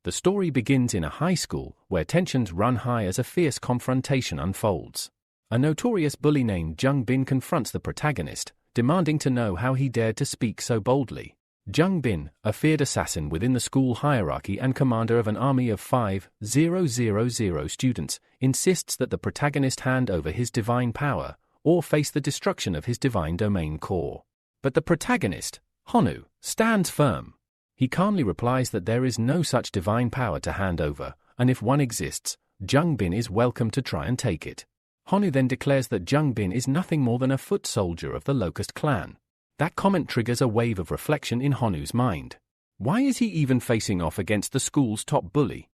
The story begins in a high school where tensions run high as a fierce confrontation unfolds. A notorious bully named Jung Bin confronts the protagonist, demanding to know how he dared to speak so boldly. Jung Bin, a feared assassin within the school hierarchy and commander of an army of 5,000 students, insists that the protagonist hand over his divine power, or face the destruction of his divine domain core. But the protagonist, Honu, stands firm. He calmly replies that there is no such divine power to hand over, and if one exists, Jung Bin is welcome to try and take it. Honu then declares that Jung Bin is nothing more than a foot soldier of the Locust clan. That comment triggers a wave of reflection in Honu's mind. Why is he even facing off against the school's top bully?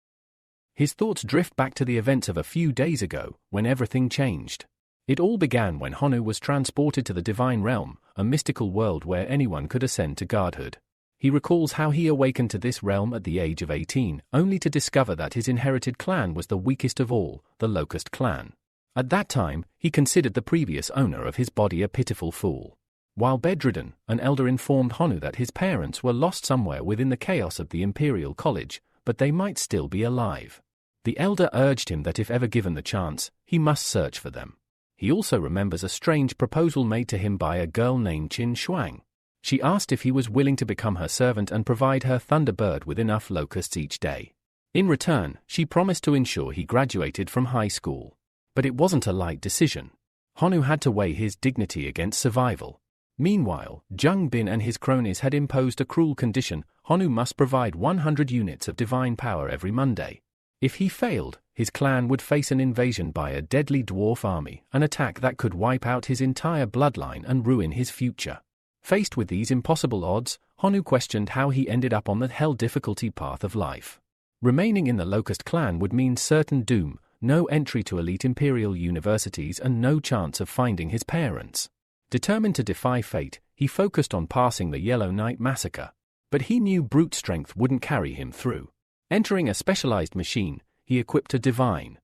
His thoughts drift back to the events of a few days ago, when everything changed. It all began when Honu was transported to the Divine Realm, a mystical world where anyone could ascend to godhood. He recalls how he awakened to this realm at the age of 18, only to discover that his inherited clan was the weakest of all, the Locust clan. At that time, he considered the previous owner of his body a pitiful fool. While bedridden, an elder informed Honu that his parents were lost somewhere within the chaos of the Imperial College, but they might still be alive. The elder urged him that if ever given the chance, he must search for them. He also remembers a strange proposal made to him by a girl named Qin Shuang. She asked if he was willing to become her servant and provide her Thunderbird with enough locusts each day. In return, she promised to ensure he graduated from high school. But it wasn't a light decision. Honu had to weigh his dignity against survival. Meanwhile, Jung Bin and his cronies had imposed a cruel condition: Honu must provide 100 units of divine power every Monday. If he failed, his clan would face an invasion by a deadly dwarf army, an attack that could wipe out his entire bloodline and ruin his future. Faced with these impossible odds, Honu questioned how he ended up on the hell-difficulty path of life. Remaining in the Locust clan would mean certain doom, no entry to elite imperial universities and no chance of finding his parents. Determined to defy fate, he focused on passing the Yellow Knight massacre. But he knew brute strength wouldn't carry him through. Entering a specialized machine, he equipped a divine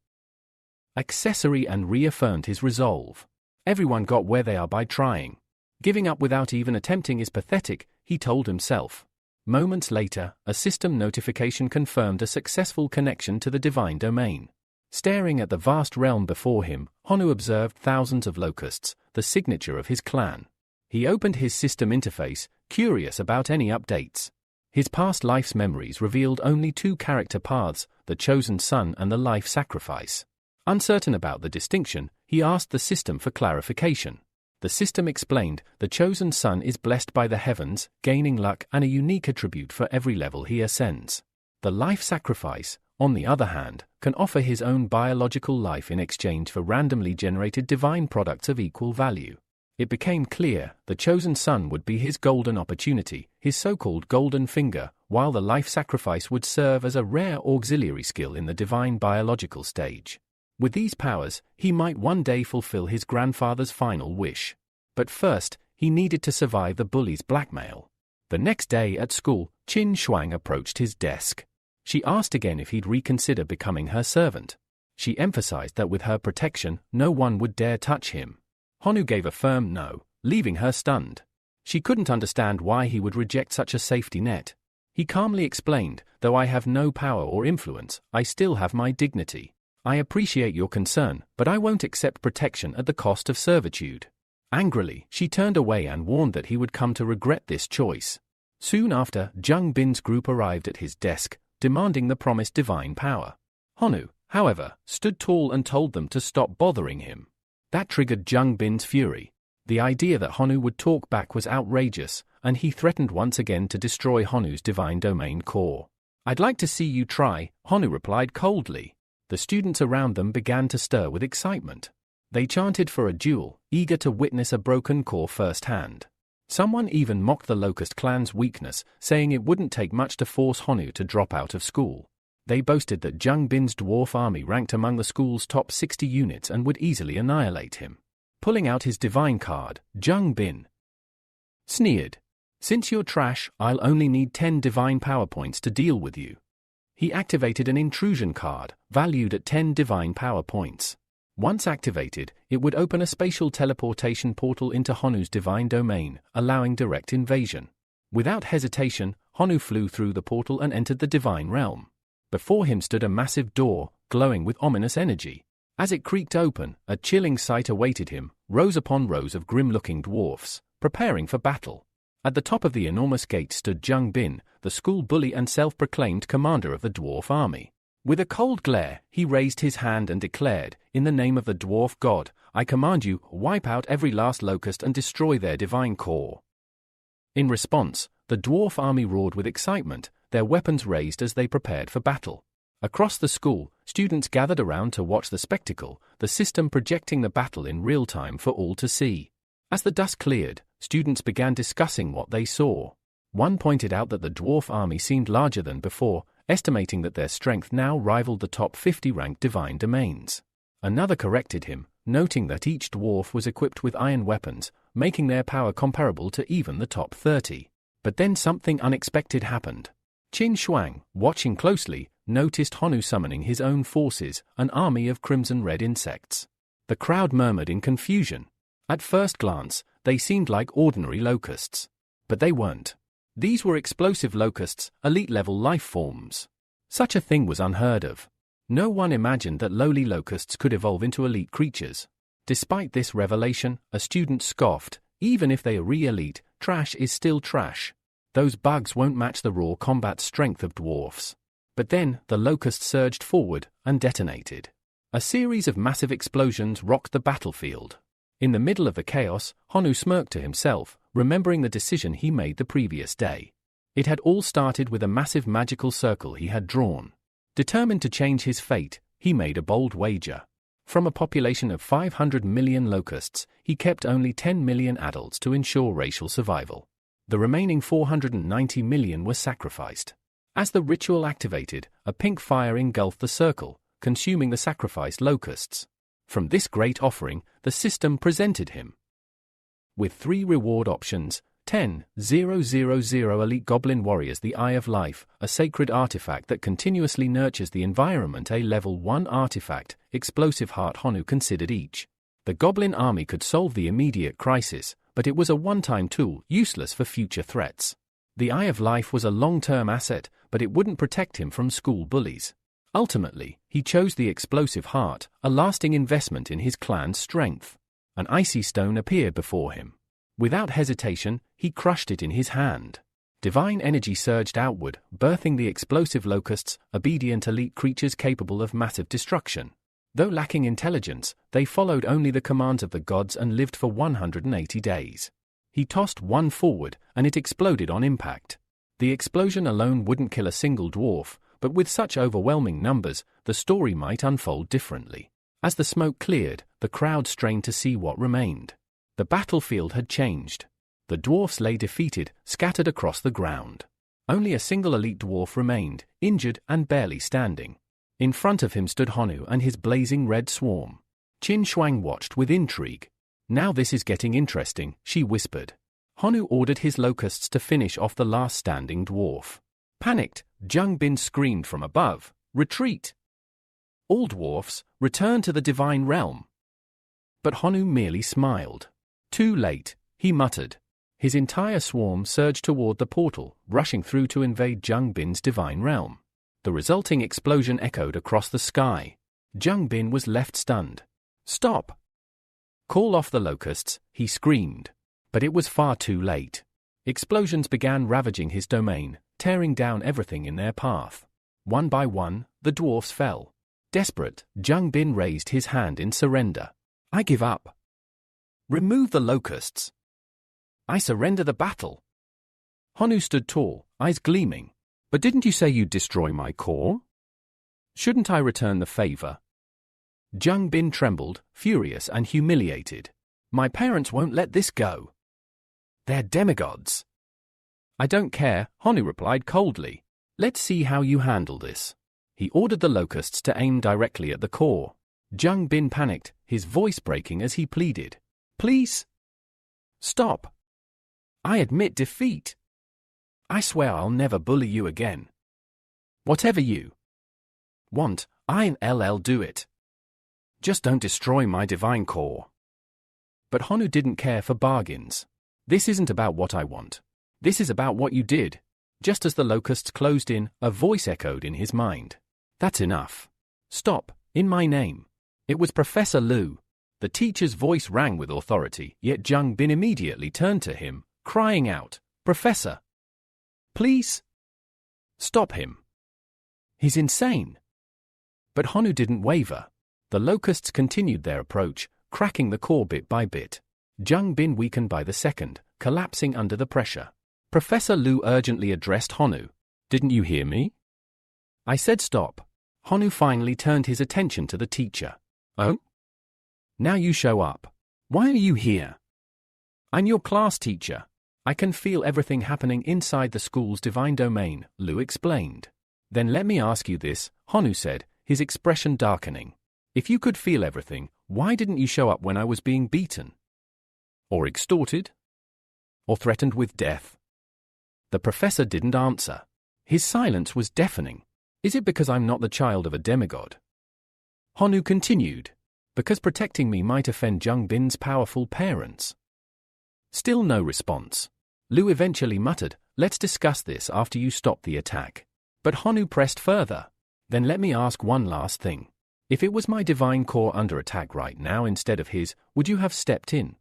accessory and reaffirmed his resolve. Everyone got where they are by trying. Giving up without even attempting is pathetic, he told himself. Moments later, a system notification confirmed a successful connection to the divine domain. Staring at the vast realm before him, Honu observed thousands of locusts, the signature of his clan. He opened his system interface, curious about any updates. His past life's memories revealed only two character paths, the chosen son and the life sacrifice. Uncertain about the distinction, he asked the system for clarification. The system explained, the chosen son is blessed by the heavens, gaining luck and a unique attribute for every level he ascends. The life sacrifice, on the other hand, can offer his own biological life in exchange for randomly generated divine products of equal value. It became clear the chosen son would be his golden opportunity, his so-called golden finger, while the life sacrifice would serve as a rare auxiliary skill in the divine biological stage. With these powers, he might one day fulfill his grandfather's final wish. But first, he needed to survive the bully's blackmail. The next day at school, Qin Shuang approached his desk. She asked again if he'd reconsider becoming her servant. She emphasized that with her protection, no one would dare touch him. Honu gave a firm no, leaving her stunned. She couldn't understand why he would reject such a safety net. He calmly explained, though I have no power or influence, I still have my dignity. I appreciate your concern, but I won't accept protection at the cost of servitude. Angrily, she turned away and warned that he would come to regret this choice. Soon after, Jung Bin's group arrived at his desk, demanding the promised divine power. Honu, however, stood tall and told them to stop bothering him. That triggered Jung Bin's fury. The idea that Honu would talk back was outrageous, and he threatened once again to destroy Honu's divine domain core. I'd like to see you try, Honu replied coldly. The students around them began to stir with excitement. They chanted for a duel, eager to witness a broken core firsthand. Someone even mocked the Locust clan's weakness, saying it wouldn't take much to force Honu to drop out of school. They boasted that Jung Bin's dwarf army ranked among the school's top 60 units and would easily annihilate him. Pulling out his divine card, Jung Bin sneered. Since you're trash, I'll only need 10 divine power points to deal with you. He activated an intrusion card, valued at 10 divine power points. Once activated, it would open a spatial teleportation portal into Honu's divine domain, allowing direct invasion. Without hesitation, Honu flew through the portal and entered the divine realm. Before him stood a massive door, glowing with ominous energy. As it creaked open, a chilling sight awaited him, rows upon rows of grim-looking dwarfs, preparing for battle. At the top of the enormous gate stood Jung Bin, the school bully and self-proclaimed commander of the dwarf army. With a cold glare, he raised his hand and declared, "In the name of the dwarf god, I command you, wipe out every last locust and destroy their divine core." In response, the dwarf army roared with excitement, their weapons raised as they prepared for battle. Across the school, students gathered around to watch the spectacle, the system projecting the battle in real time for all to see. As the dust cleared, students began discussing what they saw. One pointed out that the dwarf army seemed larger than before, estimating that their strength now rivaled the top 50 ranked divine domains. Another corrected him, noting that each dwarf was equipped with iron weapons, making their power comparable to even the top 30. But then something unexpected happened. Qin Shuang, watching closely, noticed Honu summoning his own forces, an army of crimson-red insects. The crowd murmured in confusion. At first glance, they seemed like ordinary locusts. But they weren't. These were explosive locusts, elite-level life forms. Such a thing was unheard of. No one imagined that lowly locusts could evolve into elite creatures. Despite this revelation, a student scoffed, "Even if they are re-elite, trash is still trash. Those bugs won't match the raw combat strength of dwarfs." But then, the locust surged forward and detonated. A series of massive explosions rocked the battlefield. In the middle of the chaos, Honu smirked to himself, remembering the decision he made the previous day. It had all started with a massive magical circle he had drawn. Determined to change his fate, he made a bold wager. From a population of 500 million locusts, he kept only 10 million adults to ensure racial survival. The remaining 490 million were sacrificed. As the ritual activated, a pink fire engulfed the circle, consuming the sacrificed locusts. From this great offering, the system presented him with 3 reward options: 10,000 elite goblin warriors, the Eye of Life, a sacred artifact that continuously nurtures the environment, a level 1 artifact, explosive heart. Honu considered each. The goblin army could solve the immediate crisis, but it was a one-time tool, useless for future threats. The Eye of Life was a long-term asset, but it wouldn't protect him from school bullies. Ultimately, he chose the explosive heart, a lasting investment in his clan's strength. An icy stone appeared before him. Without hesitation, he crushed it in his hand. Divine energy surged outward, birthing the explosive locusts, obedient elite creatures capable of massive destruction. Though lacking intelligence, they followed only the commands of the gods and lived for 180 days. He tossed one forward, and it exploded on impact. The explosion alone wouldn't kill a single dwarf, but with such overwhelming numbers, the story might unfold differently. As the smoke cleared, the crowd strained to see what remained. The battlefield had changed. The dwarfs lay defeated, scattered across the ground. Only a single elite dwarf remained, injured and barely standing. In front of him stood Honu and his blazing red swarm. Qin Shuang watched with intrigue. "Now this is getting interesting," she whispered. Honu ordered his locusts to finish off the last standing dwarf. Panicked, Jung Bin screamed from above, "Retreat! All dwarfs, return to the divine realm." But Honu merely smiled. "Too late," he muttered. His entire swarm surged toward the portal, rushing through to invade Jung Bin's divine realm. The resulting explosion echoed across the sky. Jung Bin was left stunned. "Stop! Call off the locusts," he screamed. But it was far too late. Explosions began ravaging his domain, tearing down everything in their path. One by one, the dwarfs fell. Desperate, Jung Bin raised his hand in surrender. "I give up. Remove the locusts. I surrender the battle." Honu stood tall, eyes gleaming. "But didn't you say you'd destroy my core? Shouldn't I return the favor?" Jung Bin trembled, furious and humiliated. "My parents won't let this go. They're demigods." "I don't care," Honu replied coldly. "Let's see how you handle this." He ordered the locusts to aim directly at the core. Jung Bin panicked, his voice breaking as he pleaded. "Please? Stop. I admit defeat. I swear I'll never bully you again. Whatever you want, I'll do it. Just don't destroy my divine core." But Honu didn't care for bargains. "This isn't about what I want. This is about what you did. Just as the locusts closed in, a voice echoed in his mind. That's enough. Stop, in my name. It was Professor Lu. The teacher's voice rang with authority, yet Jung Bin immediately turned to him, crying out, Professor! Please? Stop him. He's insane. But Honu didn't waver. The locusts continued their approach, cracking the core bit by bit. Jung Bin weakened by the second, collapsing under the pressure. Professor Lu urgently addressed Honu. Didn't you hear me? I said stop. Honu finally turned his attention to the teacher. Oh? Now you show up. Why are you here? I'm your class teacher. I can feel everything happening inside the school's divine domain, Lu explained. Then let me ask you this, Honu said, his expression darkening. If you could feel everything, why didn't you show up when I was being beaten? Or extorted? Or threatened with death? The professor didn't answer. His silence was deafening. Is it because I'm not the child of a demigod? Honu continued. Because protecting me might offend Jung Bin's powerful parents. Still no response. Lu eventually muttered, let's discuss this after you stop the attack. But Honu pressed further. Then let me ask one last thing. If it was my divine core under attack right now instead of his, would you have stepped in?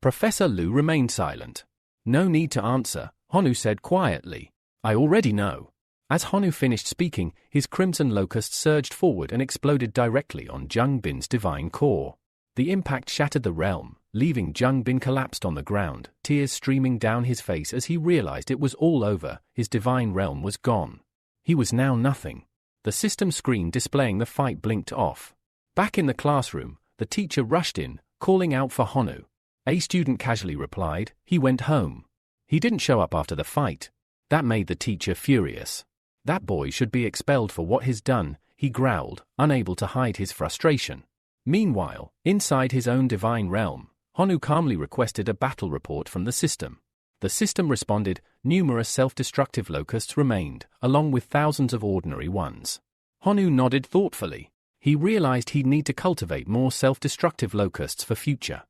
Professor Lu remained silent. No need to answer, Honu said quietly. I already know. As Honu finished speaking, his crimson locust surged forward and exploded directly on Jung Bin's divine core. The impact shattered the realm, leaving Jung Bin collapsed on the ground, tears streaming down his face as he realized it was all over, his divine realm was gone. He was now nothing. The system screen displaying the fight blinked off. Back in the classroom, the teacher rushed in, calling out for Honu. A student casually replied, he went home. He didn't show up after the fight. That made the teacher furious. That boy should be expelled for what he's done, he growled, unable to hide his frustration. Meanwhile, inside his own divine realm, Honu calmly requested a battle report from the system. The system responded, numerous self-destructive locusts remained, along with thousands of ordinary ones. Honu nodded thoughtfully. He realized he'd need to cultivate more self-destructive locusts for future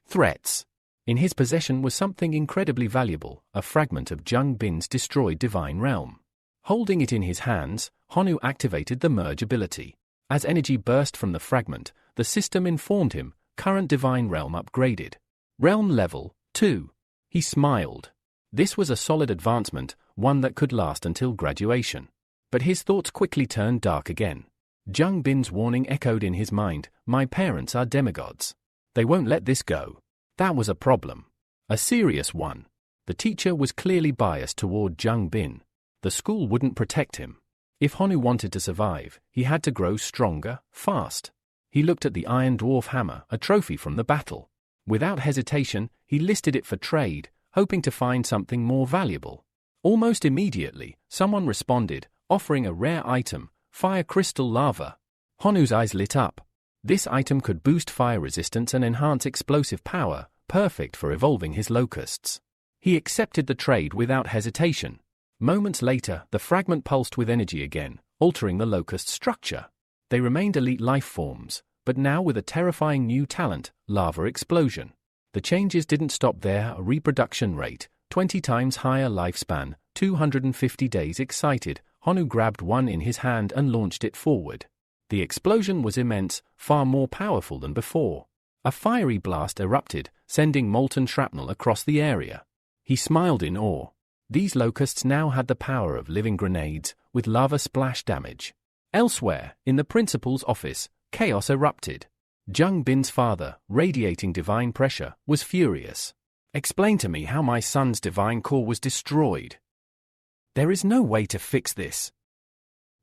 threats. In his possession was something incredibly valuable, a fragment of Jung Bin's destroyed divine realm. Holding it in his hands, Honu activated the merge ability. As energy burst from the fragment, the system informed him, current divine realm upgraded. Realm level 2. He smiled. This was a solid advancement, one that could last until graduation. But his thoughts quickly turned dark again. Jung Bin's warning echoed in his mind, my parents are demigods. They won't let this go. That was a problem. A serious one. The teacher was clearly biased toward Jung Bin. The school wouldn't protect him. If Honu wanted to survive, he had to grow stronger, fast. He looked at the Iron Dwarf hammer, a trophy from the battle. Without hesitation, he listed it for trade, hoping to find something more valuable. Almost immediately, someone responded, offering a rare item, fire crystal lava. Honu's eyes lit up. This item could boost fire resistance and enhance explosive power, perfect for evolving his locusts. He accepted the trade without hesitation. Moments later, the fragment pulsed with energy again, altering the locust structure. They remained elite life forms, but now with a terrifying new talent, lava explosion. The changes didn't stop there, a reproduction rate, 20 times higher lifespan, 250 days excited, Honu grabbed one in his hand and launched it forward. The explosion was immense, far more powerful than before. A fiery blast erupted, sending molten shrapnel across the area. He smiled in awe. These locusts now had the power of living grenades, with lava splash damage. Elsewhere, in the principal's office, chaos erupted. Jung Bin's father, radiating divine pressure, was furious. Explain to me how my son's divine core was destroyed. There is no way to fix this.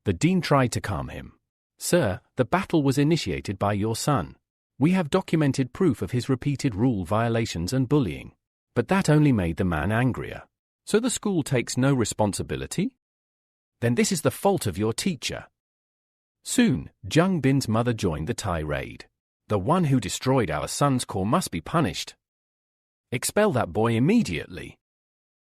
The dean tried to calm him. Sir, the battle was initiated by your son. We have documented proof of his repeated rule violations and bullying. But that only made the man angrier. So the school takes no responsibility? Then this is the fault of your teacher. Soon, Jung Bin's mother joined the tirade. The one who destroyed our son's core must be punished. Expel that boy immediately.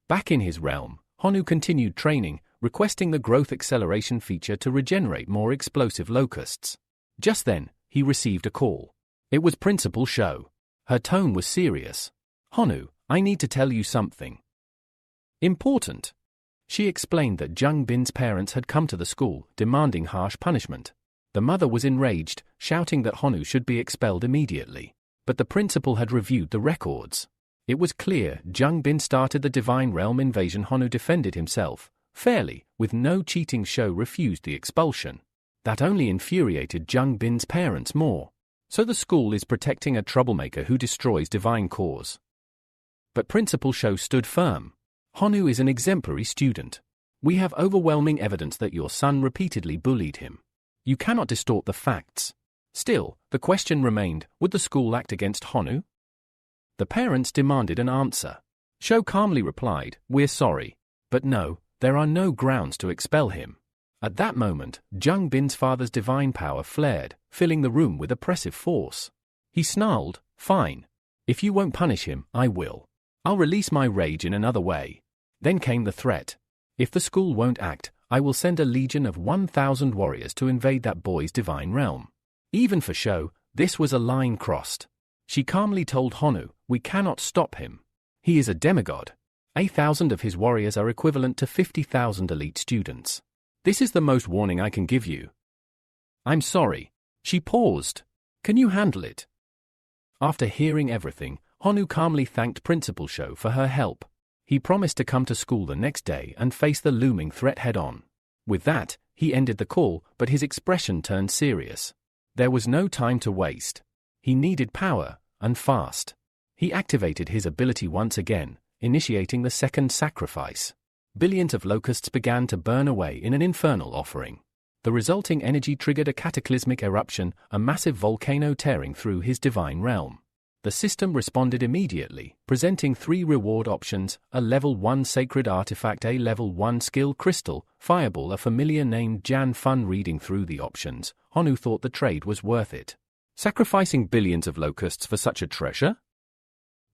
Back in his realm, Honu continued training, requesting the growth acceleration feature to regenerate more explosive locusts. Just then, he received a call. It was Principal Shou. Her tone was serious. Honu, I need to tell you something. Important. She explained that Jung Bin's parents had come to the school, demanding harsh punishment. The mother was enraged, shouting that Honu should be expelled immediately. But the principal had reviewed the records. It was clear Jung Bin started the Divine Realm invasion. Honu defended himself, fairly, with no cheating. Show refused the expulsion. That only infuriated Jung Bin's parents more. So the school is protecting a troublemaker who destroys divine cause. But Principal Shou stood firm. Honu is an exemplary student. We have overwhelming evidence that your son repeatedly bullied him. You cannot distort the facts. Still, the question remained, would the school act against Honu? The parents demanded an answer. Shou calmly replied, "We're sorry. But no, there are no grounds to expel him." At that moment, Jung Bin's father's divine power flared, filling the room with oppressive force. He snarled, "Fine. If you won't punish him, I will. I'll release my rage in another way." Then came the threat. "If the school won't act, I will send a legion of 1,000 warriors to invade that boy's divine realm." Even for Shou, this was a line crossed. She calmly told Honu, "We cannot stop him. He is a demigod. 1,000 of his warriors are equivalent to 50,000 elite students. This is the most warning I can give you." "I'm sorry." She paused. "Can you handle it?" After hearing everything, Honu calmly thanked Principal Shou for her help. He promised to come to school the next day and face the looming threat head-on. With that, he ended the call, but his expression turned serious. There was no time to waste. He needed power, and fast. He activated his ability once again, initiating the second sacrifice. Billions of locusts began to burn away in an infernal offering. The resulting energy triggered a cataclysmic eruption, a massive volcano tearing through his divine realm. The system responded immediately, presenting 3 reward options: a level 1 sacred artifact, a level 1 skill crystal, fireball. A familiar name, Jan Fun. Reading through the options, Honu thought the trade was worth it. Sacrificing billions of locusts for such a treasure?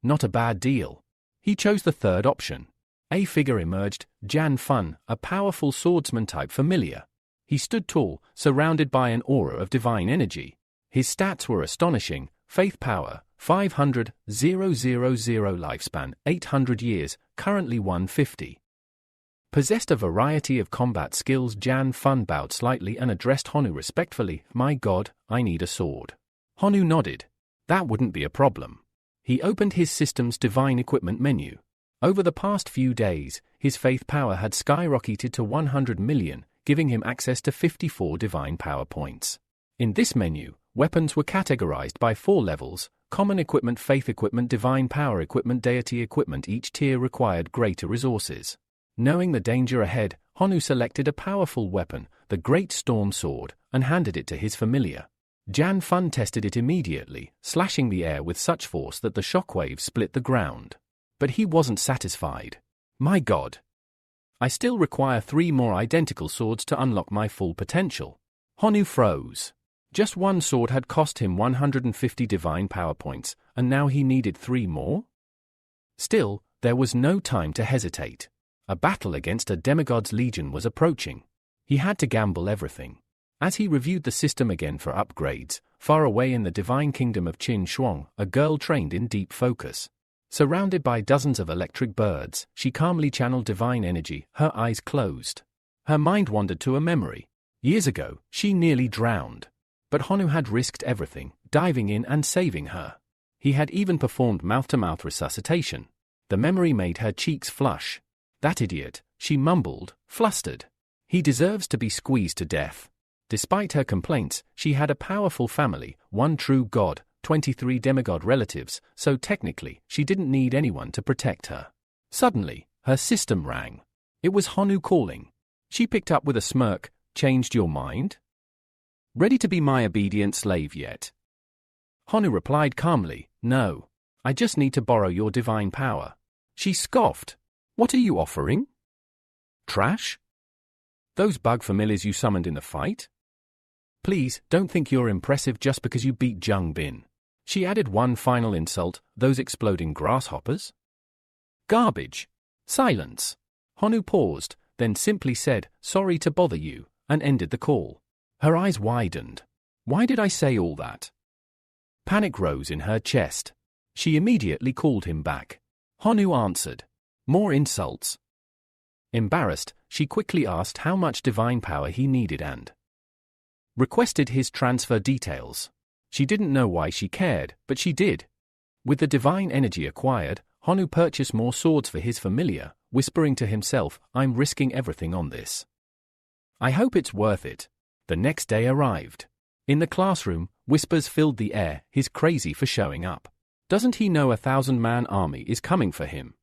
Not a bad deal. He chose the third option. A figure emerged, Jan Fun, a powerful swordsman-type familiar. He stood tall, surrounded by an aura of divine energy. His stats were astonishing: faith power, 500, 000 lifespan, 800 years, currently 150. Possessed a variety of combat skills. Jan Fun bowed slightly and addressed Honu respectfully, "My god, I need a sword." Honu nodded. That wouldn't be a problem. He opened his system's divine equipment menu. Over the past few days, his faith power had skyrocketed to 100 million, giving him access to 54 divine power points. In this menu, weapons were categorized by 4 levels: common equipment, faith equipment, divine power equipment, deity equipment. Each tier required greater resources. Knowing the danger ahead, Honu selected a powerful weapon, the Great Storm Sword, and handed it to his familiar. Jan Fun tested it immediately, slashing the air with such force that the shockwaves split the ground. But he wasn't satisfied. "My god. I still require 3 more identical swords to unlock my full potential." Honu froze. Just one sword had cost him 150 divine power points, and now he needed 3 more? Still, there was no time to hesitate. A battle against a demigod's legion was approaching. He had to gamble everything. As he reviewed the system again for upgrades, far away in the divine kingdom of Qin Shuang, a girl trained in deep focus. Surrounded by dozens of electric birds, she calmly channeled divine energy, her eyes closed. Her mind wandered to a memory. Years ago, she nearly drowned. But Honu had risked everything, diving in and saving her. He had even performed mouth-to-mouth resuscitation. The memory made her cheeks flush. "That idiot," she mumbled, flustered. "He deserves to be squeezed to death." Despite her complaints, she had a powerful family, 1 true god, 23 demigod relatives, so technically, she didn't need anyone to protect her. Suddenly, her system rang. It was Honu calling. She picked up with a smirk. "Changed your mind? Ready to be my obedient slave yet?" Honu replied calmly, "No. I just need to borrow your divine power." She scoffed. "What are you offering? Trash? Those bug familiars you summoned in the fight? Please, don't think you're impressive just because you beat Jung Bin." She added one final insult, "Those exploding grasshoppers? Garbage." Silence. Honu paused, then simply said, "Sorry to bother you," and ended the call. Her eyes widened. Why did I say all that? Panic rose in her chest. She immediately called him back. Honu answered. More insults. Embarrassed, she quickly asked how much divine power he needed and requested his transfer details. She didn't know why she cared, but she did. With the divine energy acquired, Honu purchased more swords for his familiar, whispering to himself, "I'm risking everything on this. I hope it's worth it." The next day arrived. In the classroom, whispers filled the air, "He's crazy for showing up. Doesn't he know a 1,000-man army is coming for him?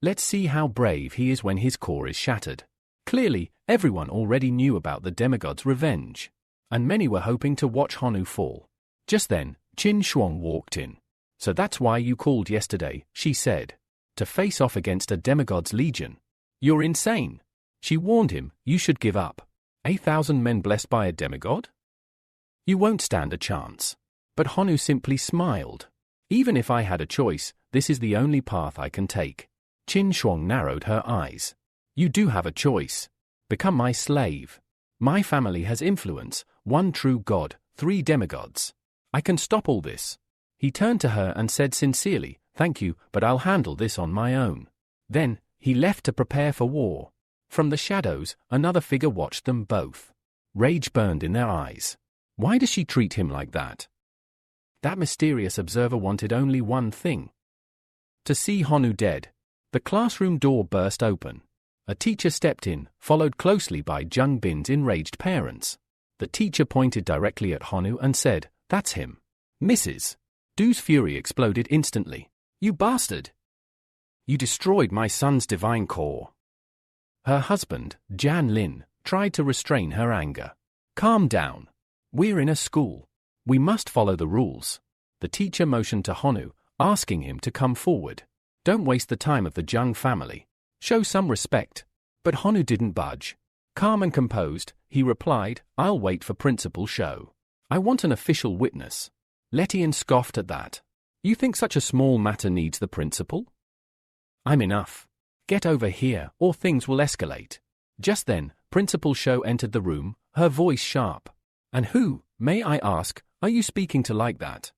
Let's see how brave he is when his core is shattered." Clearly, everyone already knew about the demigod's revenge, and many were hoping to watch Honu fall. Just then, Qin Shuang walked in. "So that's why you called yesterday," she said. "To face off against a demigod's legion? You're insane." She warned him, "You should give up. 1,000 men blessed by a demigod? You won't stand a chance." But Honu simply smiled. "Even if I had a choice, this is the only path I can take." Qin Shuang narrowed her eyes. "You do have a choice. Become my slave. My family has influence, one true god, 3 demigods. I can stop all this." He turned to her and said sincerely, "Thank you, but I'll handle this on my own." Then, he left to prepare for war. From the shadows, another figure watched them both. Rage burned in their eyes. Why does she treat him like that? That mysterious observer wanted only one thing: to see Honu dead. The classroom door burst open. A teacher stepped in, followed closely by Jung Bin's enraged parents. The teacher pointed directly at Honu and said, "That's him." "Mrs. Du's fury exploded instantly. "You bastard! You destroyed my son's divine core." Her husband, Jan Lin, tried to restrain her anger. "Calm down. We're in a school. We must follow the rules." The teacher motioned to Honu, asking him to come forward. "Don't waste the time of the Jung family. Show some respect." But Honu didn't budge. Calm and composed, he replied, "I'll wait for Principal Show. I want an official witness." Letian scoffed at that. "You think such a small matter needs the principal? I'm enough. Get over here, or things will escalate." Just then, Principal Show entered the room, her voice sharp. "And who, may I ask, are you speaking to like that?"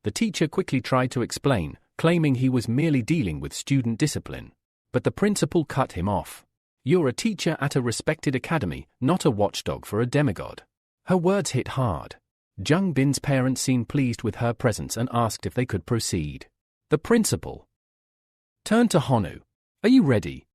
The teacher quickly tried to explain, claiming he was merely dealing with student discipline. But the principal cut him off. "You're a teacher at a respected academy, not a watchdog for a demigod." Her words hit hard. Jung Bin's parents seemed pleased with her presence and asked if they could proceed. The principal turned to Honu. "Are you ready?"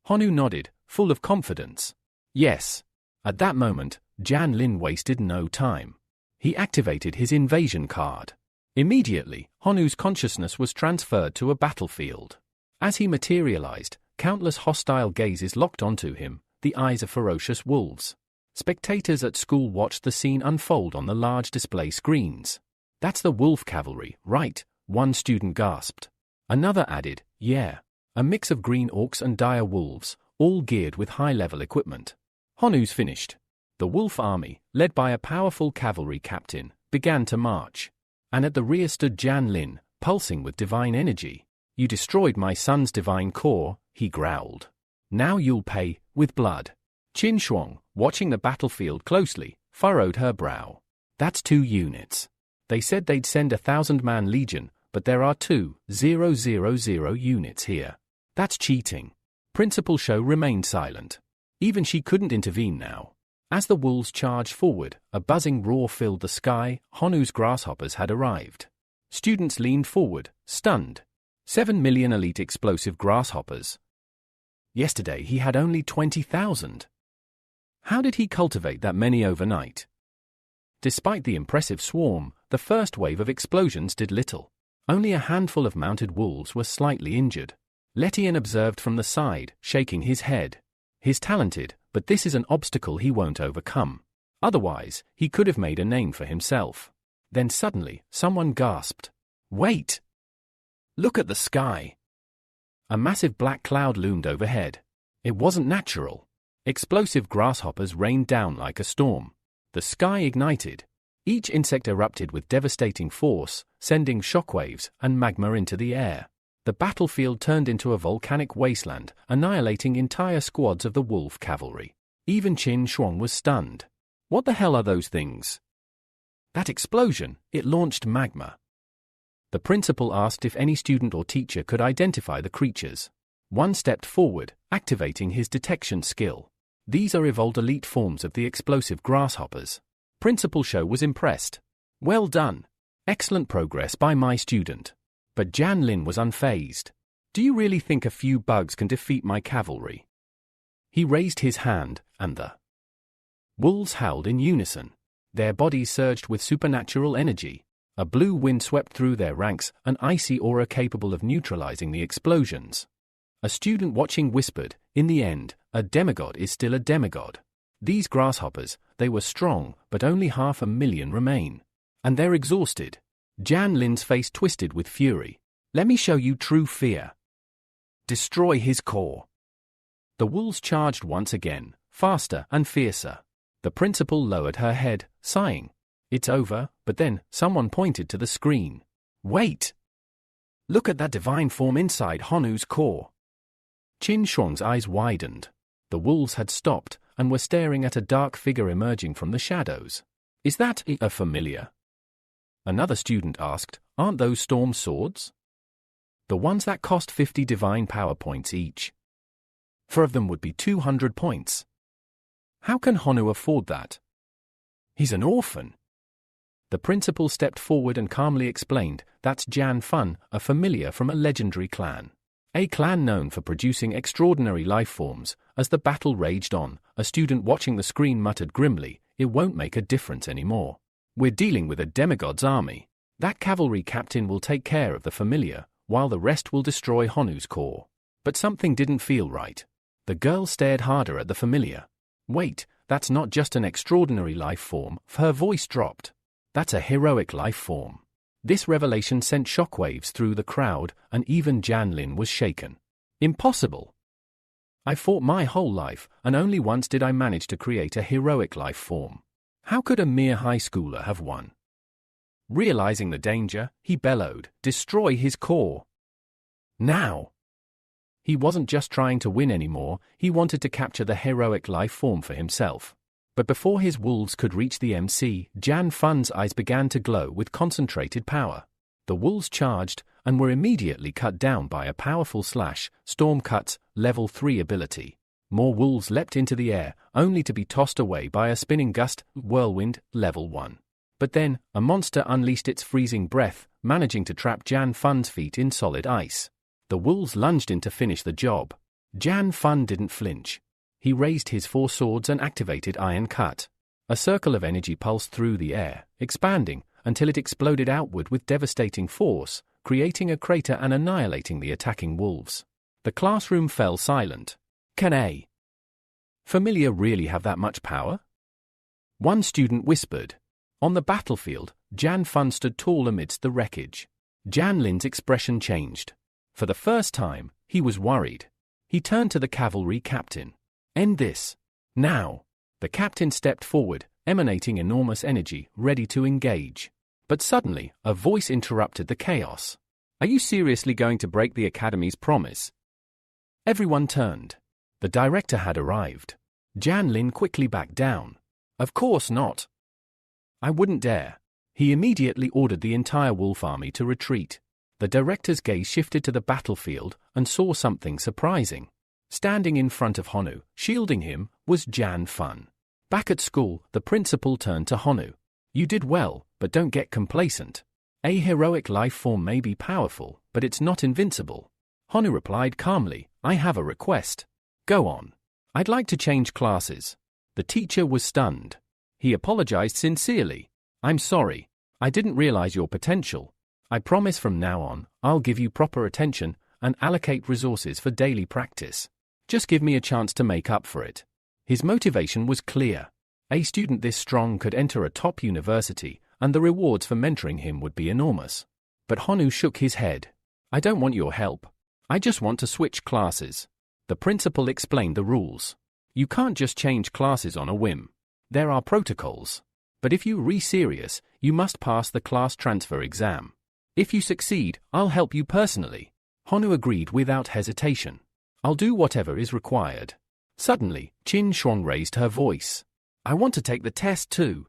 Honu nodded, full of confidence. "Yes." At that moment, Jan Lin wasted no time. He activated his invasion card. Immediately, Honu's consciousness was transferred to a battlefield. As he materialized, countless hostile gazes locked onto him, the eyes of ferocious wolves. Spectators at school watched the scene unfold on the large display screens. "That's the wolf cavalry, right?" one student gasped. Another added, "Yeah. A mix of green orcs and dire wolves, all geared with high-level equipment." Honu's finished. The wolf army, led by a powerful cavalry captain, began to march. And at the rear stood Jan Lin, pulsing with divine energy. "You destroyed my son's divine core," he growled. "Now you'll pay, with blood." Qin Shuang, watching the battlefield closely, furrowed her brow. "That's 2 units. They said they'd send 1,000-man legion, but there are 2,000 units here. That's cheating." Principal Show remained silent. Even she couldn't intervene now. As the wolves charged forward, a buzzing roar filled the sky. Honu's grasshoppers had arrived. Students leaned forward, stunned. 7 million elite explosive grasshoppers. Yesterday he had only 20,000. How did he cultivate that many overnight? Despite the impressive swarm, the first wave of explosions did little. Only a handful of mounted wolves were slightly injured. Letian observed from the side, shaking his head. "He's talented, but this is an obstacle he won't overcome. Otherwise, he could have made a name for himself." Then suddenly, someone gasped. "Wait! Look at the sky." A massive black cloud loomed overhead. It wasn't natural. Explosive grasshoppers rained down like a storm. The sky ignited. Each insect erupted with devastating force, sending shockwaves and magma into the air. The battlefield turned into a volcanic wasteland, annihilating entire squads of the wolf cavalry. Even Qin Shuang was stunned. "What the hell are those things?" "That explosion, it launched magma." The principal asked if any student or teacher could identify the creatures. One stepped forward, activating his detection skill. These are evolved elite forms of the explosive grasshoppers. Principal Shou was impressed. Well done. Excellent progress by my student. But Jan Lin was unfazed. Do you really think a few bugs can defeat my cavalry? He raised his hand, and the wolves howled in unison. Their bodies surged with supernatural energy. A blue wind swept through their ranks, an icy aura capable of neutralizing the explosions. A student watching whispered, "In the end, a demigod is still a demigod. These grasshoppers, they were strong, but only 500,000 remain. And they're exhausted." Jan Lin's face twisted with fury. "Let me show you true fear. Destroy his core." The wolves charged once again, faster and fiercer. The principal lowered her head, sighing. It's over, but then someone pointed to the screen. Wait! Look at that divine form inside Honu's core. Qin Shuang's eyes widened. The wolves had stopped and were staring at a dark figure emerging from the shadows. Is that a familiar? Another student asked, aren't those storm swords? The ones that cost 50 divine power points each. 4 of them would be 200 points. How can Honu afford that? He's an orphan. The principal stepped forward and calmly explained, that's Jan Fun, a familiar from a legendary clan. A clan known for producing extraordinary life forms. As the battle raged on, a student watching the screen muttered grimly, it won't make a difference anymore. We're dealing with a demigod's army. That cavalry captain will take care of the familiar, while the rest will destroy Honu's core. But something didn't feel right. The girl stared harder at the familiar. Wait, that's not just an extraordinary life form. Her voice dropped. That's a heroic life form. This revelation sent shockwaves through the crowd, and even Jan Lin was shaken. Impossible! I fought my whole life, and only once did I manage to create a heroic life form. How could a mere high schooler have won? Realizing the danger, he bellowed, destroy his core. Now! He wasn't just trying to win anymore, he wanted to capture the heroic life form for himself. But before his wolves could reach the MC, Jan Fun's eyes began to glow with concentrated power. The wolves charged, and were immediately cut down by a powerful slash, Storm Cut's level 3 ability. More wolves leapt into the air, only to be tossed away by a spinning gust, Whirlwind, level 1. But then, a monster unleashed its freezing breath, managing to trap Jan Fun's feet in solid ice. The wolves lunged in to finish the job. Jan Fun didn't flinch. He raised his 4 swords and activated Iron Cut. A circle of energy pulsed through the air, expanding, until it exploded outward with devastating force, creating a crater and annihilating the attacking wolves. The classroom fell silent. Can a familiar really have that much power? One student whispered. On the battlefield, Jan Fun stood tall amidst the wreckage. Jan Lin's expression changed. For the first time, he was worried. He turned to the cavalry captain. End this. Now. The captain stepped forward, emanating enormous energy, ready to engage. But suddenly, a voice interrupted the chaos. Are you seriously going to break the academy's promise? Everyone turned. The director had arrived. Jan Lin quickly backed down. Of course not. I wouldn't dare. He immediately ordered the entire wolf army to retreat. The director's gaze shifted to the battlefield and saw something surprising. Standing in front of Honu, shielding him, was Jan Fun. Back at school, the principal turned to Honu. You did well, but don't get complacent. A heroic life form may be powerful, but it's not invincible. Honu replied calmly, I have a request. Go on. I'd like to change classes. The teacher was stunned. He apologized sincerely. I'm sorry. I didn't realize your potential. I promise from now on, I'll give you proper attention and allocate resources for daily practice. Just give me a chance to make up for it. His motivation was clear. A student this strong could enter a top university, and the rewards for mentoring him would be enormous. But Honu shook his head. I don't want your help. I just want to switch classes. The principal explained the rules. You can't just change classes on a whim. There are protocols. But if you're serious, you must pass the class transfer exam. If you succeed, I'll help you personally. Honu agreed without hesitation. I'll do whatever is required. Suddenly, Qin Shuang raised her voice. I want to take the test too.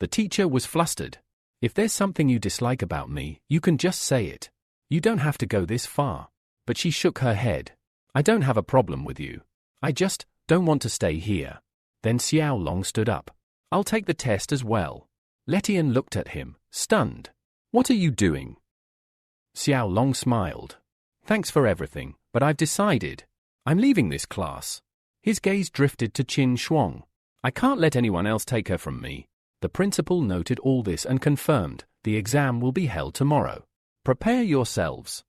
The teacher was flustered. If there's something you dislike about me, you can just say it. You don't have to go this far. But she shook her head. I don't have a problem with you. I just don't want to stay here. Then Xiao Long stood up. I'll take the test as well. Letian looked at him, stunned. What are you doing? Xiao Long smiled. Thanks for everything, but I've decided. I'm leaving this class. His gaze drifted to Qin Shuang. I can't let anyone else take her from me. The principal noted all this and confirmed, the exam will be held tomorrow. Prepare yourselves.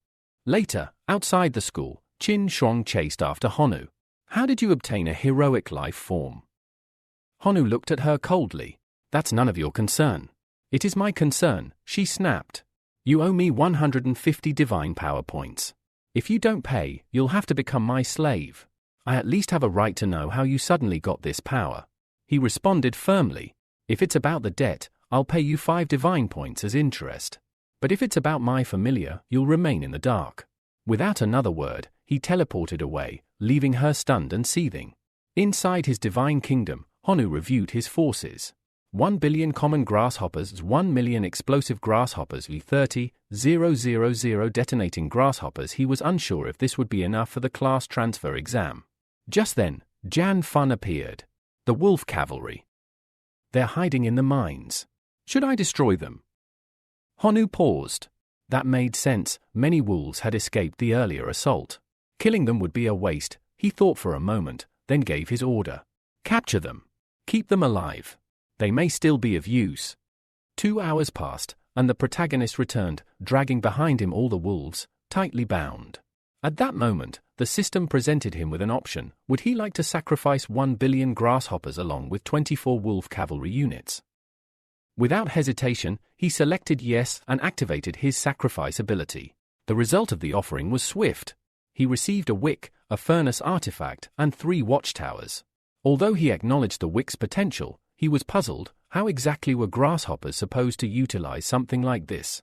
Later, outside the school, Qin Shuang chased after Honu. How did you obtain a heroic life form? Honu looked at her coldly. That's none of your concern. It is my concern, she snapped. You owe me 150 divine power points. If you don't pay, you'll have to become my slave. I at least have a right to know how you suddenly got this power. He responded firmly. If it's about the debt, I'll pay you 5 divine points as interest. But if it's about my familiar, you'll remain in the dark. Without another word, he teleported away, leaving her stunned and seething. Inside his divine kingdom, Honu reviewed his forces. 1 billion common grasshoppers, 1 million explosive grasshoppers, 30,000 detonating grasshoppers. He was unsure if this would be enough for the class transfer exam. Just then, Jan Fun appeared. The wolf cavalry. They're hiding in the mines. Should I destroy them? Honu paused. That made sense. Many wolves had escaped the earlier assault. Killing them would be a waste. He thought for a moment, then gave his order. Capture them. Keep them alive. They may still be of use. 2 hours passed, and the protagonist returned, dragging behind him all the wolves, tightly bound. At that moment, the system presented him with an option. Would he like to sacrifice 1 billion grasshoppers along with 24 wolf cavalry units? Without hesitation, he selected yes and activated his sacrifice ability. The result of the offering was swift. He received a wick, a furnace artifact, and 3 watchtowers. Although he acknowledged the wick's potential, he was puzzled. How exactly were grasshoppers supposed to utilize something like this?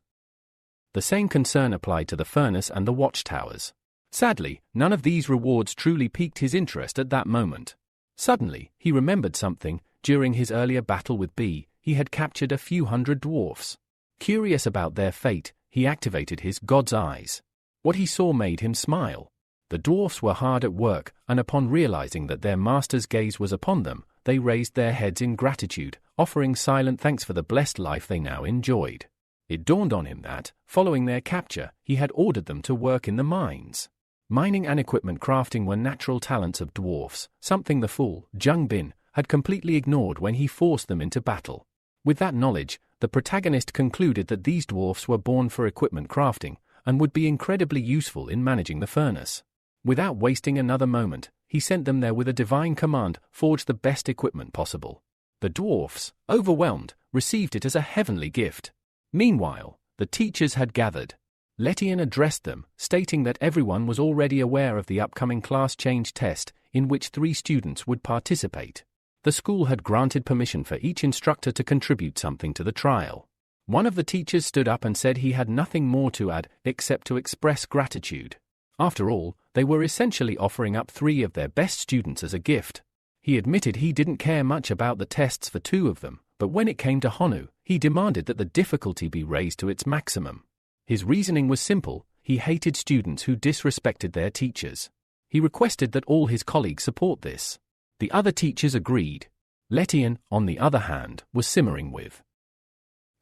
The same concern applied to the furnace and the watchtowers. Sadly, none of these rewards truly piqued his interest at that moment. Suddenly, he remembered something. During his earlier battle with B, he had captured a few hundred dwarfs. Curious about their fate, he activated his God's eyes. What he saw made him smile. The dwarfs were hard at work, and upon realizing that their master's gaze was upon them, they raised their heads in gratitude, offering silent thanks for the blessed life they now enjoyed. It dawned on him that, following their capture, he had ordered them to work in the mines. Mining and equipment crafting were natural talents of dwarfs, something the fool, Zheng Bin, had completely ignored when he forced them into battle. With that knowledge, the protagonist concluded that these dwarfs were born for equipment crafting, and would be incredibly useful in managing the furnace. Without wasting another moment, he sent them there with a divine command: forge the best equipment possible. The dwarfs, overwhelmed, received it as a heavenly gift. Meanwhile, the teachers had gathered. Letian addressed them, stating that everyone was already aware of the upcoming class change test, in which 3 students would participate. The school had granted permission for each instructor to contribute something to the trial. One of the teachers stood up and said he had nothing more to add, except to express gratitude. After all, they were essentially offering up 3 of their best students as a gift. He admitted he didn't care much about the tests for 2 of them, but when it came to Honu, he demanded that the difficulty be raised to its maximum. His reasoning was simple: he hated students who disrespected their teachers. He requested that all his colleagues support this. The other teachers agreed. Letian, on the other hand, was simmering with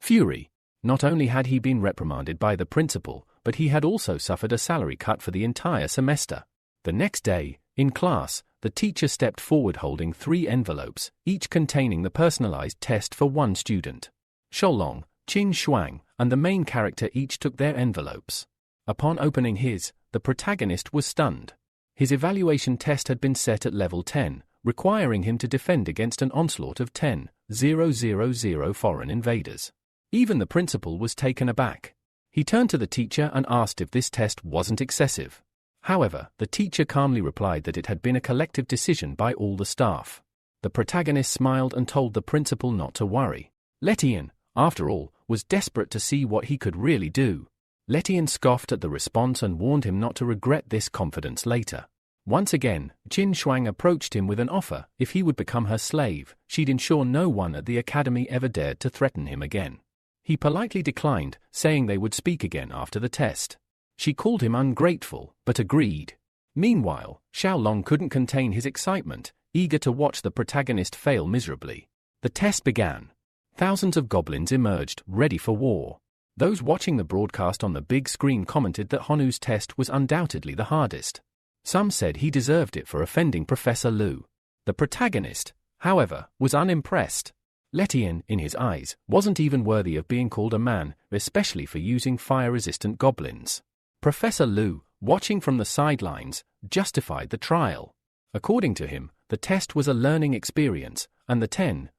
fury. Not only had he been reprimanded by the principal, but he had also suffered a salary cut for the entire semester. The next day, in class, the teacher stepped forward holding 3 envelopes, each containing the personalized test for 1 student. Shuolong, Qin Shuang, and the main character each took their envelopes. Upon opening his, the protagonist was stunned. His evaluation test had been set at level 10, requiring him to defend against an onslaught of 10,000 foreign invaders. Even the principal was taken aback. He turned to the teacher and asked if this test wasn't excessive. However, the teacher calmly replied that it had been a collective decision by all the staff. The protagonist smiled and told the principal not to worry. Letian, after all, was desperate to see what he could really do. Letian scoffed at the response and warned him not to regret this confidence later. Once again, Qin Shuang approached him with an offer: if he would become her slave, she'd ensure no one at the academy ever dared to threaten him again. He politely declined, saying they would speak again after the test. She called him ungrateful, but agreed. Meanwhile, Xiaolong couldn't contain his excitement, eager to watch the protagonist fail miserably. The test began. Thousands of goblins emerged, ready for war. Those watching the broadcast on the big screen commented that Honu's test was undoubtedly the hardest. Some said he deserved it for offending Professor Lu. The protagonist, however, was unimpressed. Letian, in his eyes, wasn't even worthy of being called a man, especially for using fire-resistant goblins. Professor Lu, watching from the sidelines, justified the trial. According to him, the test was a learning experience, and the 10,000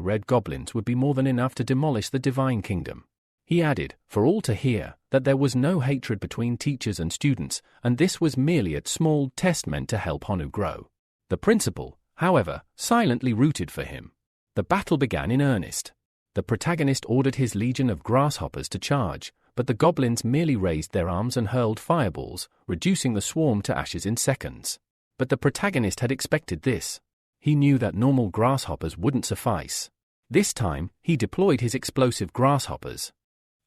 red goblins would be more than enough to demolish the Divine Kingdom. He added, for all to hear, that there was no hatred between teachers and students, and this was merely a small test meant to help Honu grow. The principal, however, silently rooted for him. The battle began in earnest. The protagonist ordered his legion of grasshoppers to charge, but the goblins merely raised their arms and hurled fireballs, reducing the swarm to ashes in seconds. But the protagonist had expected this. He knew that normal grasshoppers wouldn't suffice. This time, he deployed his explosive grasshoppers.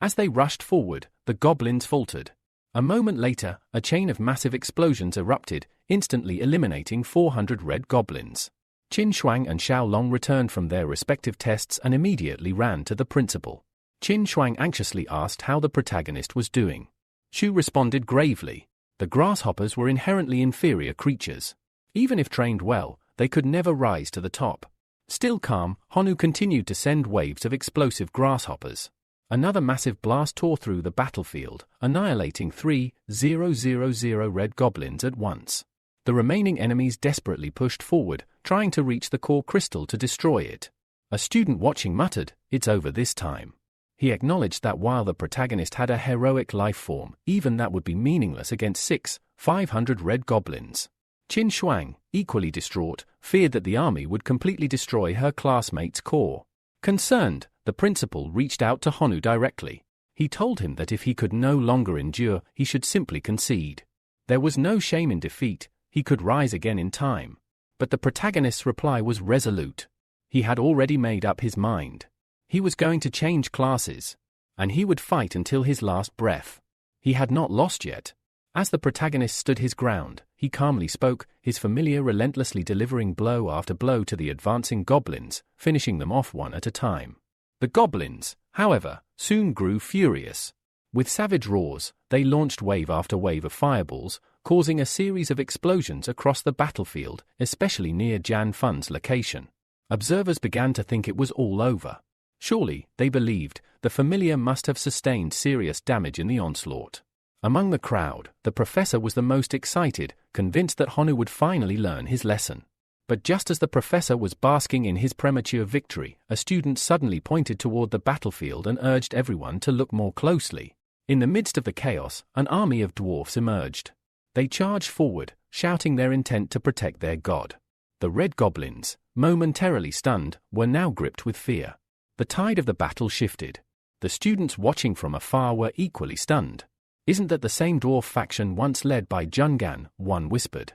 As they rushed forward, the goblins faltered. A moment later, a chain of massive explosions erupted, instantly eliminating 400 red goblins. Qin Shuang and Xiaolong returned from their respective tests and immediately ran to the principal. Qin Shuang anxiously asked how the protagonist was doing. Xu responded gravely. The grasshoppers were inherently inferior creatures. Even if trained well, they could never rise to the top. Still calm, Honu continued to send waves of explosive grasshoppers. Another massive blast tore through the battlefield, annihilating 3,000 red goblins at once. The remaining enemies desperately pushed forward, trying to reach the core crystal to destroy it. A student watching muttered, "It's over this time." He acknowledged that while the protagonist had a heroic life form, even that would be meaningless against 500 red goblins. Qin Shuang, equally distraught, feared that the army would completely destroy her classmates' core. Concerned, the principal reached out to Honu directly. He told him that if he could no longer endure, he should simply concede. There was no shame in defeat, he could rise again in time. But the protagonist's reply was resolute. He had already made up his mind. He was going to change classes, and he would fight until his last breath. He had not lost yet. As the protagonist stood his ground, he calmly spoke, his familiar relentlessly delivering blow after blow to the advancing goblins, finishing them off one at a time. The goblins, however, soon grew furious. With savage roars, they launched wave after wave of fireballs, causing a series of explosions across the battlefield, especially near Jan Fun's location. Observers began to think it was all over. Surely, they believed, the familiar must have sustained serious damage in the onslaught. Among the crowd, the professor was the most excited, convinced that Honu would finally learn his lesson. But just as the professor was basking in his premature victory, a student suddenly pointed toward the battlefield and urged everyone to look more closely. In the midst of the chaos, an army of dwarfs emerged. They charged forward, shouting their intent to protect their god. The red goblins, momentarily stunned, were now gripped with fear. The tide of the battle shifted. The students watching from afar were equally stunned. "Isn't that the same dwarf faction once led by Jungan?" one whispered.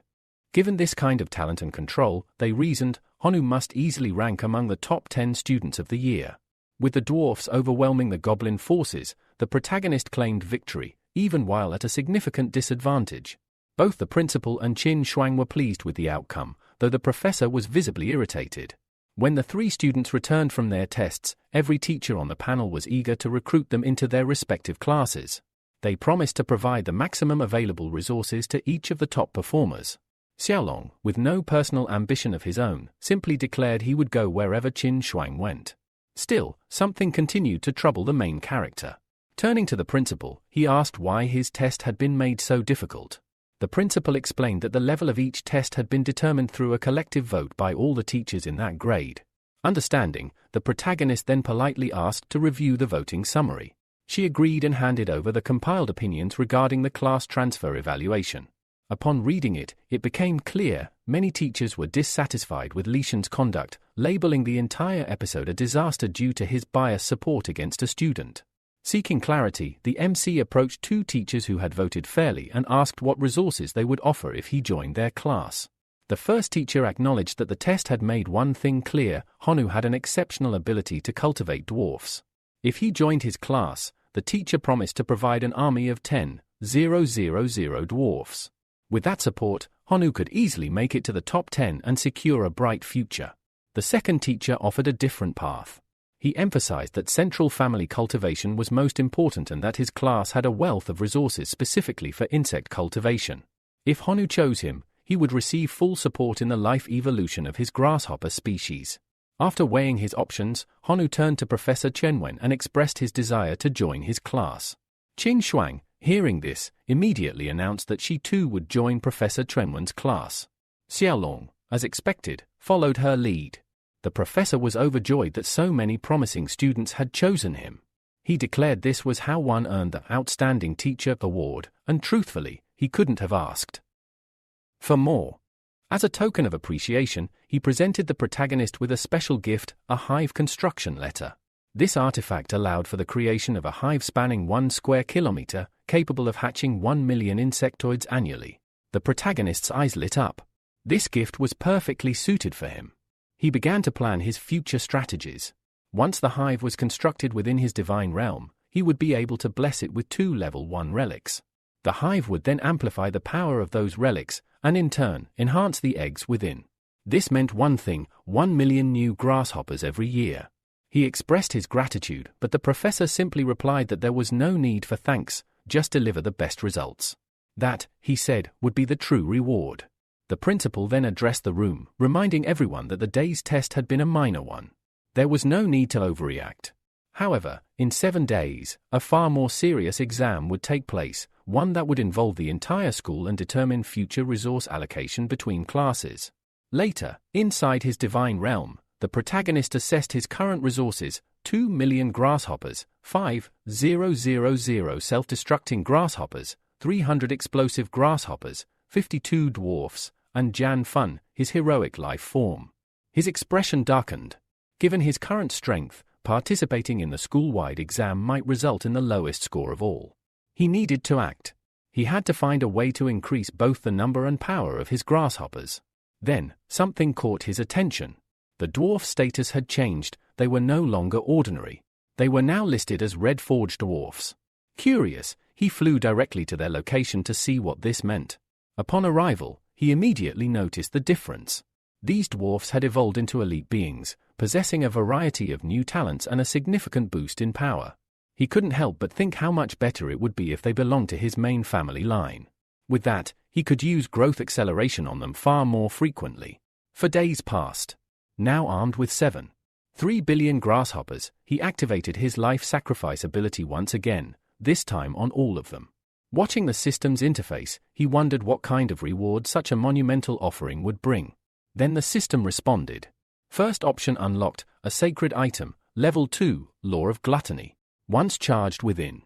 Given this kind of talent and control, they reasoned, Honu must easily rank among the top 10 students of the year. With the dwarfs overwhelming the goblin forces, the protagonist claimed victory, even while at a significant disadvantage. Both the principal and Qin Shuang were pleased with the outcome, though the professor was visibly irritated. When the 3 students returned from their tests, every teacher on the panel was eager to recruit them into their respective classes. They promised to provide the maximum available resources to each of the top performers. Xiaolong, with no personal ambition of his own, simply declared he would go wherever Qin Shuang went. Still, something continued to trouble the main character. Turning to the principal, he asked why his test had been made so difficult. The principal explained that the level of each test had been determined through a collective vote by all the teachers in that grade. Understanding, the protagonist then politely asked to review the voting summary. She agreed and handed over the compiled opinions regarding the class transfer evaluation. Upon reading it, it became clear many teachers were dissatisfied with Li Shen's conduct, labeling the entire episode a disaster due to his biased support against a student. Seeking clarity, the MC approached 2 teachers who had voted fairly and asked what resources they would offer if he joined their class. The first teacher acknowledged that the test had made one thing clear: Honu had an exceptional ability to cultivate dwarfs. If he joined his class, the teacher promised to provide an army of 10,000 dwarfs. With that support, Honu could easily make it to the top 10 and secure a bright future. The second teacher offered a different path. He emphasized that central family cultivation was most important and that his class had a wealth of resources specifically for insect cultivation. If Honu chose him, he would receive full support in the life evolution of his grasshopper species. After weighing his options, Honu turned to Professor Chenwen and expressed his desire to join his class. Qing Shuang, hearing this, immediately announced that she too would join Professor Chenwen's class. Xiaolong, as expected, followed her lead. The professor was overjoyed that so many promising students had chosen him. He declared this was how one earned the Outstanding Teacher Award, and truthfully, he couldn't have asked for more. As a token of appreciation, he presented the protagonist with a special gift, a hive construction letter. This artifact allowed for the creation of a hive spanning 1 square kilometer, capable of hatching 1 million insectoids annually. The protagonist's eyes lit up. This gift was perfectly suited for him. He began to plan his future strategies. Once the hive was constructed within his divine realm, he would be able to bless it with 2 level 1 relics. The hive would then amplify the power of those relics, and in turn, enhance the eggs within. This meant one thing: 1 million new grasshoppers every year. He expressed his gratitude, but the professor simply replied that there was no need for thanks, just deliver the best results. That, he said, would be the true reward. The principal then addressed the room, reminding everyone that the day's test had been a minor one. There was no need to overreact. However, in 7 days, a far more serious exam would take place, one that would involve the entire school and determine future resource allocation between classes. Later, inside his divine realm, the protagonist assessed his current resources: 2 million grasshoppers, 5,000 self-destructing grasshoppers, 300 explosive grasshoppers, 52 dwarfs, and Jan Fun, his heroic life form. His expression darkened. Given his current strength, participating in the school-wide exam might result in the lowest score of all. He needed to act. He had to find a way to increase both the number and power of his grasshoppers. Then, something caught his attention. The dwarf status had changed. They were no longer ordinary. They were now listed as Red Forge dwarfs. Curious, he flew directly to their location to see what this meant. Upon arrival, he immediately noticed the difference. These dwarfs had evolved into elite beings, possessing a variety of new talents and a significant boost in power. He couldn't help but think how much better it would be if they belonged to his main family line. With that, he could use growth acceleration on them far more frequently. For days passed. Now armed with 7.3 billion grasshoppers, he activated his life sacrifice ability once again, this time on all of them. Watching the system's interface, he wondered what kind of reward such a monumental offering would bring. Then the system responded. First option unlocked, a sacred item, level 2, Law of Gluttony. Once charged within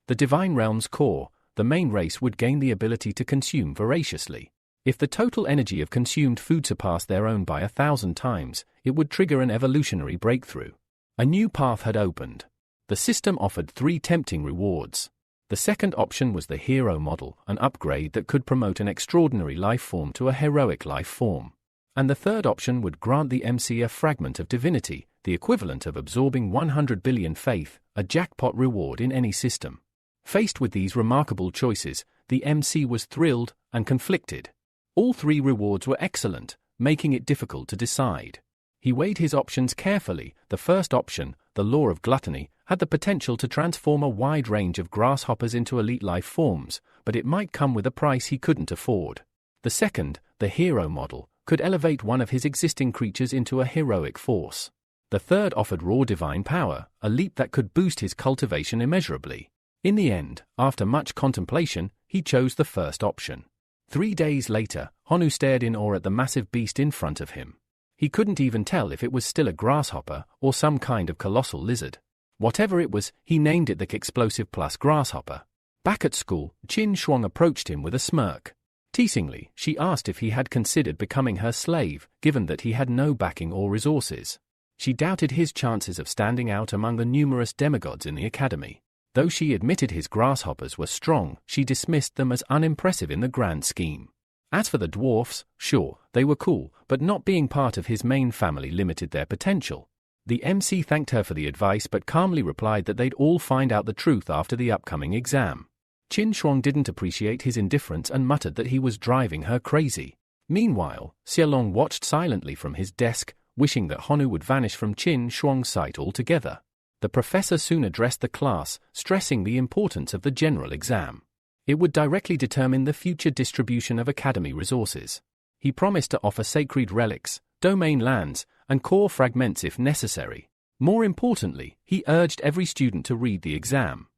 the Divine Realm's core, the main race would gain the ability to consume voraciously. If the total energy of consumed food surpassed their own by 1,000 times, it would trigger an evolutionary breakthrough. A new path had opened. The system offered 3 tempting rewards. The second option was the hero model, an upgrade that could promote an extraordinary life form to a heroic life form. And the third option would grant the MC a fragment of divinity, the equivalent of absorbing 100 billion faith, a jackpot reward in any system. Faced with these remarkable choices, the MC was thrilled and conflicted. All 3 rewards were excellent, making it difficult to decide. He weighed his options carefully. The first option, the Law of Gluttony, had the potential to transform a wide range of grasshoppers into elite life forms, but it might come with a price he couldn't afford. The second, the hero model, could elevate one of his existing creatures into a heroic force. The third offered raw divine power, a leap that could boost his cultivation immeasurably. In the end, after much contemplation, he chose the first option. 3 days later, Honu stared in awe at the massive beast in front of him. He couldn't even tell if it was still a grasshopper or some kind of colossal lizard. Whatever it was, he named it the Explosive Plus Grasshopper. Back at school, Qin Shuang approached him with a smirk. Teasingly, she asked if he had considered becoming her slave, given that he had no backing or resources. She doubted his chances of standing out among the numerous demigods in the academy. Though she admitted his grasshoppers were strong, she dismissed them as unimpressive in the grand scheme. As for the dwarfs, sure, they were cool, but not being part of his main family limited their potential. The MC thanked her for the advice but calmly replied that they'd all find out the truth after the upcoming exam. Qin Shuang didn't appreciate his indifference and muttered that he was driving her crazy. Meanwhile, Xialong watched silently from his desk, wishing that Honu would vanish from Qin Shuang's sight altogether. The professor soon addressed the class, stressing the importance of the general exam. It would directly determine the future distribution of academy resources. He promised to offer sacred relics, domain lands, and core fragments if necessary. More importantly, he urged every student to read the exam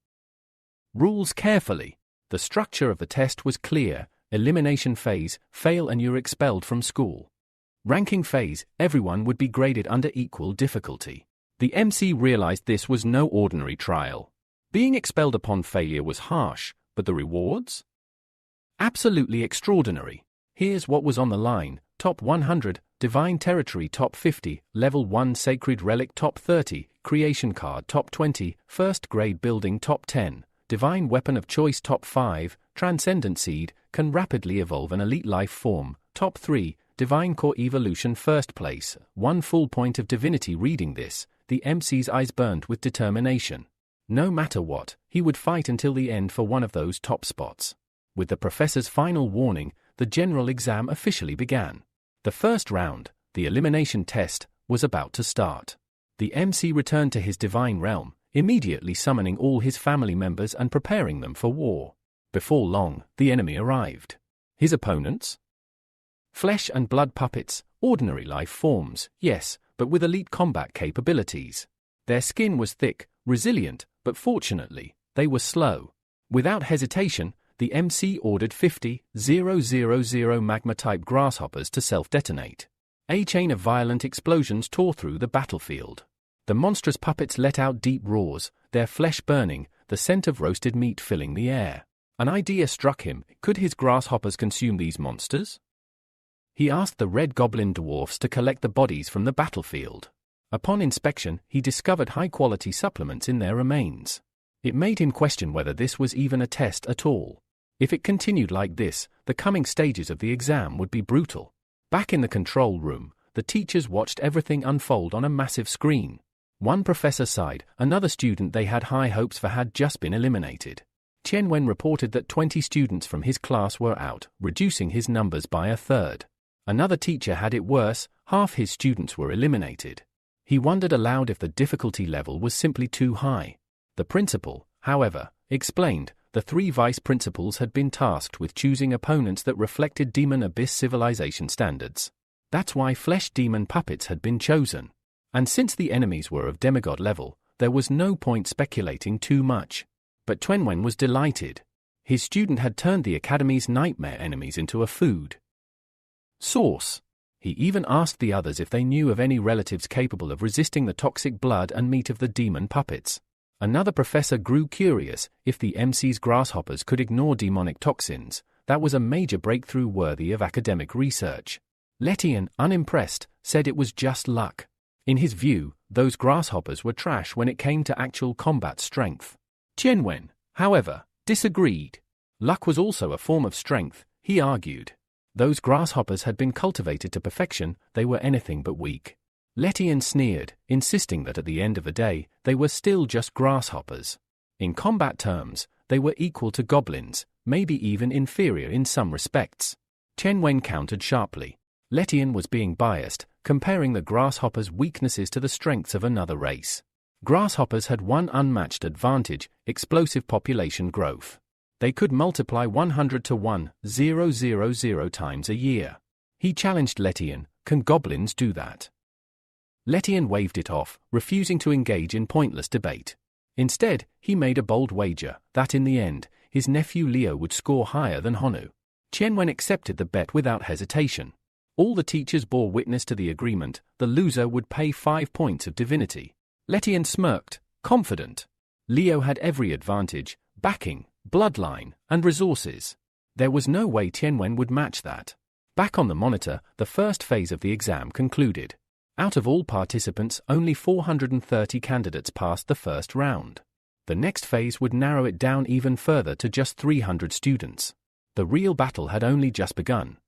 rules carefully. The structure of the test was clear: elimination phase, fail and you're expelled from school. Ranking phase, everyone would be graded under equal difficulty. The MC realized this was no ordinary trial. Being expelled upon failure was harsh, but the rewards? Absolutely extraordinary. Here's what was on the line: Top 100, Divine Territory Top 50, Level 1 Sacred Relic Top 30, Creation Card Top 20, First Grade Building Top 10, Divine Weapon of Choice Top 5, Transcendent Seed, Can Rapidly Evolve an Elite Life Form, Top 3, Divine Core Evolution First Place, 1 full point of divinity. Reading this, the MC's eyes burned with determination. No matter what, he would fight until the end for one of those top spots. With the professor's final warning, the general exam officially began. The first round, the elimination test, was about to start. The MC returned to his divine realm, immediately summoning all his family members and preparing them for war. Before long, the enemy arrived. His opponents? Flesh and blood puppets, ordinary life forms, yes, but with elite combat capabilities. Their skin was thick, resilient, but fortunately, they were slow. Without hesitation, the MC ordered 50,000 magma-type grasshoppers to self-detonate. A chain of violent explosions tore through the battlefield. The monstrous puppets let out deep roars, their flesh burning, the scent of roasted meat filling the air. An idea struck him: could his grasshoppers consume these monsters? He asked the red goblin dwarfs to collect the bodies from the battlefield. Upon inspection, he discovered high-quality supplements in their remains. It made him question whether this was even a test at all. If it continued like this, the coming stages of the exam would be brutal. Back in the control room, the teachers watched everything unfold on a massive screen. One professor sighed, another student they had high hopes for had just been eliminated. Tianwen reported that 20 students from his class were out, reducing his numbers by a third. Another teacher had it worse: half his students were eliminated. He wondered aloud if the difficulty level was simply too high. The principal, however, explained, the 3 vice principals had been tasked with choosing opponents that reflected Demon Abyss civilization standards. That's why flesh demon puppets had been chosen. And since the enemies were of demigod level, there was no point speculating too much. But Tianwen was delighted. His student had turned the academy's nightmare enemies into a food source. He even asked the others if they knew of any relatives capable of resisting the toxic blood and meat of the demon puppets. Another professor grew curious: if the MC's grasshoppers could ignore demonic toxins, that was a major breakthrough worthy of academic research. Letian, unimpressed, said it was just luck. In his view, those grasshoppers were trash when it came to actual combat strength. Tianwen, however, disagreed. Luck was also a form of strength, he argued. Those grasshoppers had been cultivated to perfection, they were anything but weak. Letian sneered, insisting that at the end of the day, they were still just grasshoppers. In combat terms, they were equal to goblins, maybe even inferior in some respects. Tianwen countered sharply. Letian was being biased, comparing the grasshoppers' weaknesses to the strengths of another race. Grasshoppers had one unmatched advantage: explosive population growth. They could multiply 100 to 1,000 times a year. He challenged Letian: can goblins do that? Letian waved it off, refusing to engage in pointless debate. Instead, he made a bold wager that in the end, his nephew Leo would score higher than Honu. Tianwen accepted the bet without hesitation. All the teachers bore witness to the agreement: the loser would pay 5 points of divinity. Letian smirked, confident. Leo had every advantage: backing, bloodline, and resources. There was no way Tianwen would match that. Back on the monitor, the first phase of the exam concluded. Out of all participants, only 430 candidates passed the first round. The next phase would narrow it down even further to just 300 students. The real battle had only just begun.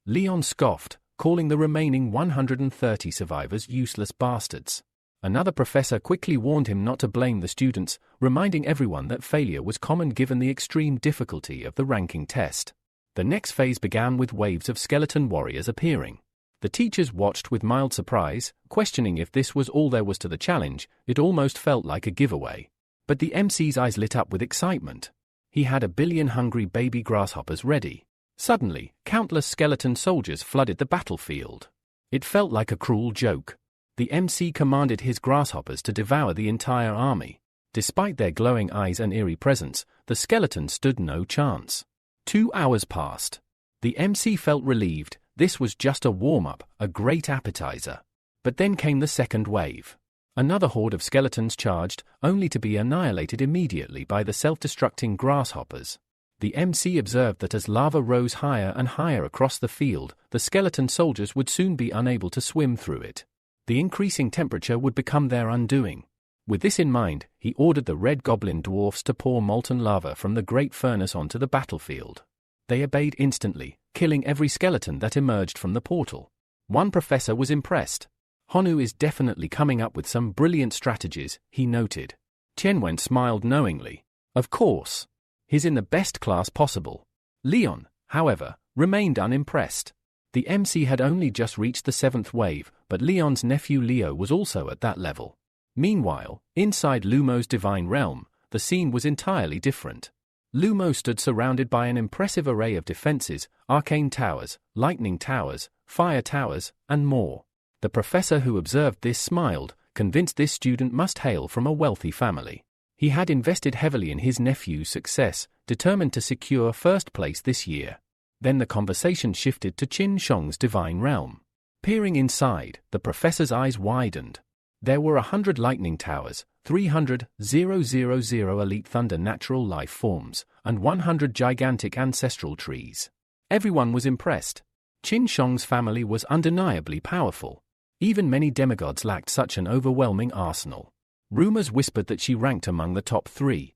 Leon scoffed, calling the remaining 130 survivors useless bastards. Another professor quickly warned him not to blame the students, reminding everyone that failure was common given the extreme difficulty of the ranking test. The next phase began with waves of skeleton warriors appearing. The teachers watched with mild surprise, questioning if this was all there was to the challenge. It almost felt like a giveaway. But the MC's eyes lit up with excitement. He had 1,000,000,000 hungry baby grasshoppers ready. Suddenly, countless skeleton soldiers flooded the battlefield. It felt like a cruel joke. The MC commanded his grasshoppers to devour the entire army. Despite their glowing eyes and eerie presence, the skeletons stood no chance. 2 hours passed. The MC felt relieved. This was just a warm-up, a great appetizer. But then came the second wave. Another horde of skeletons charged, only to be annihilated immediately by the self-destructing grasshoppers. The MC observed that as lava rose higher and higher across the field, the skeleton soldiers would soon be unable to swim through it. The increasing temperature would become their undoing. With this in mind, he ordered the red goblin dwarfs to pour molten lava from the great furnace onto the battlefield. They obeyed instantly, killing every skeleton that emerged from the portal. One professor was impressed. Honu is definitely coming up with some brilliant strategies, he noted. Tianwen smiled knowingly. Of course. He's in the best class possible. Leon, however, remained unimpressed. The MC had only just reached the 7th wave, but Leon's nephew Leo was also at that level. Meanwhile, inside Lumo's divine realm, the scene was entirely different. Lumo stood surrounded by an impressive array of defenses, arcane towers, lightning towers, fire towers, and more. The professor who observed this smiled, convinced this student must hail from a wealthy family. He had invested heavily in his nephew's success, determined to secure first place this year. Then the conversation shifted to Qin Shong's divine realm. Peering inside, the professor's eyes widened. There were 100 lightning towers, 300 000 elite thunder natural life forms, and 100 gigantic ancestral trees. Everyone was impressed. Qin Shong's family was undeniably powerful. Even many demigods lacked such an overwhelming arsenal. Rumors whispered that she ranked among the top 3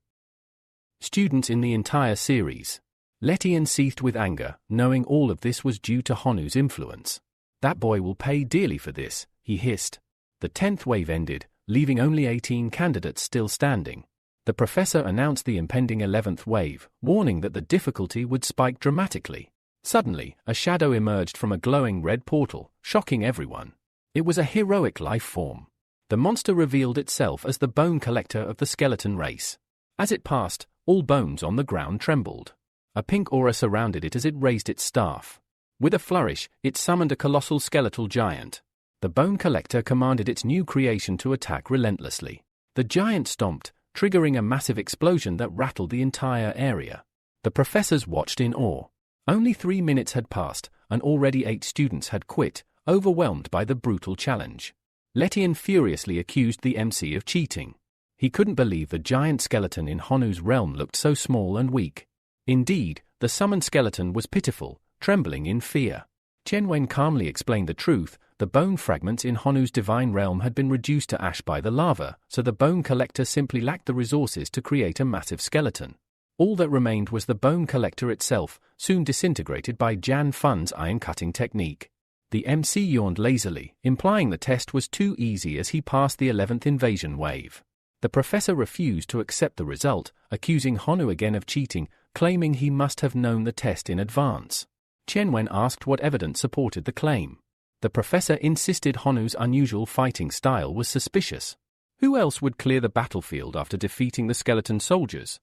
students in the entire series. Letian seethed with anger, knowing all of this was due to Honu's influence. That boy will pay dearly for this, he hissed. The 10th wave ended, leaving only 18 candidates still standing. The professor announced the impending 11th wave, warning that the difficulty would spike dramatically. Suddenly, a shadow emerged from a glowing red portal, shocking everyone. It was a heroic life form. The monster revealed itself as the bone collector of the skeleton race. As it passed, all bones on the ground trembled. A pink aura surrounded it as it raised its staff. With a flourish, it summoned a colossal skeletal giant. The bone collector commanded its new creation to attack relentlessly. The giant stomped, triggering a massive explosion that rattled the entire area. The professors watched in awe. Only 3 minutes had passed, and already 8 students had quit, overwhelmed by the brutal challenge. Letian furiously accused the MC of cheating. He couldn't believe the giant skeleton in Honu's realm looked so small and weak. Indeed, the summoned skeleton was pitiful, trembling in fear. Tianwen calmly explained the truth. The bone fragments in Honu's divine realm had been reduced to ash by the lava, so the bone collector simply lacked the resources to create a massive skeleton. All that remained was the bone collector itself, soon disintegrated by Jan Fun's iron-cutting technique. The MC yawned lazily, implying the test was too easy as he passed the 11th invasion wave. The professor refused to accept the result, accusing Honu again of cheating, claiming he must have known the test in advance. Tianwen asked what evidence supported the claim. The professor insisted Honu's unusual fighting style was suspicious. Who else would clear the battlefield after defeating the skeleton soldiers?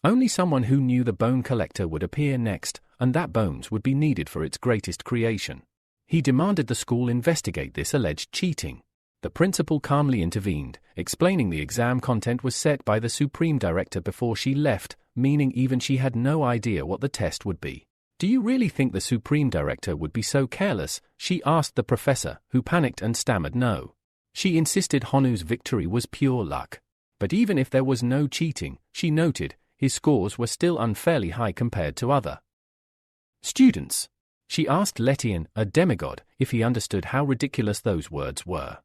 Only someone who knew the bone collector would appear next, and that bones would be needed for its greatest creation. He demanded the school investigate this alleged cheating. The principal calmly intervened, explaining the exam content was set by the supreme director before she left, meaning even she had no idea what the test would be. Do you really think the supreme director would be so careless? She asked the professor, who panicked and stammered no. She insisted Honu's victory was pure luck. But even if there was no cheating, she noted, his scores were still unfairly high compared to other students. She asked Letian, a demigod, if he understood how ridiculous those words were.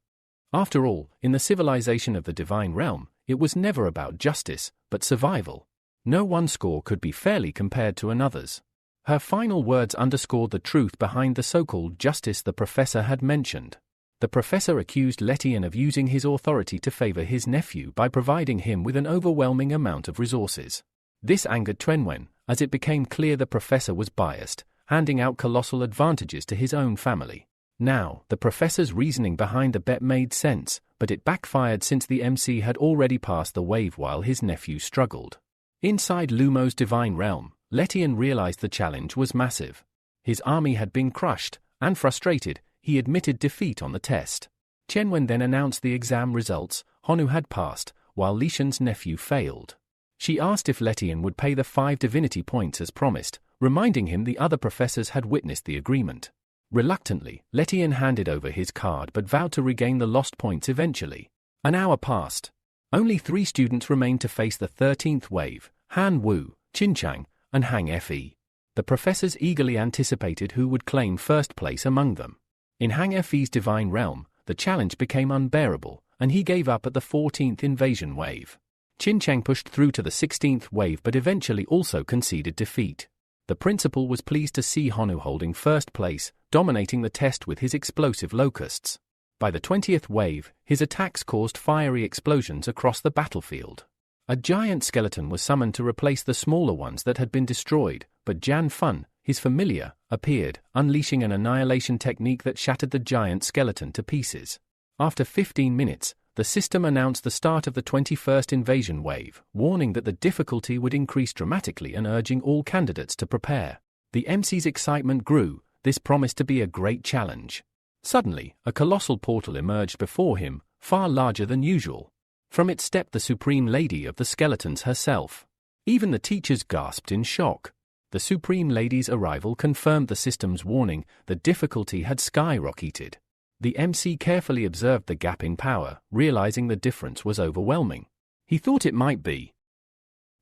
After all, in the civilization of the divine realm, it was never about justice, but survival. No one score could be fairly compared to another's. Her final words underscored the truth behind the so-called justice the professor had mentioned. The professor accused Letian of using his authority to favor his nephew by providing him with an overwhelming amount of resources. This angered Trenwen, as it became clear the professor was biased, handing out colossal advantages to his own family. Now, the professor's reasoning behind the bet made sense, but it backfired since the MC had already passed the wave while his nephew struggled. Inside Lumo's divine realm, Letian realized the challenge was massive. His army had been crushed, and frustrated, he admitted defeat on the test. Chenwen then announced the exam results. Honu had passed, while Lishan's nephew failed. She asked if Letian would pay the 5 divinity points as promised, reminding him the other professors had witnessed the agreement. Reluctantly, Letian handed over his card but vowed to regain the lost points eventually. An hour passed. Only 3 students remained to face the 13th wave: Han Wu, Qin Chang, and Hang Fe. The professors eagerly anticipated who would claim first place among them. In Hang Fe's divine realm, the challenge became unbearable, and he gave up at the 14th invasion wave. Qin Chang pushed through to the 16th wave but eventually also conceded defeat. The principal was pleased to see Honu holding first place, dominating the test with his explosive locusts. By the 20th wave, his attacks caused fiery explosions across the battlefield. A giant skeleton was summoned to replace the smaller ones that had been destroyed, but Jan Fun, his familiar, appeared, unleashing an annihilation technique that shattered the giant skeleton to pieces. After 15 minutes, the system announced the start of the 21st invasion wave, warning that the difficulty would increase dramatically and urging all candidates to prepare. The MC's excitement grew. This promised to be a great challenge. Suddenly, a colossal portal emerged before him, far larger than usual. From it stepped the Supreme Lady of the Skeletons herself. Even the teachers gasped in shock. The Supreme Lady's arrival confirmed the system's warning. The difficulty had skyrocketed. The MC carefully observed the gap in power, realizing the difference was overwhelming. He thought it might be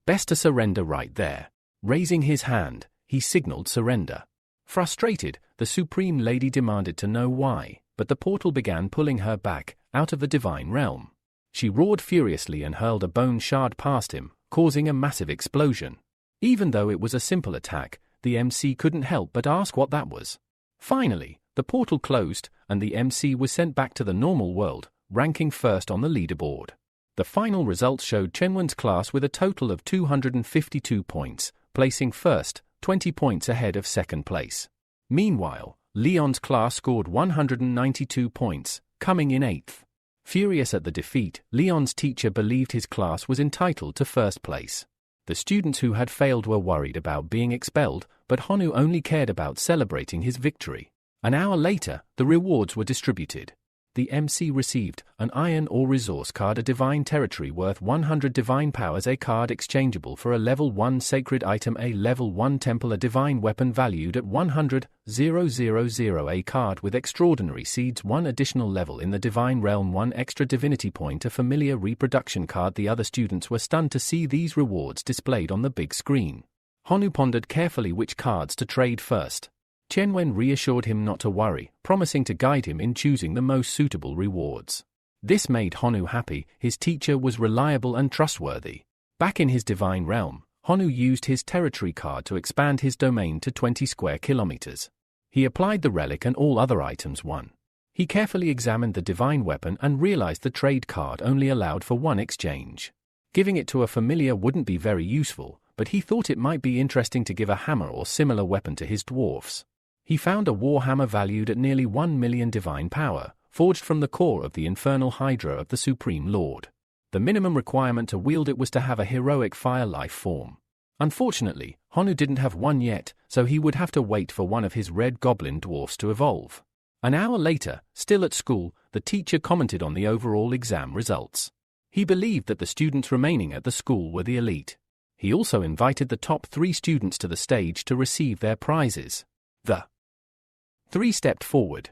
best to surrender right there. Raising his hand, he signaled surrender. Frustrated, the Supreme Lady demanded to know why, but the portal began pulling her back, out of the divine realm. She roared furiously and hurled a bone shard past him, causing a massive explosion. Even though it was a simple attack, the MC couldn't help but ask what that was. Finally, the portal closed, and the MC was sent back to the normal world, ranking first on the leaderboard. The final results showed Chenwen's class with a total of 252 points, placing first, 20 points ahead of second place. Meanwhile, Leon's class scored 192 points, coming in 8th. Furious at the defeat, Leon's teacher believed his class was entitled to first place. The students who had failed were worried about being expelled, but Honu only cared about celebrating his victory. An hour later, the rewards were distributed. The MC received an iron ore resource card, a divine territory worth 100 divine powers, a card exchangeable for a level 1 sacred item, a level 1 temple, a divine weapon valued at 100,000, a card with extraordinary seeds, 1 additional level in the divine realm, 1 extra divinity point, a familiar reproduction card. The other students were stunned to see these rewards displayed on the big screen. Honu pondered carefully which cards to trade first. Chenwen reassured him not to worry, promising to guide him in choosing the most suitable rewards. This made Honu happy. His teacher was reliable and trustworthy. Back in his divine realm, Honu used his territory card to expand his domain to 20 square kilometers. He applied the relic and all other items won. He carefully examined the divine weapon and realized the trade card only allowed for 1 exchange. Giving it to a familiar wouldn't be very useful, but he thought it might be interesting to give a hammer or similar weapon to his dwarfs. He found a warhammer valued at nearly 1 million divine power, forged from the core of the infernal hydra of the Supreme Lord. The minimum requirement to wield it was to have a heroic fire life form. Unfortunately, Honu didn't have one yet, so he would have to wait for one of his red goblin dwarfs to evolve. An hour later, still at school, the teacher commented on the overall exam results. He believed that the students remaining at the school were the elite. He also invited the top 3 students to the stage to receive their prizes. The 3 stepped forward.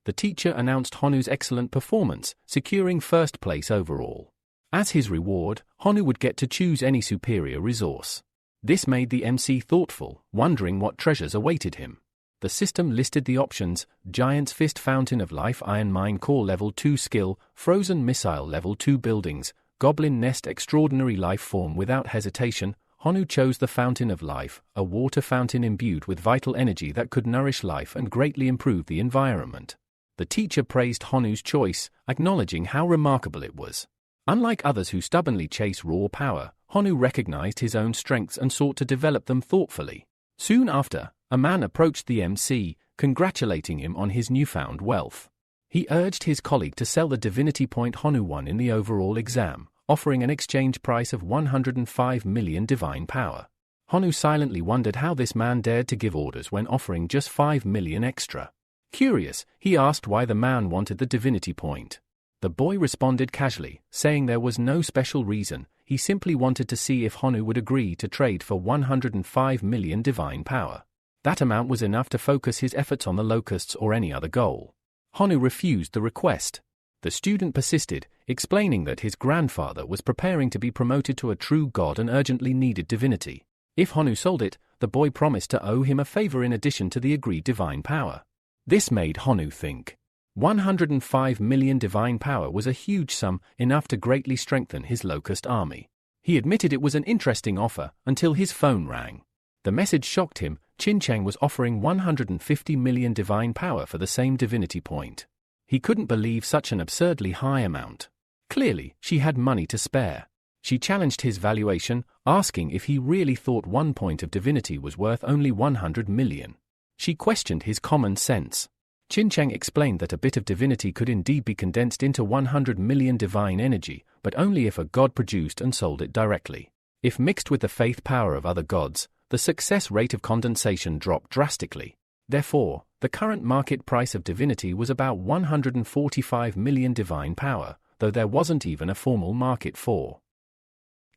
The teacher announced Honu's excellent performance, securing first place overall. As his reward, Honu would get to choose any superior resource. This made the MC thoughtful, wondering what treasures awaited him. The system listed the options: Giant's Fist, Fountain of Life, Iron Mine Core Level 2 Skill, Frozen Missile Level 2 Buildings, Goblin Nest Extraordinary Life Form. Without hesitation, Honu chose the Fountain of Life, a water fountain imbued with vital energy that could nourish life and greatly improve the environment. The teacher praised Honu's choice, acknowledging how remarkable it was. Unlike others who stubbornly chase raw power, Honu recognized his own strengths and sought to develop them thoughtfully. Soon after, a man approached the MC, congratulating him on his newfound wealth. He urged his colleague to sell the divinity point Honu won in the overall exam, offering an exchange price of 105 million divine power. Honu silently wondered how this man dared to give orders when offering just 5 million extra. Curious, he asked why the man wanted the divinity point. The boy responded casually, saying there was no special reason, he simply wanted to see if Honu would agree to trade for 105 million divine power. That amount was enough to focus his efforts on the locusts or any other goal. Honu refused the request. The student persisted, explaining that his grandfather was preparing to be promoted to a true god and urgently needed divinity. If Honu sold it, the boy promised to owe him a favor in addition to the agreed divine power. This made Honu think. 105 million divine power was a huge sum, enough to greatly strengthen his locust army. He admitted it was an interesting offer until his phone rang. The message shocked him. Qin Cheng was offering 150 million divine power for the same divinity point. He couldn't believe such an absurdly high amount. Clearly, she had money to spare. She challenged his valuation, asking if he really thought 1 point of divinity was worth only 100 million. She questioned his common sense. Qin Cheng explained that a bit of divinity could indeed be condensed into 100 million divine energy, but only if a god produced and sold it directly. If mixed with the faith power of other gods, the success rate of condensation dropped drastically. Therefore, the current market price of divinity was about 145 million divine power, though there wasn't even a formal market for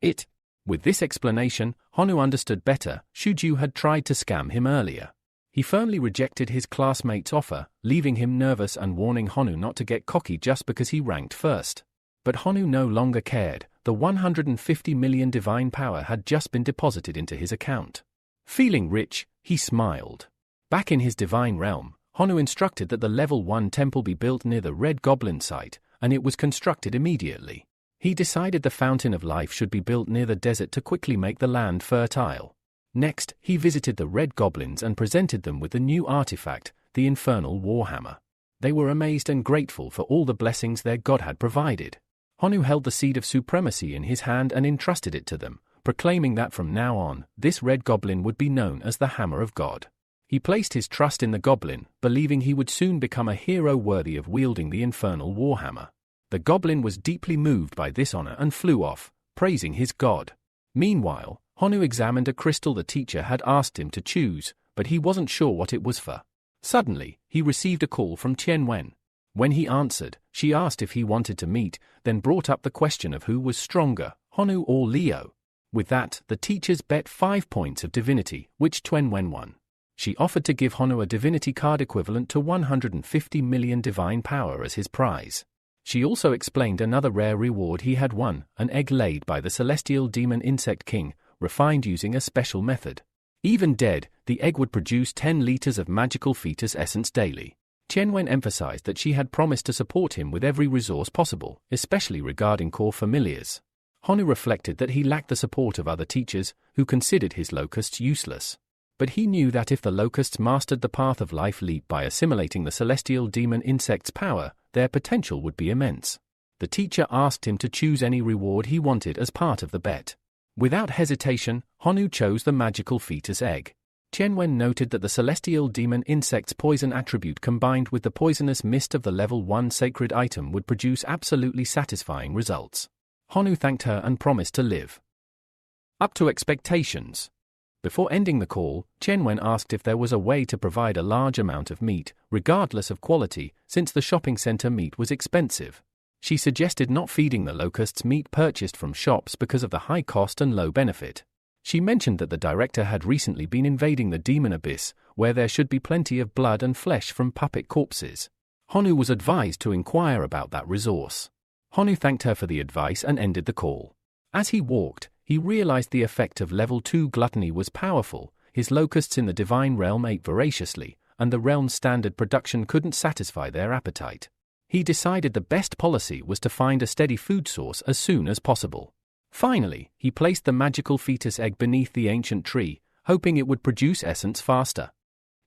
it. With this explanation, Honu understood better. Shuju had tried to scam him earlier. He firmly rejected his classmate's offer, leaving him nervous and warning Honu not to get cocky just because he ranked first. But Honu no longer cared. The 150 million divine power had just been deposited into his account. Feeling rich, he smiled. Back in his divine realm, Honu instructed that the level 1 temple be built near the Red Goblin site, and it was constructed immediately. He decided the Fountain of Life should be built near the desert to quickly make the land fertile. Next, he visited the Red Goblins and presented them with the new artifact, the Infernal Warhammer. They were amazed and grateful for all the blessings their god had provided. Honu held the seed of supremacy in his hand and entrusted it to them, proclaiming that from now on, this Red Goblin would be known as the Hammer of God. He placed his trust in the goblin, believing he would soon become a hero worthy of wielding the Infernal Warhammer. The goblin was deeply moved by this honor and flew off, praising his god. Meanwhile, Honu examined a crystal the teacher had asked him to choose, but he wasn't sure what it was for. Suddenly, he received a call from Tian Wen. When he answered, she asked if he wanted to meet, then brought up the question of who was stronger, Honu or Leo. With that, the teachers bet 5 points of divinity, which Tian Wen won. She offered to give Honu a divinity card equivalent to 150 million divine power as his prize. She also explained another rare reward he had won, an egg laid by the celestial demon insect king, refined using a special method. Even dead, the egg would produce 10 liters of magical fetus essence daily. Tian Wen emphasized that she had promised to support him with every resource possible, especially regarding core familiars. Honu reflected that he lacked the support of other teachers, who considered his locusts useless. But he knew that if the locusts mastered the path of life leap by assimilating the celestial demon insect's power, their potential would be immense. The teacher asked him to choose any reward he wanted as part of the bet. Without hesitation, Honu chose the magical fetus egg. Tian Wen noted that the celestial demon insect's poison attribute combined with the poisonous mist of the level 1 sacred item would produce absolutely satisfying results. Honu thanked her and promised to live up to expectations. Before ending the call, Tian Wen asked if there was a way to provide a large amount of meat, regardless of quality, since the shopping center meat was expensive. She suggested not feeding the locusts meat purchased from shops because of the high cost and low benefit. She mentioned that the director had recently been invading the demon abyss, where there should be plenty of blood and flesh from puppet corpses. Honu was advised to inquire about that resource. Honu thanked her for the advice and ended the call. As he walked, he realized the effect of level 2 gluttony was powerful. His locusts in the divine realm ate voraciously, and the realm's standard production couldn't satisfy their appetite. He decided the best policy was to find a steady food source as soon as possible. Finally, he placed the magical fetus egg beneath the ancient tree, hoping it would produce essence faster.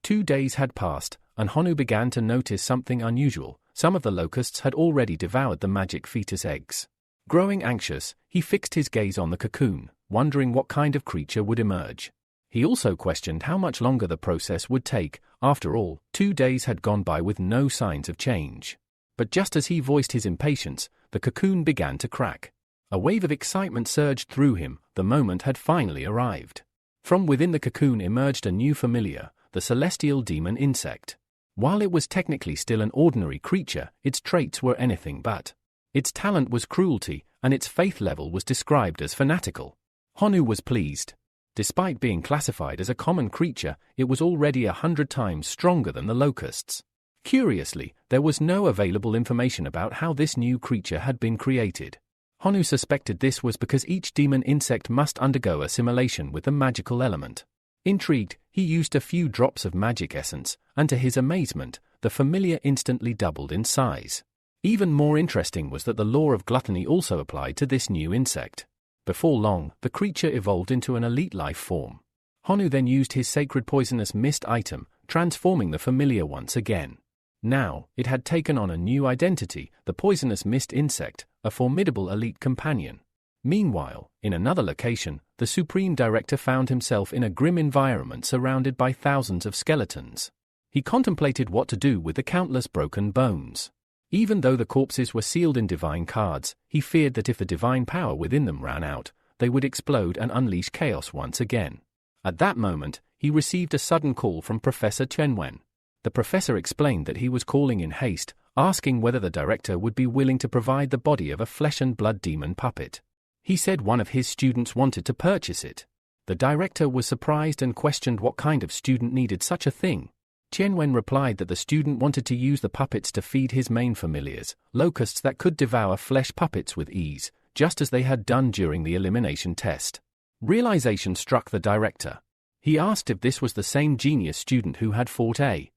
2 days had passed, and Honu began to notice something unusual. Some of the locusts had already devoured the magic fetus eggs. Growing anxious, he fixed his gaze on the cocoon, wondering what kind of creature would emerge. He also questioned how much longer the process would take. After all, 2 days had gone by with no signs of change. But just as he voiced his impatience, the cocoon began to crack. A wave of excitement surged through him. The moment had finally arrived. From within the cocoon emerged a new familiar, the celestial demon insect. While it was technically still an ordinary creature, its traits were anything but. Its talent was cruelty, and its faith level was described as fanatical. Honu was pleased. Despite being classified as a common creature, it was already 100 times stronger than the locusts. Curiously, there was no available information about how this new creature had been created. Honu suspected this was because each demon insect must undergo assimilation with the magical element. Intrigued, he used a few drops of magic essence, and to his amazement, the familiar instantly doubled in size. Even more interesting was that the law of gluttony also applied to this new insect. Before long, the creature evolved into an elite life form. Honu then used his sacred poisonous mist item, transforming the familiar once again. Now, it had taken on a new identity, the poisonous mist insect, a formidable elite companion. Meanwhile, in another location, the Supreme Director found himself in a grim environment surrounded by thousands of skeletons. He contemplated what to do with the countless broken bones. Even though the corpses were sealed in divine cards, he feared that if the divine power within them ran out, they would explode and unleash chaos once again. At that moment, he received a sudden call from Professor Chenwen. The professor explained that he was calling in haste, asking whether the director would be willing to provide the body of a flesh and blood demon puppet. He said one of his students wanted to purchase it. The director was surprised and questioned what kind of student needed such a thing. Qianwen replied that the student wanted to use the puppets to feed his main familiars, locusts that could devour flesh puppets with ease, just as they had done during the elimination test. Realization struck the director. He asked if this was the same genius student who had fought a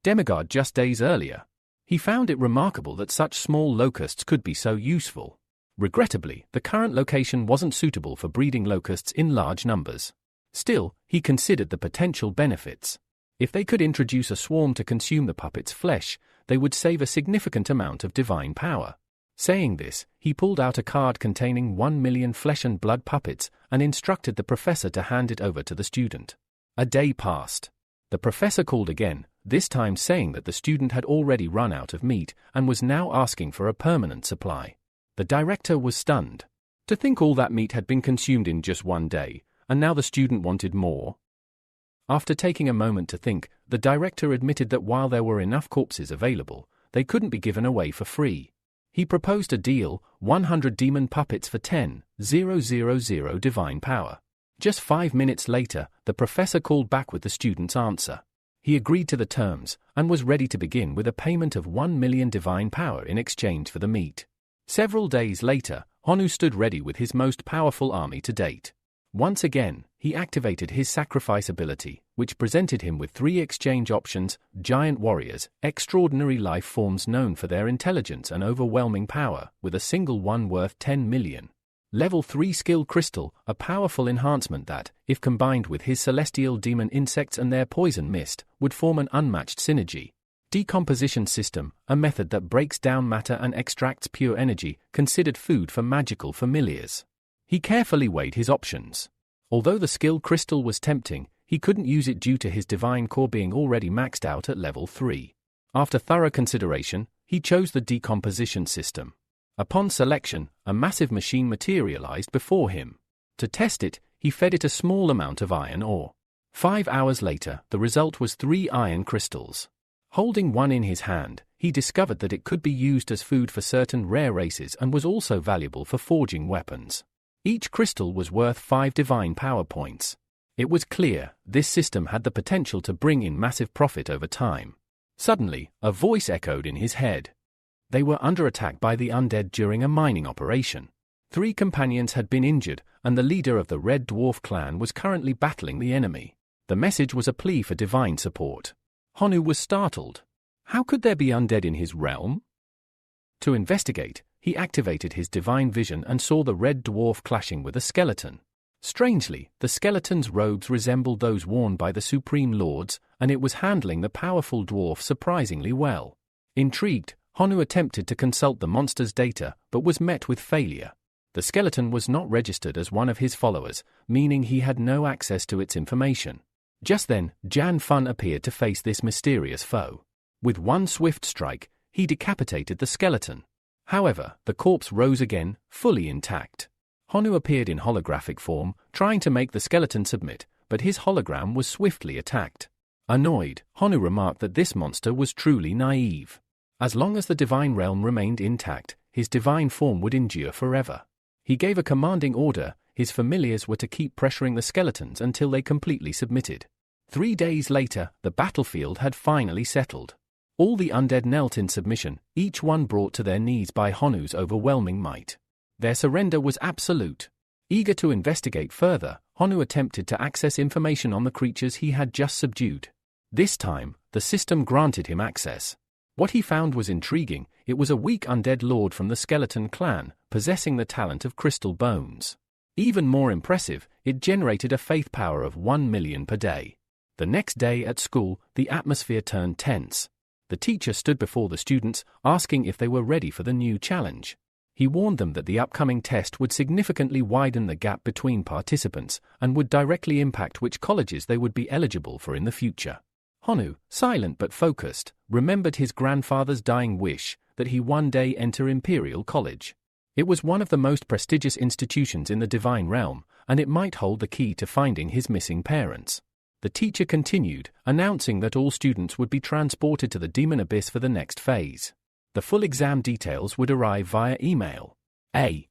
demigod just days earlier. He found it remarkable that such small locusts could be so useful. Regrettably, the current location wasn't suitable for breeding locusts in large numbers. Still, he considered the potential benefits. If they could introduce a swarm to consume the puppet's flesh, they would save a significant amount of divine power. Saying this, he pulled out a card containing 1 million flesh and blood puppets and instructed the professor to hand it over to the student. A day passed. The professor called again, this time saying that the student had already run out of meat and was now asking for a permanent supply. The director was stunned. To think all that meat had been consumed in just 1 day, and now the student wanted more. After taking a moment to think, the director admitted that while there were enough corpses available, they couldn't be given away for free. He proposed a deal, 100 demon puppets for 10,000 divine power. Just 5 minutes later, the professor called back with the student's answer. He agreed to the terms, and was ready to begin with a payment of 1 million divine power in exchange for the meat. Several days later, Honu stood ready with his most powerful army to date. Once again, he activated his sacrifice ability, which presented him with 3 exchange options: giant warriors, extraordinary life forms known for their intelligence and overwhelming power, with a single one worth 10 million. Level 3 skill crystal, a powerful enhancement that, if combined with his celestial demon insects and their poison mist, would form an unmatched synergy. Decomposition system, a method that breaks down matter and extracts pure energy, considered food for magical familiars. He carefully weighed his options. Although the skill crystal was tempting, he couldn't use it due to his divine core being already maxed out at level 3. After thorough consideration, he chose the decomposition system. Upon selection, a massive machine materialized before him. To test it, he fed it a small amount of iron ore. 5 hours later, the result was 3 iron crystals. Holding one in his hand, he discovered that it could be used as food for certain rare races and was also valuable for forging weapons. Each crystal was worth 5 divine power points. It was clear, this system had the potential to bring in massive profit over time. Suddenly, a voice echoed in his head. They were under attack by the undead during a mining operation. 3 companions had been injured, and the leader of the Red Dwarf clan was currently battling the enemy. The message was a plea for divine support. Honu was startled. How could there be undead in his realm? To investigate, he activated his divine vision and saw the Red Dwarf clashing with a skeleton. Strangely, the skeleton's robes resembled those worn by the Supreme Lords, and it was handling the powerful dwarf surprisingly well. Intrigued, Honu attempted to consult the monster's data but was met with failure. The skeleton was not registered as one of his followers, meaning he had no access to its information. Just then, Jan Fun appeared to face this mysterious foe. With one swift strike, he decapitated the skeleton. However, the corpse rose again, fully intact. Honu appeared in holographic form, trying to make the skeleton submit, but his hologram was swiftly attacked. Annoyed, Honu remarked that this monster was truly naive. As long as the divine realm remained intact, his divine form would endure forever. He gave a commanding order. His familiars were to keep pressuring the skeletons until they completely submitted. 3 days later, the battlefield had finally settled. All the undead knelt in submission, each one brought to their knees by Honu's overwhelming might. Their surrender was absolute. Eager to investigate further, Honu attempted to access information on the creatures he had just subdued. This time, the system granted him access. What he found was intriguing. It was a weak undead lord from the skeleton clan, possessing the talent of crystal bones. Even more impressive, it generated a faith power of 1 million per day. The next day at school, the atmosphere turned tense. The teacher stood before the students, asking if they were ready for the new challenge. He warned them that the upcoming test would significantly widen the gap between participants and would directly impact which colleges they would be eligible for in the future. Honu, silent but focused, remembered his grandfather's dying wish that he one day enter Imperial College. It was one of the most prestigious institutions in the divine realm, and it might hold the key to finding his missing parents. The teacher continued, announcing that all students would be transported to the demon abyss for the next phase. The full exam details would arrive via email. A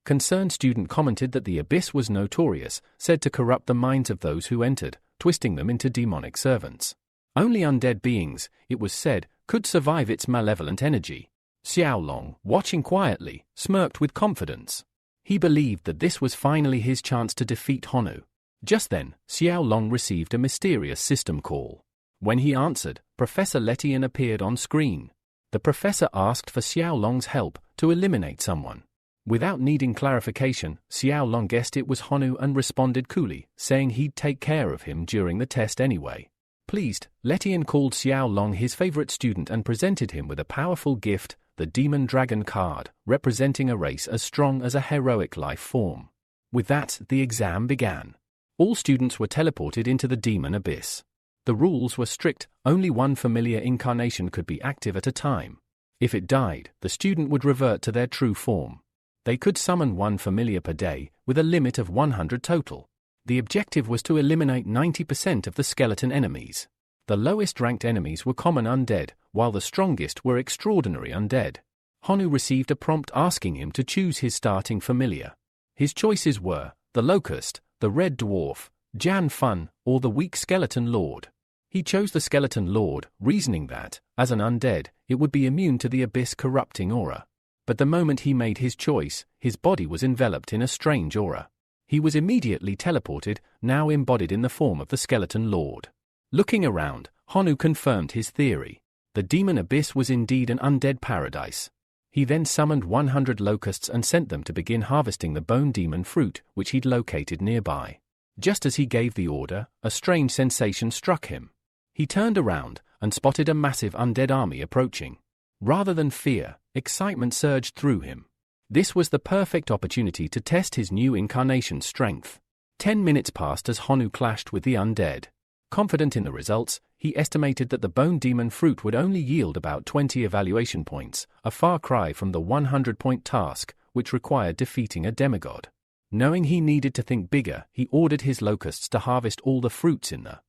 concerned student commented that the abyss was notorious, said to corrupt the minds of those who entered, twisting them into demonic servants. Only undead beings, it was said, could survive its malevolent energy. Xiaolong, watching quietly, smirked with confidence. He believed that this was finally his chance to defeat Honu. Just then, Xiaolong received a mysterious system call. When he answered, Professor Letian appeared on screen. The professor asked for Xiaolong's help to eliminate someone. Without needing clarification, Xiaolong guessed it was Honu and responded coolly, saying he'd take care of him during the test anyway. Pleased, Letian called Xiaolong his favorite student and presented him with a powerful gift, the Demon Dragon card, representing a race as strong as a heroic life form. With that, the exam began. All students were teleported into the demon abyss. The rules were strict, only one familiar incarnation could be active at a time. If it died, the student would revert to their true form. They could summon one familiar per day, with a limit of 100 total. The objective was to eliminate 90% of the skeleton enemies. The lowest-ranked enemies were common undead, while the strongest were extraordinary undead. Honu received a prompt asking him to choose his starting familiar. His choices were the Locust, the Red Dwarf, Jan Fun, or the Weak Skeleton Lord. He chose the Skeleton Lord, reasoning that, as an undead, it would be immune to the abyss corrupting aura. But the moment he made his choice, his body was enveloped in a strange aura. He was immediately teleported, now embodied in the form of the Skeleton Lord. Looking around, Honu confirmed his theory. The demon abyss was indeed an undead paradise. He then summoned 100 locusts and sent them to begin harvesting the bone demon fruit, which he'd located nearby. Just as he gave the order, a strange sensation struck him. He turned around and spotted a massive undead army approaching. Rather than fear, excitement surged through him. This was the perfect opportunity to test his new incarnation's strength. 10 minutes passed as Honu clashed with the undead. Confident in the results, he estimated that the bone demon fruit would only yield about 20 evaluation points, a far cry from the 100-point task, which required defeating a demigod. Knowing he needed to think bigger, he ordered his locusts to harvest all the fruits in the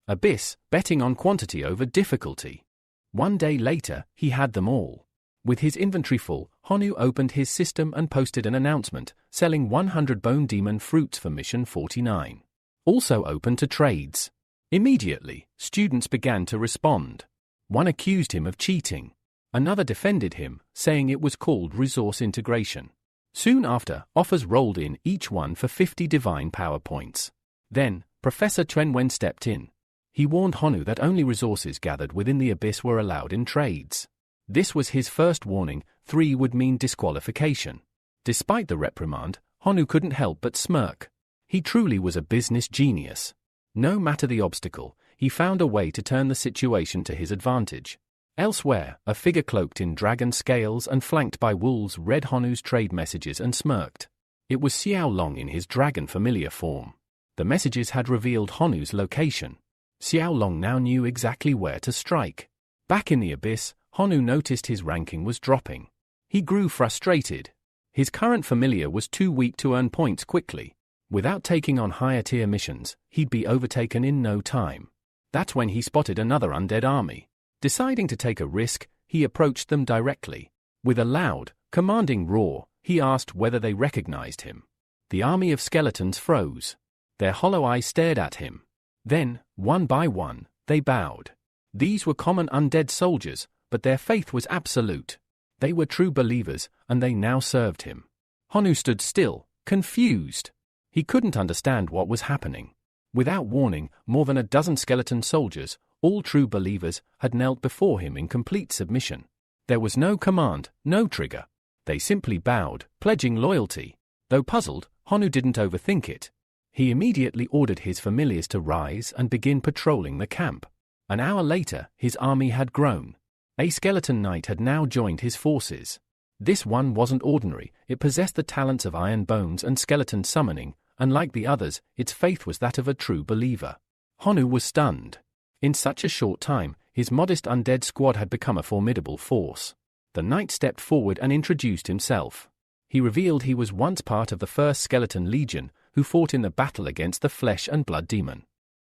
abyss, betting on quantity over difficulty. One day later, he had them all. With his inventory full, Honu opened his system and posted an announcement, selling 100 bone demon fruits for mission 49. Also open to trades. Immediately, students began to respond. One accused him of cheating. Another defended him, saying it was called resource integration. Soon after, offers rolled in, each one for 50 divine power points. Then, Professor Chuanwen stepped in. He warned Honu that only resources gathered within the abyss were allowed in trades. This was his first warning. 3 would mean disqualification. Despite the reprimand, Honu couldn't help but smirk. He truly was a business genius. No matter the obstacle, he found a way to turn the situation to his advantage. Elsewhere, a figure cloaked in dragon scales and flanked by wolves read Honu's trade messages and smirked. It was Xiao Long in his dragon familiar form. The messages had revealed Honu's location. Xiao Long now knew exactly where to strike. Back in the abyss, Honu noticed his ranking was dropping. He grew frustrated. His current familiar was too weak to earn points quickly. Without taking on higher-tier missions, he'd be overtaken in no time. That's when he spotted another undead army. Deciding to take a risk, he approached them directly. With a loud, commanding roar, he asked whether they recognized him. The army of skeletons froze. Their hollow eyes stared at him. Then, one by one, they bowed. These were common undead soldiers, but their faith was absolute. They were true believers, and they now served him. Honu stood still, confused. He couldn't understand what was happening. Without warning, more than a dozen skeleton soldiers, all true believers, had knelt before him in complete submission. There was no command, no trigger. They simply bowed, pledging loyalty. Though puzzled, Honu didn't overthink it. He immediately ordered his familiars to rise and begin patrolling the camp. An hour later, his army had grown. A skeleton knight had now joined his forces. This one wasn't ordinary, it possessed the talents of iron bones and skeleton summoning. Unlike the others, its faith was that of a true believer. Honu was stunned. In such a short time, his modest undead squad had become a formidable force. The knight stepped forward and introduced himself. He revealed he was once part of the first skeleton legion, who fought in the battle against the flesh and blood demon.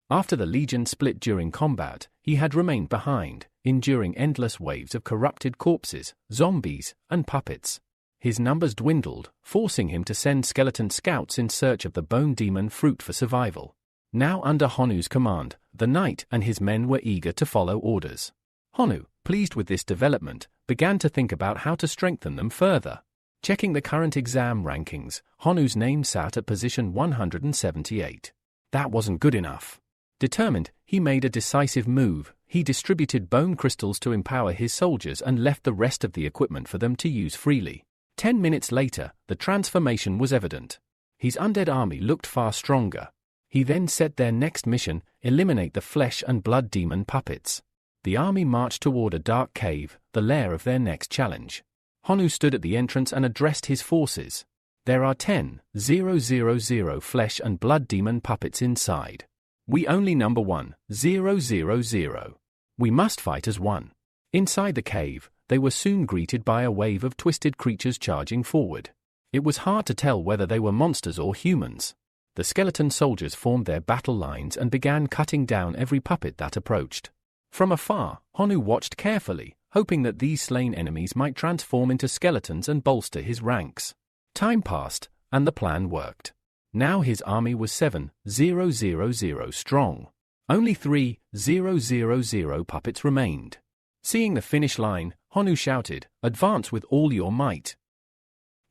After the legion split during combat, he had remained behind, enduring endless waves of corrupted corpses, zombies, and puppets. His numbers dwindled, forcing him to send skeleton scouts in search of the bone demon fruit for survival. Now under Honu's command, the knight and his men were eager to follow orders. Honu, pleased with this development, began to think about how to strengthen them further. Checking the current exam rankings, Honu's name sat at position 178. That wasn't good enough. Determined, he made a decisive move. He distributed bone crystals to empower his soldiers and left the rest of the equipment for them to use freely. 10 minutes later, the transformation was evident. His undead army looked far stronger. He then set their next mission, eliminate the flesh and blood demon puppets. The army marched toward a dark cave, the lair of their next challenge. Honu stood at the entrance and addressed his forces. There are 10,000 flesh and blood demon puppets inside. We only number 1,000. We must fight as one. Inside the cave, they were soon greeted by a wave of twisted creatures charging forward. It was hard to tell whether they were monsters or humans. The skeleton soldiers formed their battle lines and began cutting down every puppet that approached. From afar, Honu watched carefully, hoping that these slain enemies might transform into skeletons and bolster his ranks. Time passed, and the plan worked. Now his army was 7,000 strong. Only 3,000 puppets remained. Seeing the finish line, Honu shouted, "Advance with all your might."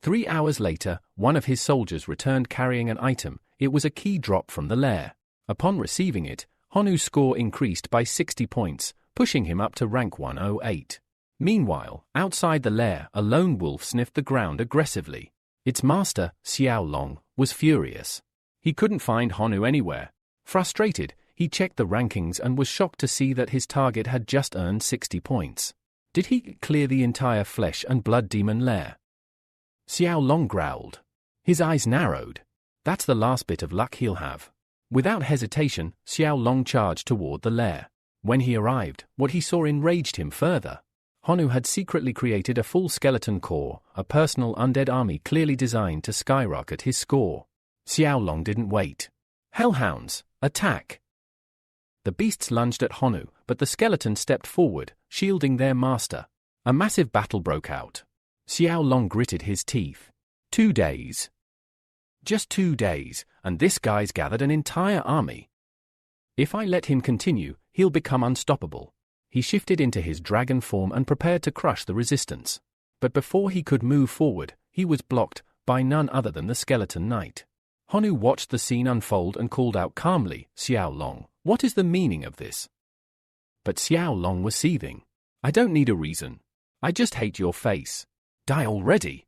3 hours later, one of his soldiers returned carrying an item. It was a key drop from the lair. Upon receiving it, Honu's score increased by 60 points, pushing him up to rank 108. Meanwhile, outside the lair, a lone wolf sniffed the ground aggressively. Its master, Xiao Long, was furious. He couldn't find Honu anywhere. Frustrated, he checked the rankings and was shocked to see that his target had just earned 60 points. Did he clear the entire flesh and blood demon lair? Xiao Long growled. His eyes narrowed. That's the last bit of luck he'll have. Without hesitation, Xiao Long charged toward the lair. When he arrived, what he saw enraged him further. Honu had secretly created a full skeleton corps, a personal undead army clearly designed to skyrocket his score. Xiao Long didn't wait. Hellhounds, attack! The beasts lunged at Honu, but the skeleton stepped forward, shielding their master. A massive battle broke out. Xiao Long gritted his teeth. 2 days. Just 2 days, and this guy's gathered an entire army. If I let him continue, he'll become unstoppable. He shifted into his dragon form and prepared to crush the resistance. But before he could move forward, he was blocked by none other than the skeleton knight. Honu watched the scene unfold and called out calmly, "Xiao Long, what is the meaning of this?" But Xiao Long was seething. "I don't need a reason. I just hate your face. Die already."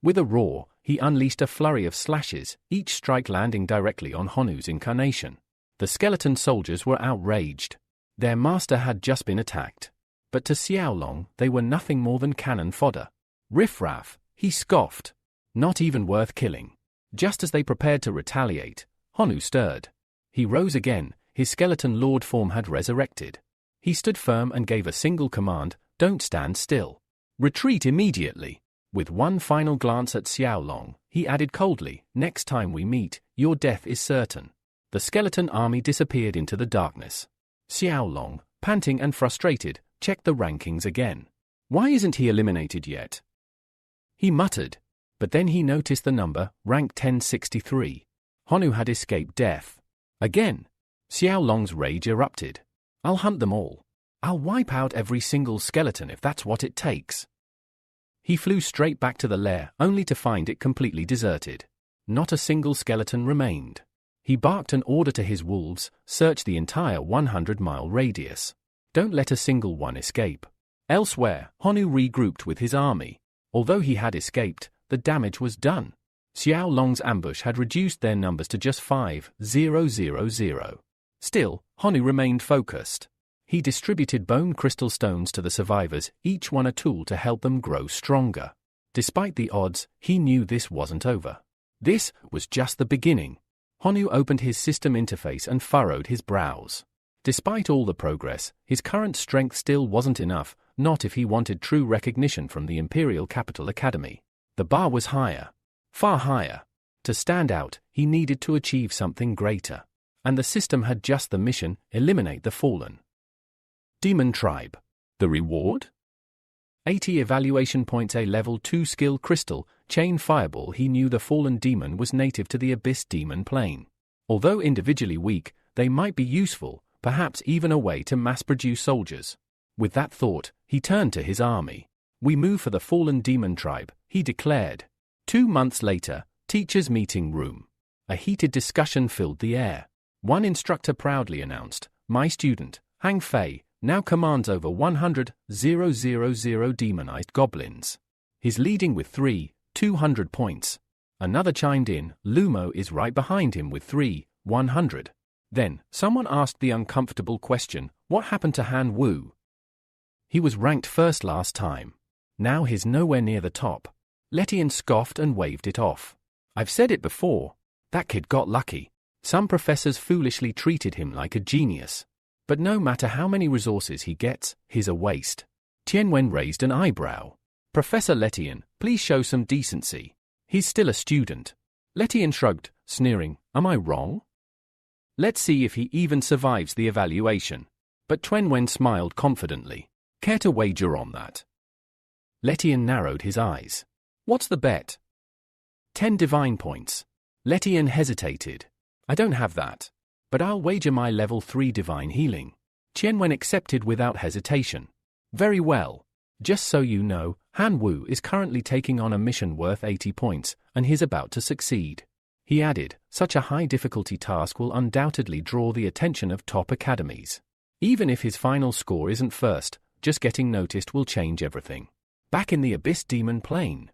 With a roar, he unleashed a flurry of slashes, each strike landing directly on Honu's incarnation. The skeleton soldiers were outraged. Their master had just been attacked. But to Xiaolong, they were nothing more than cannon fodder. Riff-raff, he scoffed. Not even worth killing. Just as they prepared to retaliate, Honu stirred. He rose again, his skeleton lord form had resurrected. He stood firm and gave a single command, "Don't stand still. Retreat immediately." With one final glance at Xiaolong, he added coldly, "Next time we meet, your death is certain." The skeleton army disappeared into the darkness. Xiaolong, panting and frustrated, checked the rankings again. Why isn't he eliminated yet? He muttered. But then he noticed the number, rank 1063. Honu had escaped death. Again. Xiaolong's rage erupted. "I'll hunt them all. I'll wipe out every single skeleton if that's what it takes." He flew straight back to the lair, only to find it completely deserted. Not a single skeleton remained. He barked an order to his wolves, search the entire 100-mile radius. Don't let a single one escape. Elsewhere, Honu regrouped with his army. Although he had escaped, the damage was done. Xiaolong's ambush had reduced their numbers to just 5,000. Still, Honu remained focused. He distributed bone crystal stones to the survivors, each one a tool to help them grow stronger. Despite the odds, he knew this wasn't over. This was just the beginning. Honu opened his system interface and furrowed his brows. Despite all the progress, his current strength still wasn't enough, not if he wanted true recognition from the Imperial Capital Academy. The bar was higher. Far higher. To stand out, he needed to achieve something greater. And the system had just the mission, eliminate the fallen. Demon Tribe. The reward? 80 evaluation points. A level 2 skill crystal, chain fireball. He knew the fallen demon was native to the Abyss Demon Plane. Although individually weak, they might be useful, perhaps even a way to mass-produce soldiers. With that thought, he turned to his army. "We move for the fallen demon tribe," he declared. 2 months later, teachers' meeting room. A heated discussion filled the air. One instructor proudly announced, "My student, Hang Fei, now commands over 100,000 demonized goblins. He's leading with 200 points. Another chimed in, "Lumo is right behind him with 100. Then, someone asked the uncomfortable question, "What happened to Han Wu?" He was ranked first last time. Now he's nowhere near the top. Letian scoffed and waved it off. "I've said it before. That kid got lucky. Some professors foolishly treated him like a genius. But no matter how many resources he gets, he's a waste." Tianwen raised an eyebrow. "Professor Letian, please show some decency. He's still a student." Letian shrugged, sneering, "Am I wrong? Let's see if he even survives the evaluation." But Tianwen smiled confidently. "Care to wager on that?" Letian narrowed his eyes. "What's the bet?" 10 divine points. Letian hesitated. "I don't have that. But I'll wager my level 3 divine healing." Tianwen accepted without hesitation. "Very well. Just so you know, Han Wu is currently taking on a mission worth 80 points, and he's about to succeed." He added, "Such a high difficulty task will undoubtedly draw the attention of top academies. Even if his final score isn't first, just getting noticed will change everything." Back in the Abyss Demon Plane.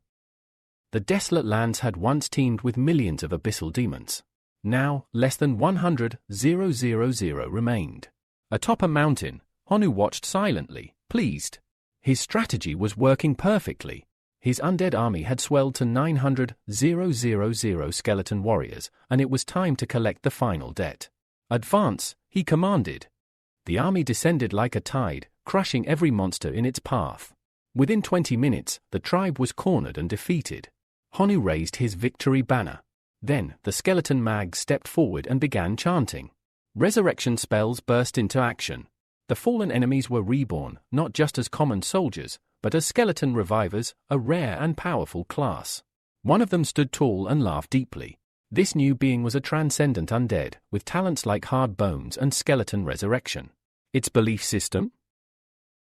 The desolate lands had once teemed with millions of abyssal demons. Now, less than 100,000 remained. Atop a mountain, Honu watched silently, pleased. His strategy was working perfectly. His undead army had swelled to 900,000 skeleton warriors, and it was time to collect the final debt. "Advance," he commanded. The army descended like a tide, crushing every monster in its path. Within 20 minutes, the tribe was cornered and defeated. Honu raised his victory banner. Then, the skeleton mag stepped forward and began chanting. Resurrection spells burst into action. The fallen enemies were reborn, not just as common soldiers, but as skeleton revivers, a rare and powerful class. One of them stood tall and laughed deeply. This new being was a transcendent undead, with talents like hard bones and skeleton resurrection. Its belief system?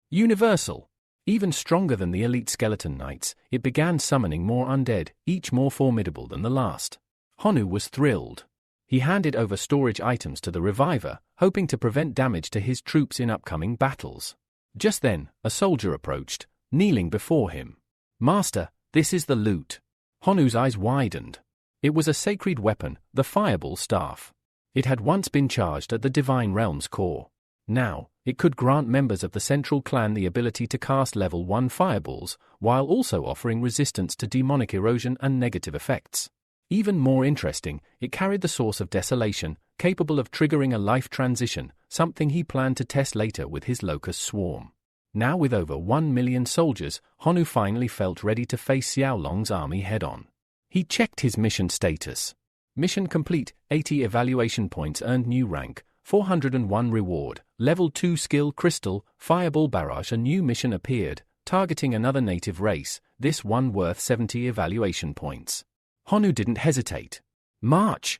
Universal. Even stronger than the elite skeleton knights, it began summoning more undead, each more formidable than the last. Honu was thrilled. He handed over storage items to the reviver, hoping to prevent damage to his troops in upcoming battles. Just then, a soldier approached, kneeling before him. "Master, this is the loot." Honu's eyes widened. It was a sacred weapon, the fireball staff. It had once been charged at the Divine Realm's core. Now, it could grant members of the central clan the ability to cast level 1 fireballs, while also offering resistance to demonic erosion and negative effects. Even more interesting, it carried the source of desolation, capable of triggering a life transition, something he planned to test later with his locust swarm. Now with over 1 million soldiers, Honu finally felt ready to face Xiaolong's army head-on. He checked his mission status. Mission complete, 80 evaluation points earned, new rank, 401 reward, level 2 skill crystal, fireball barrage. A new mission appeared, targeting another native race, this one worth 70 evaluation points. Honu didn't hesitate. March!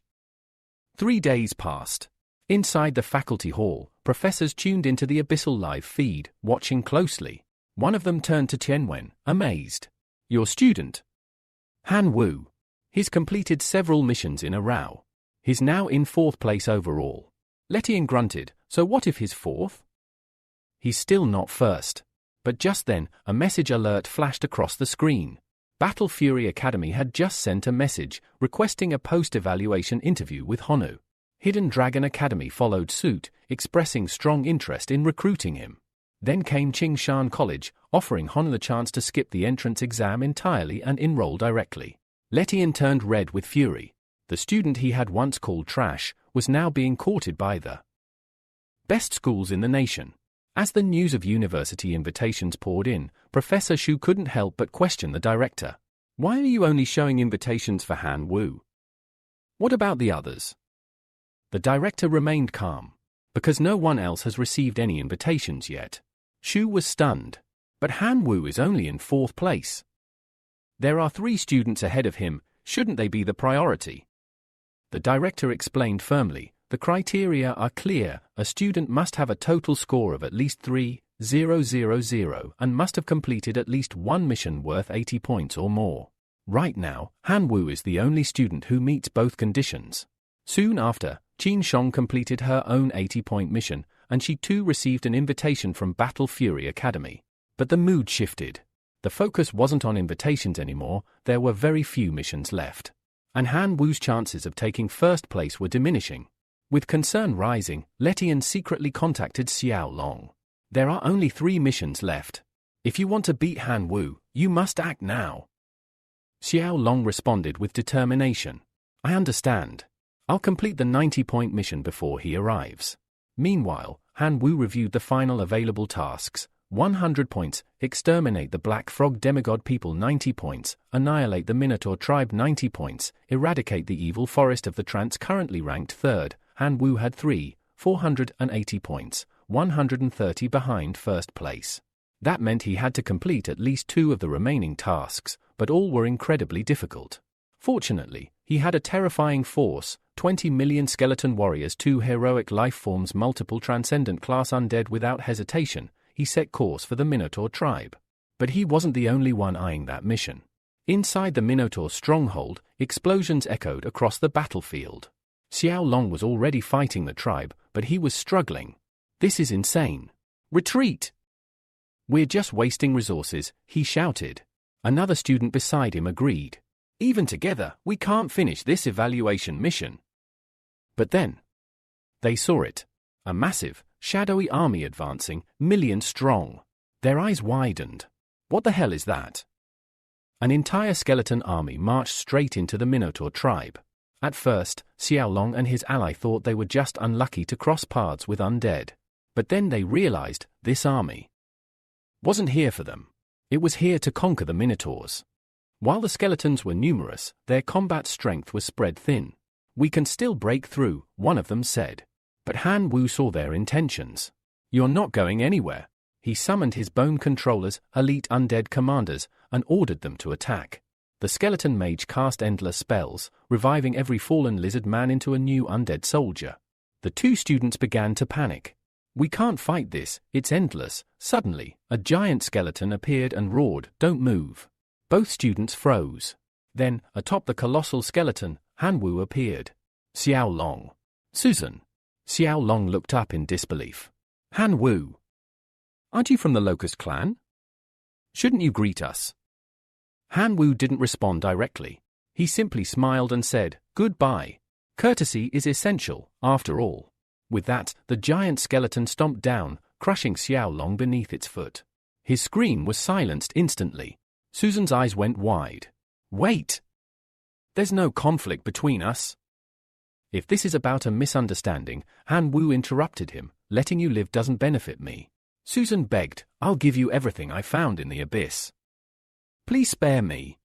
3 days passed. Inside the faculty hall, professors tuned into the abyssal live feed, watching closely. One of them turned to Tianwen, amazed. Your student? Han Wu. He's completed several missions in a row. He's now in 4th place overall. Letian grunted, so what if he's 4th? He's still not 1st. But just then, a message alert flashed across the screen. Battle Fury Academy had just sent a message, requesting a post-evaluation interview with Honu. Hidden Dragon Academy followed suit, expressing strong interest in recruiting him. Then came Qingshan College, offering Honu the chance to skip the entrance exam entirely and enroll directly. Letian turned red with fury. The student he had once called trash was now being courted by the best schools in the nation. As the news of university invitations poured in, Professor Shu couldn't help but question the director. Why are you only showing invitations for Han Wu? What about the others? The director remained calm. Because no one else has received any invitations yet. Shu was stunned. But Han Wu is only in 4th place. There are 3 students ahead of him, shouldn't they be the priority? The director explained firmly, the criteria are clear, a student must have a total score of at least 3,000 and must have completed at least one mission worth 80 points or more. Right now, Han Wu is the only student who meets both conditions. Soon after, Qin Shong completed her own 80-point mission, and she too received an invitation from Battle Fury Academy. But the mood shifted. The focus wasn't on invitations anymore, there were very few missions left. And Han Wu's chances of taking 1st place were diminishing. With concern rising, Letian secretly contacted Xiaolong. There are only 3 missions left. If you want to beat Han Wu, you must act now. Xiaolong responded with determination. I understand. I'll complete the 90-point mission before he arrives. Meanwhile, Han Wu reviewed the final available tasks. 100 points, exterminate the Black Frog Demigod people 90 points, annihilate the Minotaur tribe 90 points, eradicate the evil forest of the Trance currently ranked 3rd, Han Wu had 480 points, 130 behind 1st place. That meant he had to complete at least 2 of the remaining tasks, but all were incredibly difficult. Fortunately, he had a terrifying force, 20 million skeleton warriors, 2 heroic life forms, multiple transcendent class undead. Without hesitation, he set course for the Minotaur tribe. But he wasn't the only one eyeing that mission. Inside the Minotaur stronghold, explosions echoed across the battlefield. Xiaolong was already fighting the tribe, but he was struggling. This is insane. Retreat! We're just wasting resources, he shouted. Another student beside him agreed. Even together, we can't finish this evaluation mission. But then, they saw it. A massive, shadowy army advancing, millions strong. Their eyes widened. What the hell is that? An entire skeleton army marched straight into the Minotaur tribe. At first, Xiaolong and his ally thought they were just unlucky to cross paths with undead. But then they realized, this army wasn't here for them. It was here to conquer the Minotaurs. While the skeletons were numerous, their combat strength was spread thin. We can still break through, one of them said. But Han Wu saw their intentions. You're not going anywhere. He summoned his bone controllers, elite undead commanders, and ordered them to attack. The skeleton mage cast endless spells, reviving every fallen lizard man into a new undead soldier. The 2 students began to panic. We can't fight this, it's endless. Suddenly, a giant skeleton appeared and roared, don't move. Both students froze. Then, atop the colossal skeleton, Han Wu appeared. Xiaolong. Susan. Xiaolong looked up in disbelief. Han Wu. Aren't you from the Locust clan? Shouldn't you greet us? Han Wu didn't respond directly. He simply smiled and said, "Goodbye. Courtesy is essential, after all." With that, the giant skeleton stomped down, crushing Xiao Long beneath its foot. His scream was silenced instantly. Susan's eyes went wide. "Wait! There's no conflict between us." "If this is about a misunderstanding," Han Wu interrupted him, "letting you live doesn't benefit me." Susan begged, "I'll give you everything I found in the abyss. Please spare me."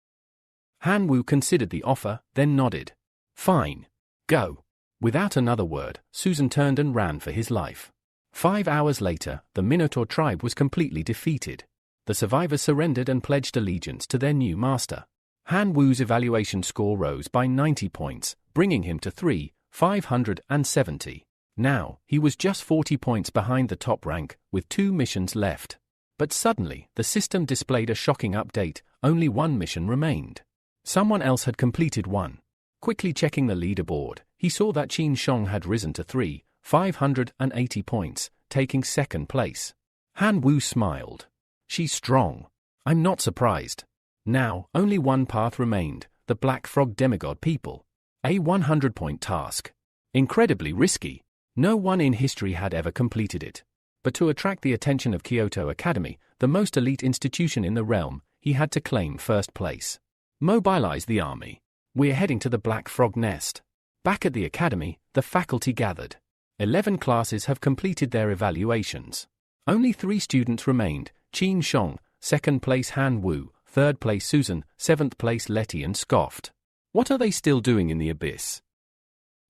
Han Wu considered the offer, then nodded. "Fine. Go." Without another word, Susan turned and ran for his life. 5 hours later, the Minotaur tribe was completely defeated. The survivors surrendered and pledged allegiance to their new master. Han Wu's evaluation score rose by 90 points, bringing him to 3,570. Now, he was just 40 points behind the top rank, with 2 missions left. But suddenly, the system displayed a shocking update. Only 1 mission remained. Someone else had completed one. Quickly checking the leaderboard, he saw that Qin Shong had risen to 3,580 points, taking second place. Han Wu smiled. "She's strong. I'm not surprised." Now, only one path remained, the Black Frog Demigod people. A 100-point task. Incredibly risky. No one in history had ever completed it. But to attract the attention of Kyoto Academy, the most elite institution in the realm, he had to claim first place. "Mobilize the army. We're heading to the Black Frog Nest." Back at the academy, the faculty gathered. 11 classes have completed their evaluations. Only 3 students remained: Qin Shong, second place Han Wu, third place Susan, seventh place Letty, and scoffed. "What are they still doing in the abyss?"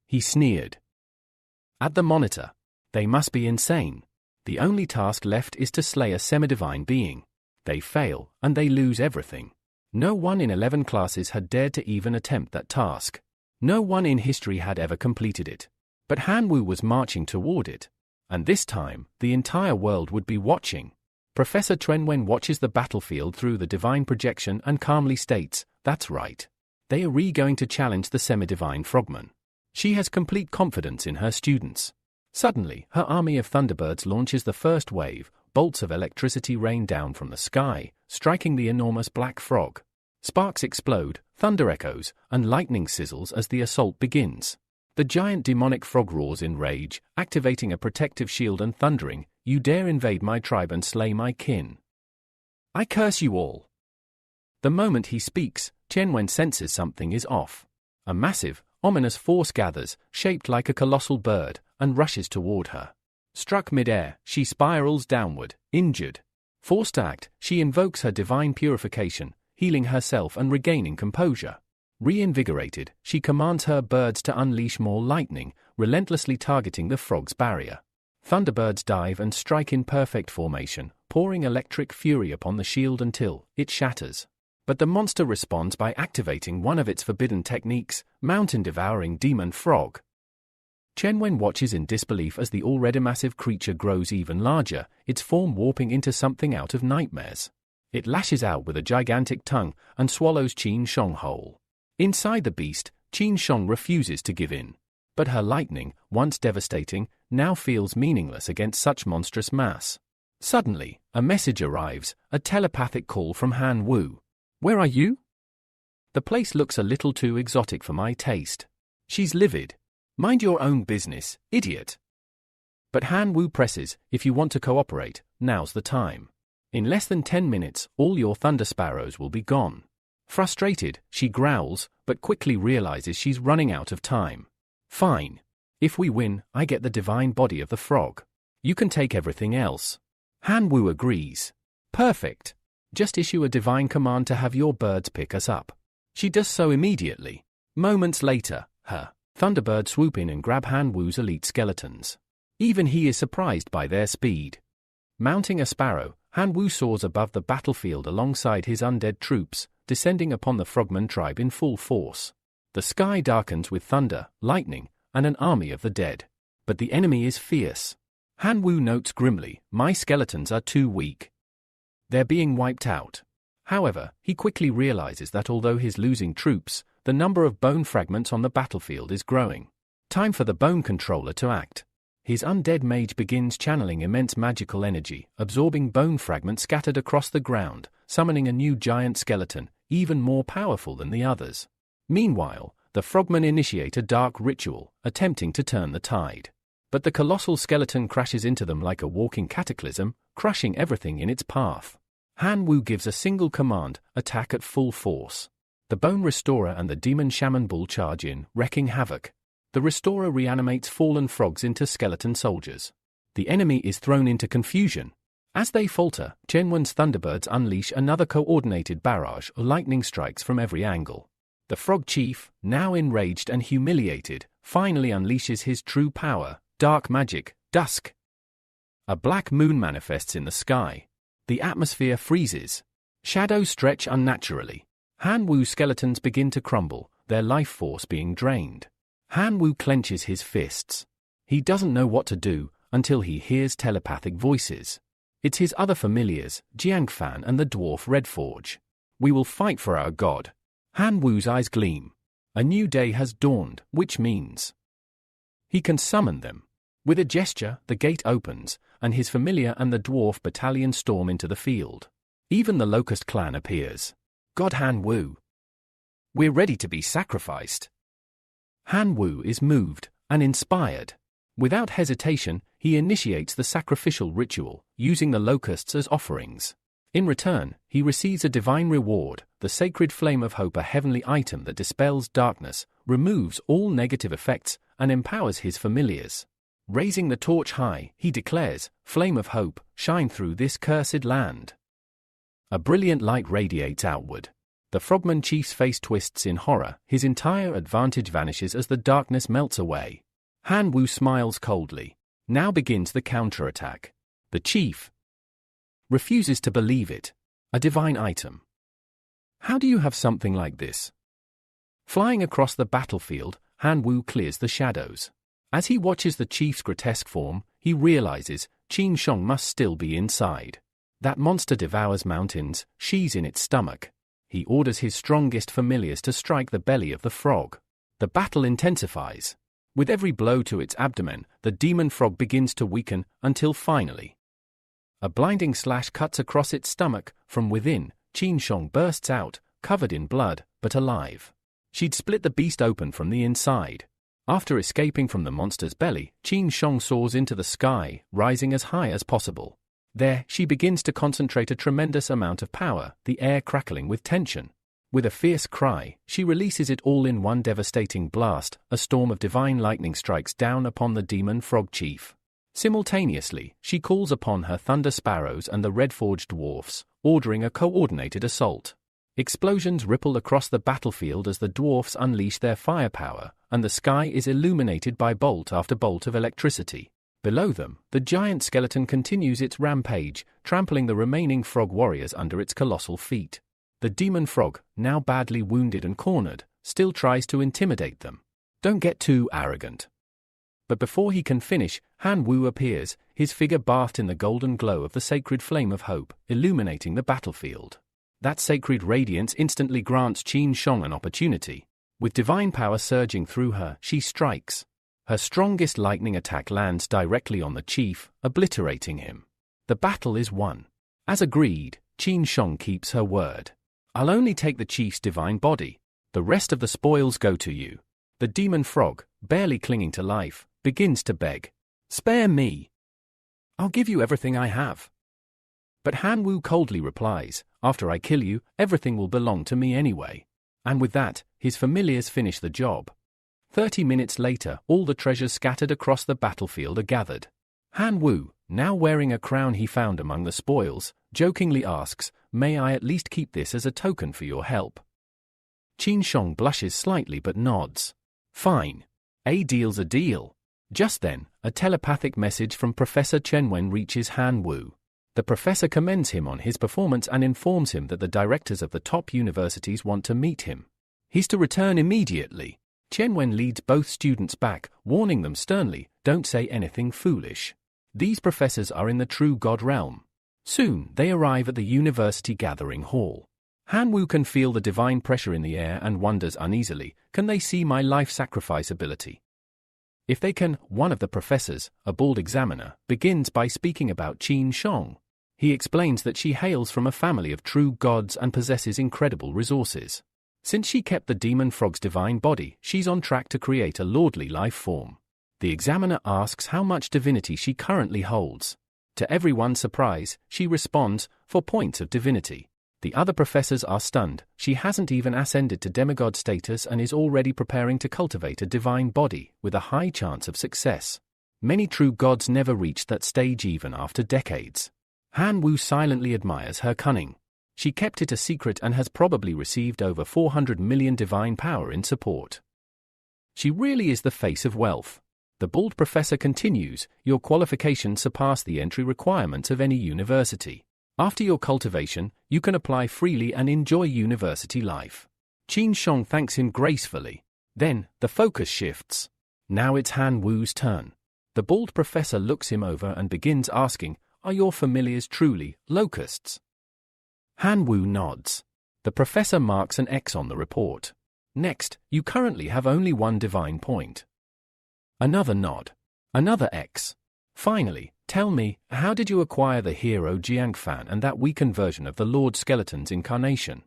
He sneered. At the monitor. "They must be insane. The only task left is to slay a semi-divine being. They fail, and they lose everything." No one in 11 classes had dared to even attempt that task. No one in history had ever completed it. But Han Wu was marching toward it. And this time, the entire world would be watching. Professor Trenwen watches the battlefield through the divine projection and calmly states, "That's right. They are going to challenge the semi-divine frogman." She has complete confidence in her students. Suddenly, her army of Thunderbirds launches the first wave. Bolts of electricity rain down from the sky, striking the enormous black frog. Sparks explode, thunder echoes, and lightning sizzles as the assault begins. The giant demonic frog roars in rage, activating a protective shield and thundering, "You dare invade my tribe and slay my kin. I curse you all." The moment he speaks, Tianwen senses something is off. A massive, ominous force gathers, shaped like a colossal bird, and rushes toward her. Struck mid-air, she spirals downward, injured. Forced to act, she invokes her divine purification, healing herself and regaining composure. Reinvigorated, she commands her birds to unleash more lightning, relentlessly targeting the frog's barrier. Thunderbirds dive and strike in perfect formation, pouring electric fury upon the shield until it shatters. But the monster responds by activating one of its forbidden techniques, mountain-devouring demon frog. Chenwen watches in disbelief as the already massive creature grows even larger, its form warping into something out of nightmares. It lashes out with a gigantic tongue and swallows Qin Shong whole. Inside the beast, Qin Shong refuses to give in. But her lightning, once devastating, now feels meaningless against such monstrous mass. Suddenly, a message arrives, a telepathic call from Han Wu. "Where are you?" "The place looks a little too exotic for my taste." She's livid. "Mind your own business, idiot." But Han Wu presses, "If you want to cooperate, now's the time. In less than 10 minutes, all your thunder sparrows will be gone." Frustrated, she growls, but quickly realizes she's running out of time. "Fine. If we win, I get the divine body of the frog. You can take everything else." Han Wu agrees. "Perfect. Just issue a divine command to have your birds pick us up." She does so immediately. Moments later, her Thunderbird swoop in and grab Han Wu's elite skeletons. Even he is surprised by their speed. Mounting a sparrow, Han Wu soars above the battlefield alongside his undead troops, descending upon the Frogman tribe in full force. The sky darkens with thunder, lightning, and an army of the dead. But the enemy is fierce. Han Wu notes grimly, "My skeletons are too weak. They're being wiped out." However, he quickly realizes that although he's losing troops, the number of bone fragments on the battlefield is growing. Time for the bone controller to act. His undead mage begins channeling immense magical energy, absorbing bone fragments scattered across the ground, summoning a new giant skeleton, even more powerful than the others. Meanwhile, the frogmen initiate a dark ritual, attempting to turn the tide. But the colossal skeleton crashes into them like a walking cataclysm, crushing everything in its path. Han Wu gives a single command, attack at full force. The Bone Restorer and the Demon Shaman Bull charge in, wreaking havoc. The Restorer reanimates fallen frogs into skeleton soldiers. The enemy is thrown into confusion. As they falter, Chen-Wen's Thunderbirds unleash another coordinated barrage of lightning strikes from every angle. The Frog Chief, now enraged and humiliated, finally unleashes his true power, dark magic, dusk. A black moon manifests in the sky. The atmosphere freezes. Shadows stretch unnaturally. Han Wu's skeletons begin to crumble, their life force being drained. Han Wu clenches his fists. He doesn't know what to do until he hears telepathic voices. It's his other familiars, Jiangfan and the dwarf Redforge. We will fight for our god. Han Wu's eyes gleam. A new day has dawned, which means he can summon them. With a gesture, the gate opens, and his familiar and the dwarf battalion storm into the field. Even the Locust clan appears. God Han Wu. We're ready to be sacrificed. Han Wu is moved and inspired. Without hesitation, he initiates the sacrificial ritual, using the locusts as offerings. In return, he receives a divine reward, the sacred flame of hope, a heavenly item that dispels darkness, removes all negative effects, and empowers his familiars. Raising the torch high, he declares, "Flame of hope, shine through this cursed land." A brilliant light radiates outward. The Frogman Chief's face twists in horror, his entire advantage vanishes as the darkness melts away. Han Wu smiles coldly. Now begins the counterattack. The chief refuses to believe it. A divine item. How do you have something like this? Flying across the battlefield, Han Wu clears the shadows. As he watches the chief's grotesque form, he realizes Qin Shong must still be inside. That monster devours mountains, she's in its stomach. He orders his strongest familiars to strike the belly of the frog. The battle intensifies. With every blow to its abdomen, the demon frog begins to weaken until finally a blinding slash cuts across its stomach. From within, Qin Shong bursts out, covered in blood, but alive. She'd split the beast open from the inside. After escaping from the monster's belly, Qin Shong soars into the sky, rising as high as possible. There, she begins to concentrate a tremendous amount of power, the air crackling with tension. With a fierce cry, she releases it all in one devastating blast. A storm of divine lightning strikes down upon the demon frog chief. Simultaneously, she calls upon her thunder sparrows and the red-forged dwarfs, ordering a coordinated assault. Explosions ripple across the battlefield as the dwarfs unleash their firepower, and the sky is illuminated by bolt after bolt of electricity. Below them, the giant skeleton continues its rampage, trampling the remaining frog warriors under its colossal feet. The demon frog, now badly wounded and cornered, still tries to intimidate them. Don't get too arrogant. But before he can finish, Han Wu appears, his figure bathed in the golden glow of the sacred flame of hope, illuminating the battlefield. That sacred radiance instantly grants Qin Shong an opportunity. With divine power surging through her, she strikes. Her strongest lightning attack lands directly on the chief, obliterating him. The battle is won. As agreed, Qin Shong keeps her word. I'll only take the chief's divine body. The rest of the spoils go to you. The demon frog, barely clinging to life, begins to beg. Spare me. I'll give you everything I have. But Han Wu coldly replies, after I kill you, everything will belong to me anyway. And with that, his familiars finish the job. 30 minutes later, all the treasures scattered across the battlefield are gathered. Han Wu, now wearing a crown he found among the spoils, jokingly asks, "May I at least keep this as a token for your help?" Qin Shong blushes slightly but nods. Fine. A deal's a deal. Just then, a telepathic message from Professor Chen-Wen reaches Han Wu. The professor commends him on his performance and informs him that the directors of the top universities want to meet him. He's to return immediately. Chen-Wen leads both students back, warning them sternly, don't say anything foolish. These professors are in the true God realm. Soon, they arrive at the university gathering hall. Han Wu can feel the divine pressure in the air and wonders uneasily, can they see my life sacrifice ability? If they can, one of the professors, a bald examiner, begins by speaking about Qin Shong. He explains that she hails from a family of true gods and possesses incredible resources. Since she kept the demon frog's divine body, she's on track to create a lordly life form. The examiner asks how much divinity she currently holds. To everyone's surprise, she responds, 4 points of divinity. The other professors are stunned. She hasn't even ascended to demigod status and is already preparing to cultivate a divine body, with a high chance of success. Many true gods never reach that stage even after decades. Han Wu silently admires her cunning. She kept it a secret and has probably received over 400 million divine power in support. She really is the face of wealth. The bald professor continues, your qualifications surpass the entry requirements of any university. After your cultivation, you can apply freely and enjoy university life. Qin Shong thanks him gracefully. Then, the focus shifts. Now it's Han Wu's turn. The bald professor looks him over and begins asking, are your familiars truly locusts? Han Wu nods. The professor marks an X on the report. Next, you currently have only 1 divine point. Another nod. Another X. Finally, tell me, how did you acquire the hero Jiangfan and that weakened version of the Lord Skeleton's incarnation?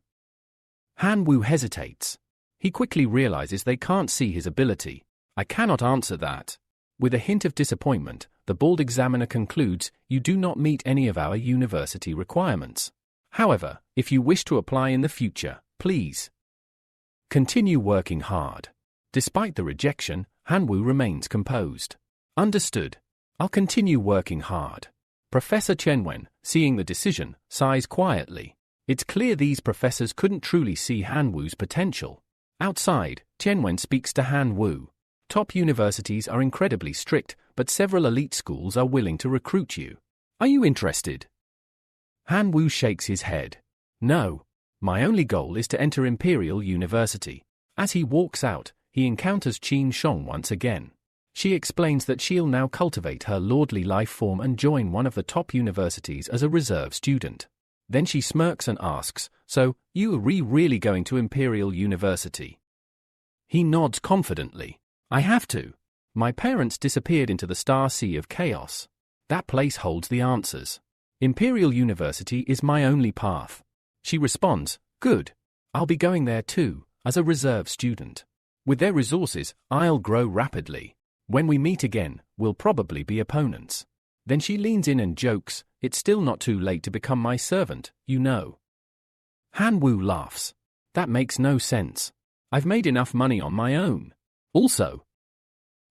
Han Wu hesitates. He quickly realizes they can't see his ability. I cannot answer that. With a hint of disappointment, the bald examiner concludes, you do not meet any of our university requirements. However, if you wish to apply in the future, please continue working hard. Despite the rejection, Han Wu remains composed. Understood. I'll continue working hard. Professor Chen Wen, seeing the decision, sighs quietly. It's clear these professors couldn't truly see Han Wu's potential. Outside, Chen Wen speaks to Han Wu. Top universities are incredibly strict, but several elite schools are willing to recruit you. Are you interested? Han Wu shakes his head. No. My only goal is to enter Imperial University. As he walks out, he encounters Qin Shong once again. She explains that she'll now cultivate her lordly life form and join one of the top universities as a reserve student. Then she smirks and asks, so, you are really going to Imperial University? He nods confidently. I have to. My parents disappeared into the Star Sea of Chaos. That place holds the answers. Imperial University is my only path. She responds, good. I'll be going there too, as a reserve student. With their resources, I'll grow rapidly. When we meet again, we'll probably be opponents. Then she leans in and jokes, it's still not too late to become my servant, you know. Han Wu laughs. That makes no sense. I've made enough money on my own. Also,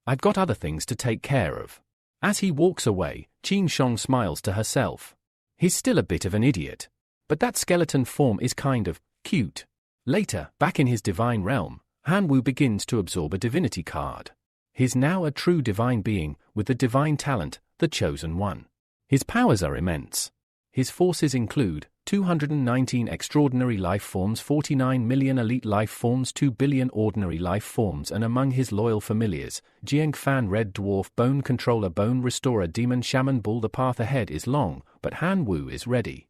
I've got other things to take care of. As he walks away, Qin Shong smiles to herself. He's still a bit of an idiot. But that skeleton form is kind of cute. Later, back in his divine realm, Han Wu begins to absorb a divinity card. He's now a true divine being, with the divine talent, the Chosen One. His powers are immense. His forces include 219 extraordinary life forms, 49 million elite life forms, 2 billion ordinary life forms, and among his loyal familiars, Jiangfan Red Dwarf, Bone Controller, Bone Restorer, Demon Shaman Bull. The path ahead is long, but Han Wu is ready.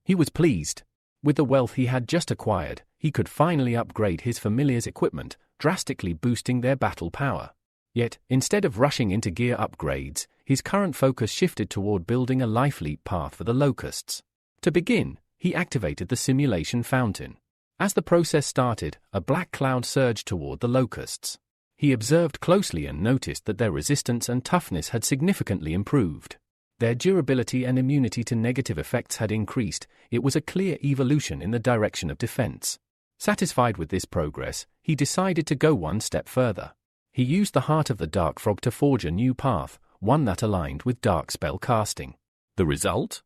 He was pleased. With the wealth he had just acquired, he could finally upgrade his familiars' equipment, drastically boosting their battle power. Yet, instead of rushing into gear upgrades, his current focus shifted toward building a life leap path for the locusts. To begin, he activated the simulation fountain. As the process started, a black cloud surged toward the locusts. He observed closely and noticed that their resistance and toughness had significantly improved. Their durability and immunity to negative effects had increased. It was a clear evolution in the direction of defense. Satisfied with this progress, he decided to go one step further. He used the heart of the Dark Frog to forge a new path, one that aligned with dark spell casting. The result?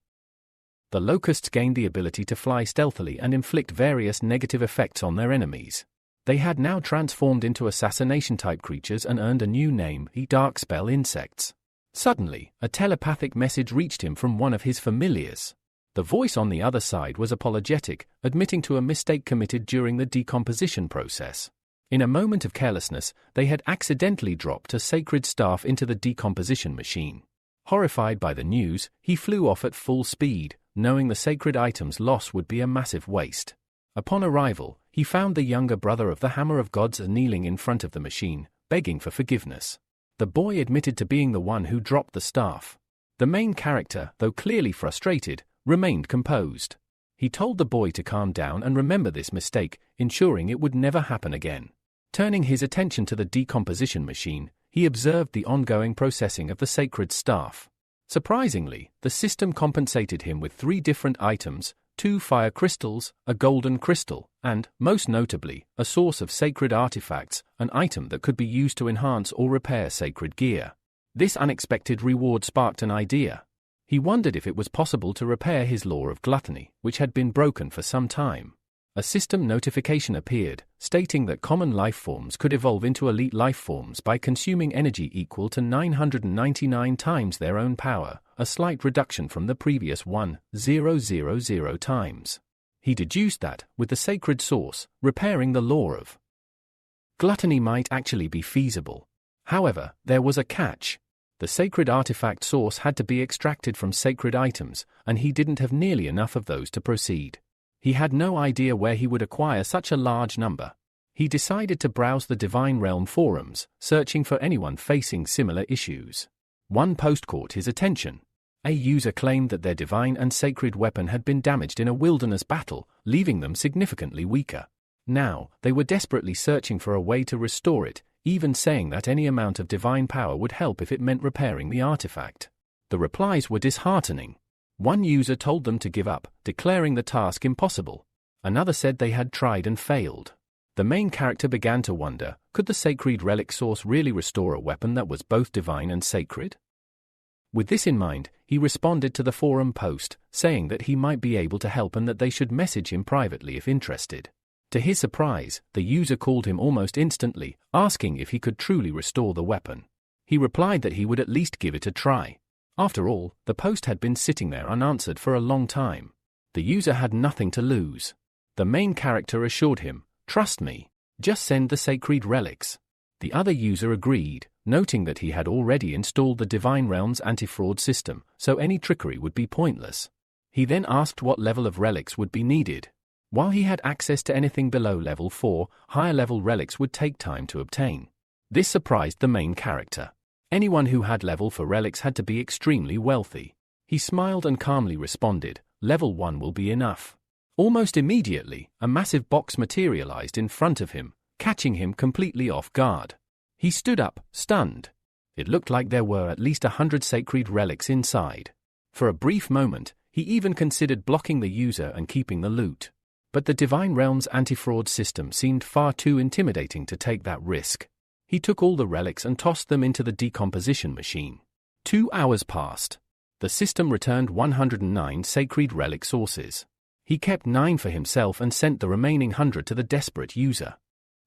The locusts gained the ability to fly stealthily and inflict various negative effects on their enemies. They had now transformed into assassination-type creatures and earned a new name, the Dark Spell Insects. Suddenly, a telepathic message reached him from one of his familiars. The voice on the other side was apologetic, admitting to a mistake committed during the decomposition process. In a moment of carelessness, they had accidentally dropped a sacred staff into the decomposition machine. Horrified by the news, he flew off at full speed, knowing the sacred item's loss would be a massive waste. Upon arrival, he found the younger brother of the Hammer of Gods kneeling in front of the machine, begging for forgiveness. The boy admitted to being the one who dropped the staff. The main character, though clearly frustrated, remained composed. He told the boy to calm down and remember this mistake, ensuring it would never happen again. Turning his attention to the decomposition machine, he observed the ongoing processing of the sacred staff. Surprisingly, the system compensated him with 3 different items: 2 fire crystals, a golden crystal, and, most notably, a source of sacred artifacts, an item that could be used to enhance or repair sacred gear. This unexpected reward sparked an idea. He wondered if it was possible to repair his law of gluttony, which had been broken for some time. A system notification appeared, stating that common life forms could evolve into elite life forms by consuming energy equal to 999 times their own power, a slight reduction from the previous 1,000 times. He deduced that, with the sacred source, repairing the law of gluttony might actually be feasible. However, there was a catch. The sacred artifact source had to be extracted from sacred items, and he didn't have nearly enough of those to proceed. He had no idea where he would acquire such a large number. He decided to browse the Divine Realm forums, searching for anyone facing similar issues. One post caught his attention. A user claimed that their divine and sacred weapon had been damaged in a wilderness battle, leaving them significantly weaker. Now, they were desperately searching for a way to restore it, even saying that any amount of divine power would help if it meant repairing the artifact. The replies were disheartening. One user told them to give up, declaring the task impossible. Another said they had tried and failed. The main character began to wonder, could the sacred relic source really restore a weapon that was both divine and sacred? With this in mind, he responded to the forum post, saying that he might be able to help and that they should message him privately if interested. To his surprise, the user called him almost instantly, asking if he could truly restore the weapon. He replied that he would at least give it a try. After all, the post had been sitting there unanswered for a long time. The user had nothing to lose. The main character assured him, "Trust me, just send the sacred relics." The other user agreed, noting that he had already installed the Divine Realm's anti-fraud system, so any trickery would be pointless. He then asked what level of relics would be needed. While he had access to anything below level 4, higher-level relics would take time to obtain. This surprised the main character. Anyone who had level 4 relics had to be extremely wealthy. He smiled and calmly responded, "Level 1 will be enough." Almost immediately, a massive box materialized in front of him, catching him completely off guard. He stood up, stunned. It looked like there were at least 100 sacred relics inside. For a brief moment, he even considered blocking the user and keeping the loot. But the Divine Realm's anti-fraud system seemed far too intimidating to take that risk. He took all the relics and tossed them into the decomposition machine. 2 hours passed. The system returned 109 sacred relic sources. He kept 9 for himself and sent the remaining 100 to the desperate user.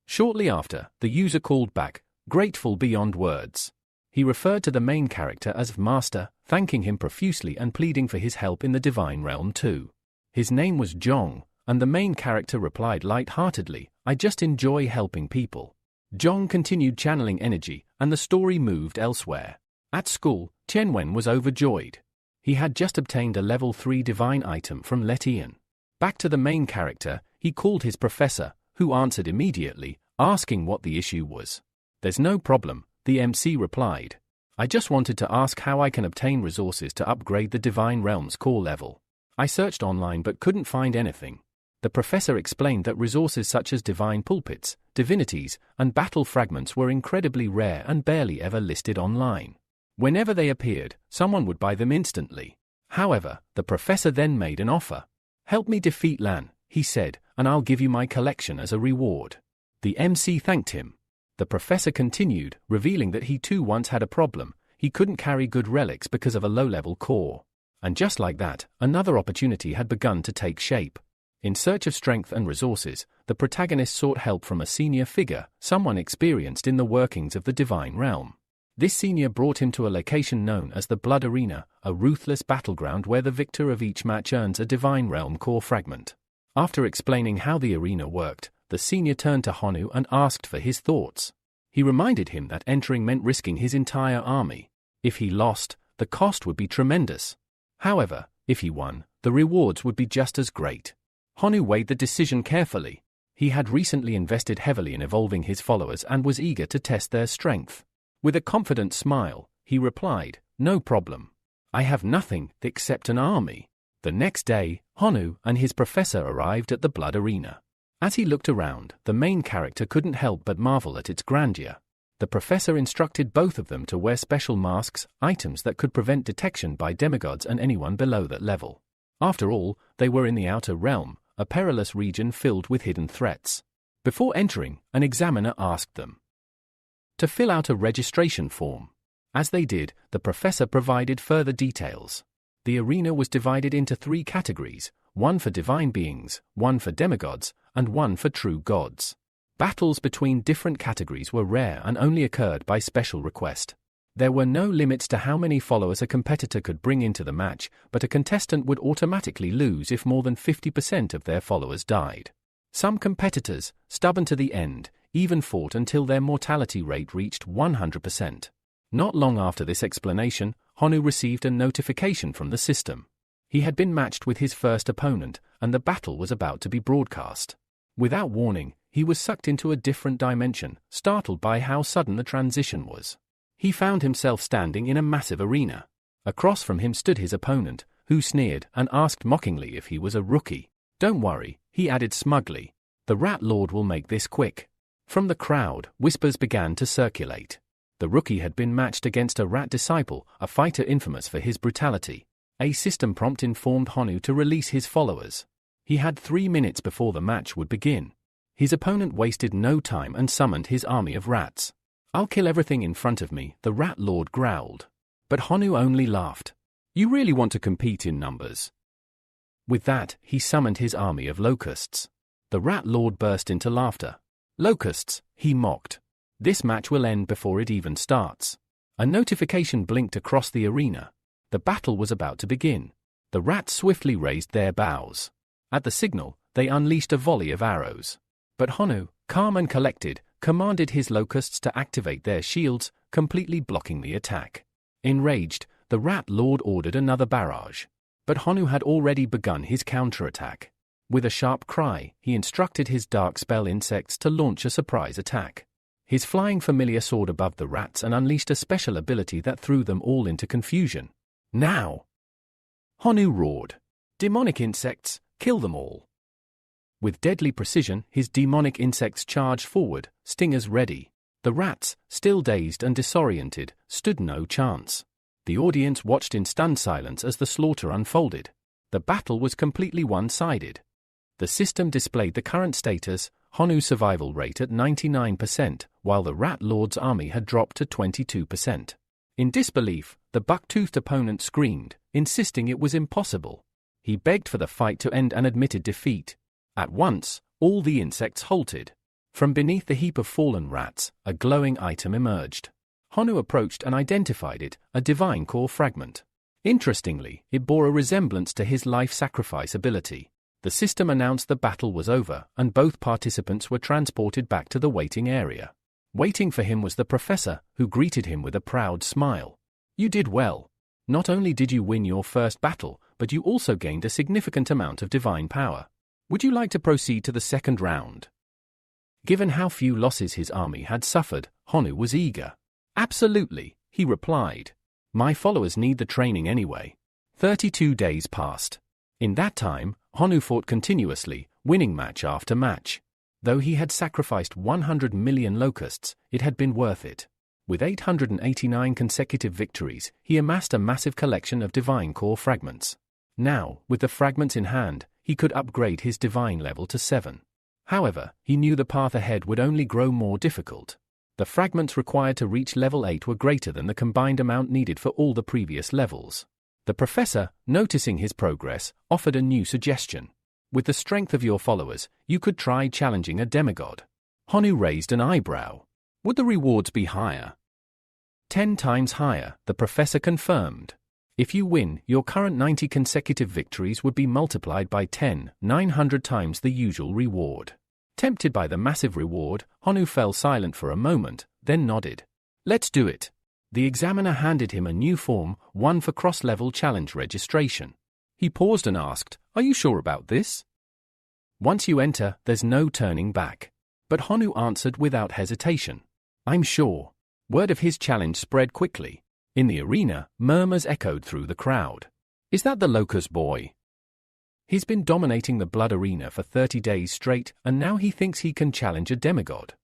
Shortly after, the user called back, grateful beyond words. He referred to the main character as Master, thanking him profusely and pleading for his help in the Divine Realm too. His name was Jong, and the main character replied light-heartedly, "I just enjoy helping people." Jong continued channeling energy, and the story moved elsewhere. At school, Chen-Wen was overjoyed. He had just obtained a level 3 divine item from Letian. Back to the main character, he called his professor, who answered immediately, asking what the issue was. "There's no problem," the MC replied. "I just wanted to ask how I can obtain resources to upgrade the Divine Realm's core level. I searched online but couldn't find anything." The professor explained that resources such as divine pulpits, divinities, and battle fragments were incredibly rare and barely ever listed online. Whenever they appeared, someone would buy them instantly. However, the professor then made an offer. "Help me defeat Lan," he said, "and I'll give you my collection as a reward." The MC thanked him. The professor continued, revealing that he too once had a problem. He couldn't carry good relics because of a low-level core. And just like that, another opportunity had begun to take shape. In search of strength and resources, the protagonist sought help from a senior figure, someone experienced in the workings of the Divine Realm. This senior brought him to a location known as the Blood Arena, a ruthless battleground where the victor of each match earns a Divine Realm core fragment. After explaining how the arena worked, the senior turned to Honu and asked for his thoughts. He reminded him that entering meant risking his entire army. If he lost, the cost would be tremendous. However, if he won, the rewards would be just as great. Honu weighed the decision carefully. He had recently invested heavily in evolving his followers and was eager to test their strength. With a confident smile, he replied, "No problem. I have nothing except an army. The next day, Honu and his professor arrived at the blood arena. As he looked around, the main character couldn't help but marvel at its grandeur. The professor instructed both of them to wear special masks, items that could prevent detection by demigods and anyone below that level. After all, they were in the outer realm, a perilous region filled with hidden threats. Before entering, an examiner asked them to fill out a registration form. As they did, the professor provided further details. The arena was divided into 3 categories, one for divine beings, one for demigods, and one for true gods. Battles between different categories were rare and only occurred by special request. There were no limits to how many followers a competitor could bring into the match, but a contestant would automatically lose if more than 50% of their followers died. Some competitors, stubborn to the end, even fought until their mortality rate reached 100%. Not long after this explanation, Honu received a notification from the system. He had been matched with his first opponent, and the battle was about to be broadcast. Without warning, he was sucked into a different dimension, startled by how sudden the transition was. He found himself standing in a massive arena. Across from him stood his opponent, who sneered and asked mockingly if he was a rookie. "Don't worry," he added smugly. "The Rat Lord will make this quick." From the crowd, whispers began to circulate. The rookie had been matched against a rat disciple, a fighter infamous for his brutality. A system prompt informed Honu to release his followers. He had 3 minutes before the match would begin. His opponent wasted no time and summoned his army of rats. "I'll kill everything in front of me," the Rat Lord growled. But Honu only laughed. "You really want to compete in numbers?" With that, he summoned his army of locusts. The Rat Lord burst into laughter. "Locusts," he mocked. "This match will end before it even starts." A notification blinked across the arena. The battle was about to begin. The rats swiftly raised their bows. At the signal, they unleashed a volley of arrows. But Honu, calm and collected, commanded his locusts to activate their shields, completely blocking the attack. Enraged, the Rat Lord ordered another barrage. But Honu had already begun his counterattack. With a sharp cry, he instructed his dark spell insects to launch a surprise attack. His flying familiar soared above the rats and unleashed a special ability that threw them all into confusion. "Now!" Honu roared. "Demonic insects, kill them all!" With deadly precision, his demonic insects charged forward, stingers ready. The rats, still dazed and disoriented, stood no chance. The audience watched in stunned silence as the slaughter unfolded. The battle was completely one-sided. The system displayed the current status, Honu's survival rate at 99%, while the Rat Lord's army had dropped to 22%. In disbelief, the buck-toothed opponent screamed, insisting it was impossible. He begged for the fight to end and admitted defeat. At once, all the insects halted. From beneath the heap of fallen rats, a glowing item emerged. Honu approached and identified it, a divine core fragment. Interestingly, it bore a resemblance to his life sacrifice ability. The system announced the battle was over, and both participants were transported back to the waiting area. Waiting for him was the professor, who greeted him with a proud smile. "You did well. Not only did you win your first battle, but you also gained a significant amount of divine power. Would you like to proceed to the second round?" Given how few losses his army had suffered, Honu was eager. "Absolutely," he replied. "My followers need the training anyway." 32 days passed. In that time, Honu fought continuously, winning match after match. Though he had sacrificed 100 million locusts, it had been worth it. With 889 consecutive victories, he amassed a massive collection of divine core fragments. Now, with the fragments in hand, he could upgrade his divine level to 7. However, he knew the path ahead would only grow more difficult. The fragments required to reach level 8 were greater than the combined amount needed for all the previous levels. The professor, noticing his progress, offered a new suggestion. "With the strength of your followers, you could try challenging a demigod." Honu raised an eyebrow. "Would the rewards be higher?" 10 times higher, the professor confirmed. "If you win, your current 90 consecutive victories would be multiplied by 10, 900 times the usual reward." Tempted by the massive reward, Honu fell silent for a moment, then nodded. "Let's do it." The examiner handed him a new form, one for cross-level challenge registration. He paused and asked, "Are you sure about this?" "Once you enter, there's no turning back." But Honu answered without hesitation. "I'm sure." Word of his challenge spread quickly. In the arena, murmurs echoed through the crowd. "Is that the Locust boy?" He's been dominating the blood arena for 30 days straight, and now he thinks he can challenge a demigod.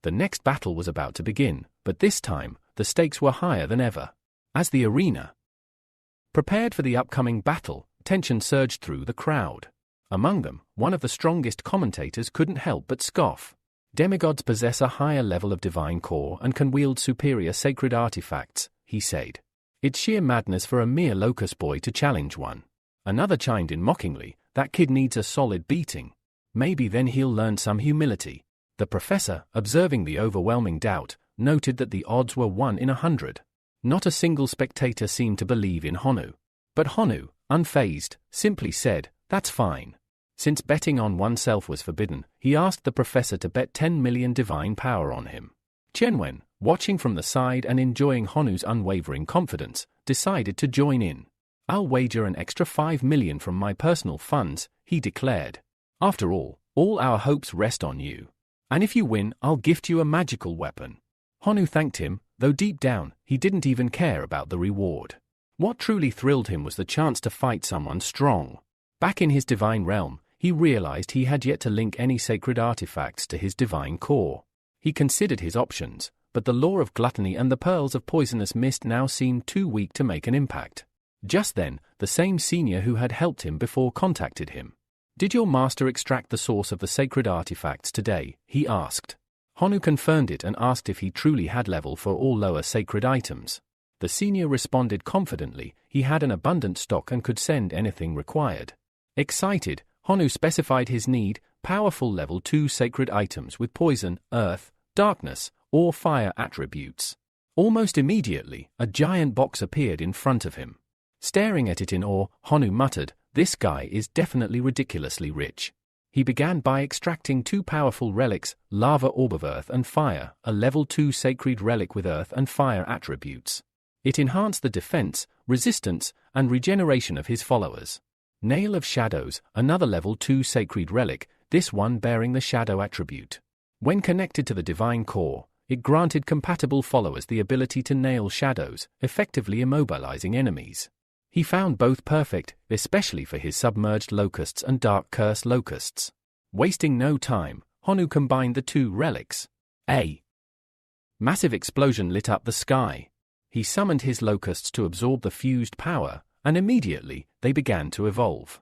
The next battle was about to begin, but this time, the stakes were higher than ever. As the arena prepared for the upcoming battle, tension surged through the crowd. Among them, one of the strongest commentators couldn't help but scoff. Demigods possess a higher level of divine core and can wield superior sacred artifacts, he said. It's sheer madness for a mere locust boy to challenge one. Another chimed in mockingly, that kid needs a solid beating. Maybe then he'll learn some humility. The professor, observing the overwhelming doubt, noted that the odds were 1 in 100. Not a single spectator seemed to believe in Honu. But Honu, unfazed, simply said, "That's fine." Since betting on oneself was forbidden, he asked the professor to bet 10 million divine power on him. Qianwen, watching from the side and enjoying Honu's unwavering confidence, decided to join in. "I'll wager an extra 5 million from my personal funds," he declared. "After all our hopes rest on you. And if you win, I'll gift you a magical weapon." Honu thanked him, though deep down, he didn't even care about the reward. What truly thrilled him was the chance to fight someone strong. Back in his divine realm, he realized he had yet to link any sacred artifacts to his divine core. He considered his options, but the law of gluttony and the pearls of poisonous mist now seemed too weak to make an impact. Just then, the same senior who had helped him before contacted him. "Did your master extract the source of the sacred artifacts today?" he asked. Honu confirmed it and asked if he truly had level for all lower sacred items. The senior responded confidently he had an abundant stock and could send anything required. Excited, Honu specified his need: powerful level 2 sacred items with poison, earth, darkness, or fire attributes. Almost immediately, a giant box appeared in front of him. Staring at it in awe, Honu muttered, "This guy is definitely ridiculously rich." He began by extracting 2 powerful relics, Lava Orb of Earth and Fire, a level 2 sacred relic with earth and fire attributes. It enhanced the defense, resistance, and regeneration of his followers. Nail of Shadows, another level 2 sacred relic, this one bearing the shadow attribute. When connected to the divine core, it granted compatible followers the ability to nail shadows, effectively immobilizing enemies. He found both perfect, especially for his submerged locusts and dark curse locusts. Wasting no time, Honu combined the 2 relics. A massive explosion lit up the sky. He summoned his locusts to absorb the fused power, and immediately, they began to evolve.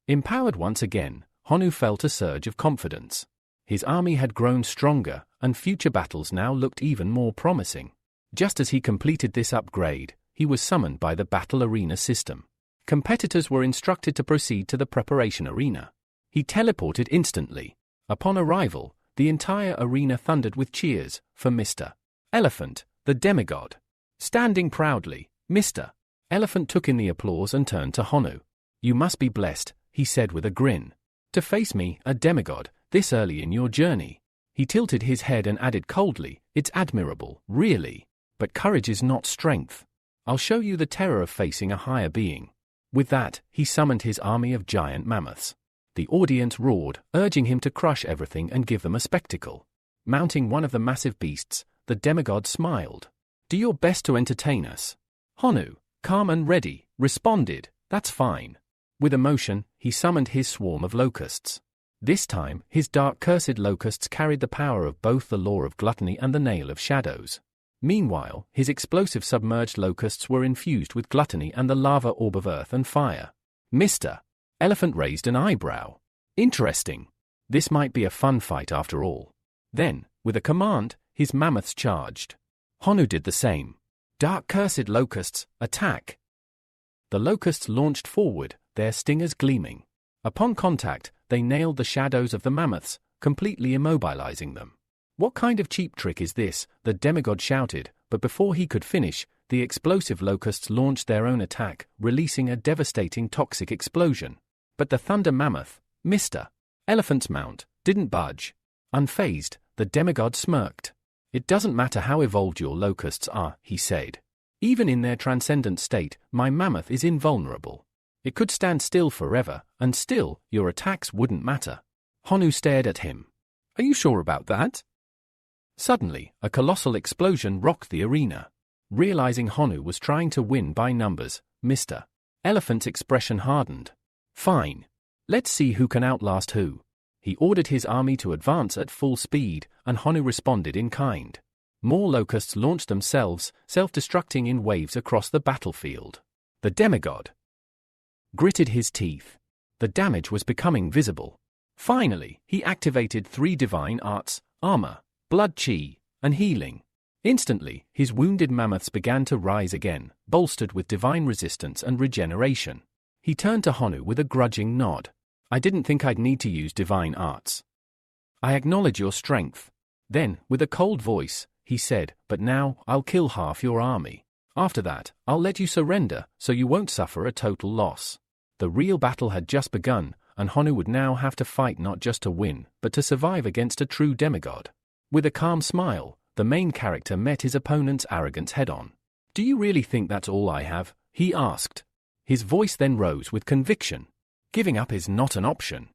Empowered once again, Honu felt a surge of confidence. His army had grown stronger, and future battles now looked even more promising. Just as he completed this upgrade, he was summoned by the battle arena system. Competitors were instructed to proceed to the preparation arena. He teleported instantly. Upon arrival, the entire arena thundered with cheers for Mr. Elephant, the demigod. Standing proudly, Mr. Elephant took in the applause and turned to Honu. "You must be blessed," he said with a grin, "to face me, a demigod, this early in your journey." He tilted his head and added coldly, "It's admirable, really. But courage is not strength. I'll show you the terror of facing a higher being." With that, he summoned his army of giant mammoths. The audience roared, urging him to crush everything and give them a spectacle. Mounting one of the massive beasts, the demigod smiled. "Do your best to entertain us." Honu, calm and ready, responded, "That's fine." With emotion, he summoned his swarm of locusts. This time, his dark cursed locusts carried the power of both the law of gluttony and the nail of shadows. Meanwhile, his explosive submerged locusts were infused with gluttony and the lava orb of earth and fire. Mr. Elephant raised an eyebrow. Interesting. This might be a fun fight after all. Then, with a command, his mammoths charged. Honu did the same. Dark cursed locusts, attack! The locusts launched forward, their stingers gleaming. Upon contact, they nailed the shadows of the mammoths, completely immobilizing them. "What kind of cheap trick is this?" the demigod shouted, but before he could finish, the explosive locusts launched their own attack, releasing a devastating toxic explosion. But the thunder mammoth, Mr. Elephant's mount, didn't budge. Unfazed, the demigod smirked. "It doesn't matter how evolved your locusts are," he said. "Even in their transcendent state, my mammoth is invulnerable. It could stand still forever, and still, your attacks wouldn't matter." Honu stared at him. "Are you sure about that?" Suddenly, a colossal explosion rocked the arena. Realizing Honu was trying to win by numbers, Mr. Elephant's expression hardened. Fine. Let's see who can outlast who. He ordered his army to advance at full speed, and Honu responded in kind. More locusts launched themselves, self-destructing in waves across the battlefield. The demigod gritted his teeth. The damage was becoming visible. Finally, he activated 3 divine arts: armor, blood chi, and healing. Instantly, his wounded mammoths began to rise again, bolstered with divine resistance and regeneration. He turned to Honu with a grudging nod. I didn't think I'd need to use divine arts. I acknowledge your strength. Then, with a cold voice, he said, but now, I'll kill half your army. After that, I'll let you surrender, so you won't suffer a total loss. The real battle had just begun, and Honu would now have to fight not just to win, but to survive against a true demigod. With a calm smile, the main character met his opponent's arrogance head-on. Do you really think that's all I have? He asked. His voice then rose with conviction. Giving up is not an option.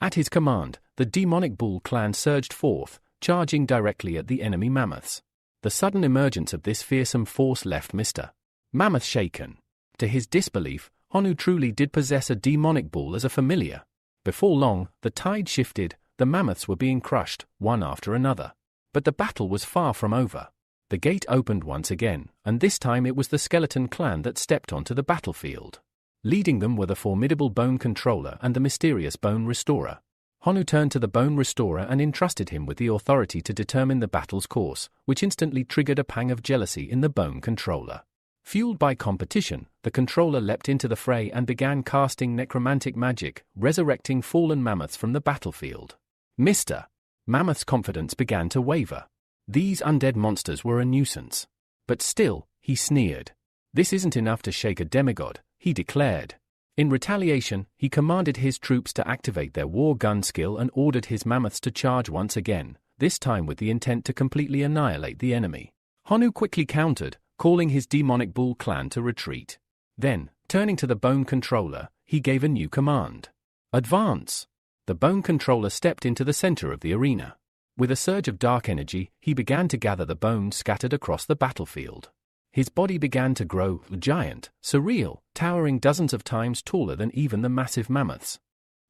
At his command, the demonic bull clan surged forth, charging directly at the enemy mammoths. The sudden emergence of this fearsome force left Mr. Mammoth shaken. To his disbelief, Honu truly did possess a demonic bull as a familiar. Before long, the tide shifted, the mammoths were being crushed, one after another. But the battle was far from over. The gate opened once again, and this time it was the skeleton clan that stepped onto the battlefield. Leading them were the formidable Bone Controller and the mysterious Bone Restorer. Honu turned to the Bone Restorer and entrusted him with the authority to determine the battle's course, which instantly triggered a pang of jealousy in the Bone Controller. Fueled by competition, the Controller leapt into the fray and began casting necromantic magic, resurrecting fallen mammoths from the battlefield. Mr. Mammoth's confidence began to waver. These undead monsters were a nuisance. But still, he sneered. This isn't enough to shake a demigod, he declared. In retaliation, he commanded his troops to activate their war gun skill and ordered his mammoths to charge once again, this time with the intent to completely annihilate the enemy. Honu quickly countered, calling his demonic bull clan to retreat. Then, turning to the Bone Controller, he gave a new command. Advance! The Bone Controller stepped into the center of the arena. With a surge of dark energy, he began to gather the bones scattered across the battlefield. His body began to grow giant, surreal, towering dozens of times taller than even the massive mammoths.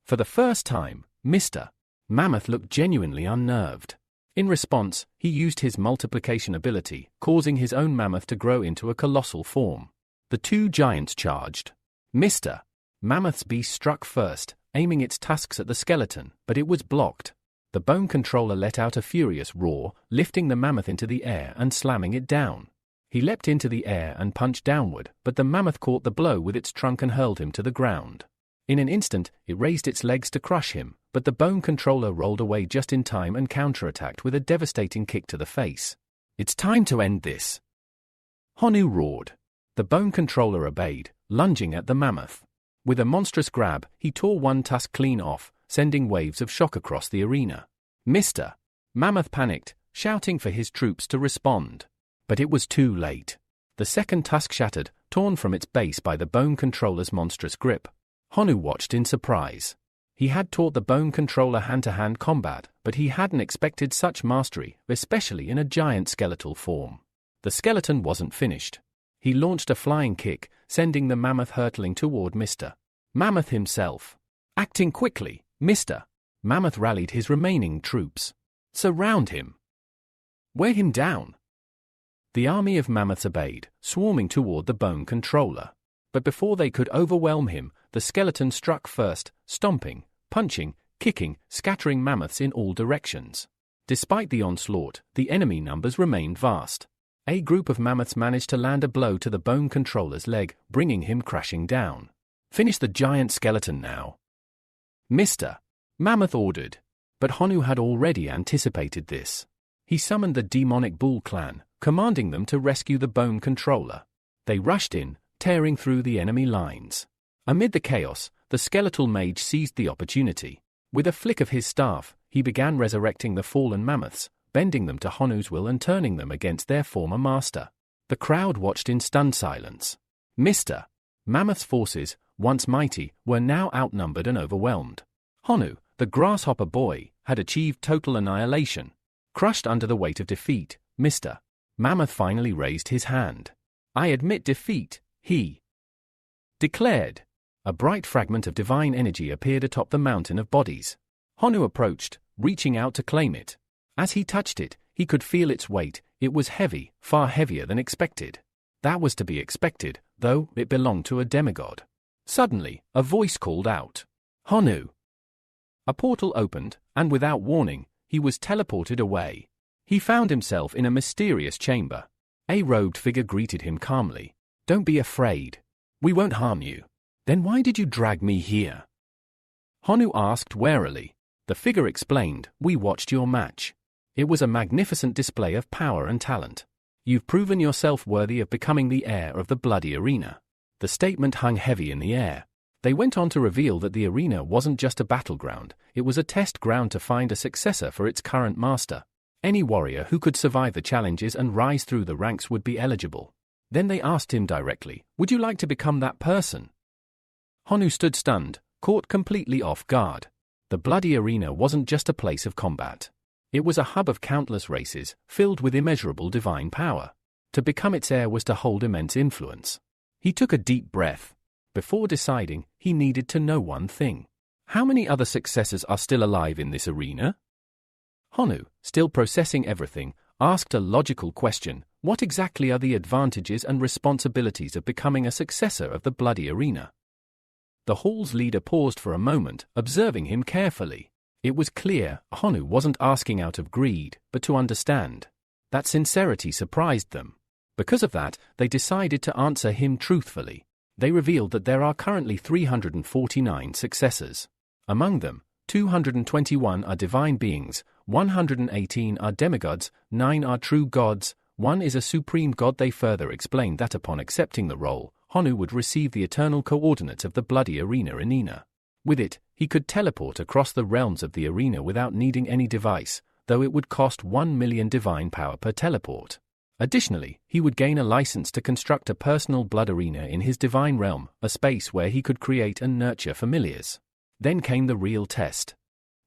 For the first time, Mr. Mammoth looked genuinely unnerved. In response, he used his multiplication ability, causing his own mammoth to grow into a colossal form. The two giants charged. Mr. Mammoth's beast struck first, aiming its tusks at the skeleton, but it was blocked. The Bone Controller let out a furious roar, lifting the mammoth into the air and slamming it down. He leapt into the air and punched downward, but the mammoth caught the blow with its trunk and hurled him to the ground. In an instant, it raised its legs to crush him, but the Bone Controller rolled away just in time and counterattacked with a devastating kick to the face. It's time to end this. Honu roared. The Bone Controller obeyed, lunging at the mammoth. With a monstrous grab, he tore one tusk clean off, sending waves of shock across the arena. Mr. Mammoth panicked, shouting for his troops to respond. But it was too late. The second tusk shattered, torn from its base by the Bone Controller's monstrous grip. Honu watched in surprise. He had taught the Bone Controller hand-to-hand combat, but he hadn't expected such mastery, especially in a giant skeletal form. The skeleton wasn't finished. He launched a flying kick, sending the mammoth hurtling toward Mr. Mammoth himself. Acting quickly, Mr. Mammoth rallied his remaining troops. Surround him. Wear him down. The army of mammoths obeyed, swarming toward the Bone Controller. But before they could overwhelm him, the skeleton struck first, stomping, punching, kicking, scattering mammoths in all directions. Despite the onslaught, the enemy numbers remained vast. A group of mammoths managed to land a blow to the Bone Controller's leg, bringing him crashing down. Finish the giant skeleton now. Mr. Mammoth ordered. But Honu had already anticipated this. He summoned the demonic bull clan, commanding them to rescue the Bone Controller. They rushed in, tearing through the enemy lines. Amid the chaos, the skeletal mage seized the opportunity. With a flick of his staff, he began resurrecting the fallen mammoths, bending them to Honu's will and turning them against their former master. The crowd watched in stunned silence. Mr. Mammoth's forces, once mighty, were now outnumbered and overwhelmed. Honu, the grasshopper boy, had achieved total annihilation. Crushed under the weight of defeat, Mr. Mammoth finally raised his hand. I admit defeat, he declared. A bright fragment of divine energy appeared atop the mountain of bodies. Honu approached, reaching out to claim it. As he touched it, he could feel its weight. It was heavy, far heavier than expected. That was to be expected, though it belonged to a demigod. Suddenly, a voice called out, "Honu!" A portal opened, and without warning, he was teleported away. He found himself in a mysterious chamber. A robed figure greeted him calmly. "Don't be afraid. We won't harm you." "Then why did you drag me here?" Honu asked warily. The figure explained, "We watched your match. It was a magnificent display of power and talent. You've proven yourself worthy of becoming the heir of the bloody arena." The statement hung heavy in the air. They went on to reveal that the arena wasn't just a battleground, it was a test ground to find a successor for its current master. Any warrior who could survive the challenges and rise through the ranks would be eligible. Then they asked him directly, "Would you like to become that person?" Honu stood stunned, caught completely off guard. The bloody arena wasn't just a place of combat. It was a hub of countless races, filled with immeasurable divine power. To become its heir was to hold immense influence. He took a deep breath. Before deciding, he needed to know one thing. How many other successors are still alive in this arena? Honu, still processing everything, asked a logical question. What exactly are the advantages and responsibilities of becoming a successor of the bloody arena? The hall's leader paused for a moment, observing him carefully. It was clear Honu wasn't asking out of greed, but to understand. That sincerity surprised them. Because of that, they decided to answer him truthfully. They revealed that there are currently 349 successors. Among them, 221 are divine beings, 118 are demigods, 9 are true gods, 1 is a supreme god. They further explained that upon accepting the role, Honu would receive the eternal coordinates of the bloody arena in Ina. With it, he could teleport across the realms of the arena without needing any device, though it would cost 1 million divine power per teleport. Additionally, he would gain a license to construct a personal blood arena in his divine realm, a space where he could create and nurture familiars. Then came the real test.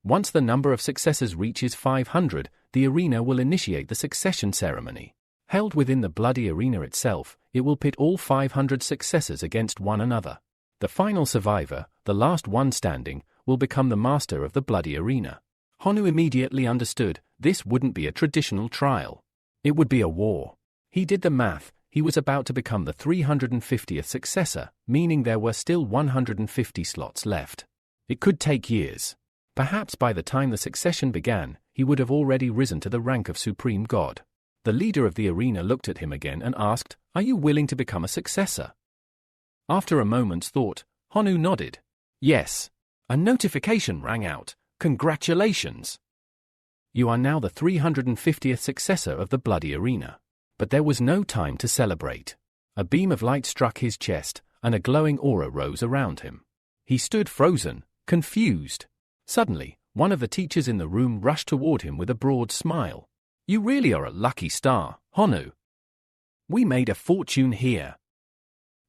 Once the number of successors reaches 500, the arena will initiate the succession ceremony. Held within the bloody arena itself, it will pit all 500 successors against one another. The final survivor, the last one standing, will become the master of the bloody arena. Honu immediately understood, this wouldn't be a traditional trial. It would be a war. He did the math. He was about to become the 350th successor, meaning there were still 150 slots left. It could take years. Perhaps by the time the succession began, he would have already risen to the rank of supreme god. The leader of the arena looked at him again and asked, "Are you willing to become a successor?" After a moment's thought, Honu nodded. "Yes." A notification rang out. "Congratulations! You are now the 350th successor of the bloody arena." But there was no time to celebrate. A beam of light struck his chest, and a glowing aura rose around him. He stood frozen, confused. Suddenly, one of the teachers in the room rushed toward him with a broad smile. "You really are a lucky star, Honu. We made a fortune here."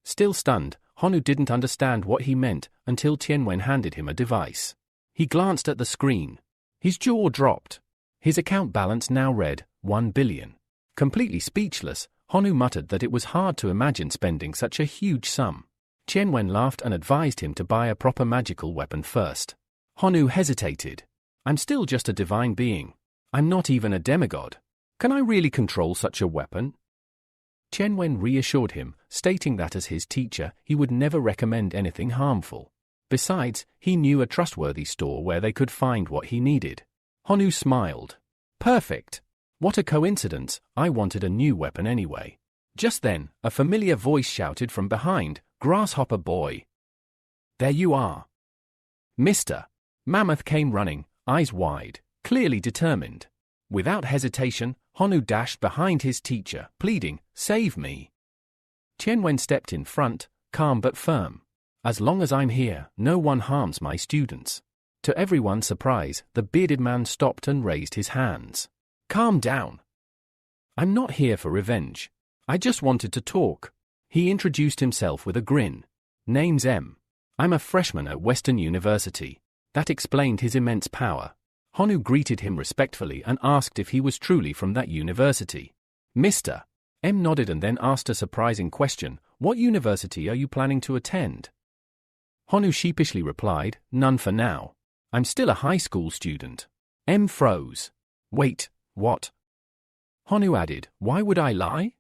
Still stunned, Honu didn't understand what he meant until Tianwen handed him a device. He glanced at the screen. His jaw dropped. His account balance now read 1 billion. Completely speechless, Honu muttered that it was hard to imagine spending such a huge sum. Tianwen laughed and advised him to buy a proper magical weapon first. Honu hesitated. "I'm still just a divine being. I'm not even a demigod. Can I really control such a weapon?" Tianwen reassured him, stating that as his teacher, he would never recommend anything harmful. Besides, he knew a trustworthy store where they could find what he needed. Honu smiled. "Perfect. What a coincidence, I wanted a new weapon anyway." Just then, a familiar voice shouted from behind, "Grasshopper boy! There you are!" Mr. Mammoth came running, eyes wide, clearly determined. Without hesitation, Honu dashed behind his teacher, pleading, "Save me." Tianwen stepped in front, calm but firm. "As long as I'm here, no one harms my students." To everyone's surprise, the bearded man stopped and raised his hands. "Calm down. I'm not here for revenge. I just wanted to talk." He introduced himself with a grin. "Name's M. I'm a freshman at Western University." That explained his immense power. Honu greeted him respectfully and asked if he was truly from that university. "Mr. M nodded and then asked a surprising question. "What university are you planning to attend?" Honu sheepishly replied, "None for now. I'm still a high school student." M froze. "Wait, what?" Honu added, "Why would I lie?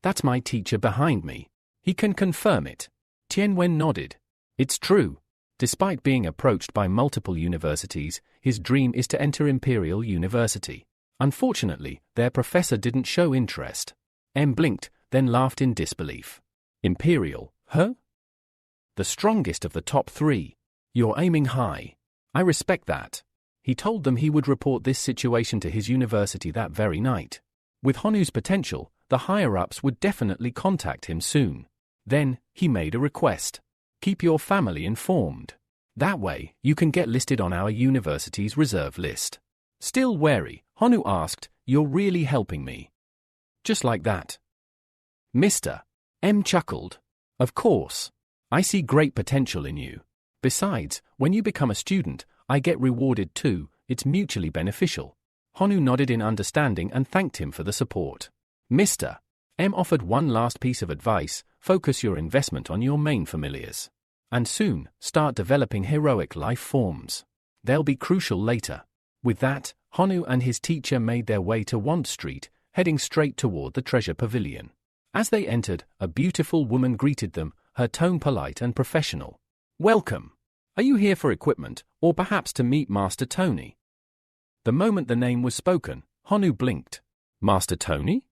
That's my teacher behind me. He can confirm it." Tianwen nodded. "It's true. Despite being approached by multiple universities, his dream is to enter Imperial University. Unfortunately, their professor didn't show interest." M blinked, then laughed in disbelief. "Imperial, huh? The strongest of the top 3. You're aiming high. I respect that." He told them he would report this situation to his university that very night. With Honu's potential, the higher-ups would definitely contact him soon. Then, he made a request. "Keep your family informed. That way, you can get listed on our university's reserve list." Still wary, Honu asked, "You're really helping me?" "Just like that." "Mr. M chuckled. "Of course. I see great potential in you. Besides, when you become a student, I get rewarded too. It's mutually beneficial." Honu nodded in understanding and thanked him for the support. Mr. M offered one last piece of advice: focus your investment on your main familiars. And soon, start developing heroic life forms. They'll be crucial later. With that, Honu and his teacher made their way to Want Street, heading straight toward the treasure pavilion. As they entered, a beautiful woman greeted them, her tone polite and professional. "Welcome. Are you here for equipment, or perhaps to meet Master Tony?" The moment the name was spoken, Honu blinked. "Master Tony?"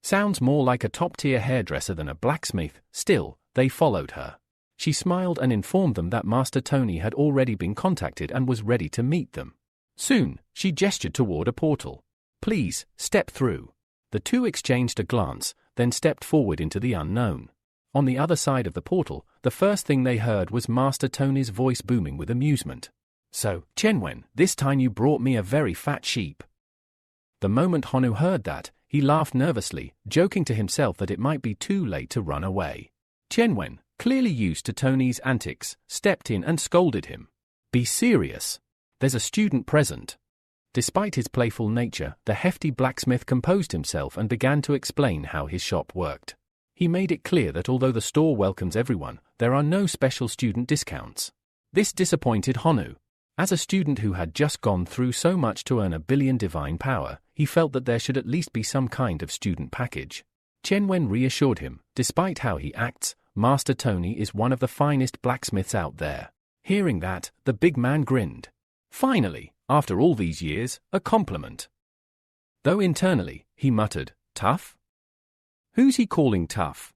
Sounds more like a top-tier hairdresser than a blacksmith. Still, they followed her. She smiled and informed them that Master Tony had already been contacted and was ready to meet them. Soon, she gestured toward a portal. "Please, step through." The two exchanged a glance, then stepped forward into the unknown. On the other side of the portal, the first thing they heard was Master Tony's voice booming with amusement. "So, Tianwen, this time you brought me a very fat sheep." The moment Honu heard that, he laughed nervously, joking to himself that it might be too late to run away. Tianwen, clearly used to Tony's antics, stepped in and scolded him. "Be serious. There's a student present." Despite his playful nature, the hefty blacksmith composed himself and began to explain how his shop worked. He made it clear that although the store welcomes everyone, there are no special student discounts. This disappointed Honu. As a student who had just gone through so much to earn 1 billion divine power, he felt that there should at least be some kind of student package. Tianwen reassured him, despite how he acts, Master Tony is one of the finest blacksmiths out there. Hearing that, the big man grinned. Finally, after all these years, a compliment. Though internally, he muttered, "Tough? Who's he calling tough?"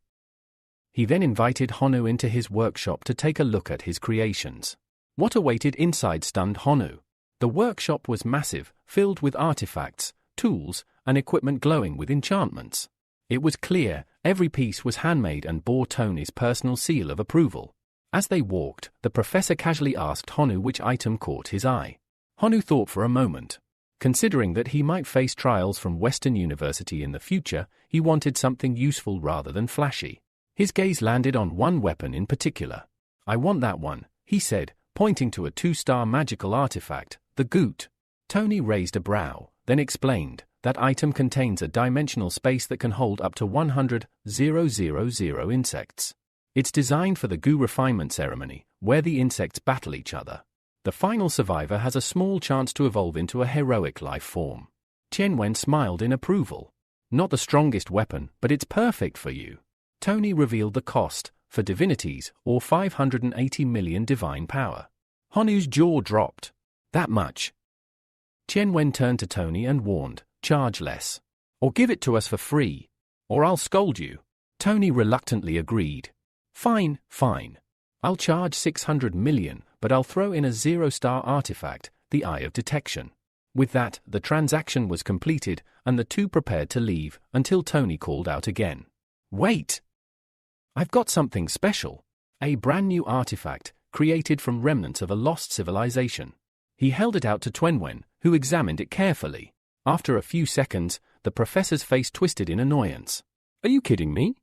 He then invited Honu into his workshop to take a look at his creations. What awaited inside stunned Honu. The workshop was massive, filled with artifacts, tools, and equipment glowing with enchantments. It was clear, every piece was handmade and bore Tony's personal seal of approval. As they walked, the professor casually asked Honu which item caught his eye. Honu thought for a moment. Considering that he might face trials from Western University in the future, he wanted something useful rather than flashy. His gaze landed on one weapon in particular. "I want that one," he said, pointing to a 2-star magical artifact, the Goot. Tony raised a brow, then explained, "That item contains a dimensional space that can hold up to 100,000 insects. It's designed for the Goo refinement ceremony, where the insects battle each other. The final survivor has a small chance to evolve into a heroic life form." Tianwen smiled in approval. "Not the strongest weapon, but it's perfect for you." Tony revealed the cost, for divinities, or 580 million divine power. Honu's jaw dropped. "That much?" Tianwen turned to Tony and warned, "Charge less. Or give it to us for free. Or I'll scold you." Tony reluctantly agreed. Fine. I'll charge 600 million, but I'll throw in a 0-star artifact, the Eye of Detection." With that, the transaction was completed, and the two prepared to leave, until Tony called out again. "Wait! I've got something special. A brand new artifact, created from remnants of a lost civilization." He held it out to Tianwen, who examined it carefully. After a few seconds, the professor's face twisted in annoyance. "Are you kidding me?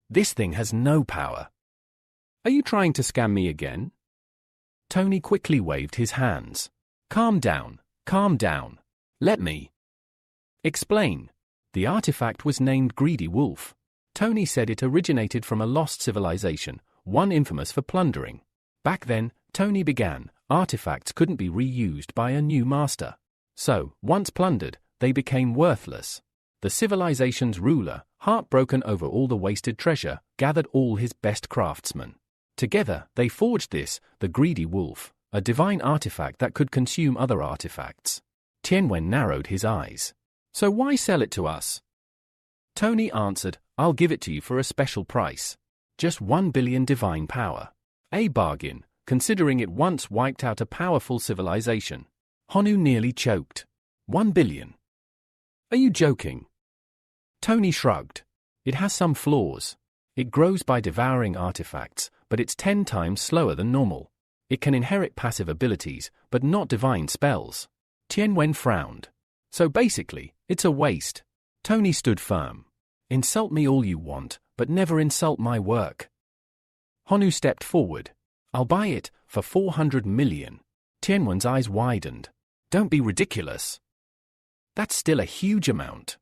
This thing has no power. Are you trying to scam me again?" Tony quickly waved his hands. Calm down. Let me explain." The artifact was named Greedy Wolf. Tony said it originated from a lost civilization, one infamous for plundering. Back then, Tony began, artifacts couldn't be reused by a new master. So, once plundered, they became worthless. The civilization's ruler, heartbroken over all the wasted treasure, gathered all his best craftsmen. Together, they forged this, the greedy wolf, a divine artifact that could consume other artifacts. Tianwen narrowed his eyes. So why sell it to us? Tony answered, I'll give it to you for a special price. Just 1 billion divine power. A bargain, considering it once wiped out a powerful civilization. Honu nearly choked. 1 billion. Are you joking? Tony shrugged. It has some flaws. It grows by devouring artifacts, but it's 10 times slower than normal. It can inherit passive abilities, but not divine spells. Tianwen frowned. So basically, it's a waste. Tony stood firm. Insult me all you want, but never insult my work. Honu stepped forward. I'll buy it for 400 million. Tianwen's eyes widened. Don't be ridiculous. That's still a huge amount.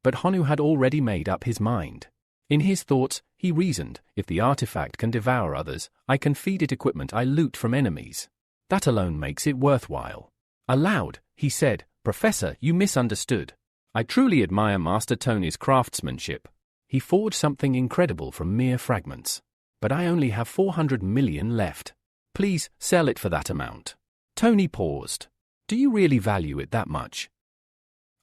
But Honu had already made up his mind. In his thoughts, he reasoned, if the artifact can devour others, I can feed it equipment I loot from enemies. That alone makes it worthwhile. Aloud, he said, Professor, you misunderstood. I truly admire Master Tony's craftsmanship. He forged something incredible from mere fragments. But I only have 400 million left. Please, sell it for that amount. Tony paused. Do you really value it that much?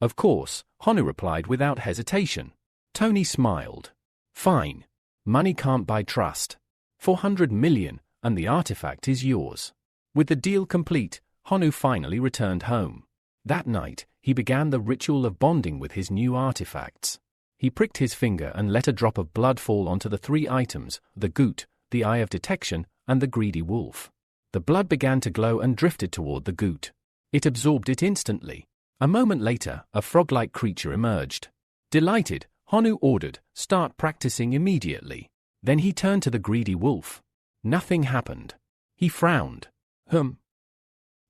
Of course, Honu replied without hesitation. Tony smiled. Fine. Money can't buy trust. 400 million, and the artifact is yours. With the deal complete, Honu finally returned home. That night, he began the ritual of bonding with his new artifacts. He pricked his finger and let a drop of blood fall onto the 3 items, the goot, the eye of detection, and the greedy wolf. The blood began to glow and drifted toward the goot. It absorbed it instantly. A moment later, a frog-like creature emerged. Delighted, Honu ordered, start practicing immediately. Then he turned to the greedy wolf. Nothing happened. He frowned.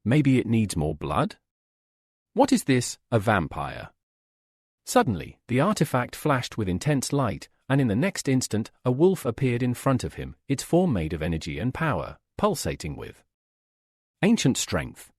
Maybe it needs more blood? What is this, a vampire? Suddenly, the artifact flashed with intense light, and in the next instant, a wolf appeared in front of him, its form made of energy and power, pulsating with ancient strength.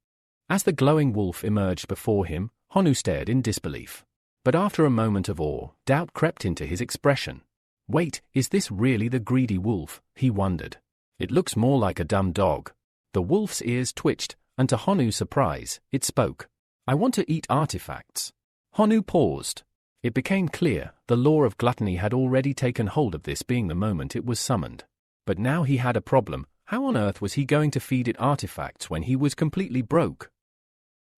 As the glowing wolf emerged before him, Honu stared in disbelief. But after a moment of awe, doubt crept into his expression. Wait, is this really the greedy wolf? He wondered. It looks more like a dumb dog. The wolf's ears twitched, and to Honu's surprise, it spoke. I want to eat artifacts. Honu paused. It became clear, the law of gluttony had already taken hold of this being the moment it was summoned. But now he had a problem. How on earth was he going to feed it artifacts when he was completely broke?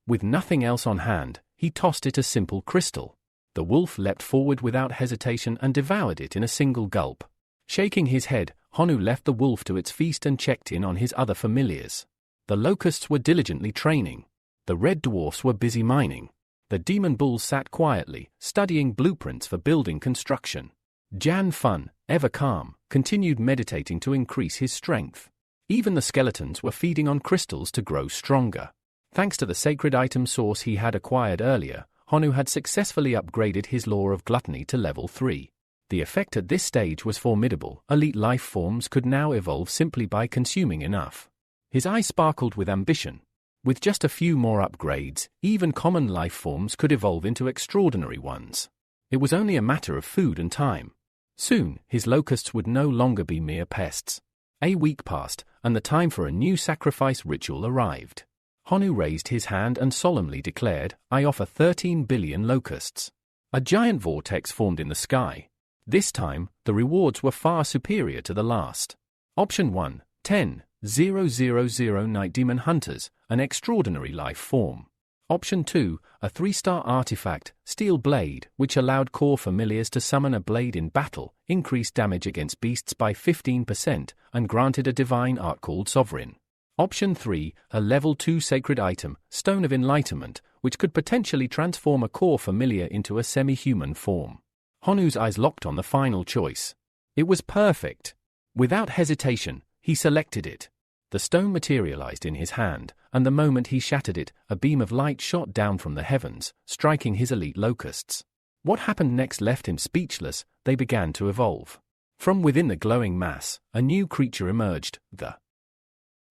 With nothing else on hand, he tossed it a simple crystal. The wolf leapt forward without hesitation and devoured it in a single gulp. Shaking his head, Honu left the wolf to its feast and checked in on his other familiars. The locusts were diligently training. The red dwarfs were busy mining. The demon bulls sat quietly, studying blueprints for building construction. Jan Fun, ever calm, continued meditating to increase his strength. Even the skeletons were feeding on crystals to grow stronger. Thanks to the sacred item source he had acquired earlier, Honu had successfully upgraded his law of gluttony to level 3. The effect at this stage was formidable. Elite life forms could now evolve simply by consuming enough. His eyes sparkled with ambition. With just a few more upgrades, even common life forms could evolve into extraordinary ones. It was only a matter of food and time. Soon, his locusts would no longer be mere pests. A week passed, and the time for a new sacrifice ritual arrived. Honu raised his hand and solemnly declared, I offer 13 billion locusts. A giant vortex formed in the sky. This time, the rewards were far superior to the last. Option 1, 10,000 Night Demon Hunters, an extraordinary life form. Option 2, a 3-star artifact, Steel Blade, which allowed core familiars to summon a blade in battle, increased damage against beasts by 15%, and granted a divine art called Sovereign. Option 3, a level 2 sacred item, Stone of Enlightenment, which could potentially transform a core familiar into a semi-human form. Honu's eyes locked on the final choice. It was perfect. Without hesitation, he selected it. The stone materialized in his hand, and the moment he shattered it, a beam of light shot down from the heavens, striking his elite locusts. What happened next left him speechless. They began to evolve. From within the glowing mass, a new creature emerged, the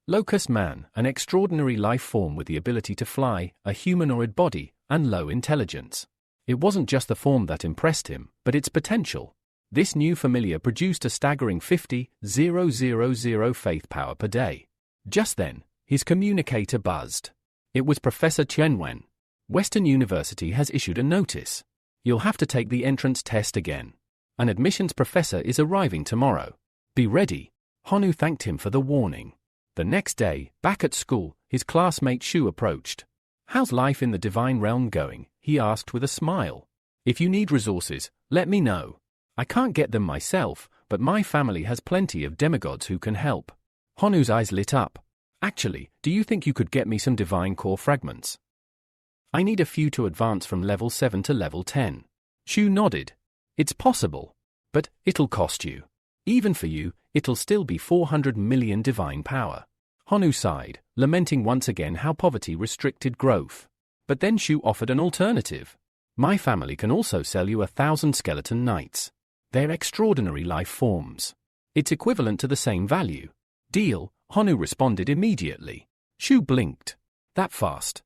Locust Man, an extraordinary life form with the ability to fly, a humanoid body, and low intelligence. It wasn't just the form that impressed him, but its potential. This new familiar produced a staggering 50,000 faith power per day. Just then, his communicator buzzed. It was Professor Chen. Western University has issued a notice. You'll have to take the entrance test again. An admissions professor is arriving tomorrow. Be ready. Honu thanked him for the warning. The next day, back at school, his classmate Shu approached. How's life in the divine realm going? He asked with a smile. If you need resources, let me know. I can't get them myself, but my family has plenty of demigods who can help. Honu's eyes lit up. Actually, do you think you could get me some divine core fragments? I need a few to advance from level 7 to level 10. Shu nodded. It's possible. But it'll cost you. Even for you, it'll still be 400 million divine power. Honu sighed, lamenting once again how poverty restricted growth. But then Shu offered an alternative. My family can also sell you 1,000 skeleton knights. They're extraordinary life forms. It's equivalent to the same value. Deal, Honu responded immediately. Shu blinked. That fast.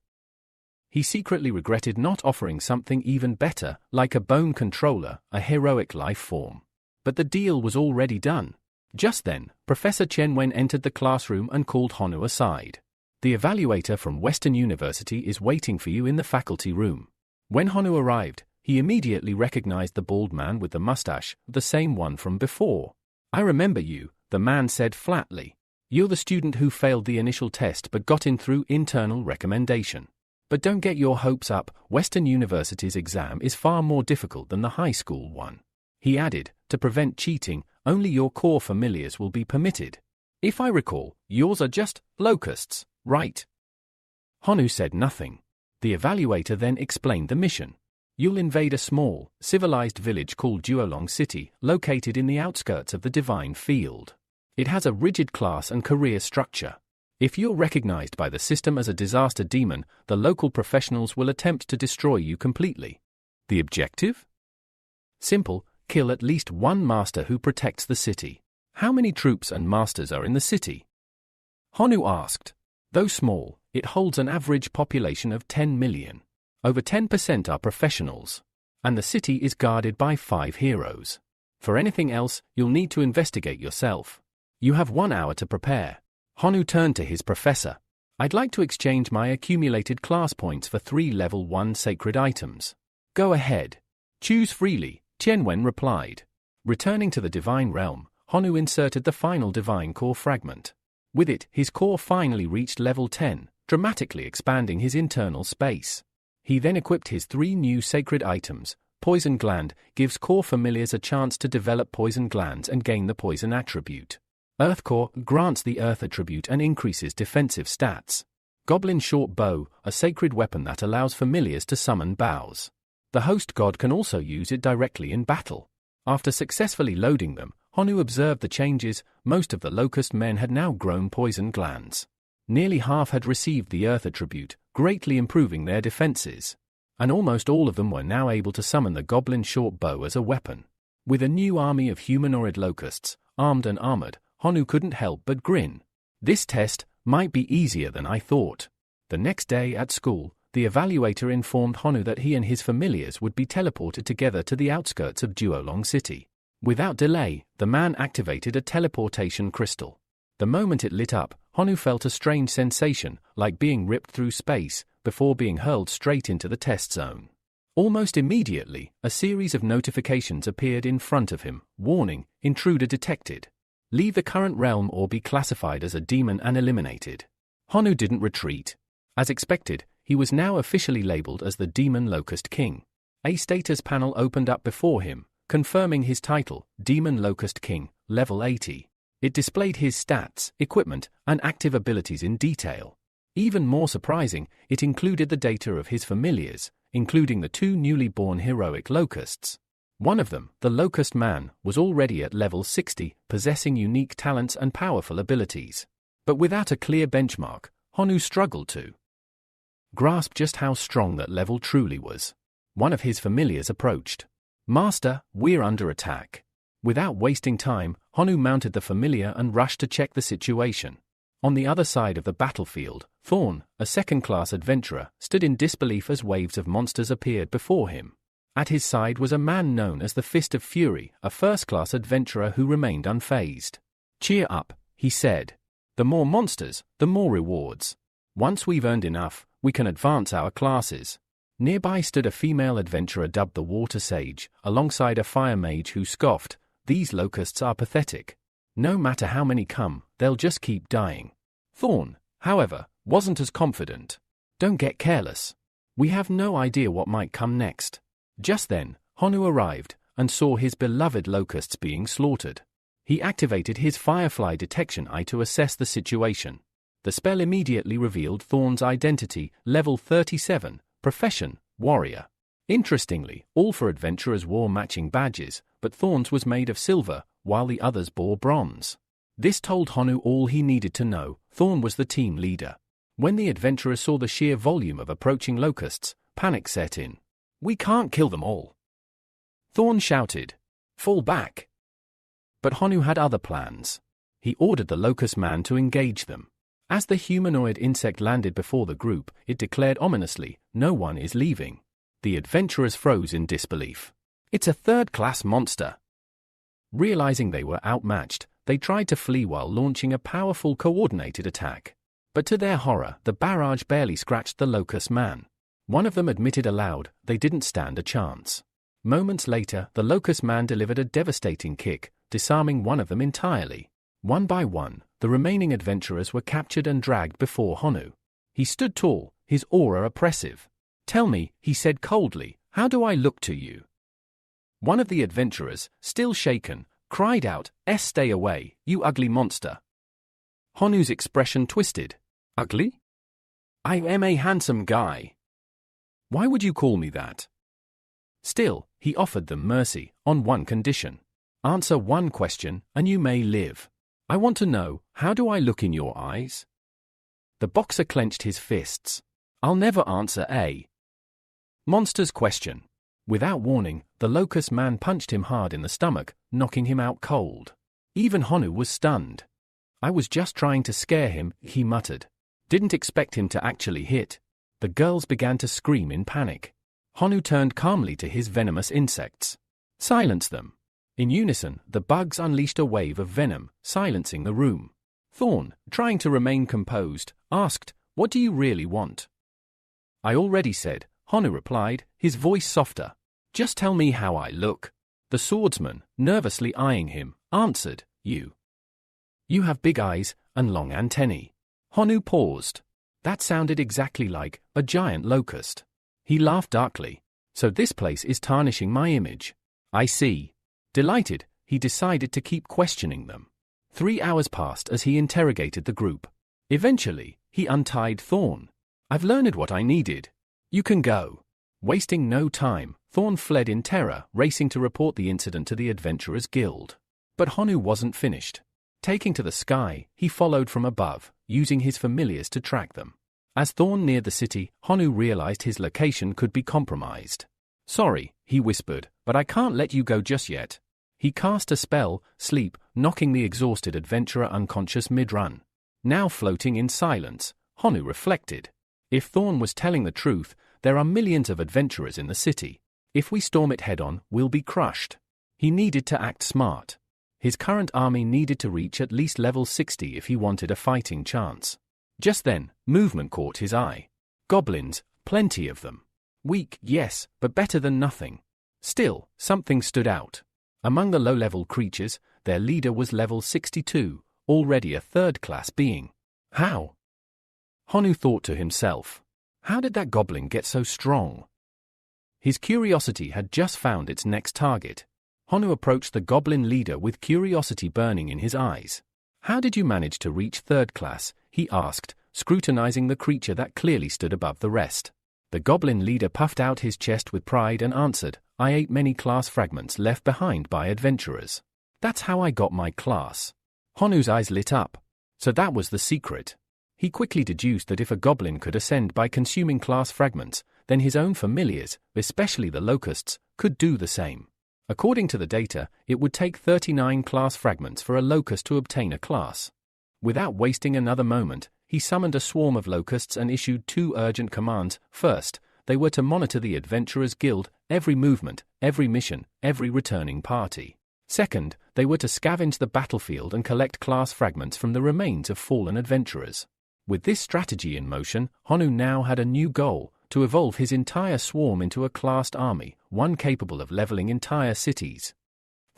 He secretly regretted not offering something even better, like a bone controller, a heroic life form. But the deal was already done. Just then, Professor Chen entered the classroom and called Honu aside. The evaluator from Western University is waiting for you in the faculty room. When Honu arrived, he immediately recognized the bald man with the mustache, the same one from before. I remember you, the man said flatly. You're the student who failed the initial test but got in through internal recommendation. But don't get your hopes up, Western University's exam is far more difficult than the high school one. He added, to prevent cheating, only your core familiars will be permitted. If I recall, yours are just locusts, right? Honu said nothing. The evaluator then explained the mission. You'll invade a small, civilized village called Duolong City, located in the outskirts of the Divine Field. It has a rigid class and career structure. If you're recognized by the system as a disaster demon, the local professionals will attempt to destroy you completely. The objective? Simple, kill at least one master who protects the city. How many troops and masters are in the city? Honu asked. Though small, it holds an average population of 10 million. Over 10% are professionals. And the city is guarded by 5 heroes. For anything else, you'll need to investigate yourself. You have 1 hour to prepare. Honu turned to his professor. I'd like to exchange my accumulated class points for 3 level 1 sacred items. Go ahead. Choose freely, Qianwen replied. Returning to the divine realm, Honu inserted the final divine core fragment. With it, his core finally reached level 10, dramatically expanding his internal space. He then equipped his 3 new sacred items. Poison Gland gives core familiars a chance to develop poison glands and gain the poison attribute. Earth Core grants the Earth attribute and increases defensive stats. Goblin Short Bow, a sacred weapon that allows familiars to summon bows. The host god can also use it directly in battle. After successfully loading them, Honu observed the changes. Most of the locust men had now grown poison glands. Nearly half had received the Earth attribute, greatly improving their defenses. And almost all of them were now able to summon the Goblin Short Bow as a weapon. With a new army of humanoid locusts, armed and armored, Honu couldn't help but grin. This test might be easier than I thought. The next day at school, the evaluator informed Honu that he and his familiars would be teleported together to the outskirts of Duolong City. Without delay, the man activated a teleportation crystal. The moment it lit up, Honu felt a strange sensation, like being ripped through space, before being hurled straight into the test zone. Almost immediately, a series of notifications appeared in front of him. Warning, intruder detected. Leave the current realm or be classified as a demon and eliminated. Honu didn't retreat. As expected, he was now officially labeled as the Demon Locust King. A status panel opened up before him, confirming his title, Demon Locust King, level 80. It displayed his stats, equipment, and active abilities in detail. Even more surprising, it included the data of his familiars, including the 2 newly born heroic locusts. One of them, the Locust Man, was already at level 60, possessing unique talents and powerful abilities. But without a clear benchmark, Honu struggled to grasp just how strong that level truly was. One of his familiars approached. Master, we're under attack. Without wasting time, Honu mounted the familiar and rushed to check the situation. On the other side of the battlefield, Thorn, a second-class adventurer, stood in disbelief as waves of monsters appeared before him. At his side was a man known as the Fist of Fury, a first-class adventurer who remained unfazed. "Cheer up," he said. "The more monsters, the more rewards. Once we've earned enough, we can advance our classes." Nearby stood a female adventurer dubbed the Water Sage, alongside a fire mage who scoffed, "These locusts are pathetic. No matter how many come, they'll just keep dying." Thorn, however, wasn't as confident. "Don't get careless. We have no idea what might come next." Just then, Honu arrived and saw his beloved locusts being slaughtered. He activated his firefly detection eye to assess the situation. The spell immediately revealed Thorn's identity, level 37, profession, warrior. Interestingly, all four adventurers wore matching badges, but Thorn's was made of silver, while the others bore bronze. This told Honu all he needed to know. Thorn was the team leader. When the adventurers saw the sheer volume of approaching locusts, panic set in. "We can't kill them all!" Thorn shouted. "Fall back!" But Honu had other plans. He ordered the locust man to engage them. As the humanoid insect landed before the group, it declared ominously, "No one is leaving." The adventurers froze in disbelief. "It's a third-class monster." Realizing they were outmatched, they tried to flee while launching a powerful coordinated attack. But to their horror, the barrage barely scratched the locust man. One of them admitted aloud they didn't stand a chance. Moments later, the locust man delivered a devastating kick, disarming one of them entirely. One by one, the remaining adventurers were captured and dragged before Honu. He stood tall, his aura oppressive. "Tell me," he said coldly, "how do I look to you?" One of the adventurers, still shaken, cried out, "Stay away, you ugly monster." Honu's expression twisted. "Ugly? I am a handsome guy. Why would you call me that?" Still, he offered them mercy, on one condition. "Answer one question, and you may live. I want to know, how do I look in your eyes?" The boxer clenched his fists. "I'll never answer a monster's question." Without warning, the locust man punched him hard in the stomach, knocking him out cold. Even Honu was stunned. "I was just trying to scare him," he muttered. "Didn't expect him to actually hit." The girls began to scream in panic. Honu turned calmly to his venomous insects. "Silence them." In unison, the bugs unleashed a wave of venom, silencing the room. Thorn, trying to remain composed, asked, "What do you really want?" "I already said," Honu replied, his voice softer. "Just tell me how I look." The swordsman, nervously eyeing him, answered, You have big eyes and long antennae." Honu paused. That sounded exactly like a giant locust. He laughed darkly. "So this place is tarnishing my image. I see." Delighted, he decided to keep questioning them. 3 hours passed as he interrogated the group. Eventually, he untied Thorn. "I've learned what I needed. You can go." Wasting no time, Thorn fled in terror, racing to report the incident to the Adventurers Guild. But Honu wasn't finished. Taking to the sky, he followed from above, using his familiars to track them. As Thorn neared the city, Honu realized his location could be compromised. "Sorry," he whispered, "but I can't let you go just yet." He cast a spell, Sleep, knocking the exhausted adventurer unconscious mid-run. Now floating in silence, Honu reflected. If Thorn was telling the truth, there are millions of adventurers in the city. If we storm it head-on, we'll be crushed. He needed to act smart. His current army needed to reach at least level 60 if he wanted a fighting chance. Just then, movement caught his eye. Goblins, plenty of them. Weak, yes, but better than nothing. Still, something stood out. Among the low-level creatures, their leader was level 62, already a third-class being. How? Honu thought to himself. How did that goblin get so strong? His curiosity had just found its next target. Honu approached the goblin leader with curiosity burning in his eyes. "How did you manage to reach third class?" he asked, scrutinizing the creature that clearly stood above the rest. The goblin leader puffed out his chest with pride and answered, "I ate many class fragments left behind by adventurers. That's how I got my class." Honu's eyes lit up. So that was the secret. He quickly deduced that if a goblin could ascend by consuming class fragments, then his own familiars, especially the locusts, could do the same. According to the data, it would take 39 class fragments for a locust to obtain a class. Without wasting another moment, he summoned a swarm of locusts and issued 2 urgent commands. First, they were to monitor the Adventurers Guild, every movement, every mission, every returning party. Second, they were to scavenge the battlefield and collect class fragments from the remains of fallen adventurers. With this strategy in motion, Honu now had a new goal: to evolve his entire swarm into a classed army, one capable of leveling entire cities.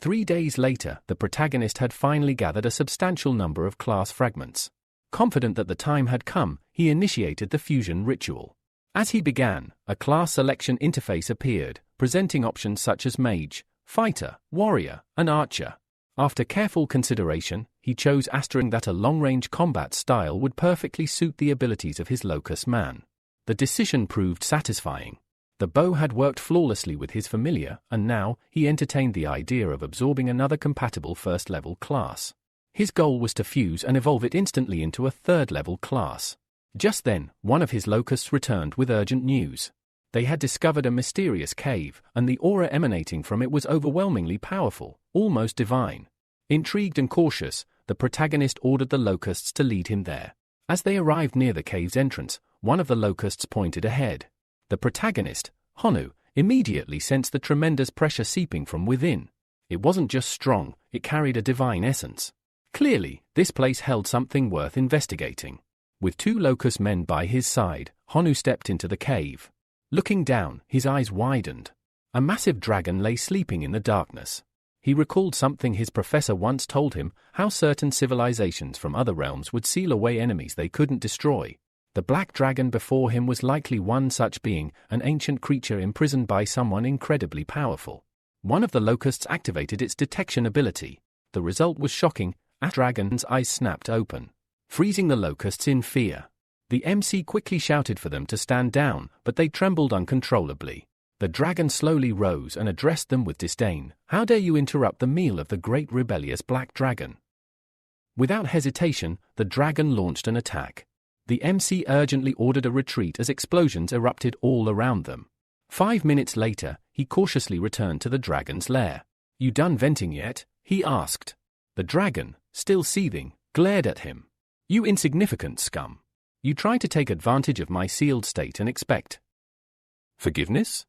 3 days later, the protagonist had finally gathered a substantial number of class fragments. Confident that the time had come, he initiated the fusion ritual. As he began, a class selection interface appeared, presenting options such as mage, fighter, warrior, and archer. After careful consideration, he chose asterisk that a long-range combat style would perfectly suit the abilities of his locust man. The decision proved satisfying. The bow had worked flawlessly with his familiar, and now he entertained the idea of absorbing another compatible first-level class. His goal was to fuse and evolve it instantly into a third-level class. Just then, one of his locusts returned with urgent news. They had discovered a mysterious cave, and the aura emanating from it was overwhelmingly powerful, almost divine. Intrigued and cautious, the protagonist ordered the locusts to lead him there. As they arrived near the cave's entrance, one of the locusts pointed ahead. The protagonist, Honu, immediately sensed the tremendous pressure seeping from within. It wasn't just strong, it carried a divine essence. Clearly, this place held something worth investigating. With 2 locust men by his side, Honu stepped into the cave. Looking down, his eyes widened. A massive dragon lay sleeping in the darkness. He recalled something his professor once told him, how certain civilizations from other realms would seal away enemies they couldn't destroy. The black dragon before him was likely one such being, an ancient creature imprisoned by someone incredibly powerful. One of the locusts activated its detection ability. The result was shocking, as the dragon's eyes snapped open, freezing the locusts in fear. The MC quickly shouted for them to stand down, but they trembled uncontrollably. The dragon slowly rose and addressed them with disdain. "How dare you interrupt the meal of the great rebellious black dragon?" Without hesitation, the dragon launched an attack. The MC urgently ordered a retreat as explosions erupted all around them. 5 minutes later, he cautiously returned to the dragon's lair. "You done venting yet?" he asked. The dragon, still seething, glared at him. "You insignificant scum. You try to take advantage of my sealed state and expect forgiveness?"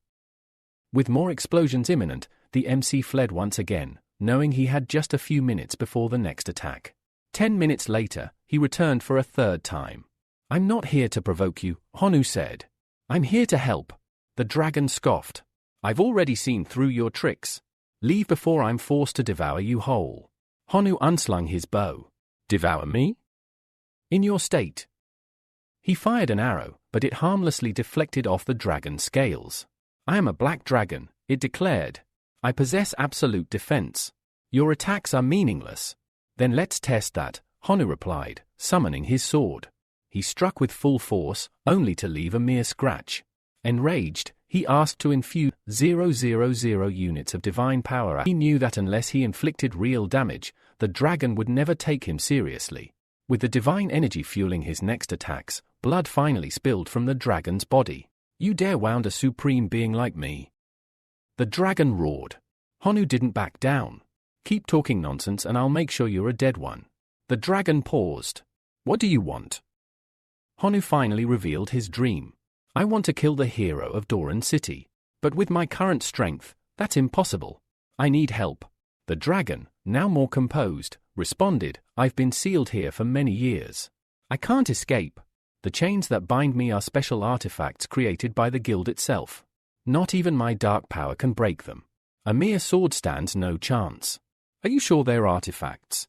With more explosions imminent, the MC fled once again, knowing he had just a few minutes before the next attack. 10 minutes later, he returned for a third time. "I'm not here to provoke you," Honu said. "I'm here to help." The dragon scoffed. "I've already seen through your tricks. Leave before I'm forced to devour you whole." Honu unslung his bow. "Devour me? In your state?" He fired an arrow, but it harmlessly deflected off the dragon's scales. "I am a black dragon," it declared. "I possess absolute defense. Your attacks are meaningless." "Then let's test that," Honu replied, summoning his sword. He struck with full force, only to leave a mere scratch. Enraged, he asked to infuse 000 units of divine power. He knew that unless he inflicted real damage, the dragon would never take him seriously. With the divine energy fueling his next attacks, blood finally spilled from the dragon's body. "You dare wound a supreme being like me?" The dragon roared. Honu didn't back down. "Keep talking nonsense and I'll make sure you're a dead one." The dragon paused. "What do you want?" Honu finally revealed his dream. "I want to kill the hero of Doran City. But with my current strength, that's impossible. I need help." The dragon, now more composed, responded, "I've been sealed here for many years. I can't escape. The chains that bind me are special artifacts created by the guild itself. Not even my dark power can break them. A mere sword stands no chance." "Are you sure they're artifacts?"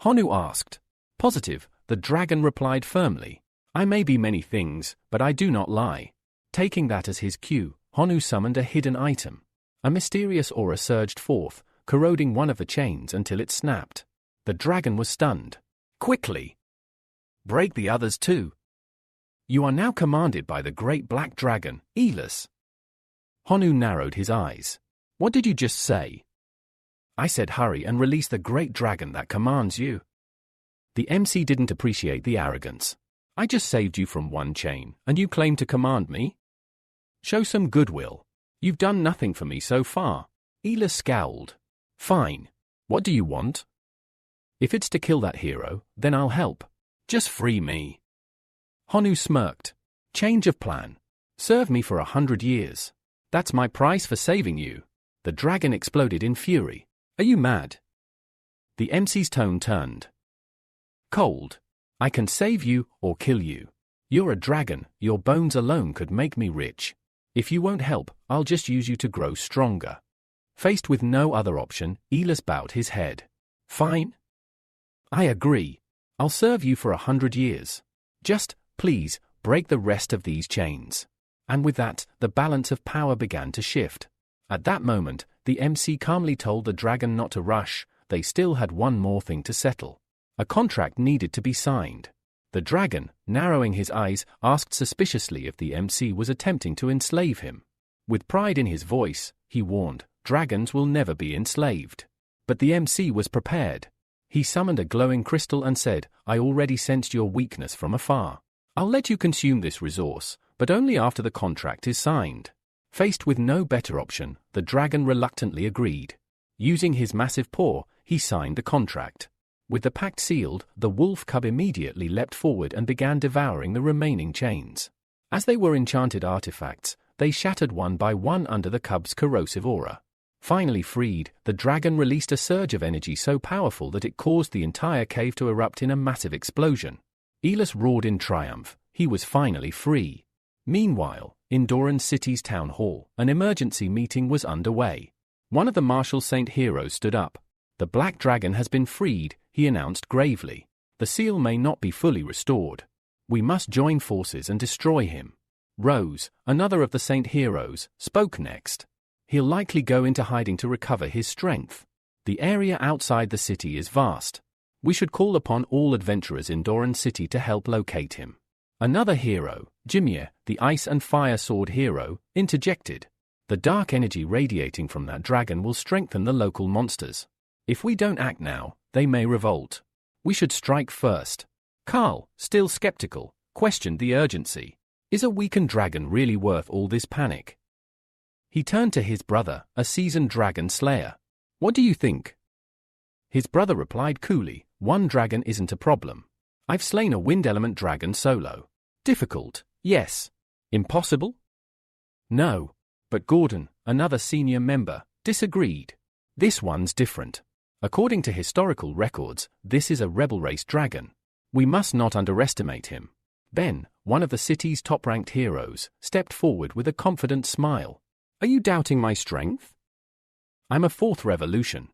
Honu asked. "Positive," the dragon replied firmly. "I may be many things, but I do not lie." Taking that as his cue, Honu summoned a hidden item. A mysterious aura surged forth, corroding one of the chains until it snapped. The dragon was stunned. "Quickly! Break the others too. You are now commanded by the great black dragon, Elis." Honu narrowed his eyes. "What did you just say?" "I said hurry and release the great dragon that commands you." The MC didn't appreciate the arrogance. "I just saved you from one chain, and you claim to command me? Show some goodwill. You've done nothing for me so far." Elis scowled. Fine. What do you want? If it's to kill that hero, then I'll help. Just free me. Honu smirked. Change of plan. Serve me for 100 years. That's my price for saving you. The dragon exploded in fury. Are you mad? The MC's tone turned cold. I can save you or kill you. You're a dragon, your bones alone could make me rich. If you won't help, I'll just use you to grow stronger. Faced with no other option, Elis bowed his head. Fine. I agree. I'll serve you for 100 years. Just, please, break the rest of these chains. And with that, the balance of power began to shift. At that moment, the MC calmly told the dragon not to rush. They still had one more thing to settle. A contract needed to be signed. The dragon, narrowing his eyes, asked suspiciously if the MC was attempting to enslave him. With pride in his voice, he warned, dragons will never be enslaved. But the MC was prepared. He summoned a glowing crystal and said, I already sensed your weakness from afar. I'll let you consume this resource, but only after the contract is signed. Faced with no better option, the dragon reluctantly agreed. Using his massive paw, he signed the contract. With the pact sealed, the wolf cub immediately leapt forward and began devouring the remaining chains. As they were enchanted artifacts, they shattered one by one under the cub's corrosive aura. Finally freed, the dragon released a surge of energy so powerful that it caused the entire cave to erupt in a massive explosion. Elis roared in triumph. He was finally free. Meanwhile, in Doran City's town hall, an emergency meeting was underway. One of the martial saint heroes stood up. The black dragon has been freed, he announced gravely. The seal may not be fully restored. We must join forces and destroy him. Rose, another of the saint heroes, spoke next. He'll likely go into hiding to recover his strength. The area outside the city is vast. We should call upon all adventurers in Doran City to help locate him. Another hero, Jimir, the ice and fire sword hero, interjected. The dark energy radiating from that dragon will strengthen the local monsters. If we don't act now, they may revolt. We should strike first. Carl, still skeptical, questioned the urgency. Is a weakened dragon really worth all this panic? He turned to his brother, a seasoned dragon slayer. What do you think? His brother replied coolly, one dragon isn't a problem. I've slain a wind element dragon solo. Difficult, yes. Impossible? No. But Gordon, another senior member, disagreed. This one's different. According to historical records, this is a rebel race dragon. We must not underestimate him. Ben, one of the city's top-ranked heroes, stepped forward with a confident smile. Are you doubting my strength? I'm a fourth revolution.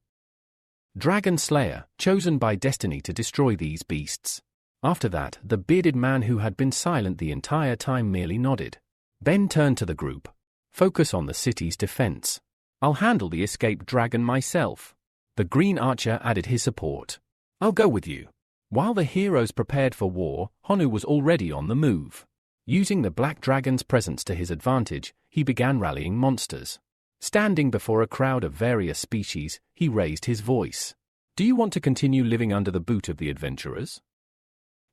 Dragon Slayer, chosen by destiny to destroy these beasts. After that, the bearded man who had been silent the entire time merely nodded. Ben turned to the group. Focus on the city's defense. I'll handle the escaped dragon myself. The Green Archer added his support. I'll go with you. While the heroes prepared for war, Honu was already on the move. Using the Black Dragon's presence to his advantage, he began rallying monsters. Standing before a crowd of various species, he raised his voice. Do you want to continue living under the boot of the adventurers?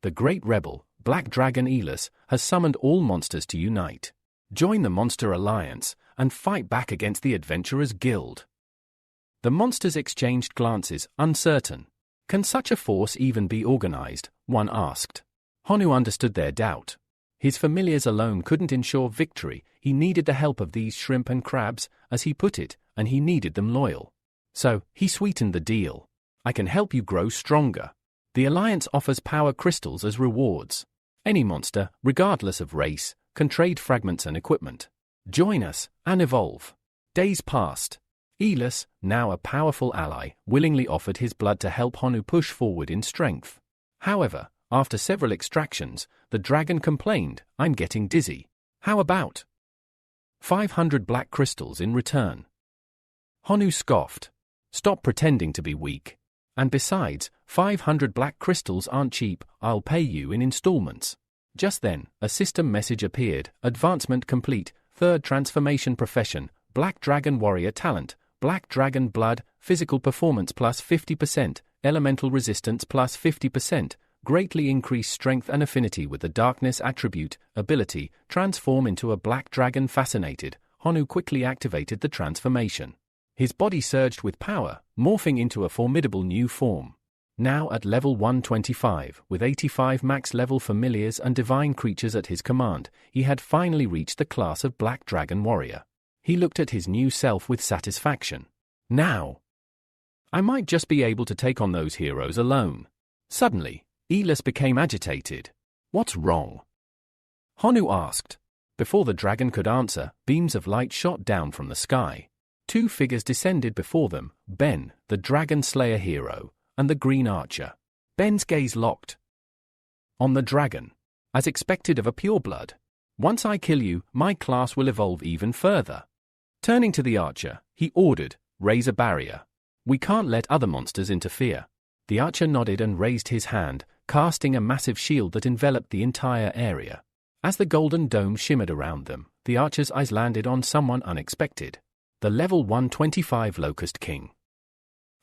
The great rebel, Black Dragon Elis, has summoned all monsters to unite. Join the Monster Alliance and fight back against the Adventurers Guild. The monsters exchanged glances, uncertain. Can such a force even be organized? One asked. Honu understood their doubt. His familiars alone couldn't ensure victory. He needed the help of these shrimp and crabs, as he put it, and he needed them loyal. So, he sweetened the deal. I can help you grow stronger. The Alliance offers power crystals as rewards. Any monster, regardless of race, can trade fragments and equipment. Join us and evolve. Days passed. Elis, now a powerful ally, willingly offered his blood to help Honu push forward in strength. However, after several extractions, the dragon complained, I'm getting dizzy. How about 500 black crystals in return? Honu scoffed. Stop pretending to be weak. And besides, 500 black crystals aren't cheap, I'll pay you in installments. Just then, a system message appeared, advancement complete, third transformation profession, Black Dragon Warrior talent, Black Dragon Blood, physical performance plus 50%, elemental resistance plus 50%, greatly increased strength and affinity with the darkness attribute, ability, transform into a black dragon fascinated. Honu quickly activated the transformation. His body surged with power, morphing into a formidable new form. Now at level 125, with 85 max-level familiars and divine creatures at his command, he had finally reached the class of Black Dragon Warrior. He looked at his new self with satisfaction. Now, I might just be able to take on those heroes alone. Suddenly, Elis became agitated. What's wrong? Honu asked. Before the dragon could answer, beams of light shot down from the sky. Two figures descended before them, Ben, the Dragon Slayer hero, and the Green Archer. Ben's gaze locked on the dragon. As expected of a pureblood. Once I kill you, my class will evolve even further. Turning to the archer, he ordered, raise a barrier. We can't let other monsters interfere. The archer nodded and raised his hand, casting a massive shield that enveloped the entire area. As the golden dome shimmered around them, the archer's eyes landed on someone unexpected. The level 125 Locust King.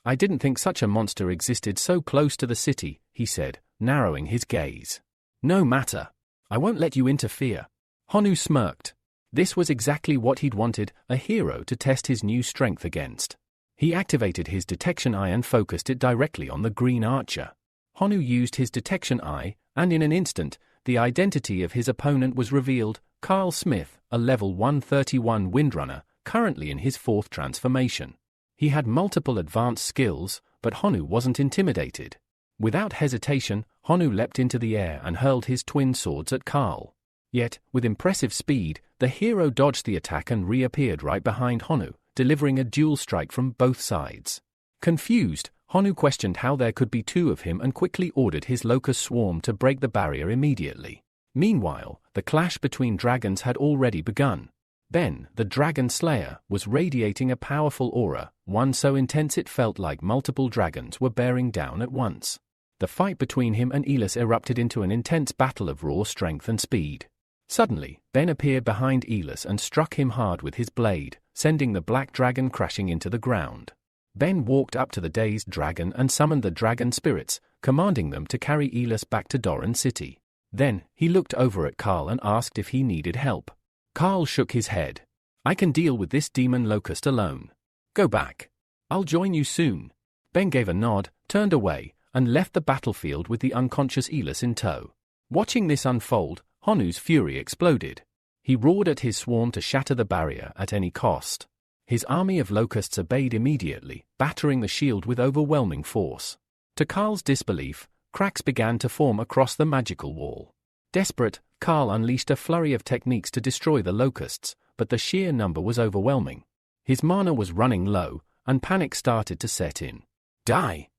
I didn't think such a monster existed so close to the city, he said, narrowing his gaze. No matter. I won't let you interfere. Honu smirked. This was exactly what he'd wanted, a hero to test his new strength against. He activated his detection eye and focused it directly on the Green Archer. Honu used his detection eye, and in an instant, the identity of his opponent was revealed, Carl Smith, a level 131 Windrunner, currently in his 4th transformation. He had multiple advanced skills, but Honu wasn't intimidated. Without hesitation, Honu leapt into the air and hurled his twin swords at Carl. Yet, with impressive speed, the hero dodged the attack and reappeared right behind Honu, delivering a dual strike from both sides. Confused, Honu questioned how there could be two of him and quickly ordered his locust swarm to break the barrier immediately. Meanwhile, the clash between dragons had already begun. Ben, the Dragon Slayer, was radiating a powerful aura, one so intense it felt like multiple dragons were bearing down at once. The fight between him and Elis erupted into an intense battle of raw strength and speed. Suddenly, Ben appeared behind Elis and struck him hard with his blade, sending the black dragon crashing into the ground. Ben walked up to the dazed dragon and summoned the dragon spirits, commanding them to carry Elis back to Doran City. Then, he looked over at Carl and asked if he needed help. Carl shook his head. I can deal with this demon locust alone. Go back. I'll join you soon. Ben gave a nod, turned away, and left the battlefield with the unconscious Elis in tow. Watching this unfold, Honu's fury exploded. He roared at his swarm to shatter the barrier at any cost. His army of locusts obeyed immediately, battering the shield with overwhelming force. To Carl's disbelief, cracks began to form across the magical wall. Desperate, Carl unleashed a flurry of techniques to destroy the locusts, but the sheer number was overwhelming. His mana was running low, and panic started to set in. Die!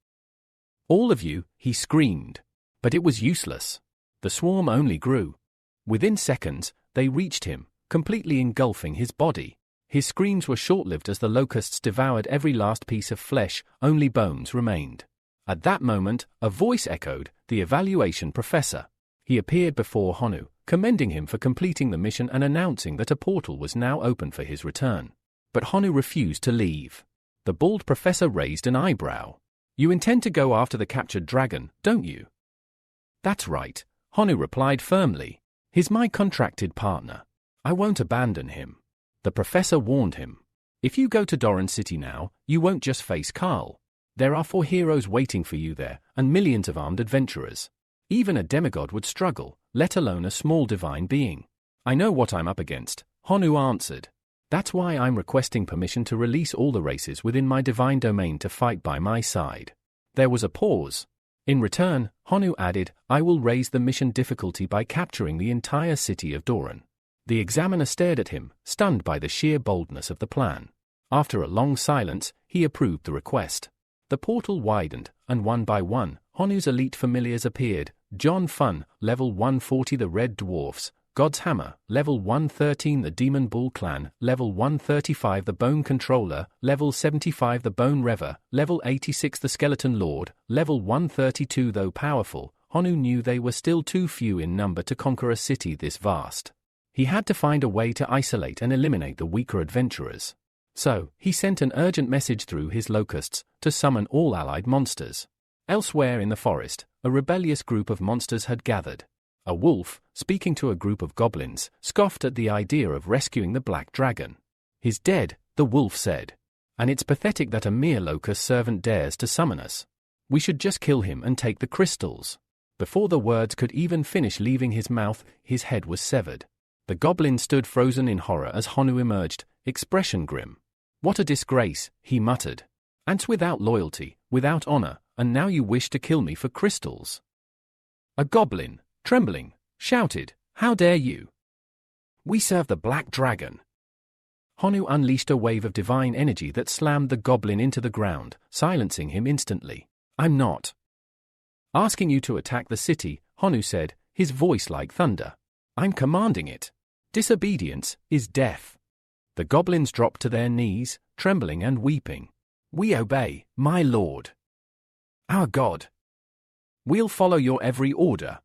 All of you, he screamed. But it was useless. The swarm only grew. Within seconds, they reached him, completely engulfing his body. His screams were short-lived as the locusts devoured every last piece of flesh, only bones remained. At that moment, a voice echoed, the evaluation professor. He appeared before Honu, commending him for completing the mission and announcing that a portal was now open for his return. But Honu refused to leave. The bald professor raised an eyebrow. You intend to go after the captured dragon, don't you? That's right, Honu replied firmly. He's my contracted partner. I won't abandon him. The professor warned him. If you go to Doran City now, you won't just face Carl. There are 4 heroes waiting for you there, and millions of armed adventurers. Even a demigod would struggle, let alone a small divine being. I know what I'm up against, Honu answered. That's why I'm requesting permission to release all the races within my divine domain to fight by my side. There was a pause. In return, Honu added, I will raise the mission difficulty by capturing the entire city of Doran. The examiner stared at him, stunned by the sheer boldness of the plan. After a long silence, he approved the request. The portal widened, and one by one, Honu's elite familiars appeared. John Fun, level 140 the Red Dwarfs, God's Hammer, level 113 the Demon Bull Clan, level 135 the Bone Controller, level 75 the Bone Rever, level 86 the Skeleton Lord, level 132 though powerful, Honu knew they were still too few in number to conquer a city this vast. He had to find a way to isolate and eliminate the weaker adventurers. So, he sent an urgent message through his locusts to summon all allied monsters. Elsewhere in the forest, a rebellious group of monsters had gathered. A wolf, speaking to a group of goblins, scoffed at the idea of rescuing the black dragon. He's dead, the wolf said. And it's pathetic that a mere locust servant dares to summon us. We should just kill him and take the crystals. Before the words could even finish leaving his mouth, his head was severed. The goblin stood frozen in horror as Honu emerged, expression grim. What a disgrace, he muttered. Ants without loyalty, without honor, and now you wish to kill me for crystals. A goblin, trembling, shouted, "How dare you? We serve the Black Dragon." Honu unleashed a wave of divine energy that slammed the goblin into the ground, silencing him instantly. "I'm not asking you to attack the city," Honu said, his voice like thunder. "I'm commanding it. Disobedience is death." The goblins dropped to their knees, trembling and weeping. "We obey, my lord. Our god. We'll follow your every order."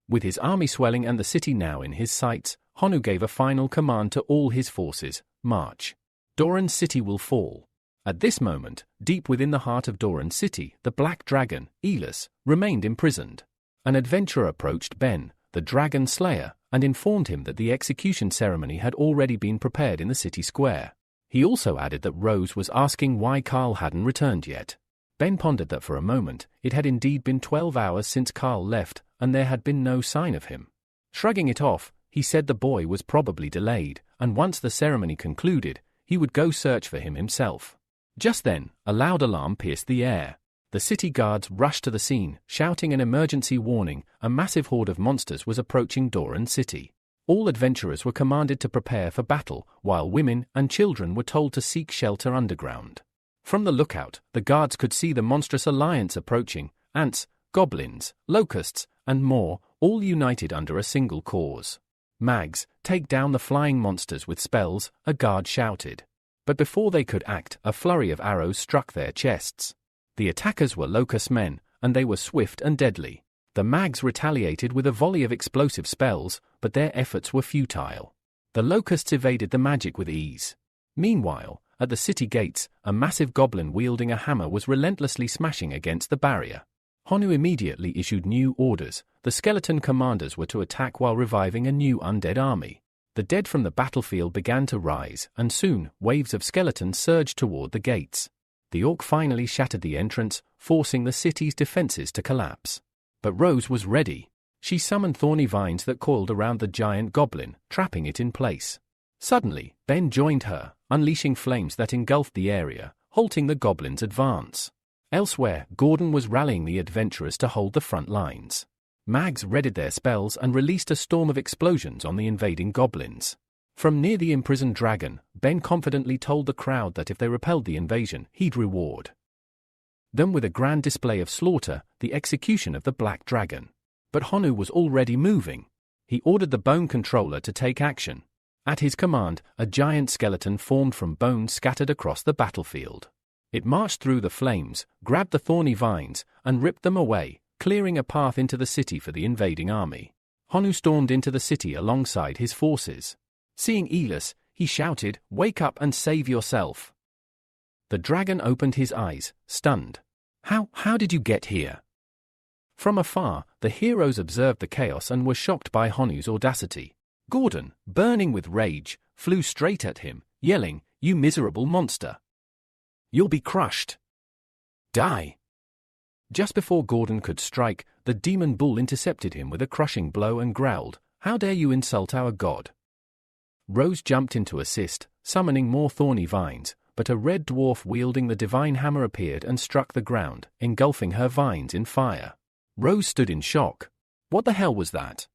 With his army swelling and the city now in his sights, Honu gave a final command to all his forces: march. Doran's city will fall. At this moment, deep within the heart of Doran's city, the Black Dragon, Elis, remained imprisoned. An adventurer approached Ben, the dragon slayer, and informed him that the execution ceremony had already been prepared in the city square. He also added that Rose was asking why Carl hadn't returned yet. Ben pondered that for a moment, it had indeed been 12 hours since Carl left, and there had been no sign of him. Shrugging it off, he said the boy was probably delayed, and once the ceremony concluded, he would go search for him himself. Just then, a loud alarm pierced the air. The city guards rushed to the scene, shouting an emergency warning. A massive horde of monsters was approaching Doran City. All adventurers were commanded to prepare for battle, while women and children were told to seek shelter underground. From the lookout, the guards could see the monstrous alliance approaching: ants, goblins, locusts, and more, all united under a single cause. "Mags, take down the flying monsters with spells," a guard shouted. But before they could act, a flurry of arrows struck their chests. The attackers were locust men, and they were swift and deadly. The mags retaliated with a volley of explosive spells, but their efforts were futile. The locusts evaded the magic with ease. Meanwhile, at the city gates, a massive goblin wielding a hammer was relentlessly smashing against the barrier. Honu immediately issued new orders. The skeleton commanders were to attack while reviving a new undead army. The dead from the battlefield began to rise, and soon, waves of skeletons surged toward the gates. The orc finally shattered the entrance, forcing the city's defenses to collapse. But Rose was ready. She summoned thorny vines that coiled around the giant goblin, trapping it in place. Suddenly, Ben joined her, unleashing flames that engulfed the area, halting the goblin's advance. Elsewhere, Gordon was rallying the adventurers to hold the front lines. Mags readied their spells and released a storm of explosions on the invading goblins. From near the imprisoned dragon, Ben confidently told the crowd that if they repelled the invasion, he'd reward them with a grand display of slaughter, the execution of the Black Dragon. But Honu was already moving. He ordered the bone controller to take action. At his command, a giant skeleton formed from bones scattered across the battlefield. It marched through the flames, grabbed the thorny vines, and ripped them away, clearing a path into the city for the invading army. Honu stormed into the city alongside his forces. Seeing Elis, he shouted, "Wake up and save yourself." The dragon opened his eyes, stunned. How did you get here?" From afar, the heroes observed the chaos and were shocked by Honu's audacity. Gordon, burning with rage, flew straight at him, yelling, "You miserable monster! You'll be crushed! Die!" Just before Gordon could strike, the demon bull intercepted him with a crushing blow and growled, "How dare you insult our god?" Rose jumped in to assist, summoning more thorny vines, but a red dwarf wielding the divine hammer appeared and struck the ground, engulfing her vines in fire. Rose stood in shock. What the hell was that?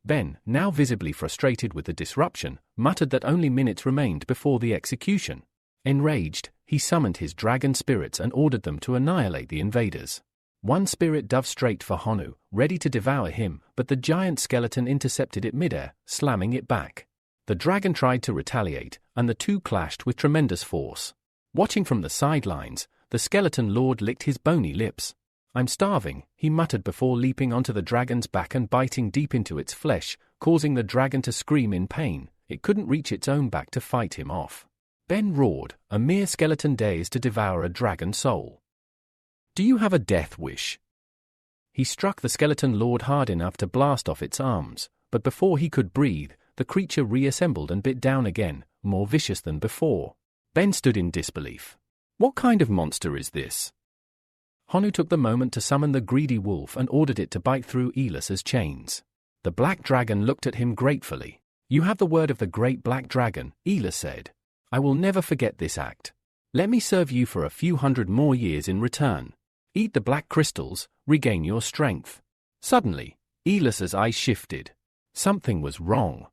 Ben, now visibly frustrated with the disruption, muttered that only minutes remained before the execution. Enraged, he summoned his dragon spirits and ordered them to annihilate the invaders. One spirit dove straight for Honu, ready to devour him, but the giant skeleton intercepted it midair, slamming it back. The dragon tried to retaliate, and the two clashed with tremendous force. Watching from the sidelines, the skeleton lord licked his bony lips. "I'm starving," he muttered before leaping onto the dragon's back and biting deep into its flesh, causing the dragon to scream in pain. It couldn't reach its own back to fight him off. Ben roared, "A mere skeleton dares to devour a dragon soul. Do you have a death wish?" He struck the skeleton lord hard enough to blast off its arms, but before he could breathe, the creature reassembled and bit down again, more vicious than before. Ben stood in disbelief. What kind of monster is this? Honu took the moment to summon the greedy wolf and ordered it to bite through Elis's chains. The black dragon looked at him gratefully. You have the word of the great black dragon, Elis said. I will never forget this act. Let me serve you for a few hundred more years in return. Eat the black crystals, regain your strength. Suddenly, Elis's eyes shifted. Something was wrong.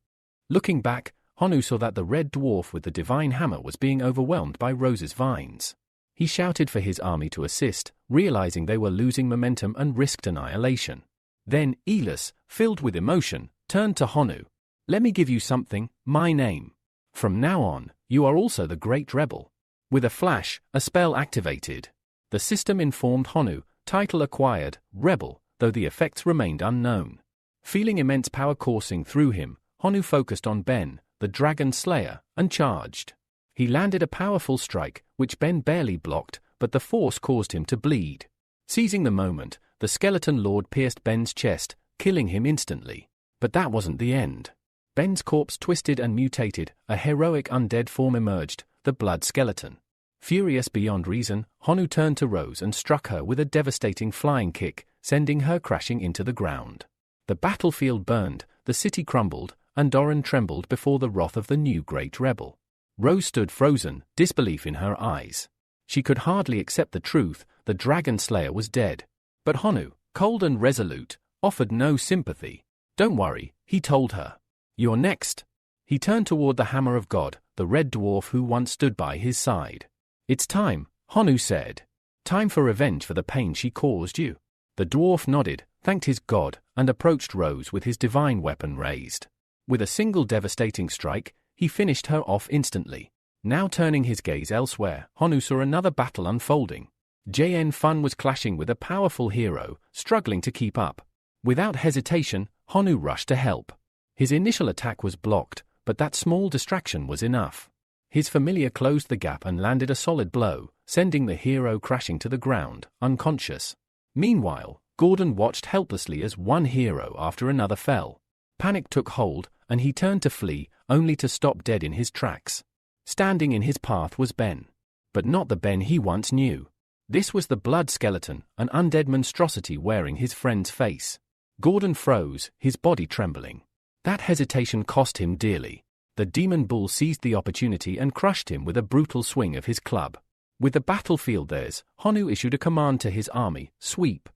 Looking back, Honu saw that the red dwarf with the divine hammer was being overwhelmed by Rose's vines. He shouted for his army to assist, realizing they were losing momentum and risked annihilation. Then Elis, filled with emotion, turned to Honu. Let me give you something, my name. From now on, you are also the great rebel. With a flash, a spell activated. The system informed Honu, title acquired, rebel, though the effects remained unknown. Feeling immense power coursing through him, Honu focused on Ben, the dragon slayer, and charged. He landed a powerful strike, which Ben barely blocked, but the force caused him to bleed. Seizing the moment, the skeleton lord pierced Ben's chest, killing him instantly. But that wasn't the end. Ben's corpse twisted and mutated, a heroic undead form emerged, the blood skeleton. Furious beyond reason, Honu turned to Rose and struck her with a devastating flying kick, sending her crashing into the ground. The battlefield burned, the city crumbled, and Doran trembled before the wrath of the new great rebel. Rose stood frozen, disbelief in her eyes. She could hardly accept the truth, the dragon slayer was dead. But Honu, cold and resolute, offered no sympathy. Don't worry, he told her. You're next. He turned toward the hammer of God, the red dwarf who once stood by his side. It's time, Honu said. Time for revenge for the pain she caused you. The dwarf nodded, thanked his god, and approached Rose with his divine weapon raised. With a single devastating strike, he finished her off instantly. Now turning his gaze elsewhere, Honu saw another battle unfolding. JN Fun was clashing with a powerful hero, struggling to keep up. Without hesitation, Honu rushed to help. His initial attack was blocked, but that small distraction was enough. His familiar closed the gap and landed a solid blow, sending the hero crashing to the ground, unconscious. Meanwhile, Gordon watched helplessly as one hero after another fell. Panic took hold, and he turned to flee, only to stop dead in his tracks. Standing in his path was Ben. But not the Ben he once knew. This was the blood skeleton, an undead monstrosity wearing his friend's face. Gordon froze, his body trembling. That hesitation cost him dearly. The demon bull seized the opportunity and crushed him with a brutal swing of his club. With the battlefield theirs, Honu issued a command to his army, sweep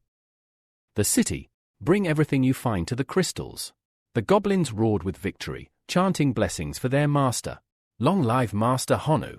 the city. Bring everything you find to the crystals. The goblins roared with victory, chanting blessings for their master. Long live Master Honu.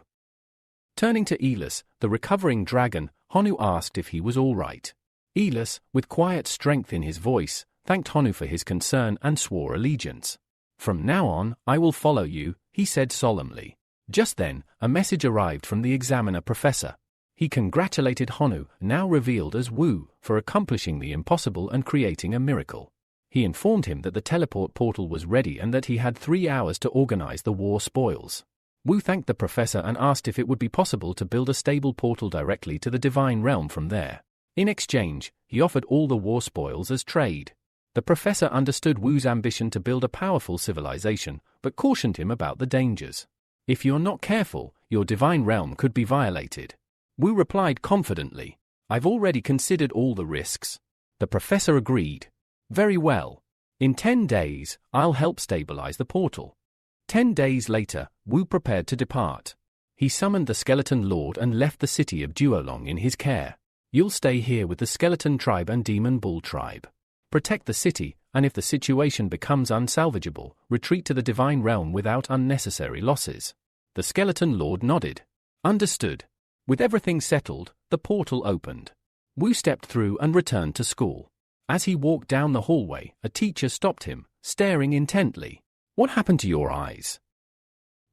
Turning to Elis, the recovering dragon, Honu asked if he was all right. Elis, with quiet strength in his voice, thanked Honu for his concern and swore allegiance. From now on, I will follow you, he said solemnly. Just then, a message arrived from the examiner professor. He congratulated Honu, now revealed as Wu, for accomplishing the impossible and creating a miracle. He informed him that the teleport portal was ready and that he had 3 hours to organize the war spoils. Wu thanked the professor and asked if it would be possible to build a stable portal directly to the divine realm from there. In exchange, he offered all the war spoils as trade. The professor understood Wu's ambition to build a powerful civilization, but cautioned him about the dangers. If you're not careful, your divine realm could be violated. Wu replied confidently, I've already considered all the risks. The professor agreed. Very well. In 10 days, I'll help stabilize the portal. 10 days later, Wu prepared to depart. He summoned the skeleton lord and left the city of Duolong in his care. You'll stay here with the skeleton tribe and demon bull tribe. Protect the city, and if the situation becomes unsalvageable, retreat to the divine realm without unnecessary losses. The skeleton lord nodded. Understood. With everything settled, the portal opened. Wu stepped through and returned to school. As he walked down the hallway, a teacher stopped him, staring intently. What happened to your eyes?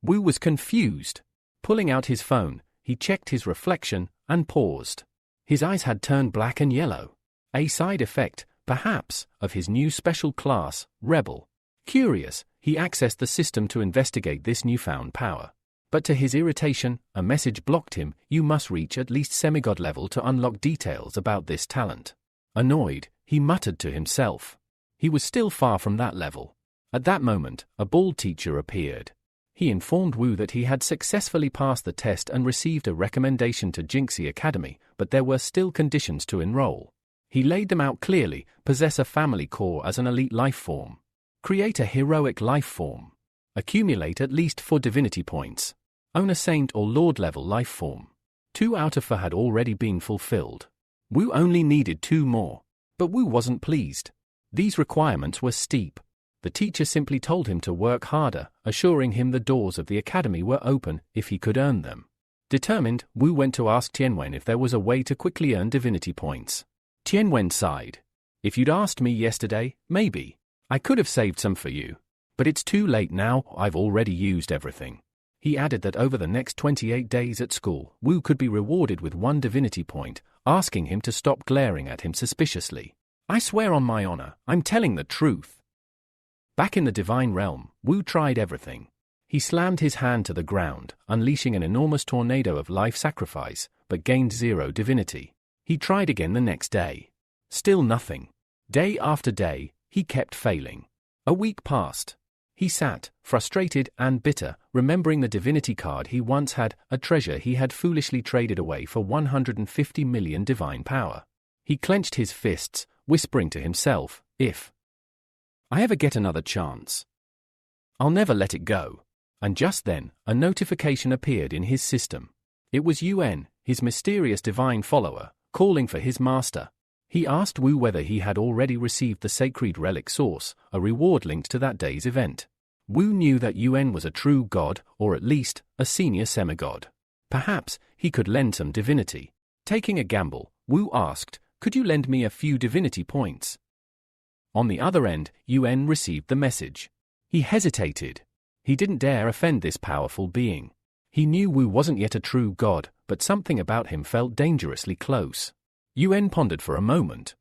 Wu was confused. Pulling out his phone, he checked his reflection and paused. His eyes had turned black and yellow. A side effect, perhaps, of his new special class, Rebel. Curious, he accessed the system to investigate this newfound power. But to his irritation, a message blocked him. You must reach at least semigod level to unlock details about this talent. Annoyed, he muttered to himself. He was still far from that level. At that moment, a bald teacher appeared. He informed Wu that he had successfully passed the test and received a recommendation to Jinxie Academy, but there were still conditions to enroll. He laid them out clearly: possess a family core as an elite life form, create a heroic life form, accumulate at least 4 divinity points, own a saint or lord level life form. 2 out of 4 had already been fulfilled. Wu only needed 2 more. But Wu wasn't pleased. These requirements were steep. The teacher simply told him to work harder, assuring him the doors of the academy were open if he could earn them. Determined, Wu went to ask Tianwen if there was a way to quickly earn divinity points. Tianwen sighed. If you'd asked me yesterday, maybe. I could have saved some for you. But it's too late now, I've already used everything. He added that over the next 28 days at school, Wu could be rewarded with 1 divinity point, asking him to stop glaring at him suspiciously. I swear on my honor, I'm telling the truth. Back in the divine realm, Wu tried everything. He slammed his hand to the ground, unleashing an enormous tornado of life sacrifice, but gained 0 divinity. He tried again the next day. Still nothing. Day after day, he kept failing. A week passed. He sat, frustrated and bitter, remembering the divinity card he once had, a treasure he had foolishly traded away for 150 million divine power. He clenched his fists, whispering to himself, if I ever get another chance, I'll never let it go. And just then, a notification appeared in his system. It was Yuan, his mysterious divine follower, calling for his master. He asked Wu whether he had already received the sacred relic source, a reward linked to that day's event. Wu knew that Yuan was a true god, or at least, a senior semigod. Perhaps, he could lend some divinity. Taking a gamble, Wu asked, could you lend me a few divinity points? On the other end, Yuan received the message. He hesitated. He didn't dare offend this powerful being. He knew Wu wasn't yet a true god, but something about him felt dangerously close. Yuan pondered for a moment,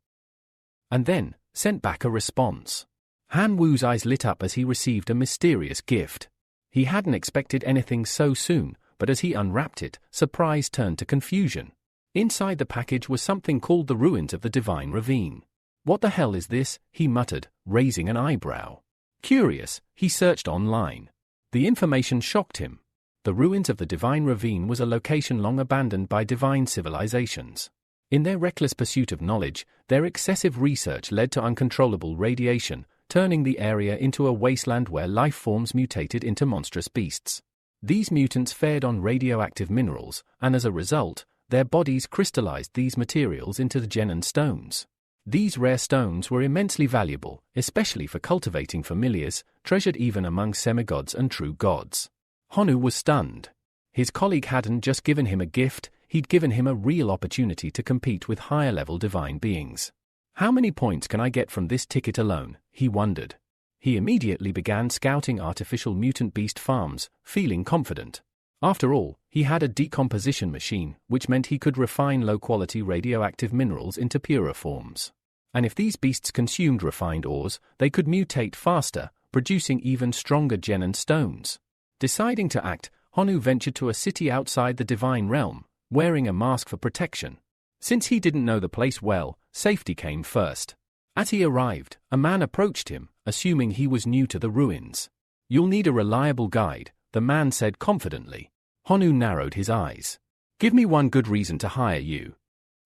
and then sent back a response. Han Wu's eyes lit up as he received a mysterious gift. He hadn't expected anything so soon, but as he unwrapped it, surprise turned to confusion. Inside the package was something called the Ruins of the Divine Ravine. What the hell is this? He muttered, raising an eyebrow. Curious, he searched online. The information shocked him. The Ruins of the Divine Ravine was a location long abandoned by divine civilizations. In their reckless pursuit of knowledge, their excessive research led to uncontrollable radiation, turning the area into a wasteland where life forms mutated into monstrous beasts. These mutants fed on radioactive minerals, and as a result, their bodies crystallized these materials into the Genin stones. These rare stones were immensely valuable, especially for cultivating familiars, treasured even among semigods and true gods. Honu was stunned. His colleague hadn't just given him a gift, he'd given him a real opportunity to compete with higher-level divine beings. How many points can I get from this ticket alone? He wondered. He immediately began scouting artificial mutant beast farms, feeling confident. After all, he had a decomposition machine, which meant he could refine low-quality radioactive minerals into purer forms. And if these beasts consumed refined ores, they could mutate faster, producing even stronger Genin stones. Deciding to act, Honu ventured to a city outside the divine realm, wearing a mask for protection. Since he didn't know the place well, safety came first. As he arrived, a man approached him, assuming he was new to the ruins. You'll need a reliable guide, the man said confidently. Honu narrowed his eyes. Give me one good reason to hire you.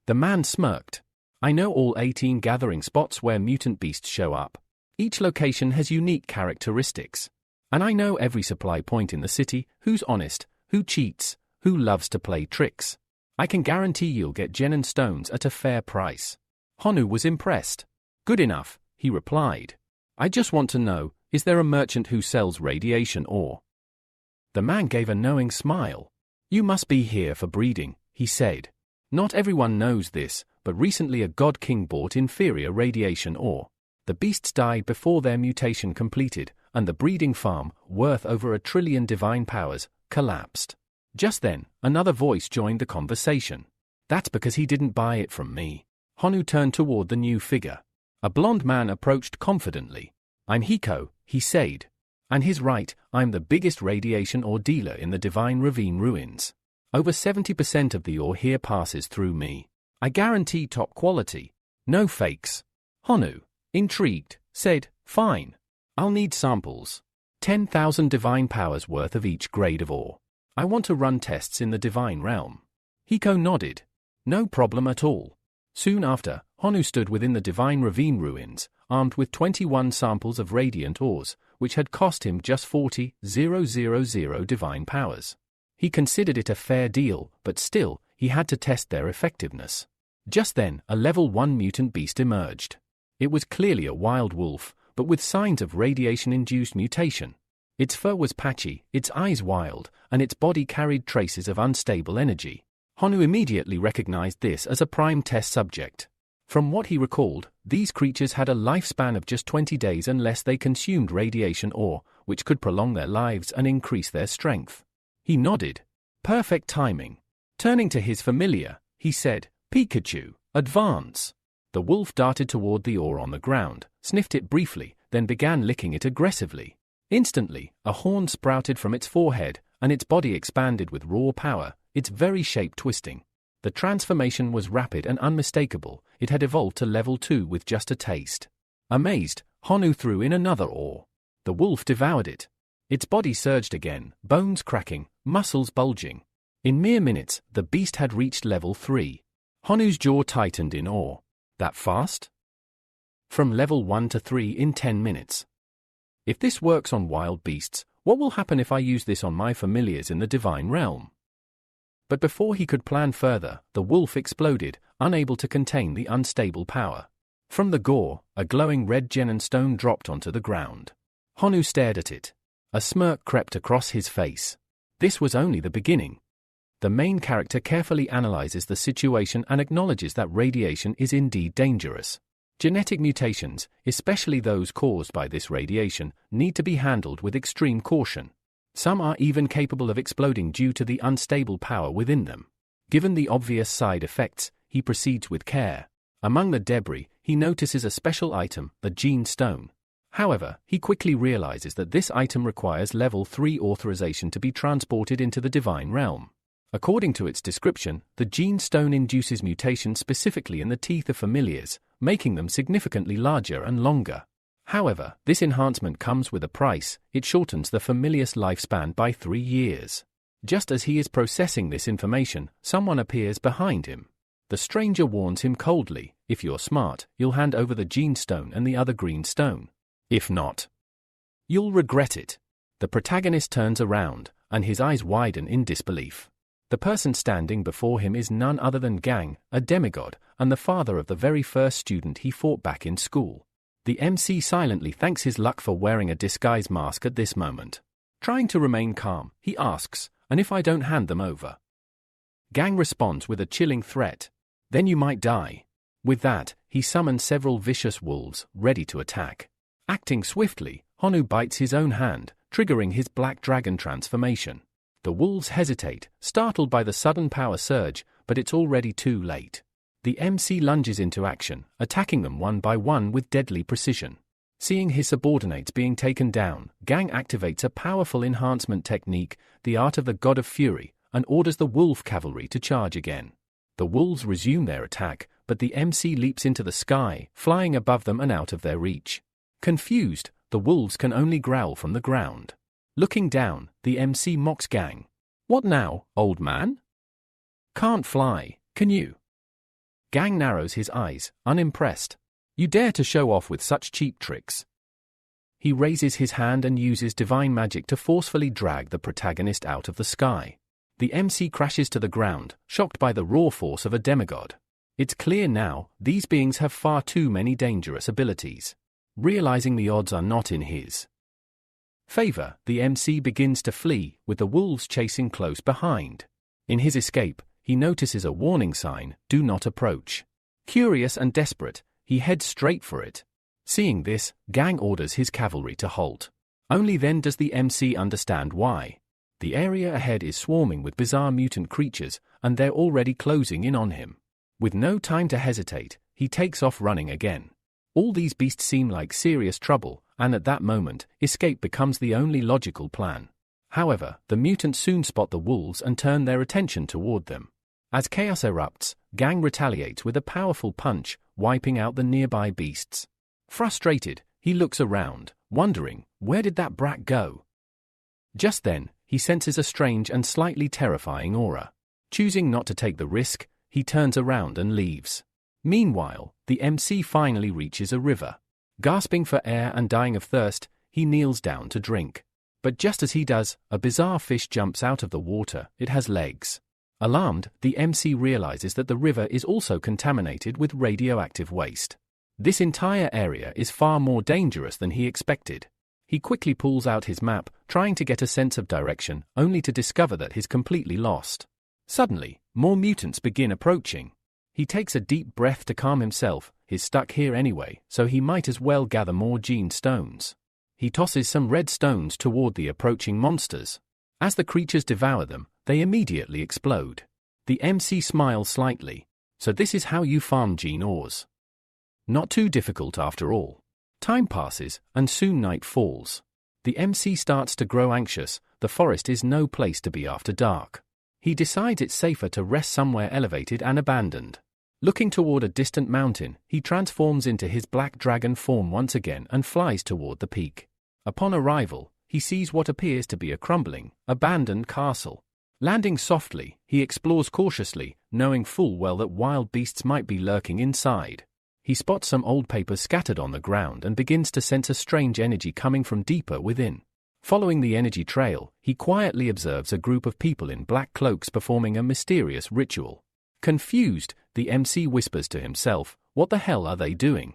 The man smirked. I know all 18 gathering spots where mutant beasts show up. Each location has unique characteristics. And I know every supply point in the city, who's honest, who cheats, who loves to play tricks. I can guarantee you'll get Genin stones at a fair price. Honu was impressed. Good enough, he replied. I just want to know, is there a merchant who sells radiation ore? The man gave a knowing smile. You must be here for breeding, he said. Not everyone knows this, but recently a god king bought inferior radiation ore. The beasts died before their mutation completed, and the breeding farm, worth over 1 trillion divine powers, collapsed. Just then, another voice joined the conversation. That's because he didn't buy it from me. Honu turned toward the new figure. A blond man approached confidently. I'm Hiko, he said. And he's right, I'm the biggest radiation ore dealer in the Divine Ravine ruins. Over 70% of the ore here passes through me. I guarantee top quality. No fakes. Honu, intrigued, said, fine. I'll need samples. 10,000 divine powers worth of each grade of ore. I want to run tests in the divine realm. Hiko nodded. No problem at all. Soon after, Honu stood within the divine ravine ruins, armed with 21 samples of radiant ores, which had cost him just 40,000 divine powers. He considered it a fair deal, but still, he had to test their effectiveness. Just then, a level 1 mutant beast emerged. It was clearly a wild wolf, but with signs of radiation-induced mutation. Its fur was patchy, its eyes wild, and its body carried traces of unstable energy. Honu immediately recognized this as a prime test subject. From what he recalled, these creatures had a lifespan of just 20 days unless they consumed radiation ore, which could prolong their lives and increase their strength. He nodded. Perfect timing. Turning to his familiar, he said, "Pikachu, advance." The wolf darted toward the ore on the ground, sniffed it briefly, then began licking it aggressively. Instantly, a horn sprouted from its forehead, and its body expanded with raw power, its very shape twisting. The transformation was rapid and unmistakable. It had evolved to level 2 with just a taste. Amazed, Honu threw in another ore. The wolf devoured it. Its body surged again, bones cracking, muscles bulging. In mere minutes, the beast had reached level 3. Honu's jaw tightened in awe. That fast? From level 1 to 3 in 10 minutes. If this works on wild beasts, what will happen if I use this on my familiars in the divine realm? But before he could plan further, the wolf exploded, unable to contain the unstable power. From the gore, a glowing red genin stone dropped onto the ground. Honu stared at it. A smirk crept across his face. This was only the beginning. The main character carefully analyzes the situation and acknowledges that radiation is indeed dangerous. Genetic mutations, especially those caused by this radiation, need to be handled with extreme caution. Some are even capable of exploding due to the unstable power within them. Given the obvious side effects, he proceeds with care. Among the debris, he notices a special item, the Gene Stone. However, he quickly realizes that this item requires level 3 authorization to be transported into the divine realm. According to its description, the Gene Stone induces mutations specifically in the teeth of familiars, making them significantly larger and longer. However, this enhancement comes with a price. It shortens the familiar's lifespan by 3 years. Just as he is processing this information, someone appears behind him. The stranger warns him coldly, "If you're smart, you'll hand over the Gene Stone and the other green stone. If not, you'll regret it." The protagonist turns around, and his eyes widen in disbelief. The person standing before him is none other than Gang, a demigod, and the father of the very first student he fought back in school. The MC silently thanks his luck for wearing a disguise mask at this moment. Trying to remain calm, he asks, "And if I don't hand them over?" Gang responds with a chilling threat. "Then you might die." With that, he summons several vicious wolves, ready to attack. Acting swiftly, Honu bites his own hand, triggering his black dragon transformation. The wolves hesitate, startled by the sudden power surge, but it's already too late. The MC lunges into action, attacking them one by one with deadly precision. Seeing his subordinates being taken down, Gang activates a powerful enhancement technique, the Art of the God of Fury, and orders the wolf cavalry to charge again. The wolves resume their attack, but the MC leaps into the sky, flying above them and out of their reach. Confused, the wolves can only growl from the ground. Looking down, the MC mocks Gang. "What now, old man? Can't fly, can you?" Gang narrows his eyes, unimpressed. "You dare to show off with such cheap tricks?" He raises his hand and uses divine magic to forcefully drag the protagonist out of the sky. The MC crashes to the ground, shocked by the raw force of a demigod. It's clear now, these beings have far too many dangerous abilities. Realizing the odds are not in his favor, the MC begins to flee, with the wolves chasing close behind. In his escape, he notices a warning sign, "Do not approach." Curious and desperate, he heads straight for it. Seeing this, Gang orders his cavalry to halt. Only then does the MC understand why. The area ahead is swarming with bizarre mutant creatures, and they're already closing in on him. With no time to hesitate, he takes off running again. All these beasts seem like serious trouble, and at that moment, escape becomes the only logical plan. However, the mutants soon spot the wolves and turn their attention toward them. As chaos erupts, Gang retaliates with a powerful punch, wiping out the nearby beasts. Frustrated, he looks around, wondering, where did that brat go? Just then, he senses a strange and slightly terrifying aura. Choosing not to take the risk, he turns around and leaves. Meanwhile, the MC finally reaches a river. Gasping for air and dying of thirst, he kneels down to drink. But just as he does, a bizarre fish jumps out of the water. It has legs. Alarmed, the MC realizes that the river is also contaminated with radioactive waste. This entire area is far more dangerous than he expected. He quickly pulls out his map, trying to get a sense of direction, only to discover that he's completely lost. Suddenly, more mutants begin approaching. He takes a deep breath to calm himself. He's stuck here anyway, so he might as well gather more gene stones. He tosses some red stones toward the approaching monsters. As the creatures devour them, they immediately explode. The MC smiles slightly. So this is how you farm gene ores. Not too difficult after all. Time passes, and soon night falls. The MC starts to grow anxious. The forest is no place to be after dark. He decides it's safer to rest somewhere elevated and abandoned. Looking toward a distant mountain, he transforms into his black dragon form once again and flies toward the peak. Upon arrival, he sees what appears to be a crumbling, abandoned castle. Landing softly, he explores cautiously, knowing full well that wild beasts might be lurking inside. He spots some old papers scattered on the ground and begins to sense a strange energy coming from deeper within. Following the energy trail, he quietly observes a group of people in black cloaks performing a mysterious ritual. Confused, the MC whispers to himself, "What the hell are they doing?"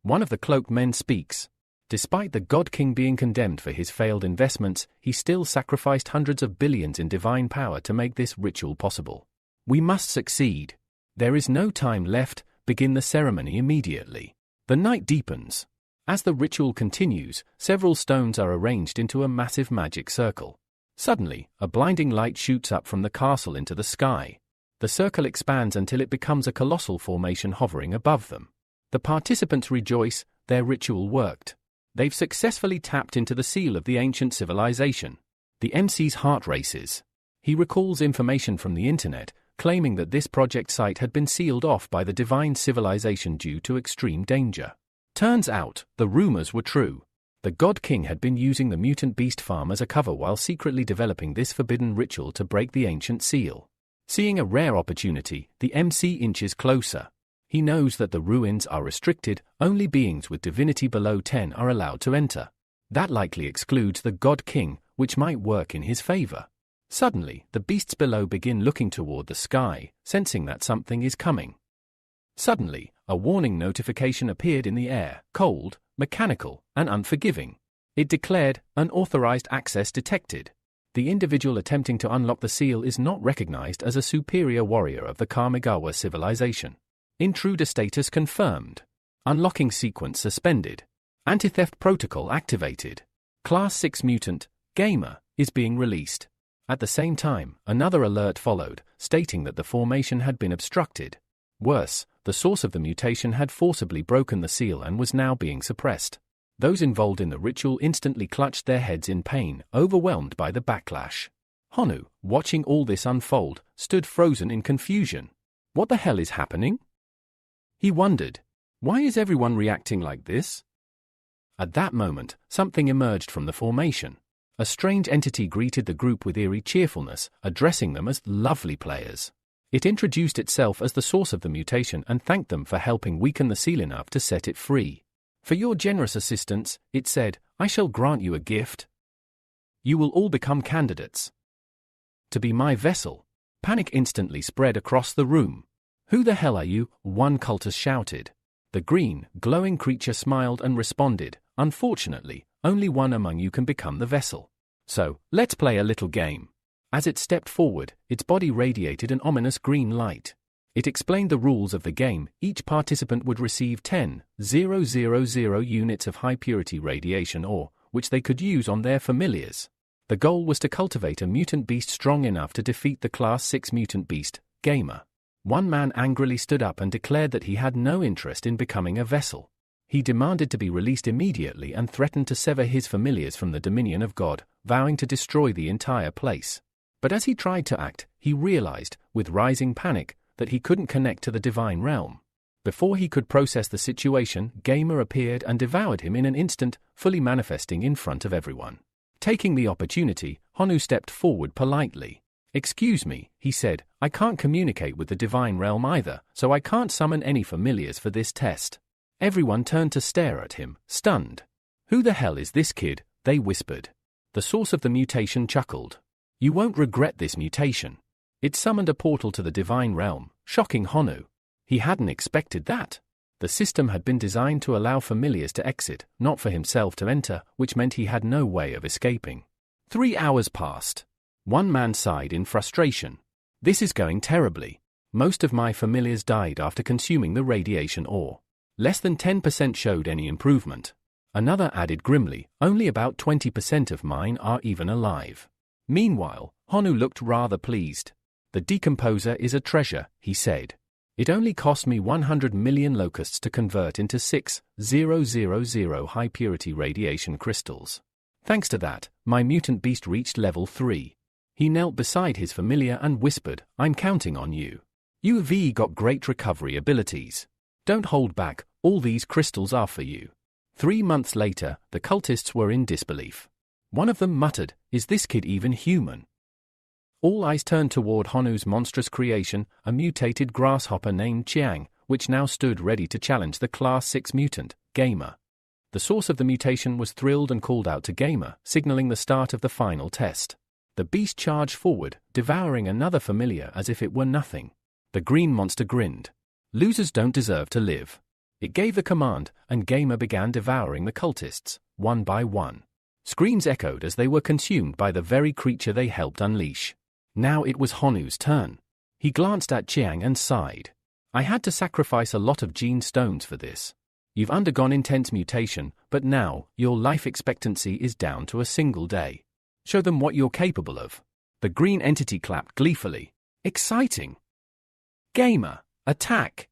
One of the cloaked men speaks. Despite the God King being condemned for his failed investments, he still sacrificed hundreds of billions in divine power to make this ritual possible. "We must succeed. There is no time left. Begin the ceremony immediately." The night deepens. As the ritual continues, several stones are arranged into a massive magic circle. Suddenly, a blinding light shoots up from the castle into the sky. The circle expands until it becomes a colossal formation hovering above them. The participants rejoice. Their ritual worked. They've successfully tapped into the seal of the ancient civilization. The MC's heart races. He recalls information from the internet, claiming that this project site had been sealed off by the divine civilization due to extreme danger. Turns out, the rumors were true. The God King had been using the mutant beast farm as a cover while secretly developing this forbidden ritual to break the ancient seal. Seeing a rare opportunity, the MC inches closer. He knows that the ruins are restricted, only beings with divinity below 10 are allowed to enter. That likely excludes the God King, which might work in his favor. Suddenly, the beasts below begin looking toward the sky, sensing that something is coming. Suddenly, a warning notification appeared in the air, cold, mechanical, and unforgiving. It declared, "Unauthorized access detected." The individual attempting to unlock the seal is not recognized as a superior warrior of the Kamigawa civilization. Intruder status confirmed. Unlocking sequence suspended. Anti-theft protocol activated. Class 6 mutant, gamer, is being released. At the same time, another alert followed, stating that the formation had been obstructed. Worse, the source of the mutation had forcibly broken the seal and was now being suppressed. Those involved in the ritual instantly clutched their heads in pain, overwhelmed by the backlash. Honu, watching all this unfold, stood frozen in confusion. What the hell is happening? He wondered, why is everyone reacting like this? At that moment, something emerged from the formation. A strange entity greeted the group with eerie cheerfulness, addressing them as lovely players. It introduced itself as the source of the mutation and thanked them for helping weaken the seal enough to set it free. "For your generous assistance," it said, "I shall grant you a gift. You will all become candidates to be my vessel." Panic instantly spread across the room. "Who the hell are you?" one cultist shouted. The green, glowing creature smiled and responded, "Unfortunately, only one among you can become the vessel. So, let's play a little game." As it stepped forward, its body radiated an ominous green light. It explained the rules of the game. Each participant would receive 10,000 units of high-purity radiation ore, which they could use on their familiars. The goal was to cultivate a mutant beast strong enough to defeat the Class 6 mutant beast, Gamer. One man angrily stood up and declared that he had no interest in becoming a vessel. He demanded to be released immediately and threatened to sever his familiars from the dominion of God, vowing to destroy the entire place. But as he tried to act, he realized, with rising panic, that he couldn't connect to the divine realm. Before he could process the situation, Gamer appeared and devoured him in an instant, fully manifesting in front of everyone. Taking the opportunity, Honu stepped forward politely. "Excuse me," he said, "I can't communicate with the divine realm either, so I can't summon any familiars for this test." Everyone turned to stare at him, stunned. "Who the hell is this kid?" they whispered. The source of the mutation chuckled. "You won't regret this mutation." It summoned a portal to the divine realm, shocking Honu. He hadn't expected that. The system had been designed to allow familiars to exit, not for himself to enter, which meant he had no way of escaping. 3 hours passed. One man sighed in frustration. "This is going terribly. Most of my familiars died after consuming the radiation ore. Less than 10% showed any improvement." Another added grimly, "Only about 20% of mine are even alive." Meanwhile, Honu looked rather pleased. "The decomposer is a treasure," he said. "It only cost me 100 million locusts to convert into 6,000 high-purity radiation crystals. Thanks to that, my mutant beast reached level 3. He knelt beside his familiar and whispered, "I'm counting on you. You've got great recovery abilities. Don't hold back, all these crystals are for you." 3 months later, the cultists were in disbelief. One of them muttered, "Is this kid even human?" All eyes turned toward Honu's monstrous creation, a mutated grasshopper named Chiang, which now stood ready to challenge the Class 6 mutant, Gamer. The source of the mutation was thrilled and called out to Gamer, signaling the start of the final test. The beast charged forward, devouring another familiar as if it were nothing. The green monster grinned. "Losers don't deserve to live." It gave the command, and Gamer began devouring the cultists, one by one. Screams echoed as they were consumed by the very creature they helped unleash. Now it was Honu's turn. He glanced at Chiang and sighed. "I had to sacrifice a lot of gene stones for this. You've undergone intense mutation, but now, your life expectancy is down to a single day. Show them what you're capable of." The green entity clapped gleefully. "Exciting! Gamer, attack!"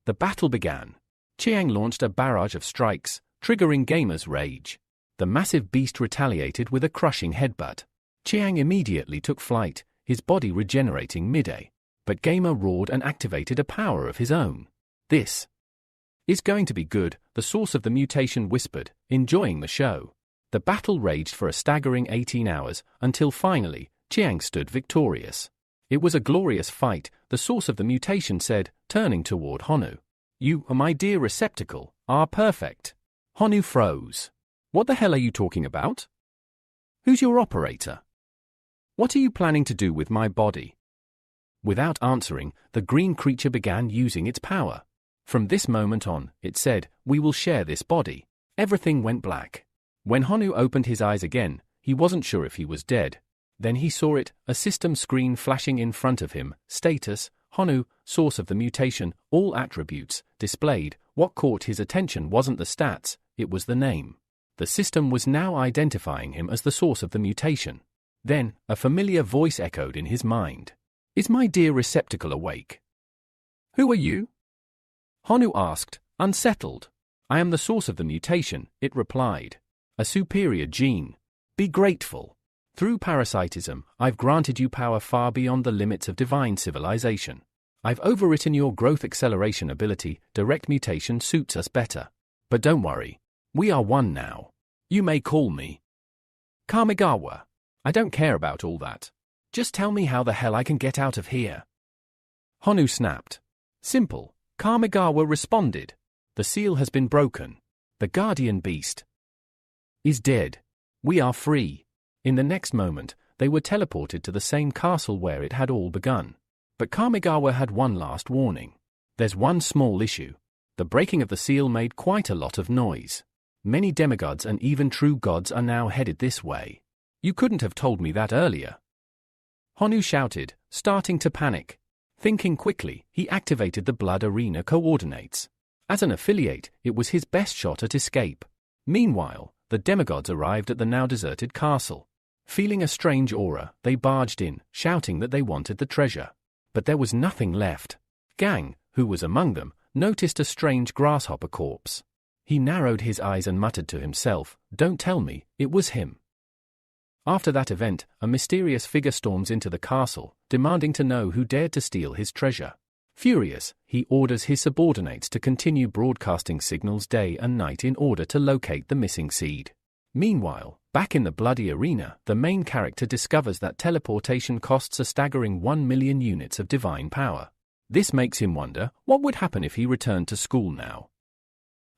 The battle began. Chiang launched a barrage of strikes, triggering Gamer's rage. The massive beast retaliated with a crushing headbutt. Chiang immediately took flight, his body regenerating mid-air. But Gamer roared and activated a power of his own. "This is going to be good," the source of the mutation whispered, enjoying the show. The battle raged for a staggering 18 hours, until finally, Chiang stood victorious. "It was a glorious fight," the source of the mutation said, turning toward Honu. "You, my dear receptacle, are perfect." Honu froze. "What the hell are you talking about? Who's your operator? What are you planning to do with my body?" Without answering, the green creature began using its power. "From this moment on," it said, "we will share this body." Everything went black. When Honu opened his eyes again, he wasn't sure if he was dead. Then he saw it, a system screen flashing in front of him, status, Honu, source of the mutation, all attributes, displayed. What caught his attention wasn't the stats, it was the name. The system was now identifying him as the source of the mutation. Then, a familiar voice echoed in his mind. "Is my dear receptacle awake?" "Who are you?" Honu asked, unsettled. "I am the source of the mutation," it replied. "A superior gene. Be grateful. Through parasitism, I've granted you power far beyond the limits of divine civilization. I've overwritten your growth acceleration ability, direct mutation suits us better. But don't worry. We are one now. You may call me Kamigawa. I don't care about all that. Just tell me how the hell I can get out of here." Honu snapped. "Simple," Kamigawa responded. "The seal has been broken. The guardian beast is dead. We are free." In the next moment, they were teleported to the same castle where it had all begun. But Kamigawa had one last warning. "There's one small issue. The breaking of the seal made quite a lot of noise. Many demigods and even true gods are now headed this way. You couldn't have told me that earlier." Honu shouted, starting to panic. Thinking quickly, he activated the blood arena coordinates. As an affiliate, it was his best shot at escape. Meanwhile, the demigods arrived at the now deserted castle. Feeling a strange aura, they barged in, shouting that they wanted the treasure. But there was nothing left. Gang, who was among them, noticed a strange grasshopper corpse. He narrowed his eyes and muttered to himself, "Don't tell me, it was him." After that event, a mysterious figure storms into the castle, demanding to know who dared to steal his treasure. Furious, he orders his subordinates to continue broadcasting signals day and night in order to locate the missing seed. Meanwhile, back in the bloody arena, the main character discovers that teleportation costs a staggering 1 million units of divine power. This makes him wonder what would happen if he returned to school now.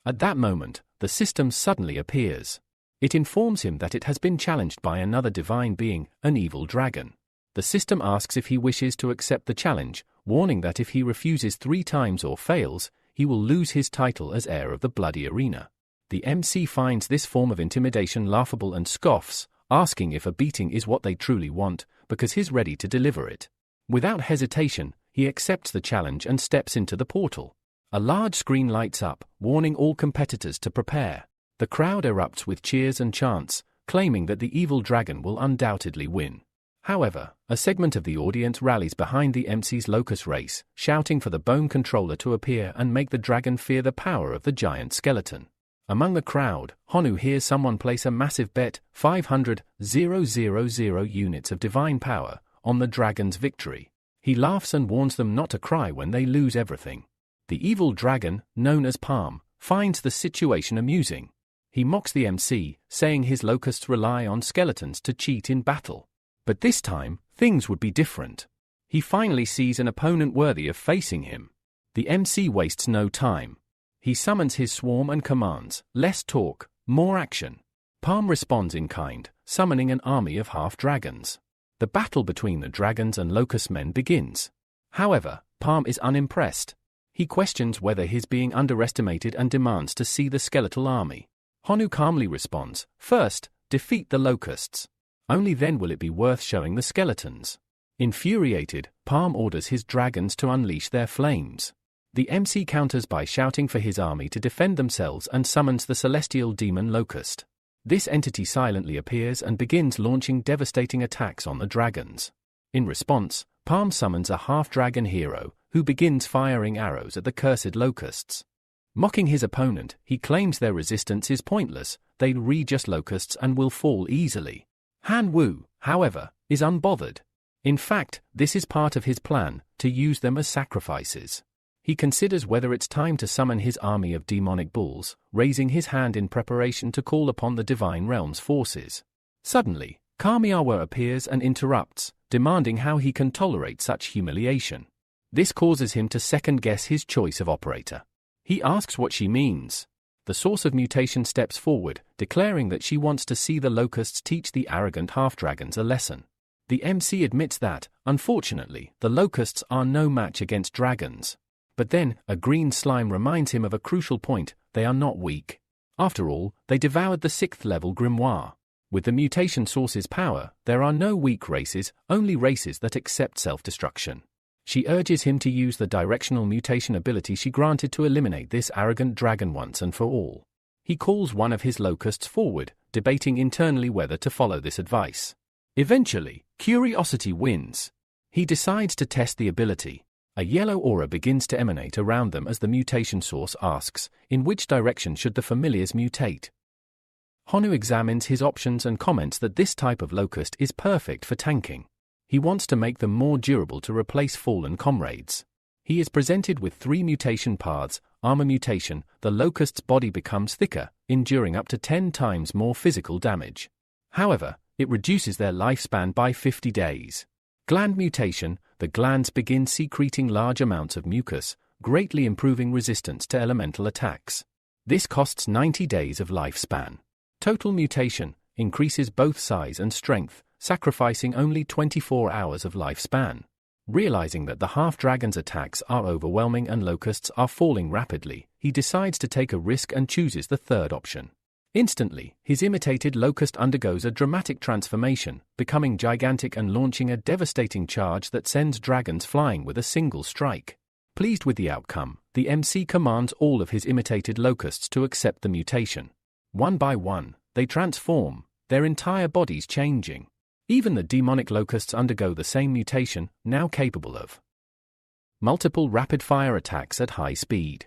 At that moment, the system suddenly appears. It informs him that it has been challenged by another divine being, an evil dragon. The system asks if he wishes to accept the challenge, warning that if he refuses 3 times or fails, he will lose his title as heir of the bloody arena. The MC finds this form of intimidation laughable and scoffs, asking if a beating is what they truly want, because he's ready to deliver it. Without hesitation, he accepts the challenge and steps into the portal. A large screen lights up, warning all competitors to prepare. The crowd erupts with cheers and chants, claiming that the evil dragon will undoubtedly win. However, a segment of the audience rallies behind the MC's locust race, shouting for the bone controller to appear and make the dragon fear the power of the giant skeleton. Among the crowd, Honu hears someone place a massive bet, 500,000 units of divine power, on the dragon's victory. He laughs and warns them not to cry when they lose everything. The evil dragon, known as Palm, finds the situation amusing. He mocks the MC, saying his locusts rely on skeletons to cheat in battle. But this time, things would be different. He finally sees an opponent worthy of facing him. The MC wastes no time. He summons his swarm and commands, "Less talk, more action." Palm responds in kind, summoning an army of half-dragons. The battle between the dragons and locust men begins. However, Palm is unimpressed. He questions whether he's being underestimated and demands to see the skeletal army. Honu calmly responds, "First, defeat the locusts. Only then will it be worth showing the skeletons." Infuriated, Palm orders his dragons to unleash their flames. The MC counters by shouting for his army to defend themselves and summons the celestial demon Locust. This entity silently appears and begins launching devastating attacks on the dragons. In response, Palm summons a half-dragon hero, who begins firing arrows at the cursed locusts. Mocking his opponent, he claims their resistance is pointless, they'll read just locusts and will fall easily. Han Wu, however, is unbothered. In fact, this is part of his plan, to use them as sacrifices. He considers whether it's time to summon his army of demonic bulls, raising his hand in preparation to call upon the divine realm's forces. Suddenly, Kamiawa appears and interrupts, demanding how he can tolerate such humiliation. This causes him to second-guess his choice of operator. He asks what she means. The source of mutation steps forward, declaring that she wants to see the locusts teach the arrogant half-dragons a lesson. The MC admits that, unfortunately, the locusts are no match against dragons. But then, a green slime reminds him of a crucial point: they are not weak. After all, they devoured the 6th-level grimoire. With the mutation source's power, there are no weak races, only races that accept self-destruction. She urges him to use the directional mutation ability she granted to eliminate this arrogant dragon once and for all. He calls one of his locusts forward, debating internally whether to follow this advice. Eventually, curiosity wins. He decides to test the ability. A yellow aura begins to emanate around them as the mutation source asks, in which direction should the familiars mutate? Honu examines his options and comments that this type of locust is perfect for tanking. He wants to make them more durable to replace fallen comrades. He is presented with 3 mutation paths. Armor mutation, the locust's body becomes thicker, enduring up to 10 times more physical damage. However, it reduces their lifespan by 50 days. Gland mutation, the glands begin secreting large amounts of mucus, greatly improving resistance to elemental attacks. This costs 90 days of lifespan. Total mutation increases both size and strength, sacrificing only 24 hours of lifespan. Realizing that the half-dragon's attacks are overwhelming and locusts are falling rapidly, he decides to take a risk and chooses the third option. Instantly, his imitated locust undergoes a dramatic transformation, becoming gigantic and launching a devastating charge that sends dragons flying with a single strike. Pleased with the outcome, the MC commands all of his imitated locusts to accept the mutation. One by one, they transform, their entire bodies changing. Even the demonic locusts undergo the same mutation, now capable of multiple rapid-fire attacks at high speed.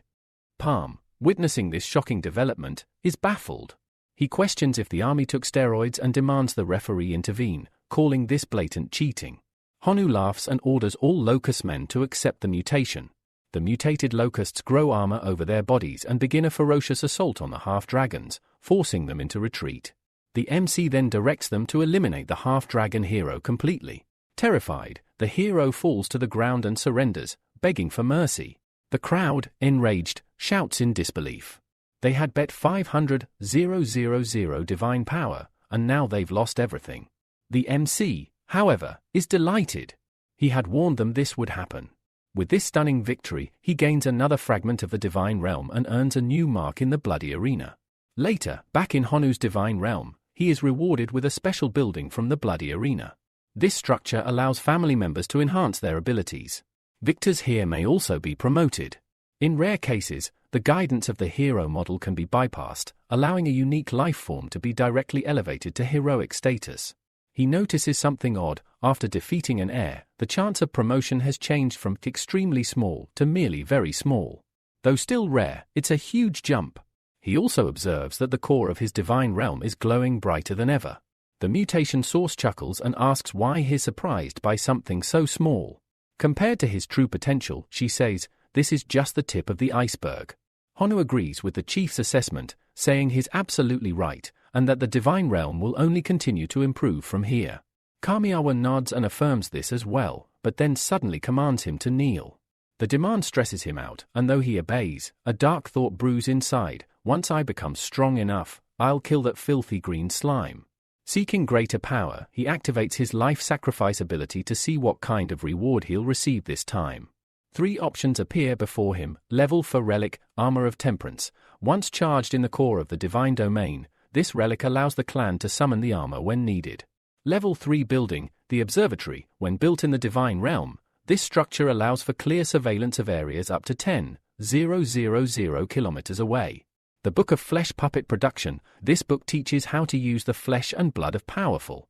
Palm, witnessing this shocking development, is baffled. He questions if the army took steroids and demands the referee intervene, calling this blatant cheating. Honu laughs and orders all locust men to accept the mutation, The mutated locusts grow armor over their bodies and begin a ferocious assault on the half-dragons, forcing them into retreat. The MC then directs them to eliminate the half-dragon hero completely. Terrified, the hero falls to the ground and surrenders, begging for mercy. The crowd, enraged, shouts in disbelief. They had bet 500,000 divine power, and now they've lost everything. The MC, however, is delighted. He had warned them this would happen. With this stunning victory, he gains another fragment of the divine realm and earns a new mark in the bloody arena. Later, back in Honu's divine realm, he is rewarded with a special building from the bloody arena. This structure allows family members to enhance their abilities. Victors here may also be promoted. In rare cases, the guidance of the hero model can be bypassed, allowing a unique life form to be directly elevated to heroic status. He notices something odd. After defeating an heir, the chance of promotion has changed from extremely small to merely very small. Though still rare, it's a huge jump. He also observes that the core of his divine realm is glowing brighter than ever. The mutation source chuckles and asks why he's surprised by something so small. Compared to his true potential, she says, this is just the tip of the iceberg. Honu agrees with the chief's assessment, saying he's absolutely right, and that the divine realm will only continue to improve from here. Kamiawa nods and affirms this as well, but then suddenly commands him to kneel. The demand stresses him out, and though he obeys, a dark thought brews inside. Once I become strong enough, I'll kill that filthy green slime. Seeking greater power, he activates his life sacrifice ability to see what kind of reward he'll receive this time. 3 options appear before him. Level for relic, Armor of Temperance. Once charged in the core of the divine domain, this relic allows the clan to summon the armor when needed. Level 3 building, the Observatory. When built in the divine realm, this structure allows for clear surveillance of areas up to 10,000 kilometers away. The Book of Flesh Puppet Production. This book teaches how to use the flesh and blood of powerful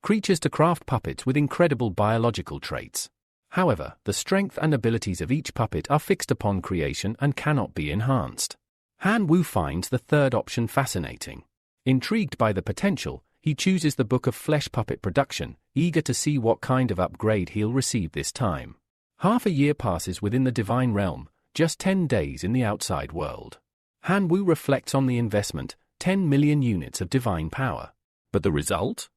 creatures to craft puppets with incredible biological traits. However, the strength and abilities of each puppet are fixed upon creation and cannot be enhanced. Han Wu finds the third option fascinating. Intrigued by the potential, he chooses the Book of Flesh Puppet Production, eager to see what kind of upgrade he'll receive this time. Half a year passes within the divine realm, just 10 days in the outside world. Han Wu reflects on the investment, 10 million units of divine power. But the result?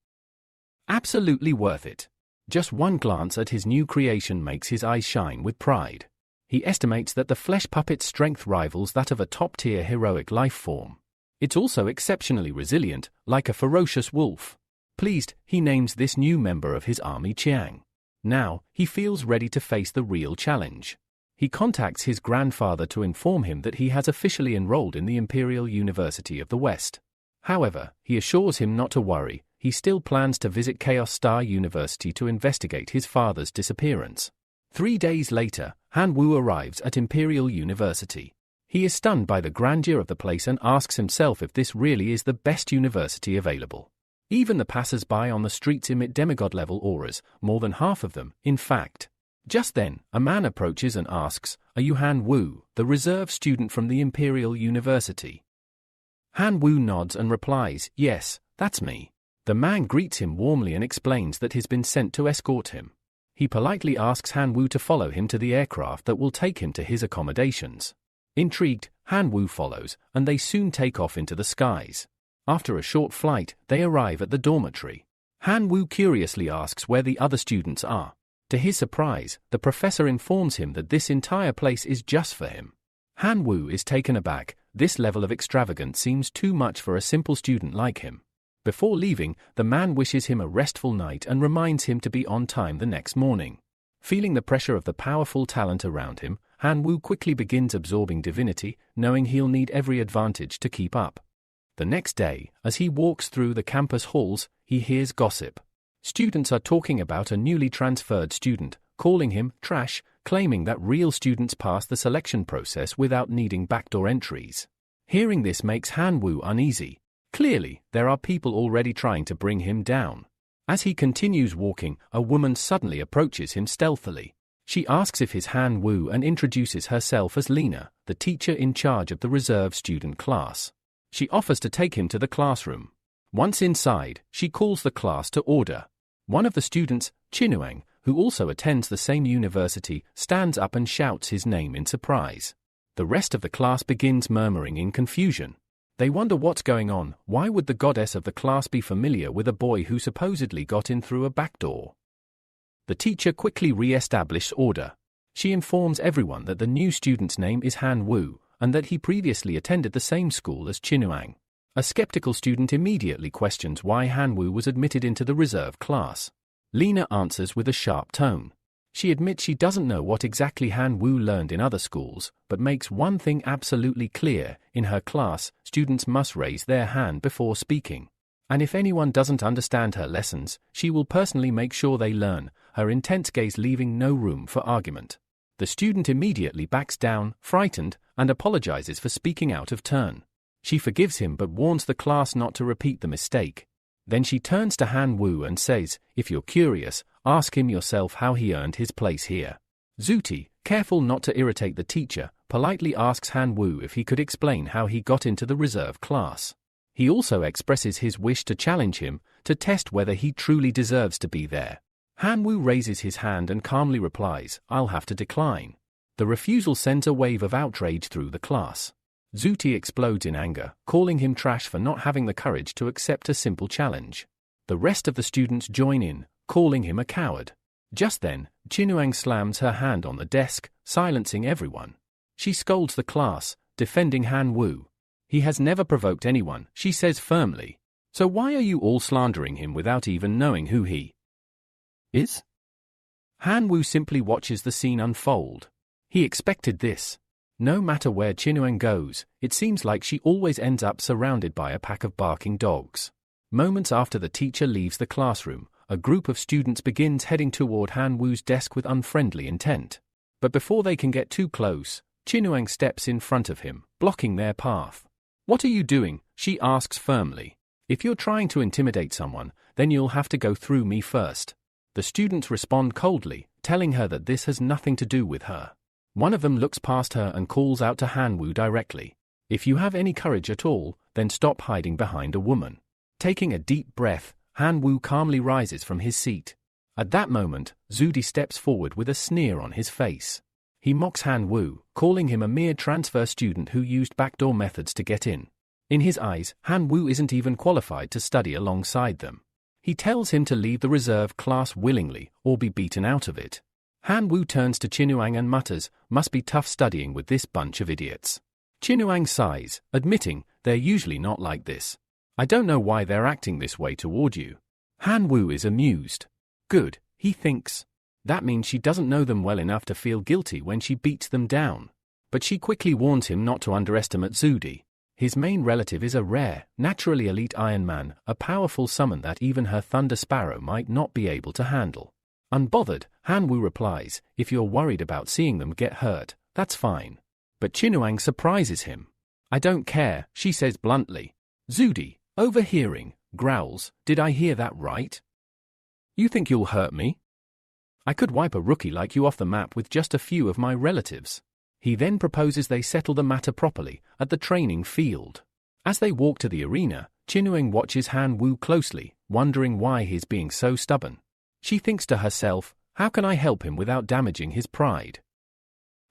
Absolutely worth it. Just one glance at his new creation makes his eyes shine with pride. He estimates that the flesh puppet's strength rivals that of a top-tier heroic life form. It's also exceptionally resilient, like a ferocious wolf. Pleased, he names this new member of his army Chiang. Now, he feels ready to face the real challenge. He contacts his grandfather to inform him that he has officially enrolled in the Imperial University of the West. However, he assures him not to worry, he still plans to visit Chaos Star University to investigate his father's disappearance. 3 days later, Han Wu arrives at Imperial University. He is stunned by the grandeur of the place and asks himself if this really is the best university available. Even the passers-by on the streets emit demigod-level auras, more than half of them, in fact. Just then, a man approaches and asks, "Are you Han Wu, the reserve student from the Imperial University?" Han Wu nods and replies, "Yes, that's me." The man greets him warmly and explains that he's been sent to escort him. He politely asks Han Wu to follow him to the aircraft that will take him to his accommodations. Intrigued, Han Wu follows, and they soon take off into the skies. After a short flight, they arrive at the dormitory. Han Wu curiously asks where the other students are. To his surprise, the professor informs him that this entire place is just for him. Han Wu is taken aback. This level of extravagance seems too much for a simple student like him. Before leaving, the man wishes him a restful night and reminds him to be on time the next morning. Feeling the pressure of the powerful talent around him, Han Wu quickly begins absorbing divinity, knowing he'll need every advantage to keep up. The next day, as he walks through the campus halls, he hears gossip. Students are talking about a newly transferred student, calling him trash, claiming that real students pass the selection process without needing backdoor entries. Hearing this makes Han Wu uneasy. Clearly, there are people already trying to bring him down. As he continues walking, a woman suddenly approaches him stealthily. She asks if he's Han Wu and introduces herself as Lena, the teacher in charge of the reserve student class. She offers to take him to the classroom. Once inside, she calls the class to order. One of the students, Chinuang, who also attends the same university, stands up and shouts his name in surprise. The rest of the class begins murmuring in confusion. They wonder what's going on. Why would the goddess of the class be familiar with a boy who supposedly got in through a back door? The teacher quickly re-establishes order. She informs everyone that the new student's name is Han Wu, and that he previously attended the same school as Chinuang. A skeptical student immediately questions why Han Wu was admitted into the reserve class. Lena answers with a sharp tone. She admits she doesn't know what exactly Han Wu learned in other schools, but makes one thing absolutely clear: in her class, students must raise their hand before speaking. And if anyone doesn't understand her lessons, she will personally make sure they learn, her intense gaze leaving no room for argument. The student immediately backs down, frightened, and apologizes for speaking out of turn. She forgives him but warns the class not to repeat the mistake. Then she turns to Han Wu and says, "If you're curious, ask him yourself how he earned his place here." Zuti, careful not to irritate the teacher, politely asks Han Wu if he could explain how he got into the reserve class. He also expresses his wish to challenge him, to test whether he truly deserves to be there. Han Wu raises his hand and calmly replies, "I'll have to decline." The refusal sends a wave of outrage through the class. Zuti explodes in anger, calling him trash for not having the courage to accept a simple challenge. The rest of the students join in, calling him a coward. Just then, Chinuang slams her hand on the desk, silencing everyone. She scolds the class, defending Han Wu. "He has never provoked anyone," she says firmly. "So why are you all slandering him without even knowing who he is?" Han Wu simply watches the scene unfold. He expected this. No matter where Chinuang goes, it seems like she always ends up surrounded by a pack of barking dogs. Moments after the teacher leaves the classroom, a group of students begins heading toward Han Wu's desk with unfriendly intent. But before they can get too close, Chinuang steps in front of him, blocking their path. "What are you doing?" she asks firmly. "If you're trying to intimidate someone, then you'll have to go through me first." The students respond coldly, telling her that this has nothing to do with her. One of them looks past her and calls out to Han Wu directly. "If you have any courage at all, then stop hiding behind a woman." Taking a deep breath, Han Wu calmly rises from his seat. At that moment, Zudi steps forward with a sneer on his face. He mocks Han Wu, calling him a mere transfer student who used backdoor methods to get in. In his eyes, Han Wu isn't even qualified to study alongside them. He tells him to leave the reserve class willingly, or be beaten out of it. Han Wu turns to Chinuang and mutters, "Must be tough studying with this bunch of idiots." Chinuang sighs, admitting, "They're usually not like this. I don't know why they're acting this way toward you." Han Wu is amused. Good, he thinks. That means she doesn't know them well enough to feel guilty when she beats them down. But she quickly warns him not to underestimate Zudi. His main relative is a rare, naturally elite Iron Man, a powerful summon that even her Thunder Sparrow might not be able to handle. Unbothered, Han Wu replies, "If you're worried about seeing them get hurt, that's fine." But Chinuang surprises him. "I don't care," she says bluntly. Zudi, overhearing, growls, "Did I hear that right? You think you'll hurt me? I could wipe a rookie like you off the map with just a few of my relatives." He then proposes they settle the matter properly at the training field. As they walk to the arena, Chinuang watches Han Wu closely, wondering why he's being so stubborn. She thinks to herself, "How can I help him without damaging his pride?"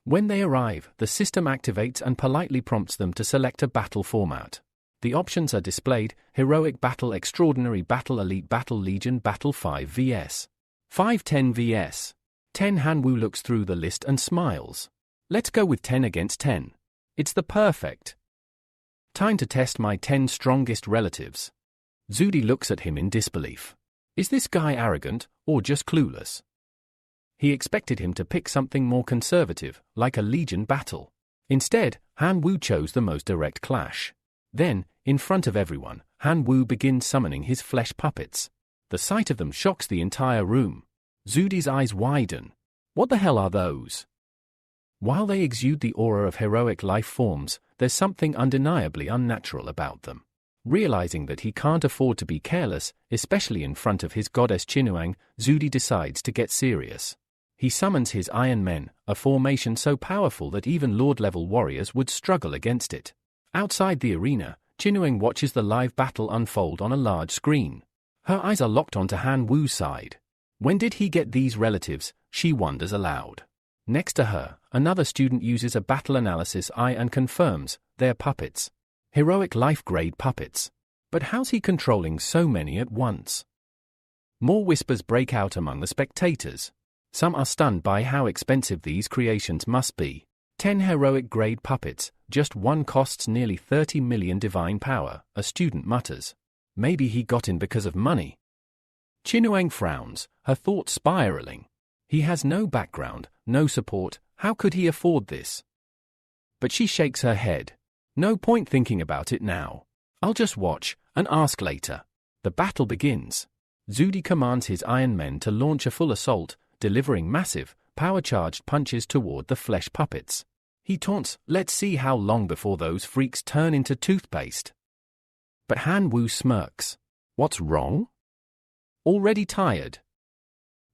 When they arrive, the system activates and politely prompts them to select a battle format. The options are displayed: Heroic Battle, Extraordinary Battle, Elite Battle, Legion Battle, 5 vs. 5, 10 vs. 10. Han Wu looks through the list and smiles. "Let's go with 10 against 10. It's the perfect time to test my 10 strongest relatives." Zudi looks at him in disbelief. Is this guy arrogant, or just clueless? He expected him to pick something more conservative, like a Legion battle. Instead, Han Wu chose the most direct clash. Then, in front of everyone, Han Wu begins summoning his flesh puppets. The sight of them shocks the entire room. Zudi's eyes widen. What the hell are those? While they exude the aura of heroic life forms, there's something undeniably unnatural about them. Realizing that he can't afford to be careless, especially in front of his goddess Chinuang, Zudi decides to get serious. He summons his Iron Men, a formation so powerful that even Lord-level warriors would struggle against it. Outside the arena, Chinuang watches the live battle unfold on a large screen. Her eyes are locked onto Han Wu's side. When did he get these relatives? She wonders aloud. Next to her, another student uses a battle analysis eye and confirms they're puppets. Heroic life-grade puppets. But how's he controlling so many at once? More whispers break out among the spectators. Some are stunned by how expensive these creations must be. 10 heroic-grade puppets, just one costs nearly 30 million divine power, a student mutters. Maybe he got in because of money. Chinuang frowns, her thoughts spiraling. He has no background, no support, how could he afford this? But she shakes her head. No point thinking about it now. I'll just watch and ask later. The battle begins. Zudi commands his Iron Men to launch a full assault, delivering massive, power-charged punches toward the flesh puppets. He taunts, let's see how long before those freaks turn into toothpaste. But Han Wu smirks. What's wrong? Already tired.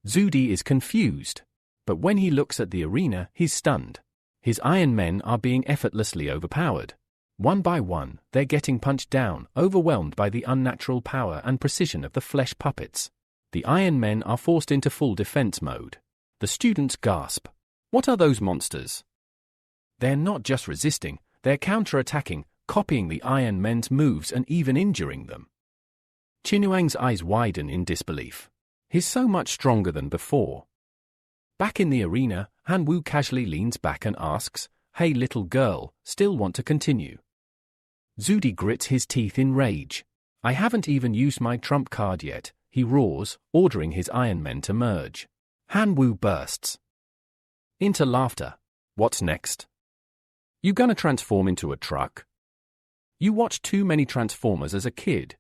Zudi is confused. But when he looks at the arena, he's stunned. His Iron Men are being effortlessly overpowered. One by one, they're getting punched down, overwhelmed by the unnatural power and precision of the flesh puppets. The Iron Men are forced into full defense mode. The students gasp. What are those monsters? They're not just resisting, they're counter-attacking, copying the Iron Men's moves and even injuring them. Chinuang's eyes widen in disbelief. He's so much stronger than before. Back in the arena, Han Wu casually leans back and asks, hey little girl, still want to continue? Zudi grits his teeth in rage. I haven't even used my trump card yet, he roars, ordering his Iron Men to merge. Han Wu bursts into laughter. What's next? You gonna transform into a truck? You watched too many Transformers as a kid.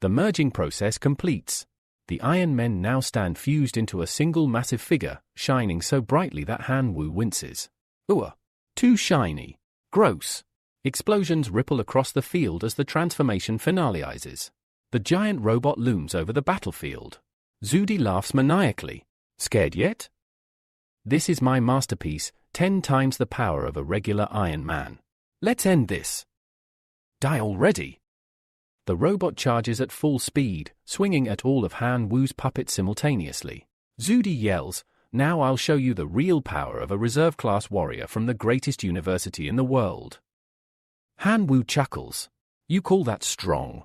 The merging process completes. The Iron Men now stand fused into a single massive figure, shining so brightly that Han Wu winces. Ooh, too shiny. Gross. Explosions ripple across the field as the transformation finalizes. The giant robot looms over the battlefield. Zudi laughs maniacally. Scared yet? This is my masterpiece, 10 times the power of a regular Iron Man. Let's end this. Die already. The robot charges at full speed, swinging at all of Han Wu's puppets simultaneously. Zudi yells, now I'll show you the real power of a reserve-class warrior from the greatest university in the world. Han Wu chuckles. You call that strong?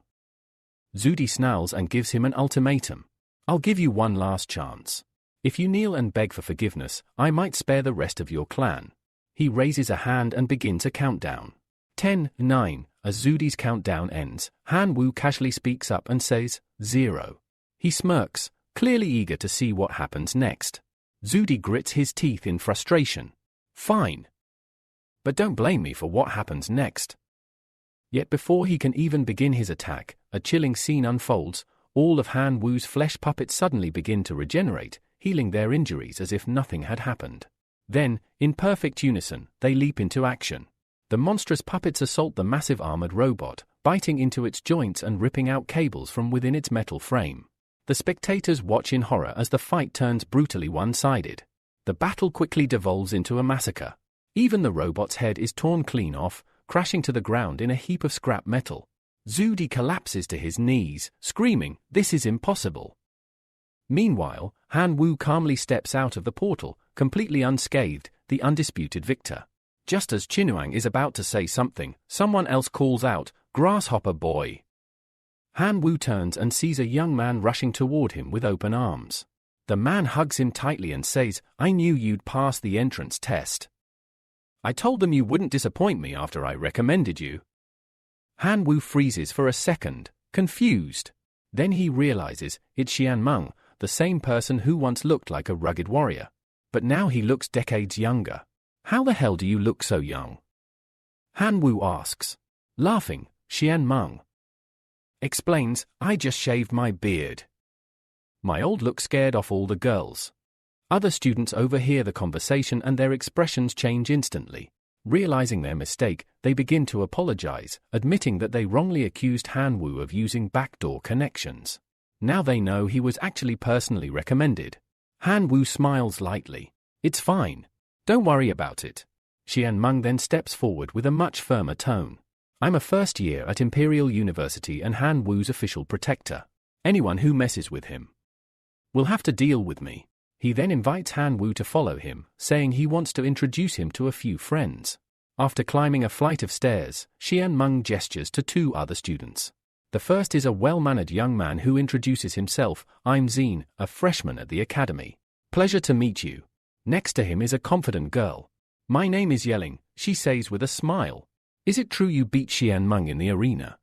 Zudi snarls and gives him an ultimatum. I'll give you one last chance. If you kneel and beg for forgiveness, I might spare the rest of your clan. He raises a hand and begins a countdown. 10, 9, as Zudi's countdown ends, Han Wu casually speaks up and says, 0. He smirks, clearly eager to see what happens next. Zudi grits his teeth in frustration. Fine. But don't blame me for what happens next. Yet before he can even begin his attack, a chilling scene unfolds. All of Han Wu's flesh puppets suddenly begin to regenerate, healing their injuries as if nothing had happened. Then, in perfect unison, they leap into action. The monstrous puppets assault the massive armored robot, biting into its joints and ripping out cables from within its metal frame. The spectators watch in horror as the fight turns brutally one-sided. The battle quickly devolves into a massacre. Even the robot's head is torn clean off, crashing to the ground in a heap of scrap metal. Zudi collapses to his knees, screaming, "This is impossible." Meanwhile, Han Wu calmly steps out of the portal, completely unscathed, the undisputed victor. Just as Chinuang is about to say something, someone else calls out, "Grasshopper boy!" Han Wu turns and sees a young man rushing toward him with open arms. The man hugs him tightly and says, "I knew you'd pass the entrance test. I told them you wouldn't disappoint me after I recommended you." Han Wu freezes for a second, confused. Then he realizes it's Xian Meng, the same person who once looked like a rugged warrior. But now he looks decades younger. How the hell do you look so young? Han Wu asks. Laughing, Xian Meng explains, "I just shaved my beard. My old look scared off all the girls." Other students overhear the conversation and their expressions change instantly. Realizing their mistake, they begin to apologize, admitting that they wrongly accused Han Wu of using backdoor connections. Now they know he was actually personally recommended. Han Wu smiles lightly. "It's fine. Don't worry about it." Xian Meng then steps forward with a much firmer tone. "I'm a first year at Imperial University and Han Wu's official protector. Anyone who messes with him Will have to deal with me. He then invites Han Wu to follow him, saying he wants to introduce him to a few friends. After climbing a flight of stairs, Xian Meng gestures to two other students. The first is a well-mannered young man who introduces himself. I'm Zine, a freshman at the academy. Pleasure to meet you. Next to him is a confident girl. My name is Yeling, she says with a smile. Is it true you beat Xian Meng in the arena?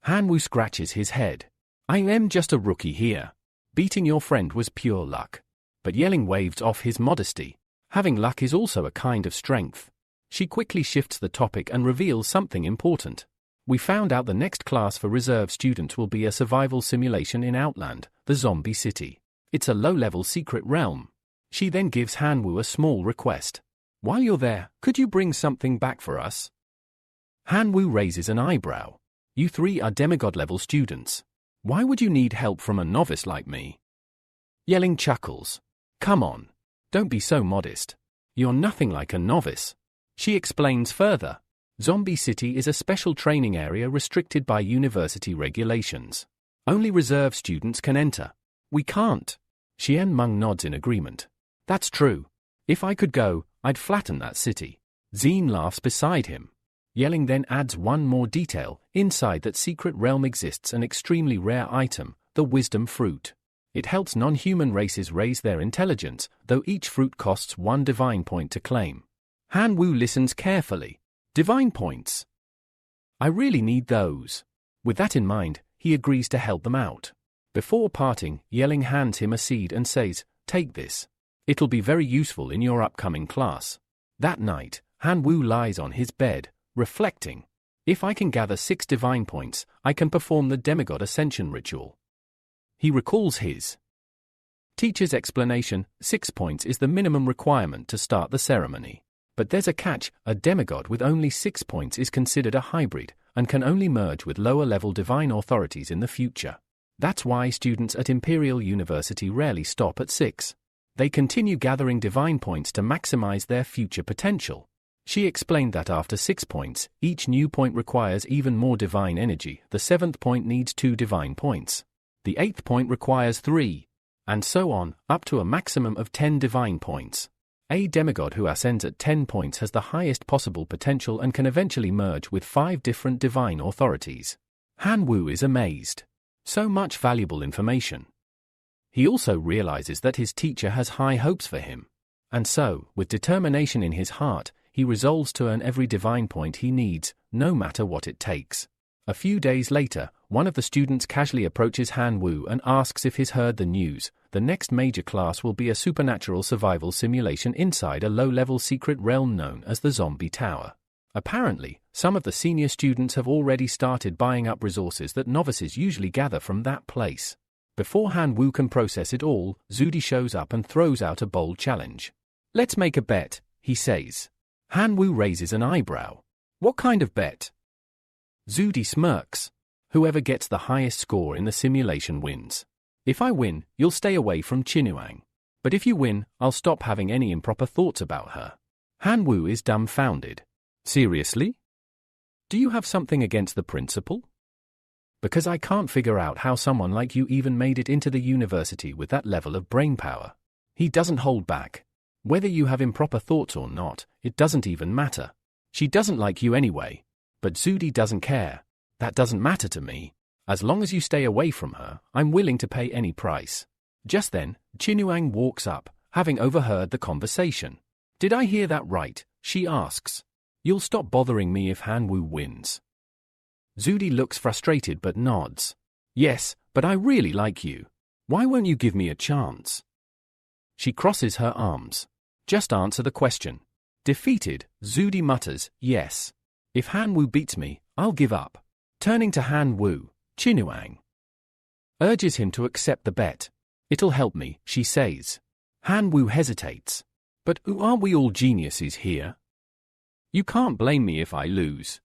Han Wu scratches his head. I am just a rookie here. Beating your friend was pure luck. But Yeling waves off his modesty. Having luck is also a kind of strength. She quickly shifts the topic and reveals something important. We found out the next class for reserve students will be a survival simulation in Outland, the zombie city. It's a low-level secret realm. She then gives Han Wu a small request. While you're there, could you bring something back for us? Han Wu raises an eyebrow. You three are demigod-level students. Why would you need help from a novice like me? Yeling chuckles. Come on. Don't be so modest. You're nothing like a novice. She explains further. Zombie City is a special training area restricted by university regulations. Only reserve students can enter. We can't. Xian Meng nods in agreement. That's true. If I could go, I'd flatten that city. Zine laughs beside him. Yeling then adds one more detail. Inside that secret realm exists an extremely rare item, the wisdom fruit. It helps non-human races raise their intelligence, though each fruit costs 1 divine point to claim. Han Wu listens carefully. Divine points. I really need those. With that in mind, he agrees to help them out. Before parting, Yeling hands him a seed and says, take this. It'll be very useful in your upcoming class. That night, Han Wu lies on his bed, reflecting. If I can gather 6 divine points, I can perform the demigod ascension ritual. He recalls his teacher's explanation. 6 points is the minimum requirement to start the ceremony. But there's a catch. A demigod with only 6 points is considered a hybrid and can only merge with lower-level divine authorities in the future. That's why students at Imperial University rarely stop at 6. They continue gathering divine points to maximize their future potential. She explained that after 6 points, each new point requires even more divine energy. The 7th point needs 2 divine points. The 8th point requires 3. And so on, up to a maximum of 10 divine points. A demigod who ascends at 10 points has the highest possible potential and can eventually merge with 5 different divine authorities. Han Wu is amazed. So much valuable information. He also realizes that his teacher has high hopes for him. And so, with determination in his heart, he resolves to earn every divine point he needs, no matter what it takes. A few days later, one of the students casually approaches Han Wu and asks if he's heard the news. The next major class will be a supernatural survival simulation inside a low-level secret realm known as the Zombie Tower. Apparently, some of the senior students have already started buying up resources that novices usually gather from that place. Before Han Wu can process it all, Zudi shows up and throws out a bold challenge. Let's make a bet, he says. Han Wu raises an eyebrow. What kind of bet? Zudi smirks. Whoever gets the highest score in the simulation wins. If I win, you'll stay away from Qinuang. But if you win, I'll stop having any improper thoughts about her. Han Wu is dumbfounded. Seriously? Do you have something against the principal? Because I can't figure out how someone like you even made it into the university with that level of brainpower. He doesn't hold back. Whether you have improper thoughts or not, it doesn't even matter. She doesn't like you anyway. But Zudi doesn't care. That doesn't matter to me. As long as you stay away from her, I'm willing to pay any price. Just then, Qinuang walks up, having overheard the conversation. Did I hear that right? She asks. You'll stop bothering me if Han Wu wins. Zudi looks frustrated but nods. Yes, but I really like you. Why won't you give me a chance? She crosses her arms. Just answer the question. Defeated, Zudi mutters, yes. If Han Wu beats me, I'll give up. Turning to Han Wu, Qinuang urges him to accept the bet. It'll help me, she says. Han Wu hesitates. But aren't we all geniuses here? You can't blame me if I lose.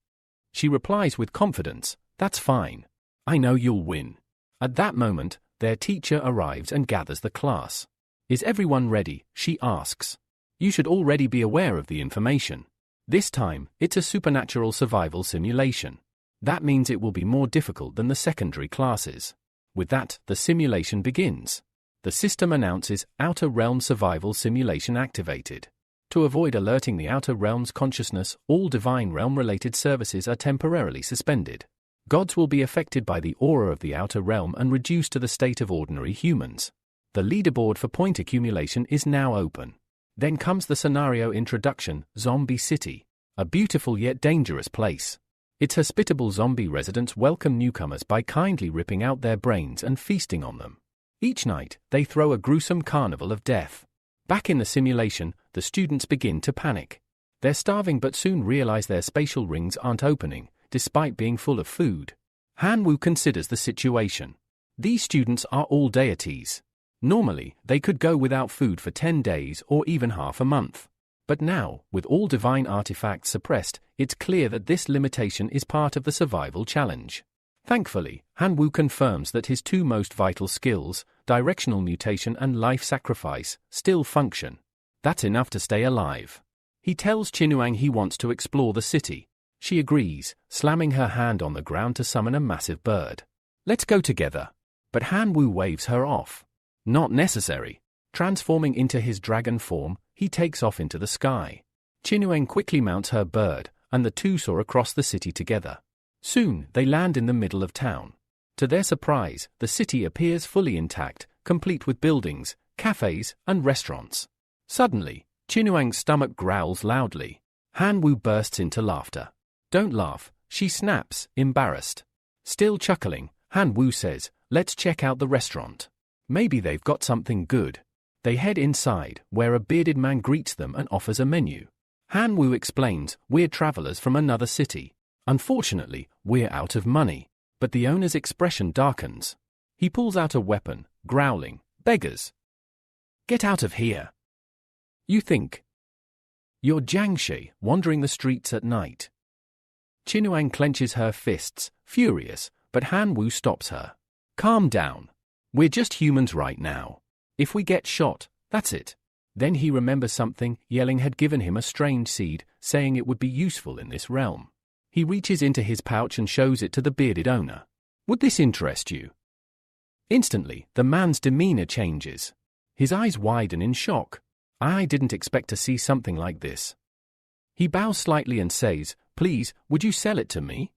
She replies with confidence, that's fine. I know you'll win. At that moment, their teacher arrives and gathers the class. Is everyone ready? She asks. You should already be aware of the information. This time, it's a supernatural survival simulation. That means it will be more difficult than the secondary classes. With that, the simulation begins. The system announces Outer Realm Survival Simulation activated. To avoid alerting the Outer Realm's consciousness, all Divine Realm-related services are temporarily suspended. Gods will be affected by the aura of the Outer Realm and reduced to the state of ordinary humans. The leaderboard for point accumulation is now open. Then comes the scenario introduction, Zombie City, a beautiful yet dangerous place. Its hospitable zombie residents welcome newcomers by kindly ripping out their brains and feasting on them. Each night, they throw a gruesome carnival of death. Back in the simulation, the students begin to panic. They're starving but soon realize their spatial rings aren't opening, despite being full of food. Han-Woo considers the situation. These students are all deities. Normally, they could go without food for 10 days or even half a month. But now, with all divine artifacts suppressed, it's clear that this limitation is part of the survival challenge. Thankfully, Han-Woo confirms that his two most vital skills, directional mutation and life sacrifice, still function. That's enough to stay alive. He tells Chinuang he wants to explore the city. She agrees, slamming her hand on the ground to summon a massive bird. Let's go together. But Han-Woo waves her off. Not necessary. Transforming into his dragon form, he takes off into the sky. Chinuang quickly mounts her bird, and the two soar across the city together. Soon, they land in the middle of town. To their surprise, the city appears fully intact, complete with buildings, cafes, and restaurants. Suddenly, Chinuang's stomach growls loudly. Han-Woo bursts into laughter. Don't laugh, she snaps, embarrassed. Still chuckling, Han-Woo says, let's check out the restaurant. Maybe they've got something good. They head inside, where a bearded man greets them and offers a menu. Han-Woo explains, we're travelers from another city. Unfortunately, we're out of money. But the owner's expression darkens. He pulls out a weapon, growling, beggars. Get out of here. You think you're Jiangshi, wandering the streets at night. Chinuang clenches her fists, furious, but Han-Woo stops her. Calm down. We're just humans right now. If we get shot, that's it. Then he remembers something. Yelling had given him a strange seed, saying it would be useful in this realm. He reaches into his pouch and shows it to the bearded owner. Would this interest you? Instantly, the man's demeanor changes. His eyes widen in shock. I didn't expect to see something like this. He bows slightly and says, please, would you sell it to me?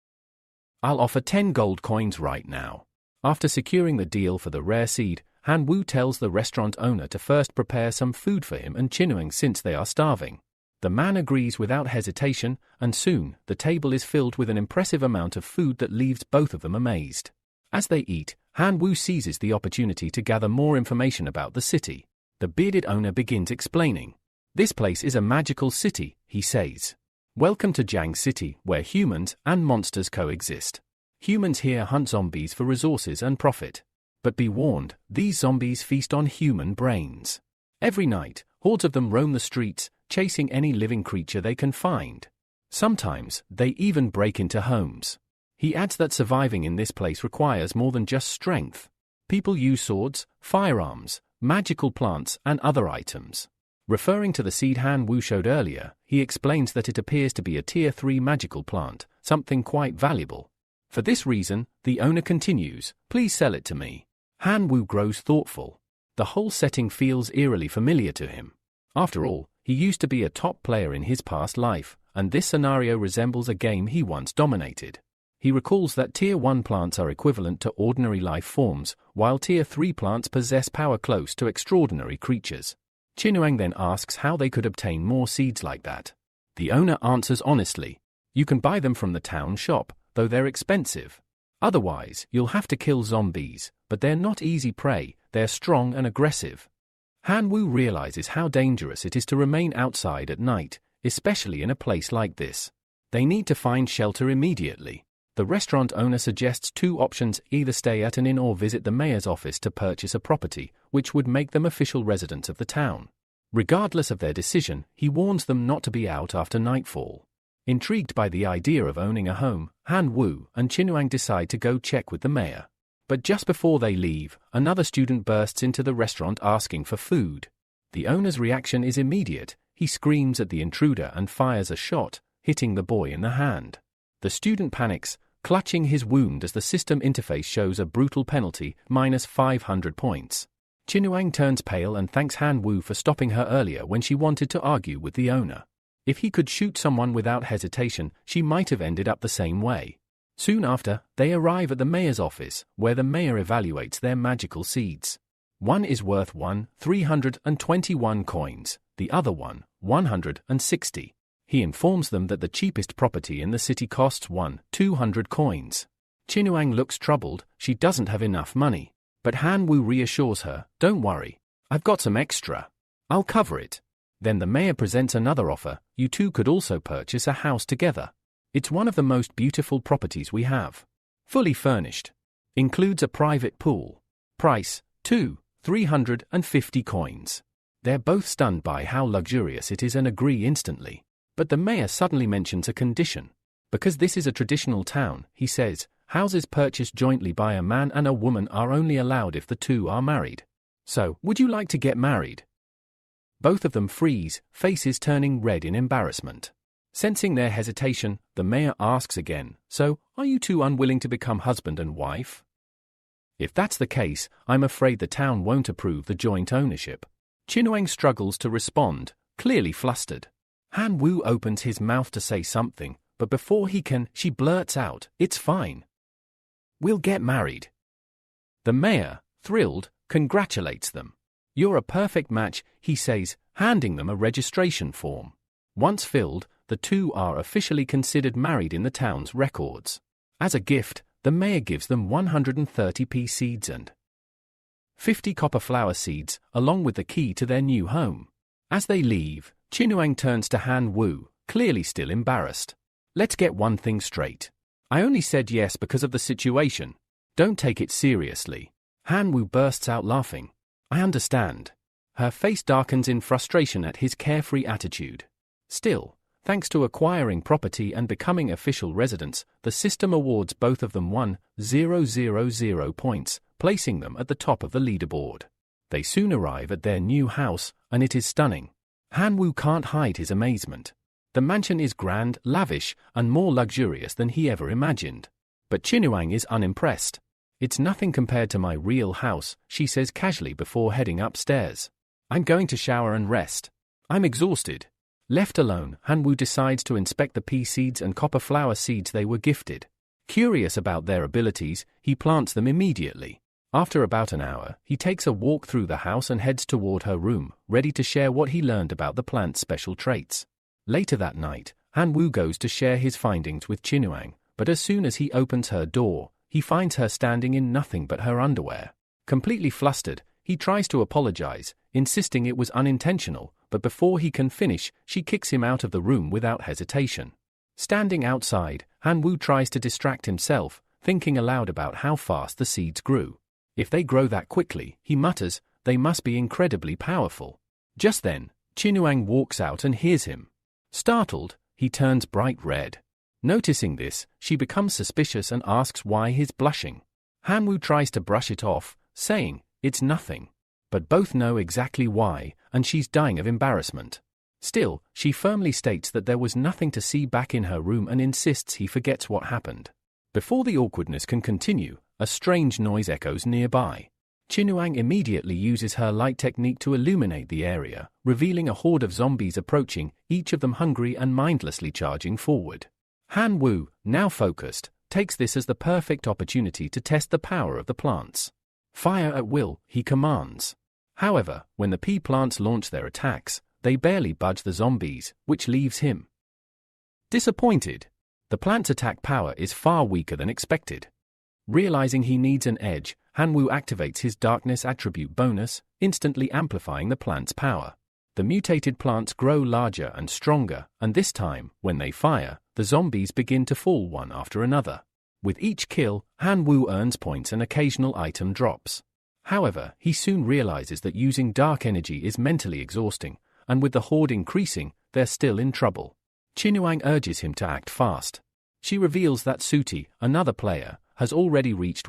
I'll offer 10 gold coins right now. After securing the deal for the rare seed, Han-Woo tells the restaurant owner to first prepare some food for him and Chinuang since they are starving. The man agrees without hesitation, and soon, the table is filled with an impressive amount of food that leaves both of them amazed. As they eat, Han-Woo seizes the opportunity to gather more information about the city. The bearded owner begins explaining. This place is a magical city, he says. Welcome to Jiang City, where humans and monsters coexist. Humans here hunt zombies for resources and profit. But be warned, these zombies feast on human brains. Every night, hordes of them roam the streets, chasing any living creature they can find. Sometimes, they even break into homes. He adds that surviving in this place requires more than just strength. People use swords, firearms, magical plants, and other items. Referring to the seed Han-Woo showed earlier, he explains that it appears to be a Tier 3 magical plant, something quite valuable. For this reason, the owner continues, please sell it to me. Han-Woo grows thoughtful. The whole setting feels eerily familiar to him. After all, he used to be a top player in his past life, and this scenario resembles a game he once dominated. He recalls that Tier 1 plants are equivalent to ordinary life forms, while Tier 3 plants possess power close to extraordinary creatures. Chinuang then asks how they could obtain more seeds like that. The owner answers honestly, you can buy them from the town shop, though they're expensive. Otherwise, you'll have to kill zombies, but they're not easy prey, they're strong and aggressive. Han-Woo realizes how dangerous it is to remain outside at night, especially in a place like this. They need to find shelter immediately. The restaurant owner suggests two options, either stay at an inn or visit the mayor's office to purchase a property, which would make them official residents of the town. Regardless of their decision, he warns them not to be out after nightfall. Intrigued by the idea of owning a home, Han-Woo and Chinuang decide to go check with the mayor. But just before they leave, another student bursts into the restaurant asking for food. The owner's reaction is immediate. He screams at the intruder and fires a shot, hitting the boy in the hand. The student panics, clutching his wound as the system interface shows a brutal penalty, -500 points. Chinuang turns pale and thanks Han Wu for stopping her earlier when she wanted to argue with the owner. If he could shoot someone without hesitation, she might have ended up the same way. Soon after, they arrive at the mayor's office, where the mayor evaluates their magical seeds. One is worth 321 coins, the other one, 160. He informs them that the cheapest property in the city costs 200 coins. Chinuang looks troubled, she doesn't have enough money. But Han Wu reassures her, don't worry, I've got some extra. I'll cover it. Then the mayor presents another offer, you two could also purchase a house together. It's one of the most beautiful properties we have. Fully furnished. Includes a private pool. Price, 350 coins. They're both stunned by how luxurious it is and agree instantly. But the mayor suddenly mentions a condition. Because this is a traditional town, he says, houses purchased jointly by a man and a woman are only allowed if the two are married. So, would you like to get married? Both of them freeze, faces turning red in embarrassment. Sensing their hesitation, the mayor asks again, so, are you two unwilling to become husband and wife? If that's the case, I'm afraid the town won't approve the joint ownership. Chinuang struggles to respond, clearly flustered. Han Wu opens his mouth to say something, but before he can, she blurts out, it's fine. We'll get married. The mayor, thrilled, congratulates them. You're a perfect match, he says, handing them a registration form. Once filled, the two are officially considered married in the town's records. As a gift, the mayor gives them 130 pea seeds and 50 copper flower seeds, along with the key to their new home. As they leave, Chinuang turns to Han Wu, clearly still embarrassed. Let's get one thing straight. I only said yes because of the situation. Don't take it seriously. Han Wu bursts out laughing. I understand. Her face darkens in frustration at his carefree attitude. Still, thanks to acquiring property and becoming official residents, the system awards both of them 1,000 points, placing them at the top of the leaderboard. They soon arrive at their new house, and it is stunning. Han Wu can't hide his amazement. The mansion is grand, lavish, and more luxurious than he ever imagined. But Chinuang is unimpressed. It's nothing compared to my real house, she says casually before heading upstairs. I'm going to shower and rest. I'm exhausted. Left alone, Han Wu decides to inspect the pea seeds and copper flower seeds they were gifted. Curious about their abilities, he plants them immediately. After about an hour, he takes a walk through the house and heads toward her room, ready to share what he learned about the plant's special traits. Later that night, Han Wu goes to share his findings with Chinuang, but as soon as he opens her door, he finds her standing in nothing but her underwear. Completely flustered, he tries to apologize, insisting it was unintentional, but before he can finish, she kicks him out of the room without hesitation. Standing outside, Han Wu tries to distract himself, thinking aloud about how fast the seeds grew. If they grow that quickly, he mutters, they must be incredibly powerful. Just then, Chinuang walks out and hears him. Startled, he turns bright red. Noticing this, she becomes suspicious and asks why he's blushing. Han Wu tries to brush it off, saying, it's nothing. But both know exactly why, and she's dying of embarrassment. Still, she firmly states that there was nothing to see back in her room and insists he forgets what happened. Before the awkwardness can continue, a strange noise echoes nearby. Chinuang immediately uses her light technique to illuminate the area, revealing a horde of zombies approaching, each of them hungry and mindlessly charging forward. Han Wu, now focused, takes this as the perfect opportunity to test the power of the plants. Fire at will, he commands. However, when the pea plants launch their attacks, they barely budge the zombies, which leaves him disappointed. The plant's attack power is far weaker than expected. Realizing he needs an edge, Han Wu activates his darkness attribute bonus, instantly amplifying the plant's power. The mutated plants grow larger and stronger, and this time, when they fire, the zombies begin to fall one after another. With each kill, Han Wu earns points and occasional item drops. However, he soon realizes that using dark energy is mentally exhausting, and with the horde increasing, they're still in trouble. Chinuang urges him to act fast. She reveals that Suti, another player, has already reached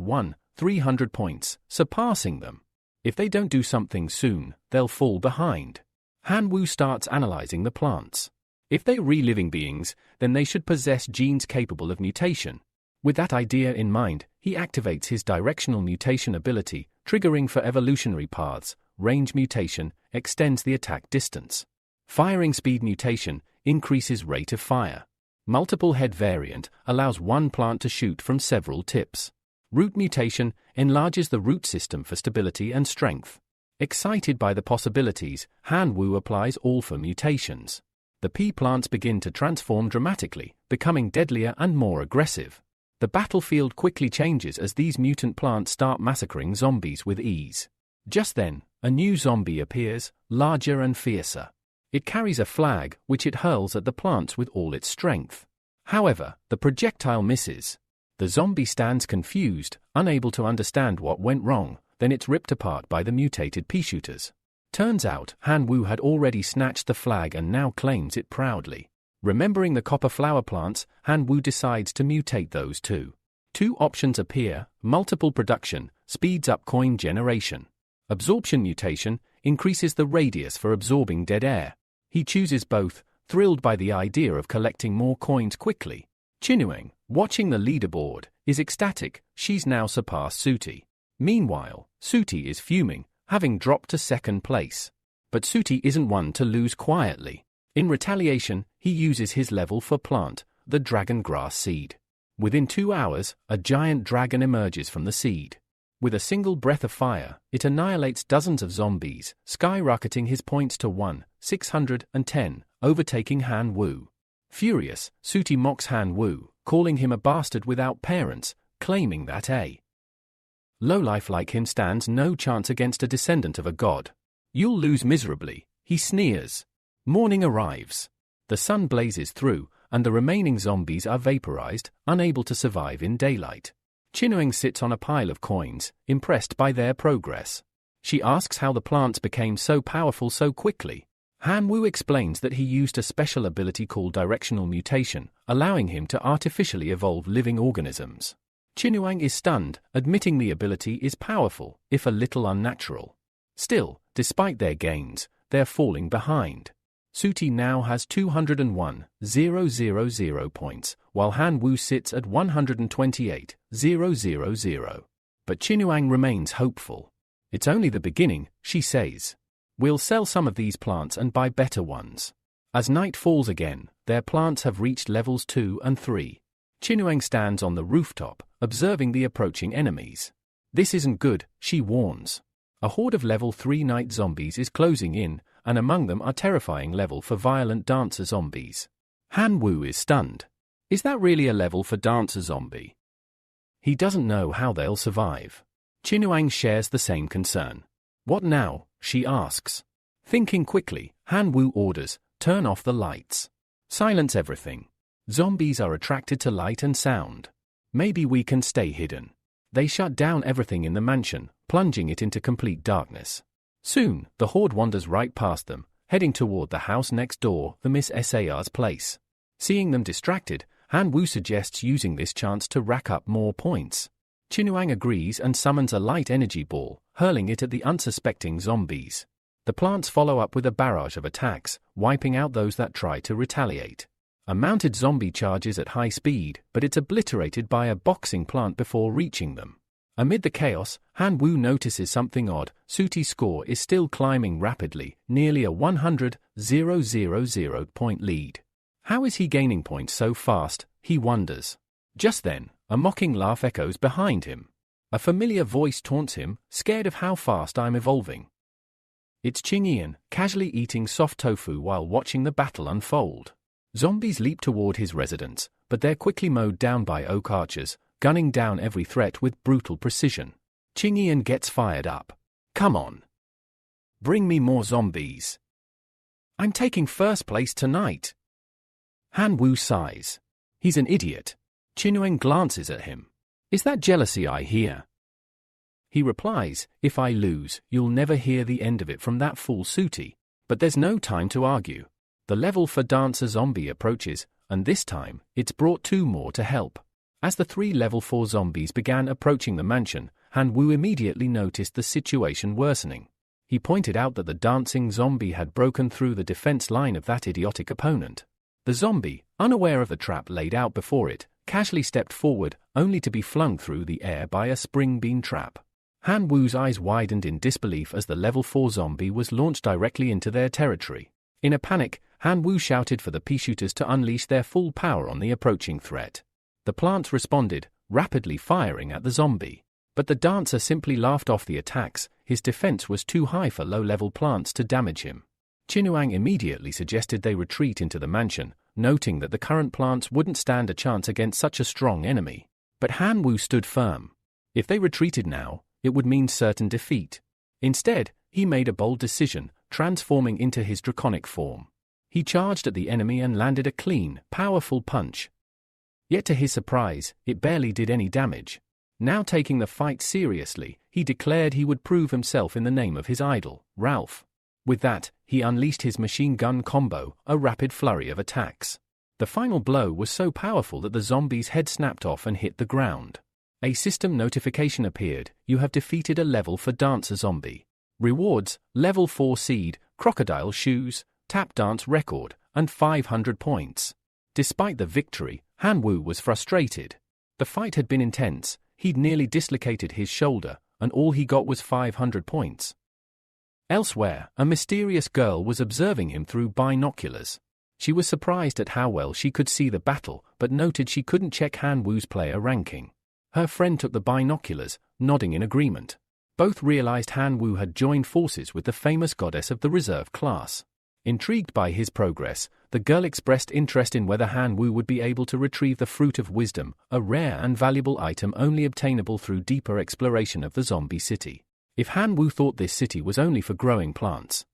300 points, surpassing them. If they don't do something soon, they'll fall behind. Han Wu starts analyzing the plants. If they're reliving beings, then they should possess genes capable of mutation. With that idea in mind, he activates his directional mutation ability, triggering for evolutionary paths. Range mutation extends the attack distance. Firing speed mutation increases rate of fire. Multiple head variant allows one plant to shoot from several tips. Root mutation enlarges the root system for stability and strength. Excited by the possibilities, Han Wu applies all for mutations. The pea plants begin to transform dramatically, becoming deadlier and more aggressive. The battlefield quickly changes as these mutant plants start massacring zombies with ease. Just then, a new zombie appears, larger and fiercer. It carries a flag, which it hurls at the plants with all its strength. However, the projectile misses. The zombie stands confused, unable to understand what went wrong, then it's ripped apart by the mutated pea shooters. Turns out, Han Wu had already snatched the flag and now claims it proudly. Remembering the copper flower plants, Han Wu decides to mutate those too. Two options appear: multiple production speeds up coin generation. Absorption mutation increases the radius for absorbing dead air. He chooses both, thrilled by the idea of collecting more coins quickly. Chinueng, watching the leaderboard, is ecstatic. She's now surpassed Suti. Meanwhile, Suti is fuming, having dropped to second place. But Suti isn't one to lose quietly. In retaliation, he uses his level for plant, the dragon grass seed. Within 2 hours, a giant dragon emerges from the seed. With a single breath of fire, it annihilates dozens of zombies, skyrocketing his points to 1,610, overtaking Han Wu. Furious, Suti mocks Han Wu, calling him a bastard without parents, claiming that a lowlife like him stands no chance against a descendant of a god. You'll lose miserably, he sneers. Morning arrives. The sun blazes through, and the remaining zombies are vaporized, unable to survive in daylight. Chinueng sits on a pile of coins, impressed by their progress. She asks how the plants became so powerful so quickly. Han Wu explains that he used a special ability called directional mutation, allowing him to artificially evolve living organisms. Chinueng is stunned, admitting the ability is powerful, if a little unnatural. Still, despite their gains, they're falling behind. Suti now has 201,000 points, while Han Wu sits at 128,000. But Chinueng remains hopeful. It's only the beginning, she says. We'll sell some of these plants and buy better ones. As night falls again, their plants have reached levels 2 and 3. Chinueng stands on the rooftop, observing the approaching enemies. This isn't good, she warns. A horde of level 3 night zombies is closing in, and among them are terrifying level for violent dancer zombies. Han Wu is stunned. Is that really a level for dancer zombie? He doesn't know how they'll survive. Chinueng shares the same concern. What now? She asks. Thinking quickly, Han Wu orders, turn off the lights. Silence everything. Zombies are attracted to light and sound. Maybe we can stay hidden. They shut down everything in the mansion, plunging it into complete darkness. Soon, the horde wanders right past them, heading toward the house next door, the Miss SAR's place. Seeing them distracted, Han Wu suggests using this chance to rack up more points. Chinueng agrees and summons a light energy ball, hurling it at the unsuspecting zombies. The plants follow up with a barrage of attacks, wiping out those that try to retaliate. A mounted zombie charges at high speed, but it's obliterated by a boxing plant before reaching them. Amid the chaos, Han Wu notices something odd. Suti's score is still climbing rapidly, nearly a 100,000 point lead. How is he gaining points so fast, he wonders. Just then, a mocking laugh echoes behind him. A familiar voice taunts him, scared of how fast I'm evolving. It's Qingyan, casually eating soft tofu while watching the battle unfold. Zombies leap toward his residence, but they're quickly mowed down by oak archers, gunning down every threat with brutal precision. Qingyan gets fired up. Come on. Bring me more zombies. I'm taking first place tonight. Han Wu sighs. He's an idiot. Chinueng glances at him. Is that jealousy I hear? He replies, if I lose, you'll never hear the end of it from that fool Suti. But there's no time to argue. The level for Dancer Zombie approaches, and this time, it's brought 2 more to help. As the 3 level 4 zombies began approaching the mansion, Han Wu immediately noticed the situation worsening. He pointed out that the dancing zombie had broken through the defense line of that idiotic opponent. The zombie, unaware of the trap laid out before it, casually stepped forward, only to be flung through the air by a spring bean trap. Han Wu's eyes widened in disbelief as the level 4 zombie was launched directly into their territory. In a panic, Han Wu shouted for the pea shooters to unleash their full power on the approaching threat. The plants responded, rapidly firing at the zombie. But the dancer simply laughed off the attacks. His defense was too high for low-level plants to damage him. Qinuang immediately suggested they retreat into the mansion, noting that the current plants wouldn't stand a chance against such a strong enemy. But Han Wu stood firm. If they retreated now, it would mean certain defeat. Instead, he made a bold decision, transforming into his draconic form. He charged at the enemy and landed a clean, powerful punch. Yet to his surprise, it barely did any damage. Now taking the fight seriously, he declared he would prove himself in the name of his idol, Ralph. With that, he unleashed his machine gun combo, a rapid flurry of attacks. The final blow was so powerful that the zombie's head snapped off and hit the ground. A system notification appeared: you have defeated a level 4 dancer zombie. Rewards: level 4 seed, crocodile shoes, tap dance record, and 500 points. Despite the victory, Han Wu was frustrated. The fight had been intense, he'd nearly dislocated his shoulder, and all he got was 500 points. Elsewhere, a mysterious girl was observing him through binoculars. She was surprised at how well she could see the battle, but noted she couldn't check Han Wu's player ranking. Her friend took the binoculars, nodding in agreement. Both realized Han Wu had joined forces with the famous goddess of the reserve class. Intrigued by his progress, the girl expressed interest in whether Han Wu would be able to retrieve the Fruit of Wisdom, a rare and valuable item only obtainable through deeper exploration of the zombie city. If Han Wu thought this city was only for growing plants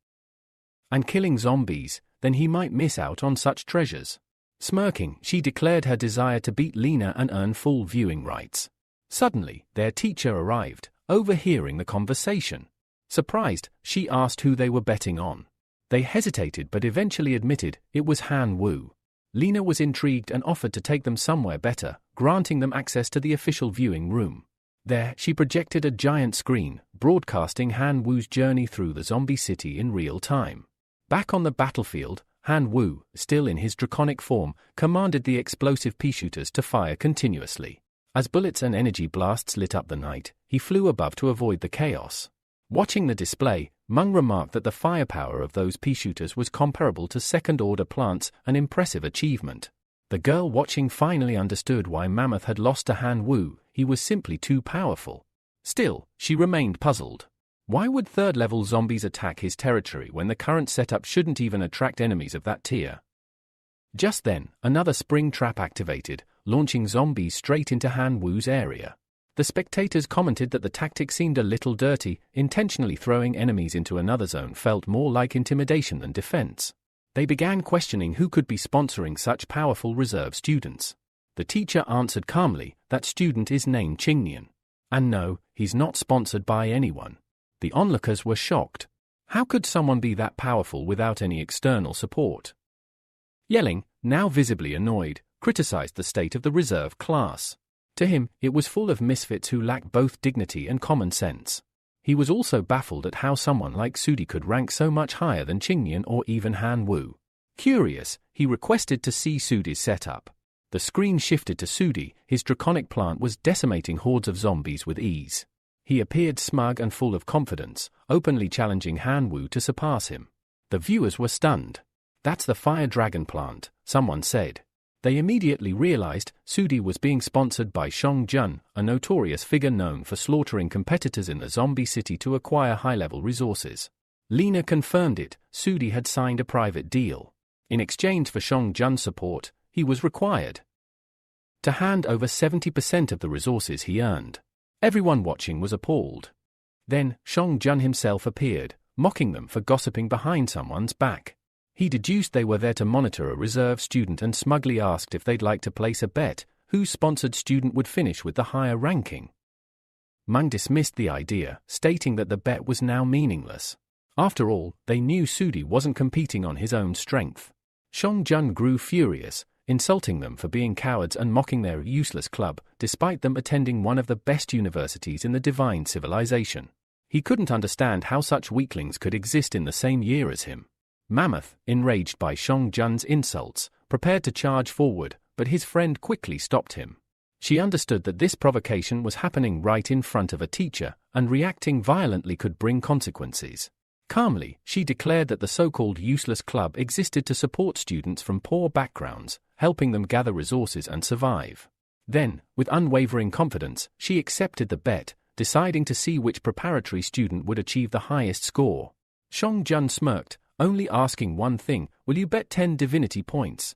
and killing zombies, then he might miss out on such treasures. Smirking, she declared her desire to beat Lena and earn full viewing rights. Suddenly, their teacher arrived, overhearing the conversation. Surprised, she asked who they were betting on. They hesitated but eventually admitted it was Han Wu. Lena was intrigued and offered to take them somewhere better, granting them access to the official viewing room. There, she projected a giant screen, broadcasting Han Wu's journey through the zombie city in real time. Back on the battlefield, Han Wu, still in his draconic form, commanded the explosive pea shooters to fire continuously. As bullets and energy blasts lit up the night, he flew above to avoid the chaos. Watching the display, Meng remarked that the firepower of those pea shooters was comparable to second-order plants, an impressive achievement. The girl watching finally understood why Mammoth had lost to Han Wu. He was simply too powerful. Still, she remained puzzled. Why would third-level zombies attack his territory when the current setup shouldn't even attract enemies of that tier? Just then, another spring trap activated, launching zombies straight into Han Wu's area. The spectators commented that the tactic seemed a little dirty. Intentionally throwing enemies into another zone felt more like intimidation than defense. They began questioning who could be sponsoring such powerful reserve students. The teacher answered calmly, that student is named Qingnian. And no, he's not sponsored by anyone. The onlookers were shocked. How could someone be that powerful without any external support? Yelling, now visibly annoyed, criticized the state of the reserve class. To him, it was full of misfits who lacked both dignity and common sense. He was also baffled at how someone like Sudi could rank so much higher than Qingnian or even Han Wu. Curious, he requested to see Sudi's setup. The screen shifted to Sudi. His draconic plant was decimating hordes of zombies with ease. He appeared smug and full of confidence, openly challenging Han Wu to surpass him. The viewers were stunned. That's the fire dragon plant, someone said. They immediately realized Sudi was being sponsored by Shong Jun, a notorious figure known for slaughtering competitors in the zombie city to acquire high-level resources. Lena confirmed it. Sudi had signed a private deal. In exchange for Shong Jun's support, he was required to hand over 70% of the resources he earned. Everyone watching was appalled. Then, Shong Jun himself appeared, mocking them for gossiping behind someone's back. He deduced they were there to monitor a reserve student and smugly asked if they'd like to place a bet whose sponsored student would finish with the higher ranking. Meng dismissed the idea, stating that the bet was now meaningless. After all, they knew Sudi wasn't competing on his own strength. Shong Jun grew furious, insulting them for being cowards and mocking their useless club, despite them attending one of the best universities in the divine civilization. He couldn't understand how such weaklings could exist in the same year as him. Mammoth, enraged by Shong Jun's insults, prepared to charge forward, but his friend quickly stopped him. She understood that this provocation was happening right in front of a teacher, and reacting violently could bring consequences. Calmly, she declared that the so-called useless club existed to support students from poor backgrounds, helping them gather resources and survive. Then, with unwavering confidence, she accepted the bet, deciding to see which preparatory student would achieve the highest score. Song Jun smirked, only asking one thing, "Will you bet 10 divinity points?"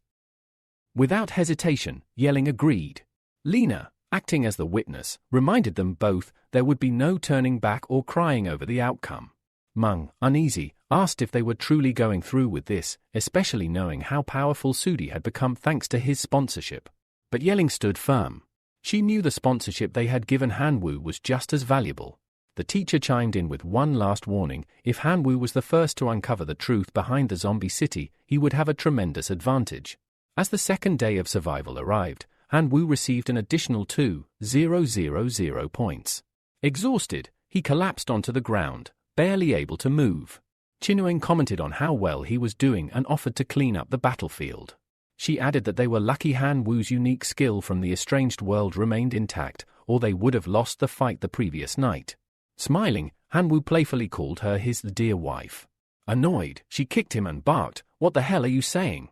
Without hesitation, Yelling agreed. Lena, acting as the witness, reminded them both there would be no turning back or crying over the outcome. Meng, uneasy, asked if they were truly going through with this, especially knowing how powerful Sudi had become thanks to his sponsorship. But Yelling stood firm. She knew the sponsorship they had given Hanwoo was just as valuable. The teacher chimed in with one last warning: if Hanwoo was the first to uncover the truth behind the zombie city, he would have a tremendous advantage. As the second day of survival arrived, Hanwoo received an additional 2,000 points. Exhausted, he collapsed onto the ground, barely able to move. Chinuang commented on how well he was doing and offered to clean up the battlefield. She added that they were lucky Hanwoo's unique skill from the estranged world remained intact, or they would have lost the fight the previous night. Smiling, Hanwoo playfully called her his dear wife. Annoyed, she kicked him and barked, "What the hell are you saying?"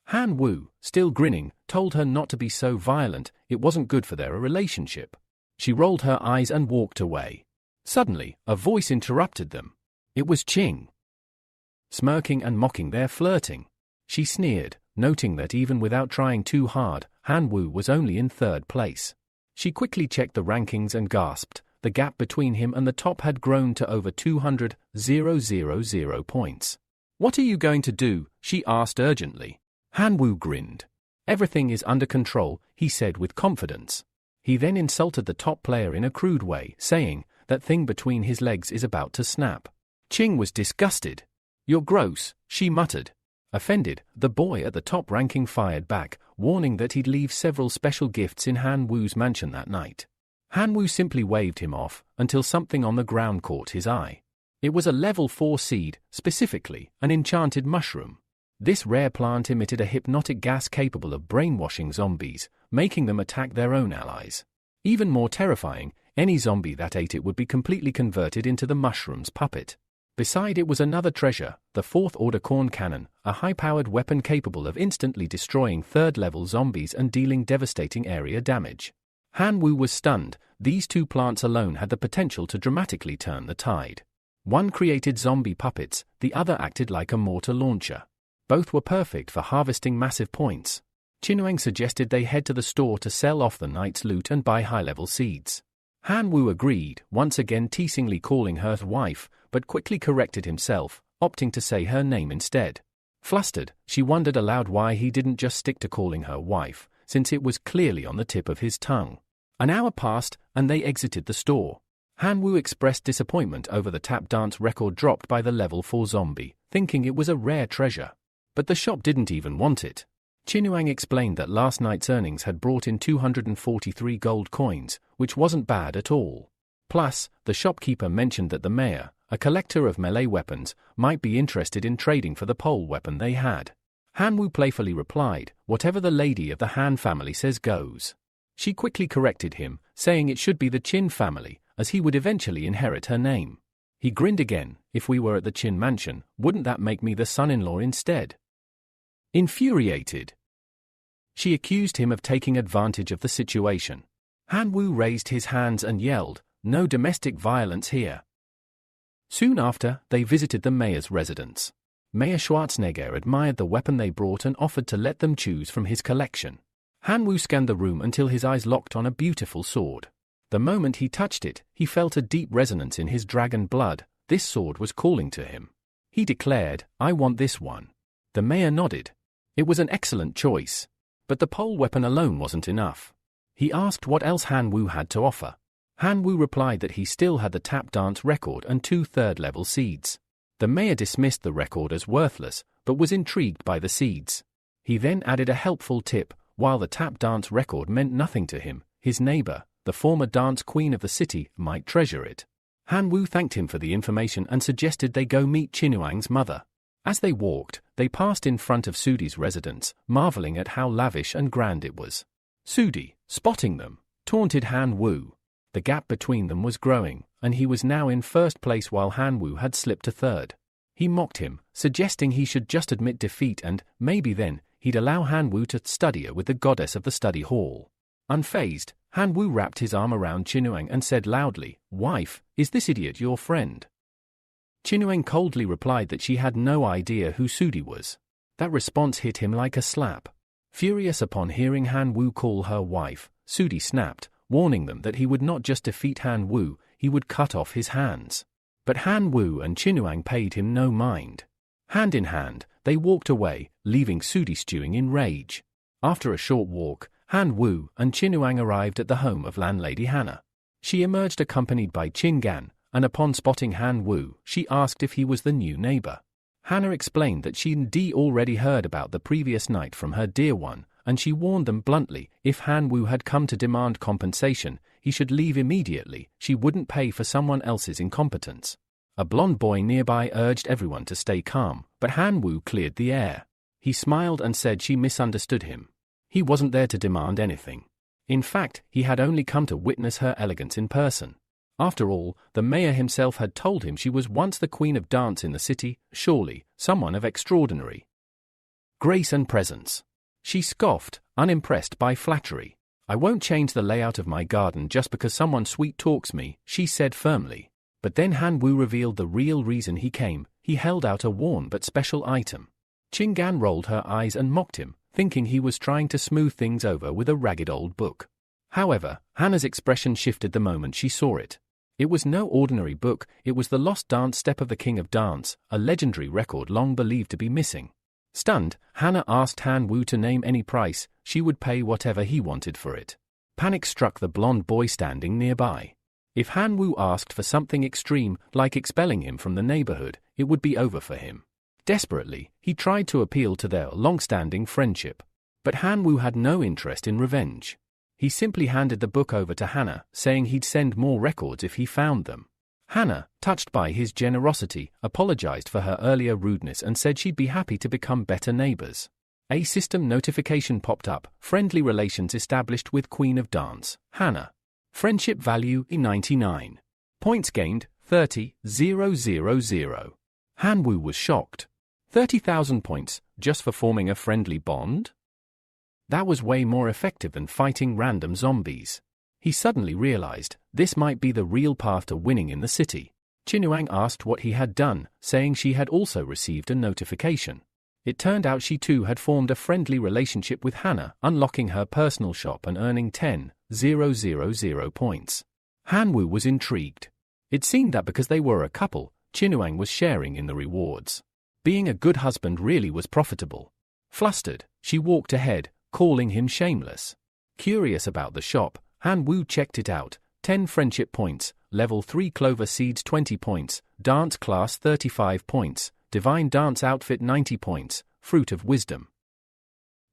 Hanwoo, still grinning, told her not to be so violent, it wasn't good for their relationship. She rolled her eyes and walked away. Suddenly, a voice interrupted them. It was Ching. Smirking and mocking their flirting. She sneered, noting that even without trying too hard, Hanwoo was only in third place. She quickly checked the rankings and gasped. The gap between him and the top had grown to over 200,000 points. "What are you going to do?" she asked urgently. Hanwoo grinned. "Everything is under control," he said with confidence. He then insulted the top player in a crude way, saying, "That thing between his legs is about to snap." Ching was disgusted. "You're gross," she muttered. Offended, the boy at the top ranking fired back, warning that he'd leave several special gifts in Hanwoo's mansion that night. Hanwoo simply waved him off, until something on the ground caught his eye. It was a level 4 seed, specifically, an enchanted mushroom. This rare plant emitted a hypnotic gas capable of brainwashing zombies, making them attack their own allies. Even more terrifying, any zombie that ate it would be completely converted into the mushroom's puppet. Beside it was another treasure, the 4th-order corn cannon, a high-powered weapon capable of instantly destroying 3rd-level zombies and dealing devastating area damage. Hanwoo was stunned. These two plants alone had the potential to dramatically turn the tide. One created zombie puppets, the other acted like a mortar launcher. Both were perfect for harvesting massive points. Chinuang suggested they head to the store to sell off the night's loot and buy high-level seeds. Hanwoo agreed, once again teasingly calling her wife, but quickly corrected himself, opting to say her name instead. Flustered, she wondered aloud why he didn't just stick to calling her wife, since it was clearly on the tip of his tongue. An hour passed, and they exited the store. Hanwoo expressed disappointment over the tap dance record dropped by the level 4 zombie, thinking it was a rare treasure. But the shop didn't even want it. Chinuang explained that last night's earnings had brought in 243 gold coins, which wasn't bad at all. Plus, the shopkeeper mentioned that the mayor, a collector of melee weapons, might be interested in trading for the pole weapon they had. Hanwoo playfully replied, "Whatever the lady of the Han family says goes." She quickly corrected him, saying it should be the Chin family, as he would eventually inherit her name. He grinned again. "If we were at the Chin mansion, wouldn't that make me the son-in-law instead?" Infuriated, she accused him of taking advantage of the situation. Hanwoo raised his hands and yelled, "No domestic violence here." Soon after, they visited the mayor's residence. Mayor Schwarzenegger admired the weapon they brought and offered to let them choose from his collection. Hanwoo scanned the room until his eyes locked on a beautiful sword. The moment he touched it, he felt a deep resonance in his dragon blood. This sword was calling to him. He declared, "I want this one." The mayor nodded. It was an excellent choice. But the pole weapon alone wasn't enough. He asked what else Hanwoo had to offer. Hanwoo replied that he still had the tap dance record and 2 third-level seeds. The mayor dismissed the record as worthless, but was intrigued by the seeds. He then added a helpful tip: while the tap dance record meant nothing to him, his neighbor, the former dance queen of the city, might treasure it. Hanwoo thanked him for the information and suggested they go meet Chinuang's mother. As they walked, they passed in front of Sudi's residence, marveling at how lavish and grand it was. Sudi, spotting them, taunted Han Wu. The gap between them was growing, and he was now in first place while Han Wu had slipped to third. He mocked him, suggesting he should just admit defeat and, maybe then, he'd allow Han Wu to study with the goddess of the study hall. Unfazed, Han Wu wrapped his arm around Qinuang and said loudly, "Wife, is this idiot your friend?" Qinuang coldly replied that she had no idea who Sudi was. That response hit him like a slap. Furious upon hearing Han Wu call her wife, Sudi snapped, warning them that he would not just defeat Han Wu, he would cut off his hands. But Han Wu and Qinuang paid him no mind. Hand in hand, they walked away, leaving Sudi stewing in rage. After a short walk, Han Wu and Qinuang arrived at the home of landlady Hannah. She emerged accompanied by Qin Gan, and upon spotting Han Wu, she asked if he was the new neighbor. Hannah explained that she'd already heard about the previous night from her dear one, and she warned them bluntly, if Han Wu had come to demand compensation, he should leave immediately, she wouldn't pay for someone else's incompetence. A blonde boy nearby urged everyone to stay calm, but Han Wu cleared the air. He smiled and said she misunderstood him. He wasn't there to demand anything. In fact, he had only come to witness her elegance in person. After all, the mayor himself had told him she was once the queen of dance in the city, surely, someone of extraordinary grace and presence. She scoffed, unimpressed by flattery. "I won't change the layout of my garden just because someone sweet talks me," she said firmly. But then Han Wu revealed the real reason he came. He held out a worn but special item. Qin Gan rolled her eyes and mocked him, thinking he was trying to smooth things over with a ragged old book. However, Hannah's expression shifted the moment she saw it. It was no ordinary book, it was the lost dance step of the King of Dance, a legendary record long believed to be missing. Stunned, Hannah asked Han Wu to name any price, she would pay whatever he wanted for it. Panic struck the blonde boy standing nearby. If Han Wu asked for something extreme, like expelling him from the neighborhood, it would be over for him. Desperately, he tried to appeal to their long-standing friendship. But Han Wu had no interest in revenge. He simply handed the book over to Hannah, saying he'd send more records if he found them. Hannah, touched by his generosity, apologized for her earlier rudeness and said she'd be happy to become better neighbors. A system notification popped up, friendly relations established with Queen of Dance, Hannah. Friendship value 99. Points gained 30,000. Han Wu was shocked. 30,000 points, just for forming a friendly bond? That was way more effective than fighting random zombies. He suddenly realized, this might be the real path to winning in the city. Qinuang asked what he had done, saying she had also received a notification. It turned out she too had formed a friendly relationship with Hannah, unlocking her personal shop and earning 10,000 points. Han Wu was intrigued. It seemed that because they were a couple, Qinuang was sharing in the rewards. Being a good husband really was profitable. Flustered, she walked ahead, calling him shameless. Curious about the shop, Han Wu checked it out. 10 friendship points, level 3 clover seeds 20 points, dance class 35 points, divine dance outfit 90 points, fruit of wisdom.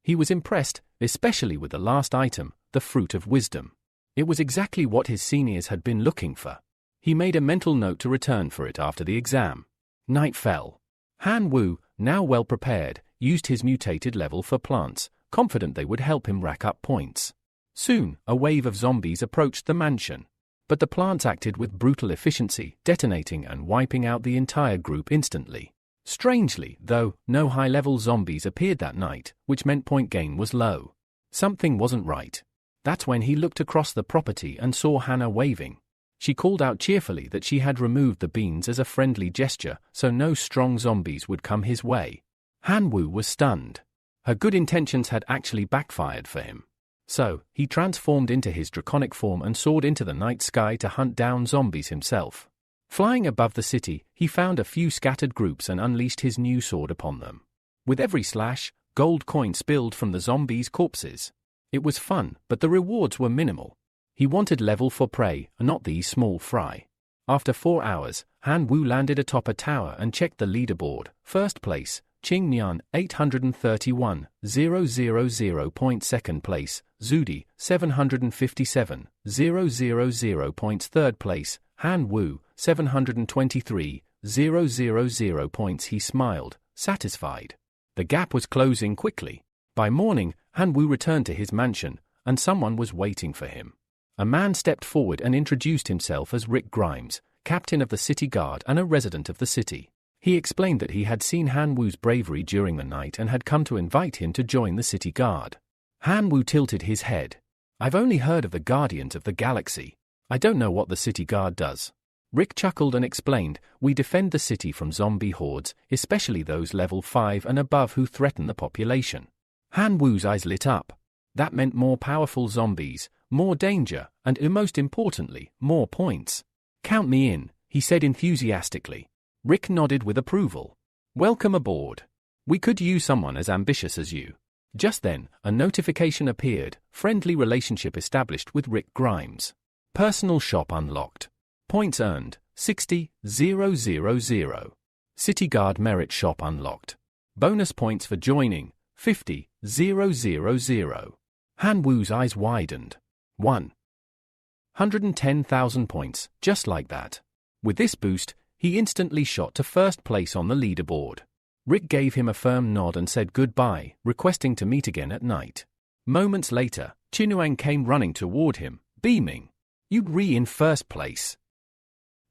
He was impressed, especially with the last item, the fruit of wisdom. It was exactly what his seniors had been looking for. He made a mental note to return for it after the exam. Night fell. Han Wu, now well prepared, used his mutated level for plants, confident they would help him rack up points. Soon, a wave of zombies approached the mansion. But the plants acted with brutal efficiency, detonating and wiping out the entire group instantly. Strangely, though, no high-level zombies appeared that night, which meant point gain was low. Something wasn't right. That's when he looked across the property and saw Hannah waving. She called out cheerfully that she had removed the beans as a friendly gesture, so no strong zombies would come his way. Han Wu was stunned. Her good intentions had actually backfired for him. So, he transformed into his draconic form and soared into the night sky to hunt down zombies himself. Flying above the city, he found a few scattered groups and unleashed his new sword upon them. With every slash, gold coins spilled from the zombies' corpses. It was fun, but the rewards were minimal. He wanted level for prey, not these small fry. After 4 hours, Han Wu landed atop a tower and checked the leaderboard. First place, Qing Nian, 831,000 points. Second place, Zudi, 757,000 points. Third place, Han Wu, 723,000 points. He smiled, satisfied. The gap was closing quickly. By morning, Han Wu returned to his mansion, and someone was waiting for him. A man stepped forward and introduced himself as Rick Grimes, captain of the city guard and a resident of the city. He explained that he had seen Han Wu's bravery during the night and had come to invite him to join the city guard. Han Wu tilted his head. "I've only heard of the Guardians of the Galaxy. I don't know what the city guard does." Rick chuckled and explained, "We defend the city from zombie hordes, especially those level 5 and above who threaten the population." Han Wu's eyes lit up. That meant more powerful zombies, more danger, and most importantly, more points. "Count me in," he said enthusiastically. Rick nodded with approval. "Welcome aboard. We could use someone as ambitious as you." Just then, a notification appeared, friendly relationship established with Rick Grimes. Personal shop unlocked. Points earned, 60,000. City Guard merit shop unlocked. Bonus points for joining, 50,000. Han Wu's eyes widened. 110,000 points, just like that. With this boost, he instantly shot to first place on the leaderboard. Rick gave him a firm nod and said goodbye, requesting to meet again at night. Moments later, Chinuang came running toward him, beaming. "You'd in first place."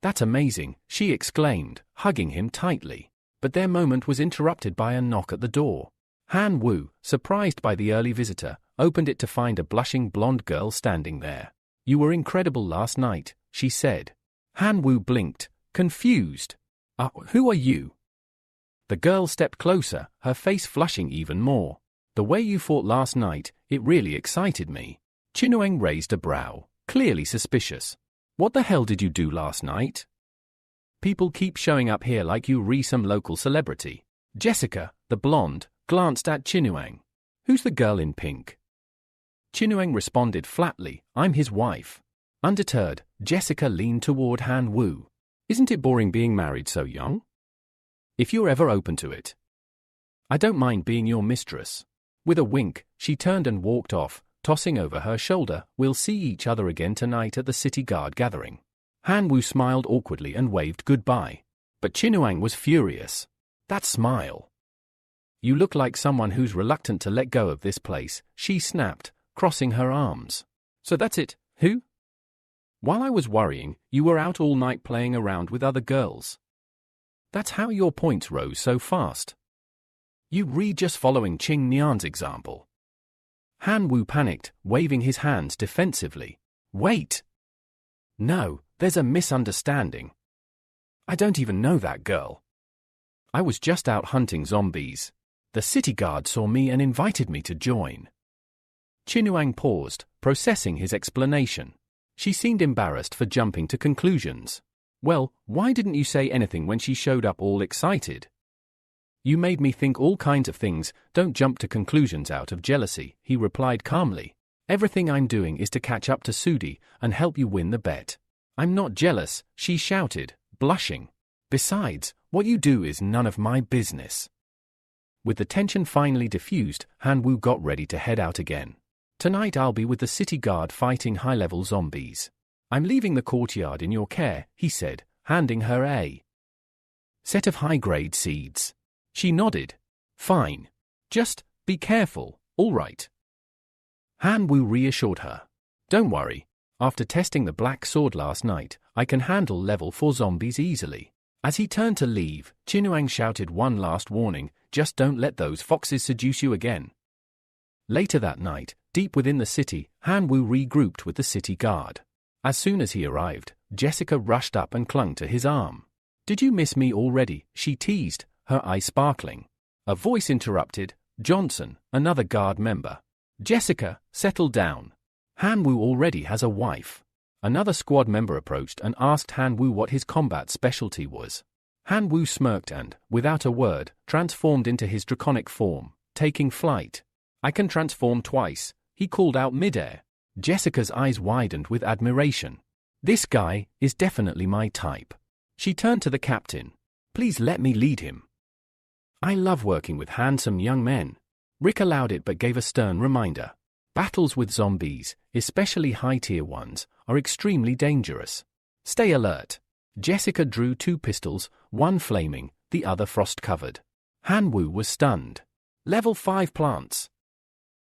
"That's amazing," she exclaimed, hugging him tightly. But their moment was interrupted by a knock at the door. Han Wu, surprised by the early visitor, opened it to find a blushing blonde girl standing there. "You were incredible last night," she said. Han Wu blinked, confused. Who are you?" The girl stepped closer, her face flushing even more. "The way you fought last night, it really excited me." Chinuang raised a brow, clearly suspicious. "What the hell did you do last night? People keep showing up here like you some local celebrity." Jessica, the blonde, glanced at Chinuang. "Who's the girl in pink?" Chinuang responded flatly, "I'm his wife." Undeterred, Jessica leaned toward Han Wu. "Isn't it boring being married so young? If you're ever open to it, I don't mind being your mistress." With a wink, she turned and walked off, tossing over her shoulder, "We'll see each other again tonight at the city guard gathering." Han Wu smiled awkwardly and waved goodbye. But Chinuang was furious. "That smile. You look like someone who's reluctant to let go of this place," she snapped, crossing her arms. "So that's it, who? While I was worrying, you were out all night playing around with other girls. That's how your points rose so fast. You just following Qing Nian's example." Han Wu panicked, waving his hands defensively. "Wait. No, there's a misunderstanding. I don't even know that girl. I was just out hunting zombies. The city guard saw me and invited me to join." Chinuang paused, processing his explanation. She seemed embarrassed for jumping to conclusions. "Well, why didn't you say anything when she showed up all excited?" "You made me think all kinds of things. Don't jump to conclusions out of jealousy," he replied calmly. "Everything I'm doing is to catch up to Sudi and help you win the bet." "I'm not jealous," she shouted, blushing. "Besides, what you do is none of my business." With the tension finally diffused, Han Wu got ready to head out again. "Tonight I'll be with the city guard fighting high-level zombies. I'm leaving the courtyard in your care," he said, handing her a set of high-grade seeds. She nodded. "Fine. Just be careful, all right?" Han Wu reassured her. "Don't worry. After testing the black sword last night, I can handle level 4 zombies easily." As he turned to leave, Chinuang shouted one last warning, "Just don't let those foxes seduce you again." Later that night, deep within the city, Han Wu regrouped with the city guard. As soon as he arrived, Jessica rushed up and clung to his arm. "Did you miss me already?" she teased, her eyes sparkling. A voice interrupted, "Johnson, another guard member." "Jessica, settle down. Han Wu already has a wife." Another squad member approached and asked Han Wu what his combat specialty was. Han Wu smirked and, without a word, transformed into his draconic form, taking flight. "I can transform twice," he called out midair. Jessica's eyes widened with admiration. "This guy is definitely my type." She turned to the captain. "Please let me lead him. I love working with handsome young men." Rick allowed it but gave a stern reminder. Battles with zombies, especially high-tier ones, are extremely dangerous. Stay alert. Jessica drew 2 pistols, one flaming, the other frost-covered. Han Wu was stunned. Level 5 plants.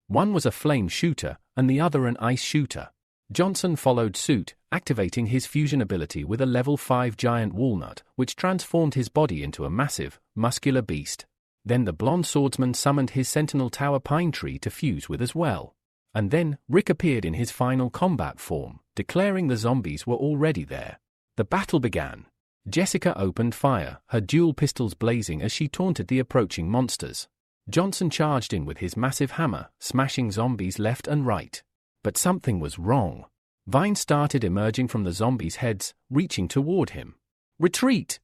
One was a flame shooter, and the other an ice shooter. Johnson followed suit, activating his fusion ability with a level 5 giant walnut, which transformed his body into a massive, muscular beast. Then the blonde swordsman summoned his sentinel tower pine tree to fuse with as well. And then, Rick appeared in his final combat form, declaring the zombies were already there. The battle began. Jessica opened fire, her dual pistols blazing as she taunted the approaching monsters. Johnson charged in with his massive hammer, smashing zombies left and right. But something was wrong. Vines started emerging from the zombies' heads, reaching toward him. "Retreat!"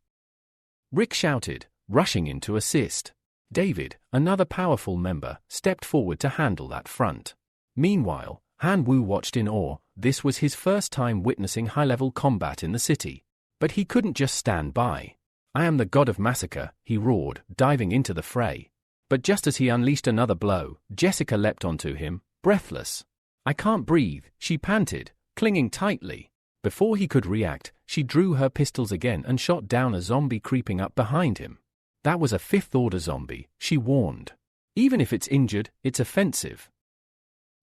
Rick shouted, rushing in to assist. David, another powerful member, stepped forward to handle that front. Meanwhile, Han Wu watched in awe. This was his first time witnessing high-level combat in the city. But he couldn't just stand by. "I am the god of massacre," he roared, diving into the fray. But just as he unleashed another blow, Jessica leapt onto him, breathless. "I can't breathe," she panted, clinging tightly. Before he could react, she drew her pistols again and shot down a zombie creeping up behind him. That was a fifth-order zombie, she warned. "Even if it's injured, it's offensive.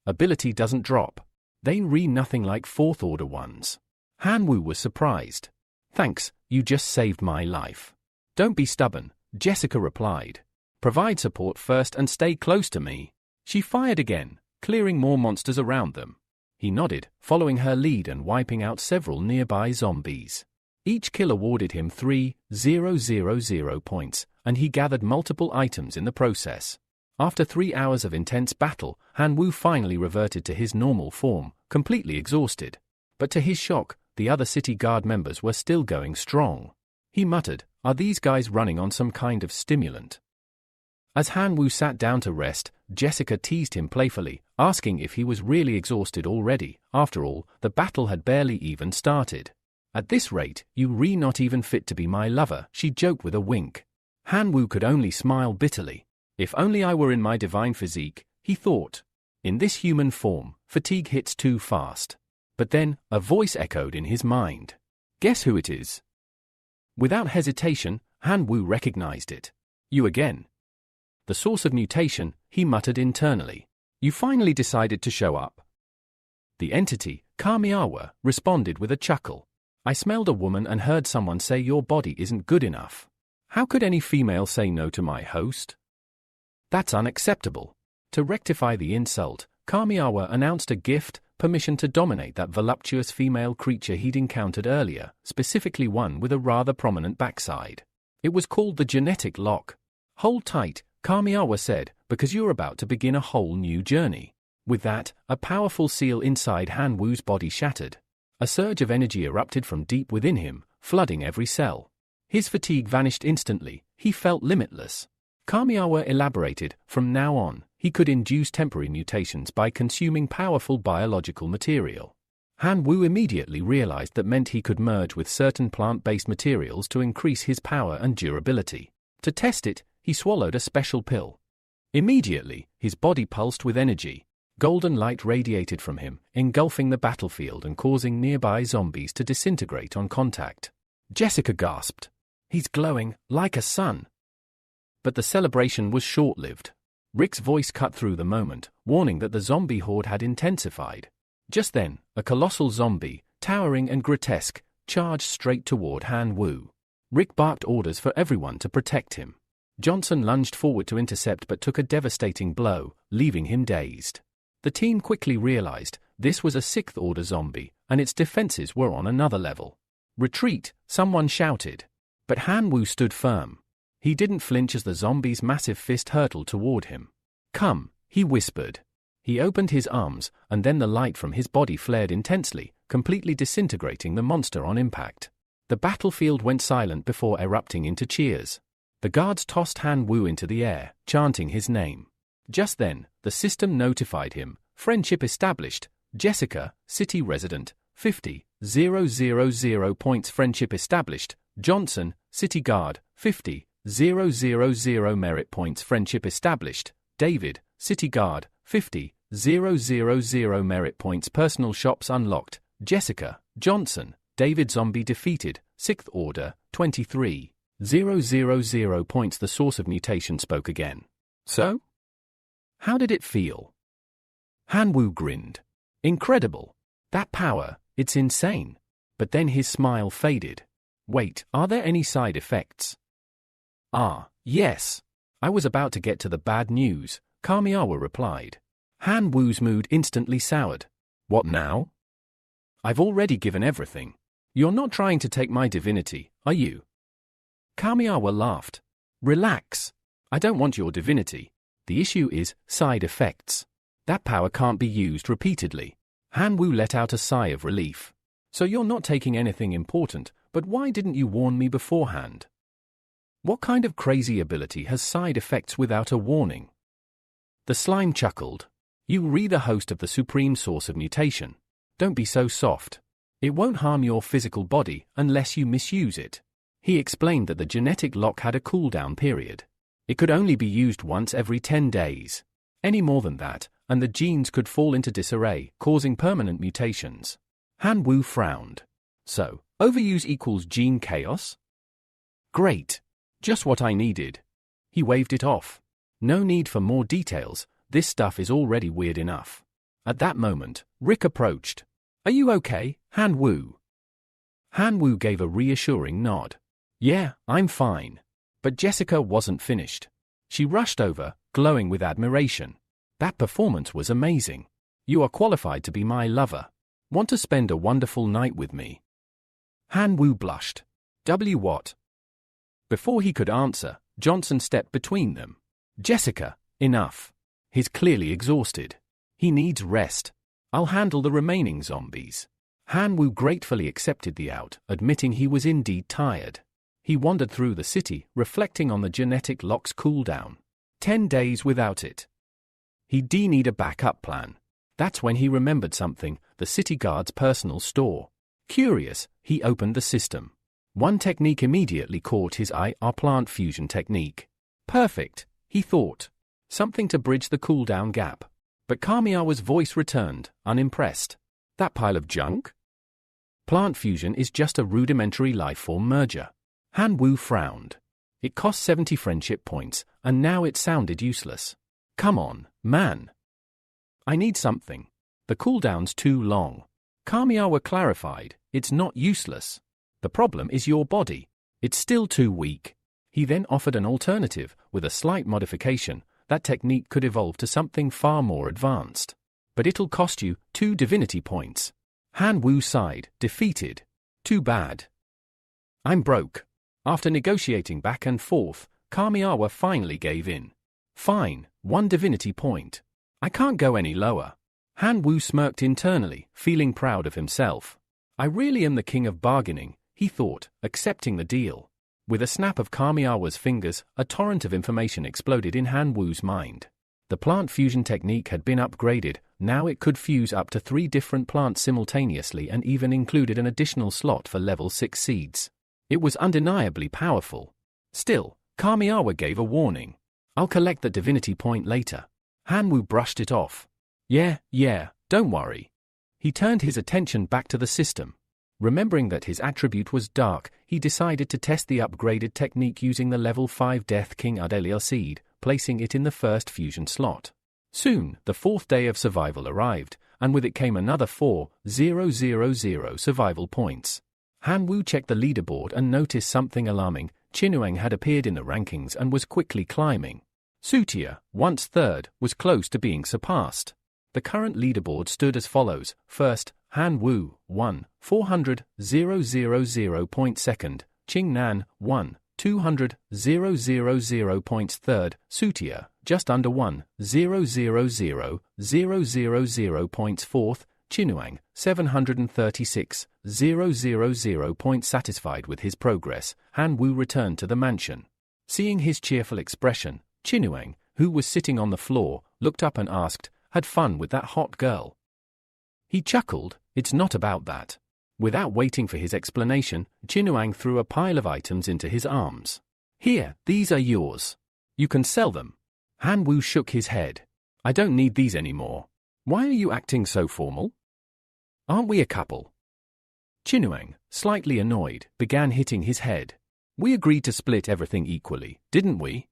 Ability doesn't drop. They read nothing like fourth-order ones." Han Wu was surprised. "Thanks, you just saved my life." "Don't be stubborn," Jessica replied. "Provide support first and stay close to me." She fired again, clearing more monsters around them. He nodded, following her lead and wiping out several nearby zombies. Each kill awarded him 3,000 points, and he gathered multiple items in the process. After 3 hours of intense battle, Han Wu finally reverted to his normal form, completely exhausted. But to his shock, the other city guard members were still going strong. He muttered, "Are these guys running on some kind of stimulant?" As Han Wu sat down to rest, Jessica teased him playfully, asking if he was really exhausted already. After all, the battle had barely even started. "At this rate, you're not even fit to be my lover," she joked with a wink. Han Wu could only smile bitterly. If only I were in my divine physique, he thought. In this human form, fatigue hits too fast. But then, a voice echoed in his mind. "Guess who it is?" Without hesitation, Han Wu recognized it. "You again." The source of mutation, he muttered internally. "You finally decided to show up." The entity, Kamiawa, responded with a chuckle. "I smelled a woman and heard someone say your body isn't good enough. How could any female say no to my host? That's unacceptable." To rectify the insult, Kamiawa announced a gift, permission to dominate that voluptuous female creature he'd encountered earlier, specifically one with a rather prominent backside. It was called the genetic lock. "Hold tight," Kamiawa said, "because you're about to begin a whole new journey." With that, a powerful seal inside Han Wu's body shattered. A surge of energy erupted from deep within him, flooding every cell. His fatigue vanished instantly, he felt limitless. Kamiawa elaborated, from now on, he could induce temporary mutations by consuming powerful biological material. Han Wu immediately realized that meant he could merge with certain plant-based materials to increase his power and durability. To test it, he swallowed a special pill. Immediately, his body pulsed with energy. Golden light radiated from him, engulfing the battlefield and causing nearby zombies to disintegrate on contact. Jessica gasped. "He's glowing, like a sun." But the celebration was short-lived. Rick's voice cut through the moment, warning that the zombie horde had intensified. Just then, a colossal zombie, towering and grotesque, charged straight toward Han Wu. Rick barked orders for everyone to protect him. Johnson lunged forward to intercept but took a devastating blow, leaving him dazed. The team quickly realized this was a sixth-order zombie, and its defenses were on another level. "Retreat," someone shouted. But Han Wu stood firm. He didn't flinch as the zombie's massive fist hurtled toward him. "Come," he whispered. He opened his arms, and then the light from his body flared intensely, completely disintegrating the monster on impact. The battlefield went silent before erupting into cheers. The guards tossed Han Wu into the air, chanting his name. Just then, the system notified him, "Friendship established. Jessica, city resident, 50,000 points. Friendship established. Johnson, city guard, 50,000 merit points. Friendship established. David, city guard, 50,000 merit points. Personal shops unlocked. Jessica, Johnson, David zombie defeated, 6th order, 23,000 points." The source of mutation spoke again. "So? How did it feel? Han Wu grinned. Incredible. That power, it's insane. But then his smile faded. Wait, are there any side effects? Yes. I was about to get to the bad news, Kamiawa replied. Han Wu's mood instantly soured. What now? I've already given everything. You're not trying to take my divinity, are you? Kamiawa laughed. Relax. I don't want your divinity. The issue is side effects. That power can't be used repeatedly. Han Wu let out a sigh of relief. So you're not taking anything important, but why didn't you warn me beforehand? What kind of crazy ability has side effects without a warning? The slime chuckled. You re the host of the supreme source of mutation. Don't be so soft. It won't harm your physical body unless you misuse it. He explained that the genetic lock had a cooldown period. It could only be used once every 10 days. Any more than that, and the genes could fall into disarray, causing permanent mutations. Han Wu frowned. So, overuse equals gene chaos? Great. Just what I needed. He waved it off. No need for more details, this stuff is already weird enough. At that moment, Rick approached. Are you okay, Han Wu? Han Wu gave a reassuring nod. Yeah, I'm fine. But Jessica wasn't finished. She rushed over, glowing with admiration. That performance was amazing. You are qualified to be my lover. Want to spend a wonderful night with me? Han Wu blushed. What? Before he could answer, Johnson stepped between them. Jessica, enough. He's clearly exhausted. He needs rest. I'll handle the remaining zombies. Han Wu gratefully accepted the out, admitting he was indeed tired. He wandered through the city, reflecting on the genetic lock's cooldown. 10 days without it. He'd need a backup plan. That's when he remembered something, the city guard's personal store. Curious, he opened the system. One technique immediately caught his eye, our plant fusion technique. Perfect, he thought. Something to bridge the cooldown gap. But Kamiawa's voice returned, unimpressed. That pile of junk? Plant fusion is just a rudimentary life-form merger. Han Wu frowned. It cost 70 friendship points, and now it sounded useless. Come on, man. I need something. The cooldown's too long. Kamiawa clarified, it's not useless. The problem is your body. It's still too weak. He then offered an alternative, with a slight modification. That technique could evolve to something far more advanced. But it'll cost you 2 divinity points. Han Wu sighed, defeated. Too bad. I'm broke. After negotiating back and forth, Kamiawa finally gave in. Fine, 1 divinity point. I can't go any lower. Han Wu smirked internally, feeling proud of himself. I really am the king of bargaining, he thought, accepting the deal. With a snap of Kamiawa's fingers, a torrent of information exploded in Han Wu's mind. The plant fusion technique had been upgraded, now it could fuse up to 3 different plants simultaneously and even included an additional slot for level 6 seeds. It was undeniably powerful. Still, Kamiawa gave a warning. I'll collect the divinity point later. Han Wu brushed it off. Yeah, don't worry. He turned his attention back to the system. Remembering that his attribute was dark, he decided to test the upgraded technique using the level 5 Death King Adelia seed, placing it in the first fusion slot. Soon, the 4th day of survival arrived, and with it came another 4,000 survival points. Han Wu checked the leaderboard and noticed something alarming. Chinuang had appeared in the rankings and was quickly climbing. Sutia, once 3rd, was close to being surpassed. The current leaderboard stood as follows. First, Han Wu, 1,400,000 points. Second, Qing Nan, 1,200,000 points. Third, Sutia, just under 1,000,000 points. Fourth, Chinuang, 736,000 points. Satisfied with his progress, Han Wu returned to the mansion. Seeing his cheerful expression, Chinuang, who was sitting on the floor, looked up and asked, "Had fun with that hot girl?" He chuckled, "It's not about that." Without waiting for his explanation, Chinuang threw a pile of items into his arms. "Here, these are yours. You can sell them." Han Wu shook his head. "I don't need these anymore. Why are you acting so formal? Aren't we a couple?" Chinuang, slightly annoyed, began hitting his head. "We agreed to split everything equally, didn't we?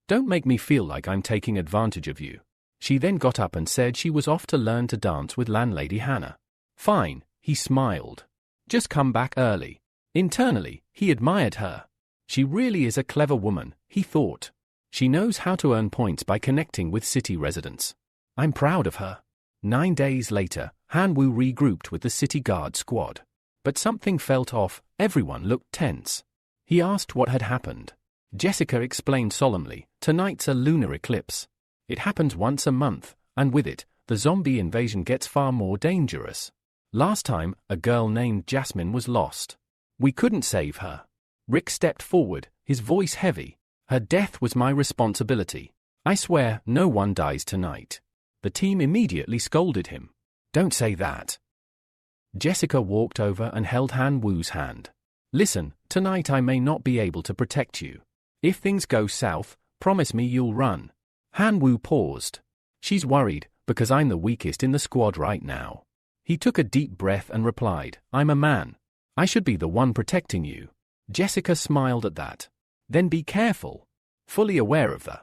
Don't make me feel like I'm taking advantage of you. She then got up and said she was off to learn to dance with landlady Hannah. Fine, he smiled. Just come back early. Internally, he admired her. She really is a clever woman, he thought. She knows how to earn points by connecting with city residents. I'm proud of her. 9 days later, Han-woo regrouped with the city guard squad. But something felt off, everyone looked tense. He asked what had happened. Jessica explained solemnly, tonight's a lunar eclipse. It happens once a month, and with it, the zombie invasion gets far more dangerous. Last time, a girl named Jasmine was lost. We couldn't save her. Rick stepped forward, his voice heavy. Her death was my responsibility. I swear, no one dies tonight. The team immediately scolded him. Don't say that. Jessica walked over and held Han-woo's hand. Listen, tonight I may not be able to protect you. If things go south, promise me you'll run. Han-woo paused. She's worried, because I'm the weakest in the squad right now. He took a deep breath and replied, I'm a man. I should be the one protecting you. Jessica smiled at that. Then be careful. Fully aware of the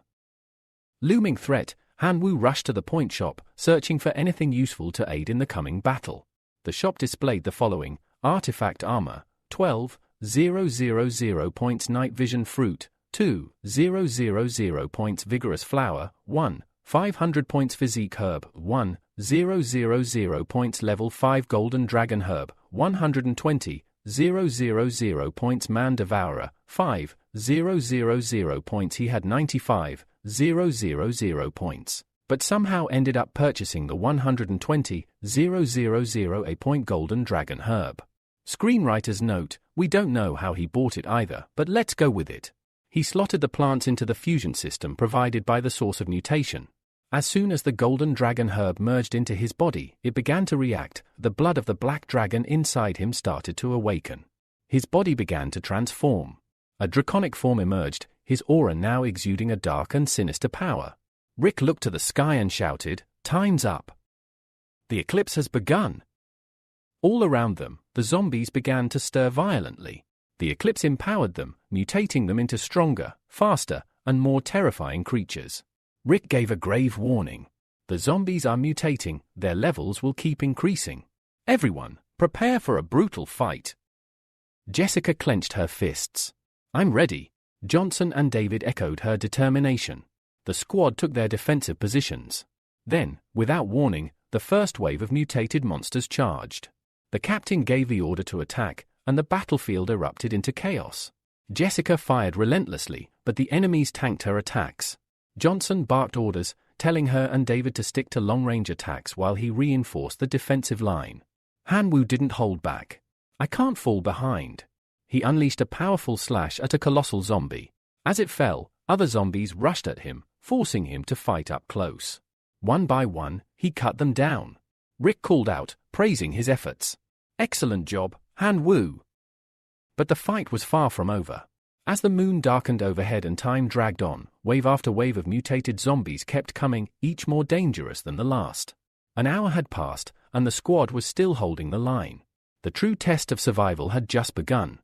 looming threat, Han-woo rushed to the point shop, searching for anything useful to aid in the coming battle. The shop displayed the following: Artifact Armor, 12,000 points Night Vision Fruit, 2,000 points Vigorous Flower, 1, 500 points Physique Herb, 1,000 points Level 5 Golden Dragon Herb, 120,000 points Man Devourer, 5,000 points. He had 95,000 points, but somehow ended up purchasing the 120,000 a point Golden Dragon Herb. Screenwriter's note, we don't know how he bought it either, but let's go with it. He slotted the plants into the fusion system provided by the source of mutation. As soon as the Golden Dragon Herb merged into his body, it began to react. The blood of the black dragon inside him started to awaken. His body began to transform. A draconic form emerged, his aura now exuding a dark and sinister power. Rick looked to the sky and shouted, Time's up. The eclipse has begun. All around them, the zombies began to stir violently. The eclipse empowered them, mutating them into stronger, faster, and more terrifying creatures. Rick gave a grave warning. The zombies are mutating, their levels will keep increasing. Everyone, prepare for a brutal fight. Jessica clenched her fists. I'm ready. Johnson and David echoed her determination. The squad took their defensive positions. Then, without warning, the first wave of mutated monsters charged. The captain gave the order to attack, and the battlefield erupted into chaos. Jessica fired relentlessly, but the enemies tanked her attacks. Johnson barked orders, telling her and David to stick to long-range attacks while he reinforced the defensive line. Han-woo didn't hold back. I can't fall behind. He unleashed a powerful slash at a colossal zombie. As it fell, other zombies rushed at him, forcing him to fight up close. One by one, he cut them down. Rick called out, praising his efforts. Excellent job, Han-woo. But the fight was far from over. As the moon darkened overhead and time dragged on, wave after wave of mutated zombies kept coming, each more dangerous than the last. An hour had passed, and the squad was still holding the line. The true test of survival had just begun.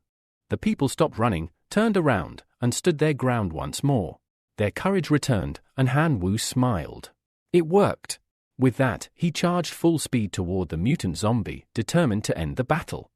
The people stopped running, turned around, and stood their ground once more. Their courage returned, and Han-woo smiled. It worked. With that, he charged full speed toward the mutant zombie, determined to end the battle.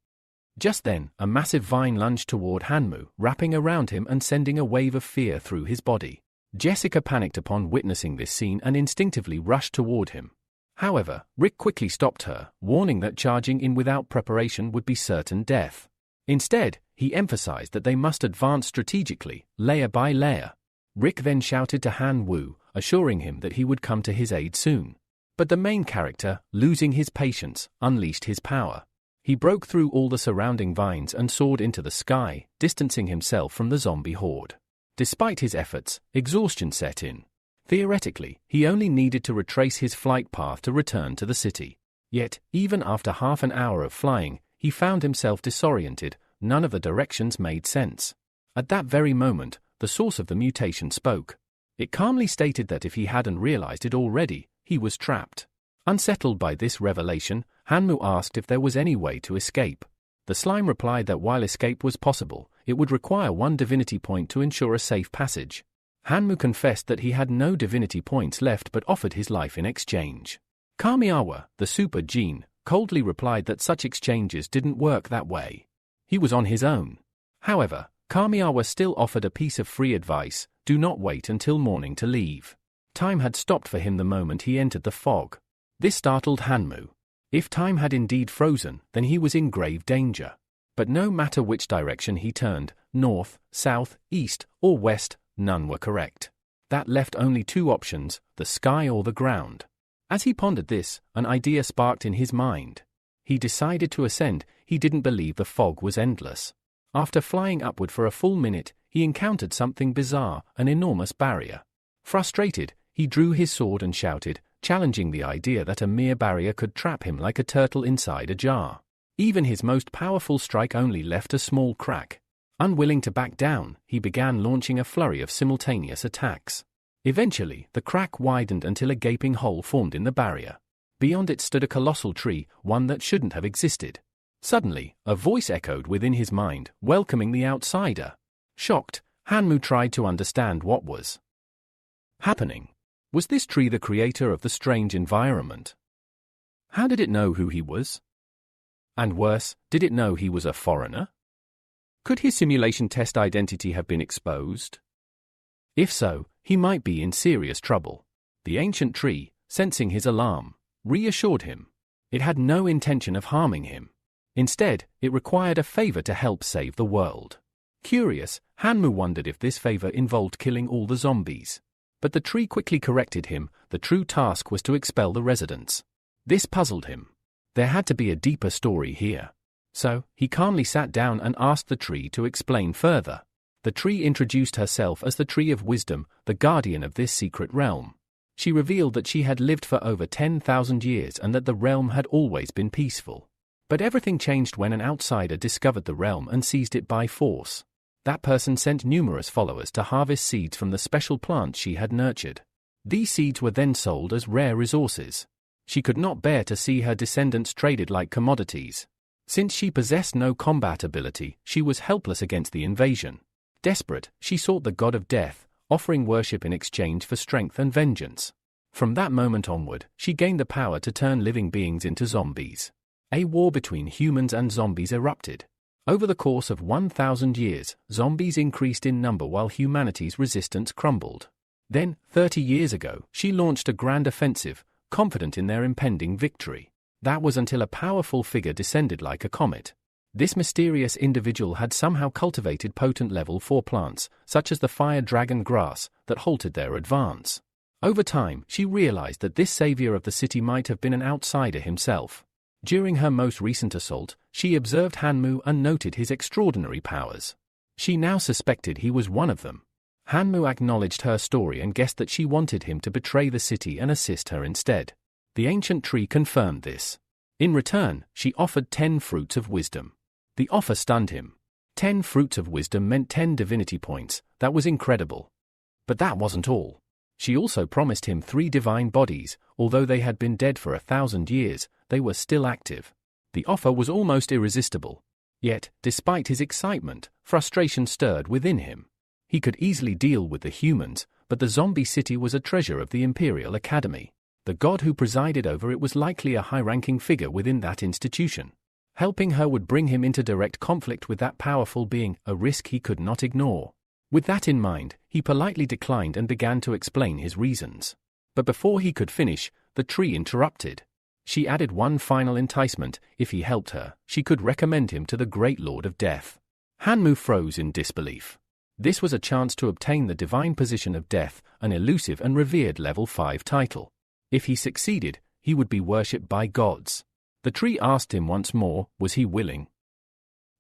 Just then, a massive vine lunged toward Han-woo, wrapping around him and sending a wave of fear through his body. Jessica panicked upon witnessing this scene and instinctively rushed toward him. However, Rick quickly stopped her, warning that charging in without preparation would be certain death. Instead, he emphasized that they must advance strategically, layer by layer. Rick then shouted to Han-woo, assuring him that he would come to his aid soon. But the main character, losing his patience, unleashed his power. He broke through all the surrounding vines and soared into the sky, distancing himself from the zombie horde. Despite his efforts, exhaustion set in. Theoretically, he only needed to retrace his flight path to return to the city. Yet, even after half an hour of flying, he found himself disoriented. None of the directions made sense. At that very moment, the source of the mutation spoke. It calmly stated that if he hadn't realized it already, he was trapped. Unsettled by this revelation, Han-woo asked if there was any way to escape. The slime replied that while escape was possible, it would require one divinity point to ensure a safe passage. Hanmu confessed that he had no divinity points left but offered his life in exchange. Kamiawa, the super gene, coldly replied that such exchanges didn't work that way. He was on his own. However, Kamiawa still offered a piece of free advice: do not wait until morning to leave. Time had stopped for him the moment he entered the fog. This startled Hanmu. If time had indeed frozen, then he was in grave danger. But no matter which direction he turned, north, south, east, or west, none were correct. That left only two options: the sky or the ground. As he pondered this, an idea sparked in his mind. He decided to ascend. He didn't believe the fog was endless. After flying upward for a full minute, he encountered something bizarre: an enormous barrier. Frustrated, he drew his sword and shouted, challenging the idea that a mere barrier could trap him like a turtle inside a jar. Even his most powerful strike only left a small crack. Unwilling to back down, he began launching a flurry of simultaneous attacks. Eventually, the crack widened until a gaping hole formed in the barrier. Beyond it stood a colossal tree, one that shouldn't have existed. Suddenly, a voice echoed within his mind, welcoming the outsider. Shocked, Hanmu tried to understand what was happening. Was this tree the creator of the strange environment? How did it know who he was? And worse, did it know he was a foreigner? Could his simulation test identity have been exposed? If so, he might be in serious trouble. The ancient tree, sensing his alarm, reassured him. It had no intention of harming him. Instead, it required a favor to help save the world. Curious, Hanmu wondered if this favor involved killing all the zombies. But the tree quickly corrected him: the true task was to expel the residents. This puzzled him. There had to be a deeper story here. So, he calmly sat down and asked the tree to explain further. The tree introduced herself as the Tree of Wisdom, the guardian of this secret realm. She revealed that she had lived for over 10,000 years and that the realm had always been peaceful. But everything changed when an outsider discovered the realm and seized it by force. That person sent numerous followers to harvest seeds from the special plants she had nurtured. These seeds were then sold as rare resources. She could not bear to see her descendants traded like commodities. Since she possessed no combat ability, she was helpless against the invasion. Desperate, she sought the god of death, offering worship in exchange for strength and vengeance. From that moment onward, she gained the power to turn living beings into zombies. A war between humans and zombies erupted. Over the course of 1,000 years, zombies increased in number while humanity's resistance crumbled. Then, 30 years ago, she launched a grand offensive, confident in their impending victory. That was until a powerful figure descended like a comet. This mysterious individual had somehow cultivated potent level 4 plants, such as the fire dragon grass, that halted their advance. Over time, she realized that this savior of the city might have been an outsider himself. During her most recent assault, she observed Hanmu and noted his extraordinary powers. She now suspected he was one of them. Hanmu acknowledged her story and guessed that she wanted him to betray the city and assist her instead. The ancient tree confirmed this. In return, she offered 10 fruits of wisdom. The offer stunned him. 10 fruits of wisdom meant 10 divinity points. That was incredible. But that wasn't all. She also promised him 3 divine bodies. Although they had been dead for 1,000 years, they were still active. The offer was almost irresistible. Yet, despite his excitement, frustration stirred within him. He could easily deal with the humans, but the zombie city was a treasure of the Imperial Academy. The god who presided over it was likely a high-ranking figure within that institution. Helping her would bring him into direct conflict with that powerful being, a risk he could not ignore. With that in mind, he politely declined and began to explain his reasons. But before he could finish, the tree interrupted. She added one final enticement: if he helped her, she could recommend him to the Great Lord of Death. Hanmu froze in disbelief. This was a chance to obtain the divine position of death, an elusive and revered level 5 title. If he succeeded, he would be worshipped by gods. The tree asked him once more, was he willing?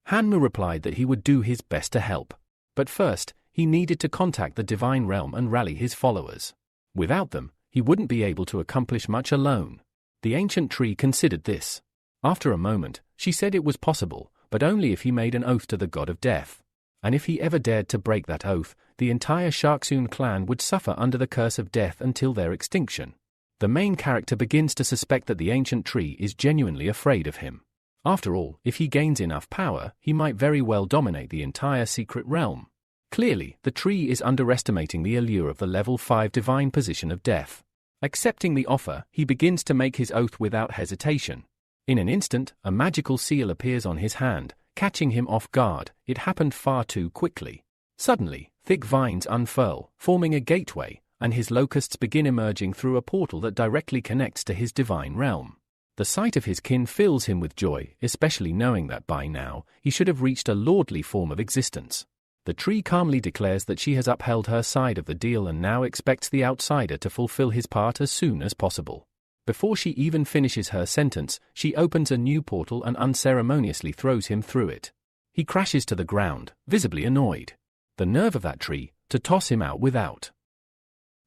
Hanmu replied that he would do his best to help. But first, he needed to contact the divine realm and rally his followers. Without them, he wouldn't be able to accomplish much alone. The ancient tree considered this. After a moment, she said it was possible, but only if he made an oath to the god of death. And if he ever dared to break that oath, the entire Sharksoon clan would suffer under the curse of death until their extinction. The main character begins to suspect that the ancient tree is genuinely afraid of him. After all, if he gains enough power, he might very well dominate the entire secret realm. Clearly, the tree is underestimating the allure of the level 5 divine position of death. Accepting the offer, he begins to make his oath without hesitation. In an instant, a magical seal appears on his hand, catching him off guard. It happened far too quickly. Suddenly, thick vines unfurl, forming a gateway, and his locusts begin emerging through a portal that directly connects to his divine realm. The sight of his kin fills him with joy, especially knowing that by now, he should have reached a lordly form of existence. The tree calmly declares that she has upheld her side of the deal and now expects the outsider to fulfill his part as soon as possible. Before she even finishes her sentence, she opens a new portal and unceremoniously throws him through it. He crashes to the ground, visibly annoyed. The nerve of that tree, to toss him out without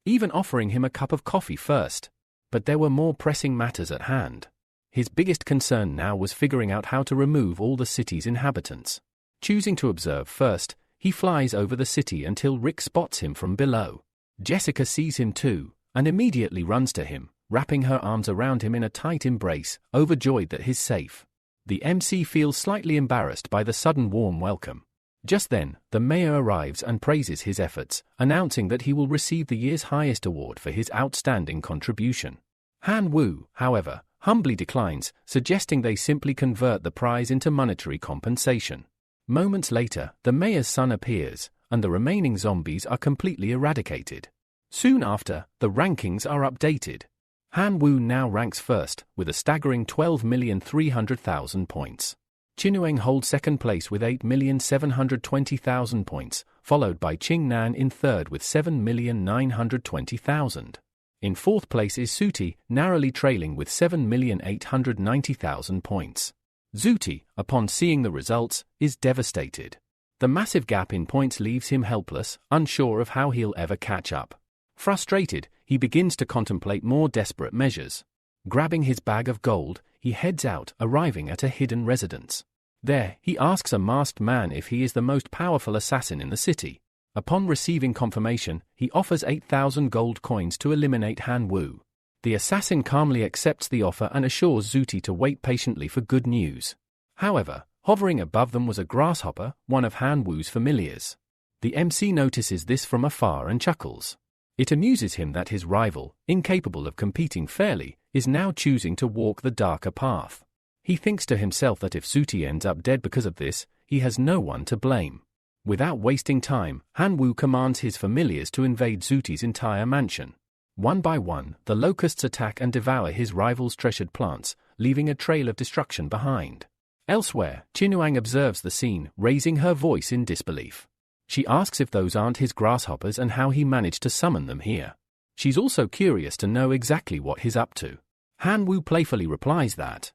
even offering him a cup of coffee first. But there were more pressing matters at hand. His biggest concern now was figuring out how to remove all the city's inhabitants. Choosing to observe first, he flies over the city until Rick spots him from below. Jessica sees him too, and immediately runs to him, wrapping her arms around him in a tight embrace, overjoyed that he's safe. The MC feels slightly embarrassed by the sudden warm welcome. Just then, the mayor arrives and praises his efforts, announcing that he will receive the year's highest award for his outstanding contribution. Han Wu, however, humbly declines, suggesting they simply convert the prize into monetary compensation. Moments later, the mayor's son appears, and the remaining zombies are completely eradicated. Soon after, the rankings are updated. Han Wu now ranks first, with a staggering 12,300,000 points. Qinueng holds second place with 8,720,000 points, followed by Qingnan in third with 7,920,000. In fourth place is Suti, narrowly trailing with 7,890,000 points. Zuti, upon seeing the results, is devastated. The massive gap in points leaves him helpless, unsure of how he'll ever catch up. Frustrated, he begins to contemplate more desperate measures. Grabbing his bag of gold, he heads out, arriving at a hidden residence. There, he asks a masked man if he is the most powerful assassin in the city. Upon receiving confirmation, he offers 8,000 gold coins to eliminate Han Wu. The assassin calmly accepts the offer and assures Zuti to wait patiently for good news. However, hovering above them was a grasshopper, one of Han Wu's familiars. The MC notices this from afar and chuckles. It amuses him that his rival, incapable of competing fairly, is now choosing to walk the darker path. He thinks to himself that if Zuti ends up dead because of this, he has no one to blame. Without wasting time, Han Wu commands his familiars to invade Zuti's entire mansion. One by one, the locusts attack and devour his rival's treasured plants, leaving a trail of destruction behind. Elsewhere, Qinuang observes the scene, raising her voice in disbelief. She asks if those aren't his grasshoppers and how he managed to summon them here. She's also curious to know exactly what he's up to. Han Wu playfully replies that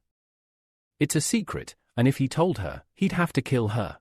it's a secret, and if he told her, he'd have to kill her.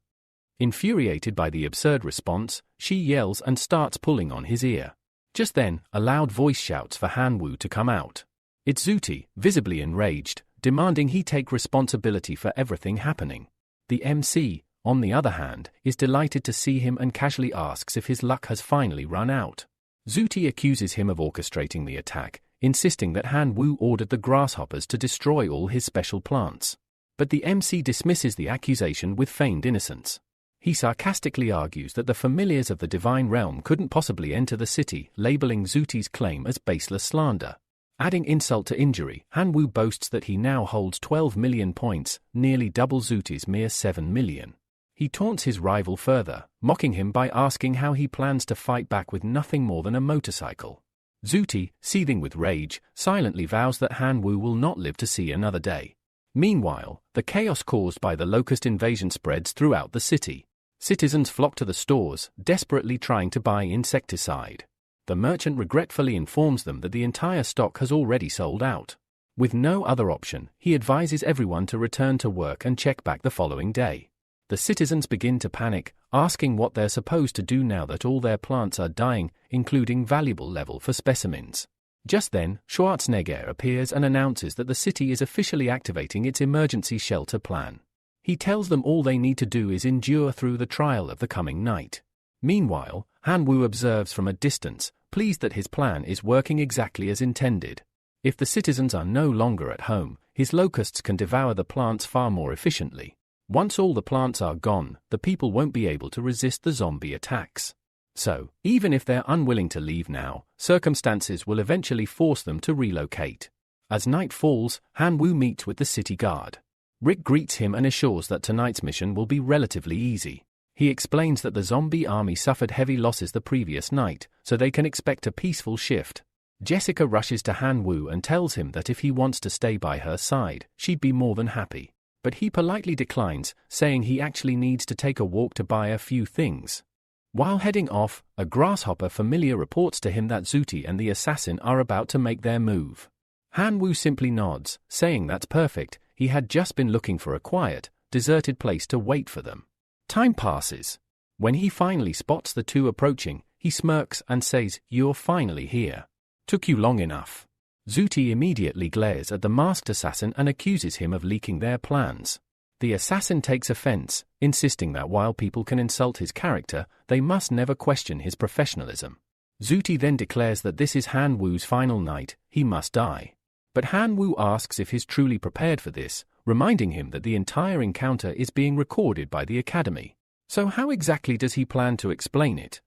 Infuriated by the absurd response, she yells and starts pulling on his ear. Just then, a loud voice shouts for Han Wu to come out. It's Zuti, visibly enraged, demanding he take responsibility for everything happening. The MC, on the other hand, is delighted to see him and casually asks if his luck has finally run out. Zuti accuses him of orchestrating the attack, insisting that Han Wu ordered the grasshoppers to destroy all his special plants. But the MC dismisses the accusation with feigned innocence. He sarcastically argues that the familiars of the divine realm couldn't possibly enter the city, labeling Zuti's claim as baseless slander. Adding insult to injury, Han Wu boasts that he now holds 12 million points, nearly double Zuti's mere 7 million. He taunts his rival further, mocking him by asking how he plans to fight back with nothing more than a motorcycle. Zuti, seething with rage, silently vows that Han Wu will not live to see another day. Meanwhile, the chaos caused by the locust invasion spreads throughout the city. Citizens flock to the stores, desperately trying to buy insecticide. The merchant regretfully informs them that the entire stock has already sold out. With no other option, he advises everyone to return to work and check back the following day. The citizens begin to panic, asking what they're supposed to do now that all their plants are dying, including valuable level for specimens. Just then, Schwarzenegger appears and announces that the city is officially activating its emergency shelter plan. He tells them all they need to do is endure through the trial of the coming night. Meanwhile, Han Wu observes from a distance, pleased that his plan is working exactly as intended. If the citizens are no longer at home, his locusts can devour the plants far more efficiently. Once all the plants are gone, the people won't be able to resist the zombie attacks. So, even if they're unwilling to leave now, circumstances will eventually force them to relocate. As night falls, Han-woo meets with the city guard. Rick greets him and assures that tonight's mission will be relatively easy. He explains that the zombie army suffered heavy losses the previous night, so they can expect a peaceful shift. Jessica rushes to Han-woo and tells him that if he wants to stay by her side, she'd be more than happy. But he politely declines, saying he actually needs to take a walk to buy a few things. While heading off, a grasshopper familiar reports to him that Zuti and the assassin are about to make their move. Han-woo simply nods, saying that's perfect. He had just been looking for a quiet, deserted place to wait for them. Time passes. When he finally spots the two approaching, he smirks and says, "You're finally here. Took you long enough." Zuti immediately glares at the masked assassin and accuses him of leaking their plans. The assassin takes offense, insisting that while people can insult his character, they must never question his professionalism. Zuti then declares that this is Han-woo's final night, he must die. But Han-woo asks if he's truly prepared for this, reminding him that the entire encounter is being recorded by the Academy. So how exactly does he plan to explain it?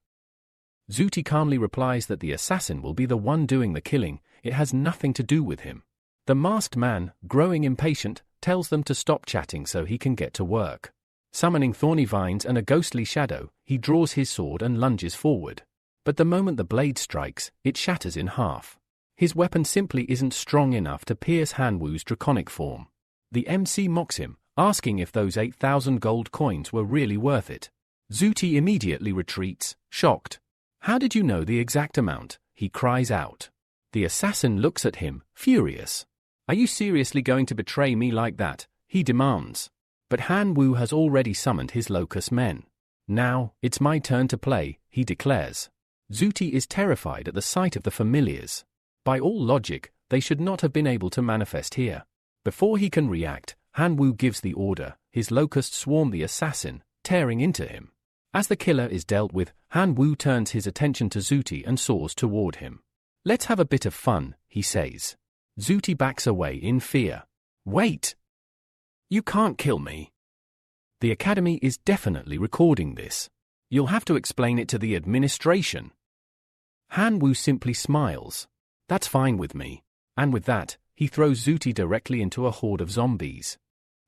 Zuti calmly replies that the assassin will be the one doing the killing, it has nothing to do with him. The masked man, growing impatient, tells them to stop chatting so he can get to work. Summoning thorny vines and a ghostly shadow, he draws his sword and lunges forward. But the moment the blade strikes, it shatters in half. His weapon simply isn't strong enough to pierce Han-woo's draconic form. The MC mocks him, asking if those 8,000 gold coins were really worth it. Zuti immediately retreats, shocked. "How did you know the exact amount?" he cries out. The assassin looks at him, furious. "Are you seriously going to betray me like that?" he demands. But Han-woo has already summoned his locust men. "Now, it's my turn to play," he declares. Zuti is terrified at the sight of the familiars. By all logic, they should not have been able to manifest here. Before he can react, Han-woo gives the order, his locusts swarm the assassin, tearing into him. As the killer is dealt with, Han-woo turns his attention to Zuti and soars toward him. "Let's have a bit of fun," he says. Zuti backs away in fear. "Wait! You can't kill me." The Academy is definitely recording this. "You'll have to explain it to the administration." Han-woo simply smiles. "That's fine with me." And with that, he throws Zuti directly into a horde of zombies.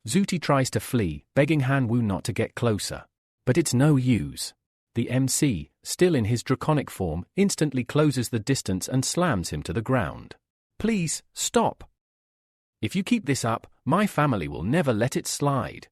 Zuti tries to flee, begging Han-woo not to get closer. But it's no use. The MC, still in his draconic form, instantly closes the distance and slams him to the ground. "Please, stop. If you keep this up, my family will never let it slide."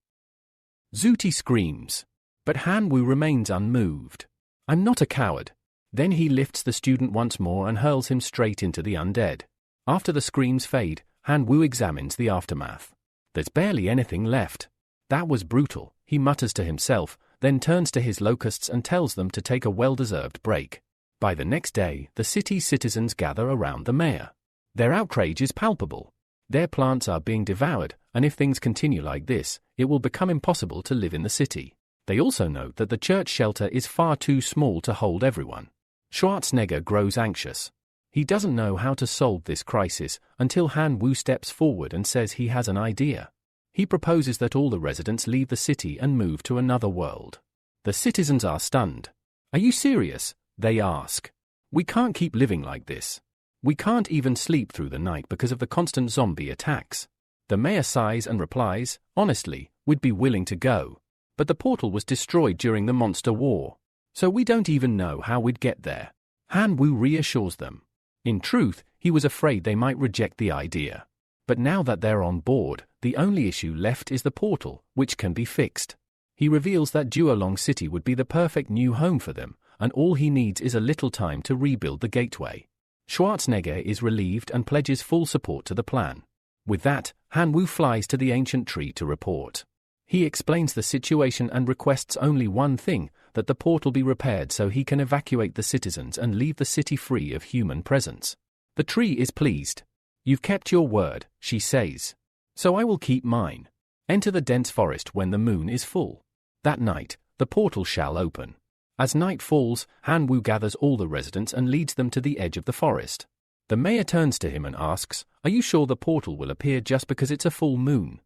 Zuti screams. But Han-woo remains unmoved. "I'm not a coward." Then he lifts the student once more and hurls him straight into the undead. After the screams fade, Han-woo examines the aftermath. There's barely anything left. "That was brutal," he mutters to himself, then turns to his locusts and tells them to take a well-deserved break. By the next day, the city's citizens gather around the mayor. Their outrage is palpable. Their plants are being devoured, and if things continue like this, it will become impossible to live in the city. They also note that the church shelter is far too small to hold everyone. Schwarzenegger grows anxious. He doesn't know how to solve this crisis until Han-woo steps forward and says he has an idea. He proposes that all the residents leave the city and move to another world. The citizens are stunned. "Are you serious?" they ask. "We can't keep living like this. We can't even sleep through the night because of the constant zombie attacks." The mayor sighs and replies, "Honestly, we'd be willing to go. But the portal was destroyed during the monster war. So we don't even know how we'd get there." Han-woo reassures them. In truth, he was afraid they might reject the idea. But now that they're on board, the only issue left is the portal, which can be fixed. He reveals that Duolong City would be the perfect new home for them, and all he needs is a little time to rebuild the gateway. Schwarzenegger is relieved and pledges full support to the plan. With that, Han-woo flies to the ancient tree to report. He explains the situation and requests only one thing, that the portal be repaired so he can evacuate the citizens and leave the city free of human presence. The tree is pleased. "You've kept your word," she says. "So I will keep mine. Enter the dense forest when the moon is full. That night, the portal shall open." As night falls, Han-woo gathers all the residents and leads them to the edge of the forest. The mayor turns to him and asks, "Are you sure the portal will appear just because it's a full moon?"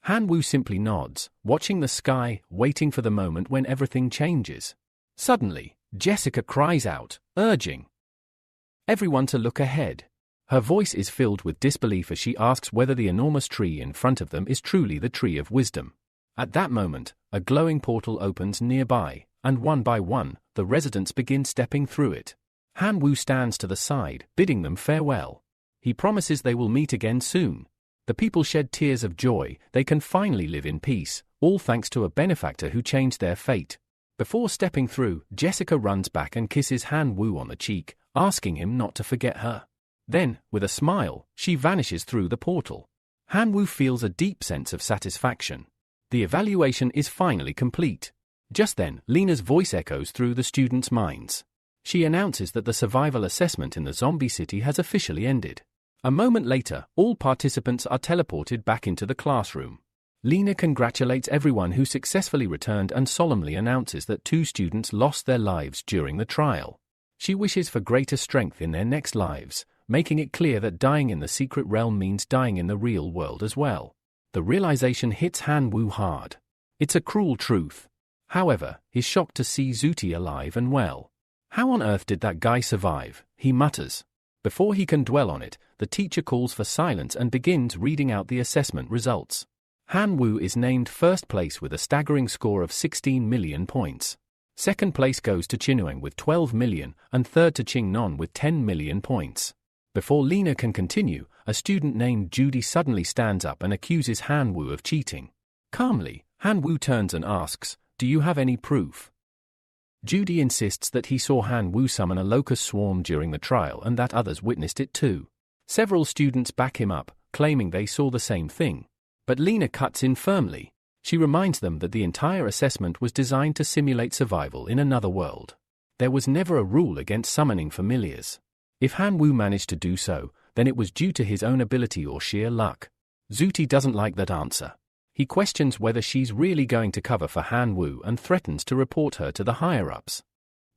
Han Wu simply nods, watching the sky, waiting for the moment when everything changes. Suddenly, Jessica cries out, urging everyone to look ahead. Her voice is filled with disbelief as she asks whether the enormous tree in front of them is truly the tree of wisdom. At that moment, a glowing portal opens nearby, and one by one, the residents begin stepping through it. Han Wu stands to the side, bidding them farewell. He promises they will meet again soon. The people shed tears of joy. They can finally live in peace, all thanks to a benefactor who changed their fate. Before stepping through, Jessica runs back and kisses Han Wu on the cheek, asking him not to forget her. Then, with a smile, she vanishes through the portal. Han Wu feels a deep sense of satisfaction. The evaluation is finally complete. Just then, Lena's voice echoes through the students' minds. She announces that the survival assessment in the zombie city has officially ended. A moment later, all participants are teleported back into the classroom. Lena congratulates everyone who successfully returned and solemnly announces that 2 students lost their lives during the trial. She wishes for greater strength in their next lives, making it clear that dying in the secret realm means dying in the real world as well. The realization hits Han Wu hard. It's a cruel truth. However, he's shocked to see Zuti alive and well. How on earth did that guy survive? He mutters. Before he can dwell on it, the teacher calls for silence and begins reading out the assessment results. Han Wu is named first place with a staggering score of 16 million points. Second place goes to Chinuang with 12 million and third to Qingnon with 10 million points. Before Lena can continue, a student named Judy suddenly stands up and accuses Han Wu of cheating. Calmly, Han Wu turns and asks, "Do you have any proof?" Judy insists that he saw Han Wu summon a locust swarm during the trial and that others witnessed it too. Several students back him up, claiming they saw the same thing. But Lena cuts in firmly. She reminds them that the entire assessment was designed to simulate survival in another world. There was never a rule against summoning familiars. If Han Wu managed to do so, then it was due to his own ability or sheer luck. Zuti doesn't like that answer. He questions whether she's really going to cover for Han Wu and threatens to report her to the higher-ups.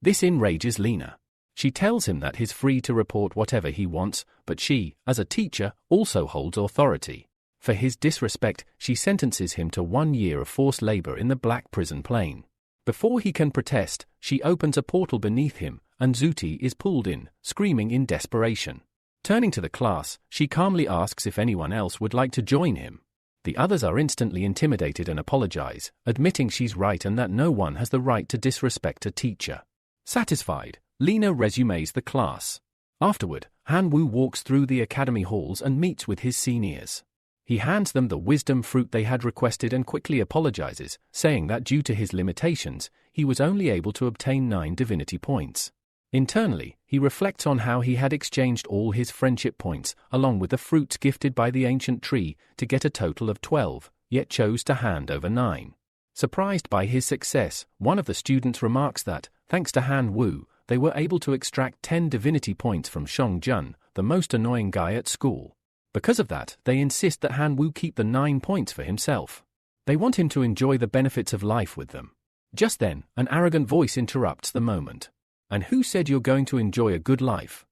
This enrages Lena. She tells him that he's free to report whatever he wants, but she, as a teacher, also holds authority. For his disrespect, she sentences him to 1 year of forced labor in the Black Prison Plain. Before he can protest, she opens a portal beneath him, and Zuti is pulled in, screaming in desperation. Turning to the class, she calmly asks if anyone else would like to join him. The others are instantly intimidated and apologize, admitting she's right and that no one has the right to disrespect a teacher. Satisfied, Lena resumes the class. Afterward, Han Wu walks through the academy halls and meets with his seniors. He hands them the wisdom fruit they had requested and quickly apologizes, saying that due to his limitations, he was only able to obtain 9 divinity points. Internally, he reflects on how he had exchanged all his friendship points, along with the fruits gifted by the ancient tree, to get a total of 12, yet chose to hand over 9. Surprised by his success, one of the students remarks that, thanks to Han Wu, they were able to extract 10 divinity points from Shong Jun, the most annoying guy at school. Because of that, they insist that Han Wu keep the 9 points for himself. They want him to enjoy the benefits of life with them. Just then, an arrogant voice interrupts the moment. "And who said you're going to enjoy a good life?"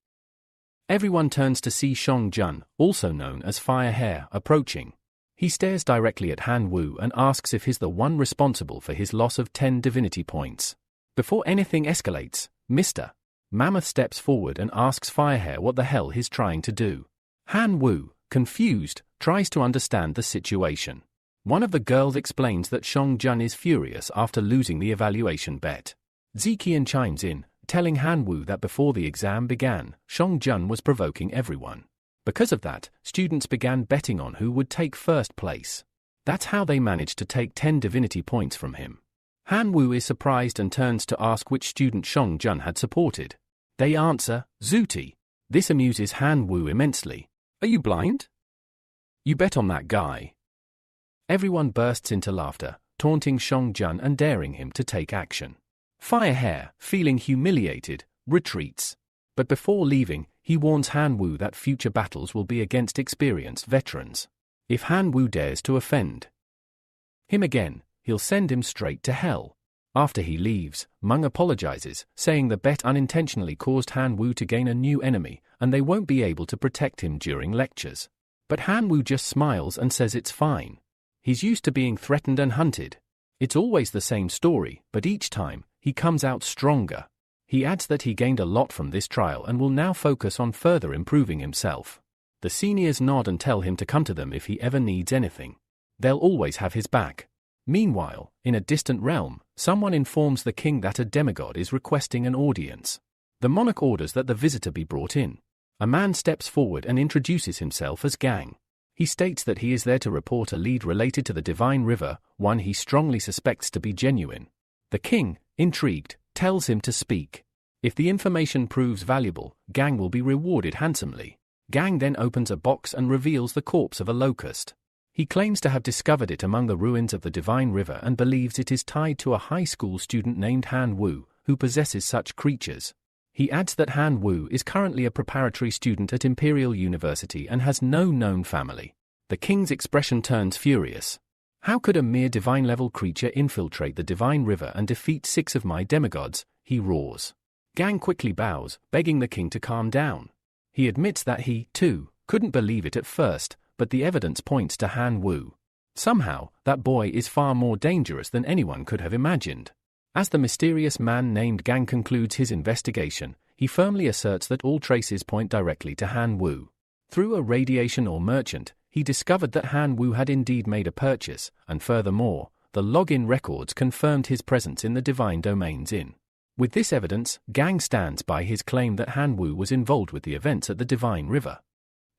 Everyone turns to see Shong Jun, also known as Fire Hair, approaching. He stares directly at Han Wu and asks if he's the one responsible for his loss of 10 divinity points. Before anything escalates, Mr. Mammoth steps forward and asks Firehair what the hell he's trying to do. Han Wu, confused, tries to understand the situation. One of the girls explains that Shong Jun is furious after losing the evaluation bet. Ziqian chimes in, telling Han Wu that before the exam began, Shong Jun was provoking everyone. Because of that, students began betting on who would take first place. That's how they managed to take 10 divinity points from him. Han Wu is surprised and turns to ask which student Shong Jun had supported. They answer, Zuti. This amuses Han Wu immensely. "Are you blind? You bet on that guy." Everyone bursts into laughter, taunting Shong Jun and daring him to take action. Firehair, feeling humiliated, retreats. But before leaving, he warns Han Wu that future battles will be against experienced veterans. If Han Wu dares to offend him again, he'll send him straight to hell. After he leaves, Meng apologizes, saying the bet unintentionally caused Han Wu to gain a new enemy, and they won't be able to protect him during lectures. But Han Wu just smiles and says it's fine. He's used to being threatened and hunted. It's always the same story, but each time, he comes out stronger. He adds that he gained a lot from this trial and will now focus on further improving himself. The seniors nod and tell him to come to them if he ever needs anything. They'll always have his back. Meanwhile, in a distant realm, someone informs the king that a demigod is requesting an audience. The monarch orders that the visitor be brought in. A man steps forward and introduces himself as Gang. He states that he is there to report a lead related to the Divine River, one he strongly suspects to be genuine. The king, intrigued, tells him to speak. If the information proves valuable, Gang will be rewarded handsomely. Gang then opens a box and reveals the corpse of a locust. He claims to have discovered it among the ruins of the Divine River and believes it is tied to a high school student named Han Wu, who possesses such creatures. He adds that Han Wu is currently a preparatory student at Imperial University and has no known family. The king's expression turns furious. How could a mere divine-level creature infiltrate the Divine River and defeat 6 of my demigods? He roars. Gang quickly bows, begging the king to calm down. He admits that he, too, couldn't believe it at first, but the evidence points to Han Wu. Somehow, that boy is far more dangerous than anyone could have imagined. As the mysterious man named Gang concludes his investigation, he firmly asserts that all traces point directly to Han Wu. Through a radiation or merchant, he discovered that Han Wu had indeed made a purchase, and furthermore, the login records confirmed his presence in the Divine Domains Inn. With this evidence, Gang stands by his claim that Han Wu was involved with the events at the Divine River.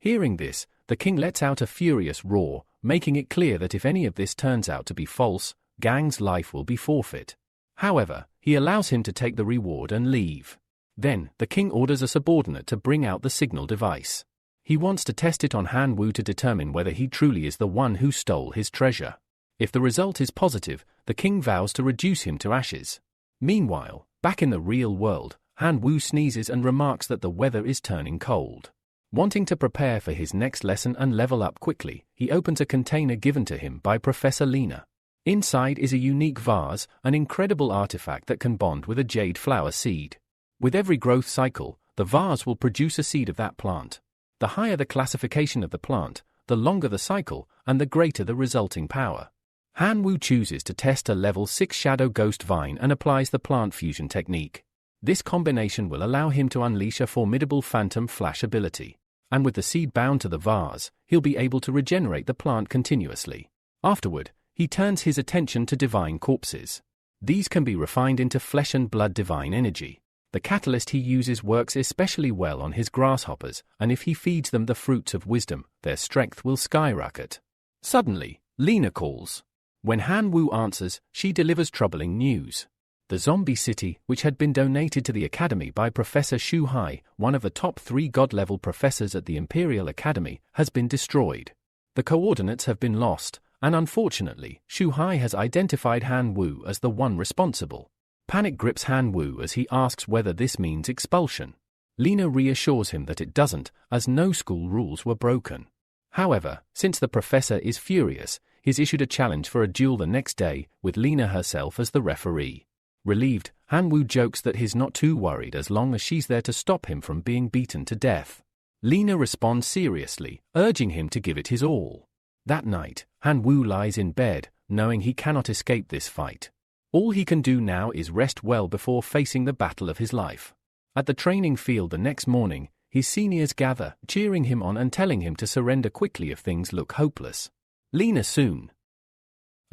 Hearing this, the king lets out a furious roar, making it clear that if any of this turns out to be false, Gang's life will be forfeit. However, he allows him to take the reward and leave. Then, the king orders a subordinate to bring out the signal device. He wants to test it on Han Wu to determine whether he truly is the one who stole his treasure. If the result is positive, the king vows to reduce him to ashes. Meanwhile, back in the real world, Han Wu sneezes and remarks that the weather is turning cold. Wanting to prepare for his next lesson and level up quickly, he opens a container given to him by Professor Lena. Inside is a unique vase, an incredible artifact that can bond with a jade flower seed. With every growth cycle, the vase will produce a seed of that plant. The higher the classification of the plant, the longer the cycle, and the greater the resulting power. Han Wu chooses to test a level 6 Shadow Ghost Vine and applies the plant fusion technique. This combination will allow him to unleash a formidable Phantom Flash ability. And with the seed bound to the vase, he'll be able to regenerate the plant continuously. Afterward, he turns his attention to divine corpses. These can be refined into flesh and blood divine energy. The catalyst he uses works especially well on his grasshoppers, and if he feeds them the fruits of wisdom, their strength will skyrocket. Suddenly, Lena calls. When Han Wu answers, she delivers troubling news. The zombie city, which had been donated to the Academy by Professor Shu Hai, one of the top 3 god-level professors at the Imperial Academy, has been destroyed. The coordinates have been lost, and unfortunately, Shu Hai has identified Han Wu as the one responsible. Panic grips Han Wu as he asks whether this means expulsion. Lena reassures him that it doesn't, as no school rules were broken. However, since the professor is furious, he's issued a challenge for a duel the next day, with Lena herself as the referee. Relieved, Han Wu jokes that he's not too worried as long as she's there to stop him from being beaten to death. Lena responds seriously, urging him to give it his all. That night, Han Wu lies in bed, knowing he cannot escape this fight. All he can do now is rest well before facing the battle of his life. At the training field the next morning, his seniors gather, cheering him on and telling him to surrender quickly if things look hopeless. Lena soon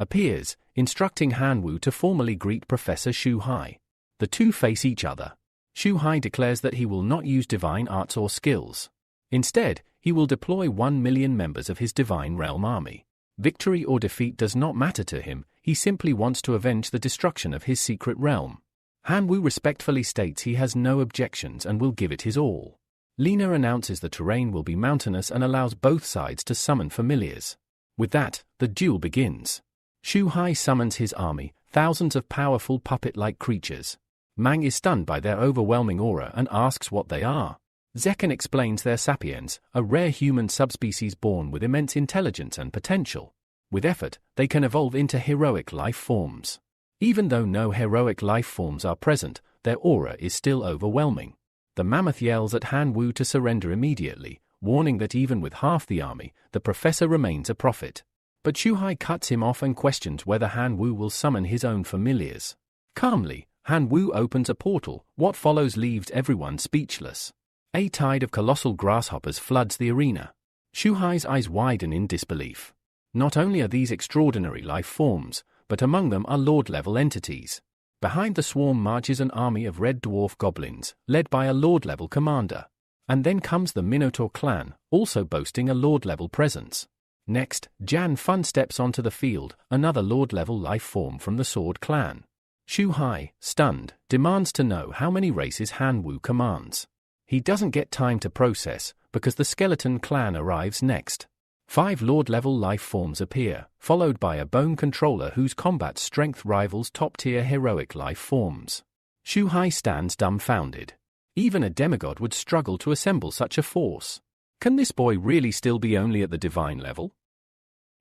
appears, instructing Han Wu to formally greet Professor Shu Hai. The two face each other. Shu Hai declares that he will not use divine arts or skills. Instead, he will deploy 1 million members of his Divine Realm army. Victory or defeat does not matter to him, he simply wants to avenge the destruction of his secret realm. Han Wu respectfully states he has no objections and will give it his all. Lena announces the terrain will be mountainous and allows both sides to summon familiars. With that, the duel begins. Shu Hai summons his army, thousands of powerful puppet-like creatures. Mang is stunned by their overwhelming aura and asks what they are. Zekan explains they're sapiens, a rare human subspecies born with immense intelligence and potential. With effort, they can evolve into heroic life forms. Even though no heroic life forms are present, their aura is still overwhelming. The mammoth yells at Han Wu to surrender immediately, warning that even with half the army, the professor remains a prophet. But Shu Hai cuts him off and questions whether Han Wu will summon his own familiars. Calmly, Han Wu opens a portal. What follows leaves everyone speechless. A tide of colossal grasshoppers floods the arena. Shu Hai's eyes widen in disbelief. Not only are these extraordinary life forms, but among them are Lord-level entities. Behind the swarm marches an army of red dwarf goblins, led by a Lord-level commander. And then comes the Minotaur clan, also boasting a Lord-level presence. Next, Jan Fun steps onto the field, another Lord-level life form from the Sword clan. Shu Hai, stunned, demands to know how many races Han Wu commands. He doesn't get time to process, because the Skeleton clan arrives next. 5 Lord-level life forms appear, followed by a bone controller whose combat strength rivals top-tier heroic life forms. Shu Hai stands dumbfounded. Even a demigod would struggle to assemble such a force. Can this boy really still be only at the divine level?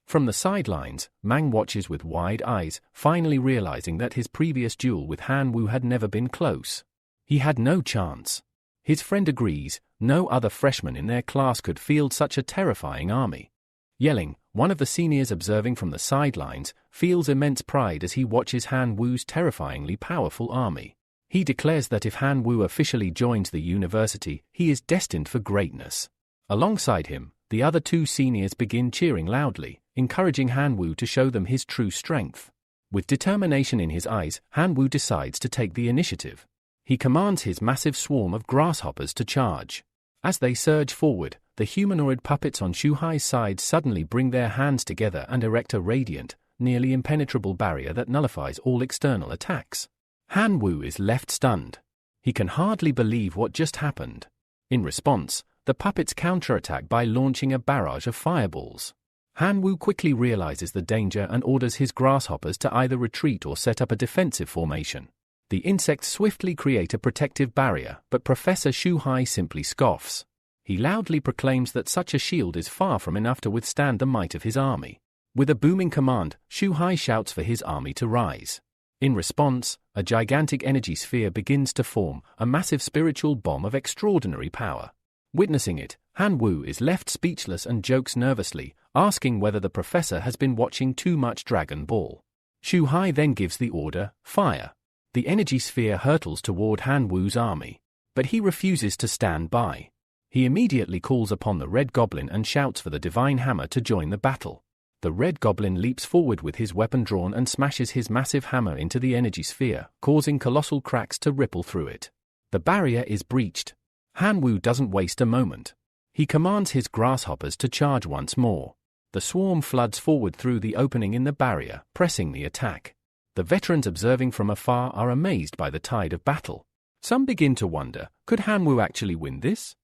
From the sidelines, Mang watches with wide eyes, finally realizing that his previous duel with Han Wu had never been close. He had no chance. His friend agrees, no other freshman in their class could field such a terrifying army. Yelling, one of the seniors observing from the sidelines, feels immense pride as he watches Han Wu's terrifyingly powerful army. He declares that if Han Wu officially joins the university, he is destined for greatness. Alongside him, the other 2 seniors begin cheering loudly, encouraging Han Wu to show them his true strength. With determination in his eyes, Han Wu decides to take the initiative. He commands his massive swarm of grasshoppers to charge. As they surge forward, the humanoid puppets on Shu Hai's side suddenly bring their hands together and erect a radiant, nearly impenetrable barrier that nullifies all external attacks. Han Wu is left stunned. He can hardly believe what just happened. In response, the puppets counterattack by launching a barrage of fireballs. Han Wu quickly realizes the danger and orders his grasshoppers to either retreat or set up a defensive formation. The insects swiftly create a protective barrier, but Professor Shu Hai simply scoffs. He loudly proclaims that such a shield is far from enough to withstand the might of his army. With a booming command, Shu Hai shouts for his army to rise. In response, a gigantic energy sphere begins to form, a massive spiritual bomb of extraordinary power. Witnessing it, Han Wu is left speechless and jokes nervously, asking whether the professor has been watching too much Dragon Ball. Shu Hai then gives the order, fire. The energy sphere hurtles toward Han Wu's army, but he refuses to stand by. He immediately calls upon the Red Goblin and shouts for the Divine Hammer to join the battle. The Red Goblin leaps forward with his weapon drawn and smashes his massive hammer into the energy sphere, causing colossal cracks to ripple through it. The barrier is breached. Han Wu doesn't waste a moment. He commands his grasshoppers to charge once more. The swarm floods forward through the opening in the barrier, pressing the attack. The veterans observing from afar are amazed by the tide of battle. Some begin to wonder, could Han Wu actually win this?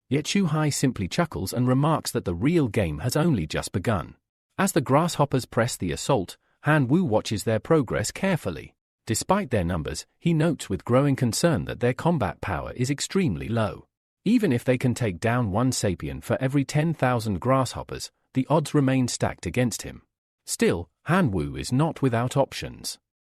Yet Shu Hai simply chuckles and remarks that the real game has only just begun. As the grasshoppers press the assault, Han Wu watches their progress carefully. Despite their numbers, he notes with growing concern that their combat power is extremely low. Even if they can take down 1 sapien for every 10,000 grasshoppers, the odds remain stacked against him. Still, Han Wu is not without options.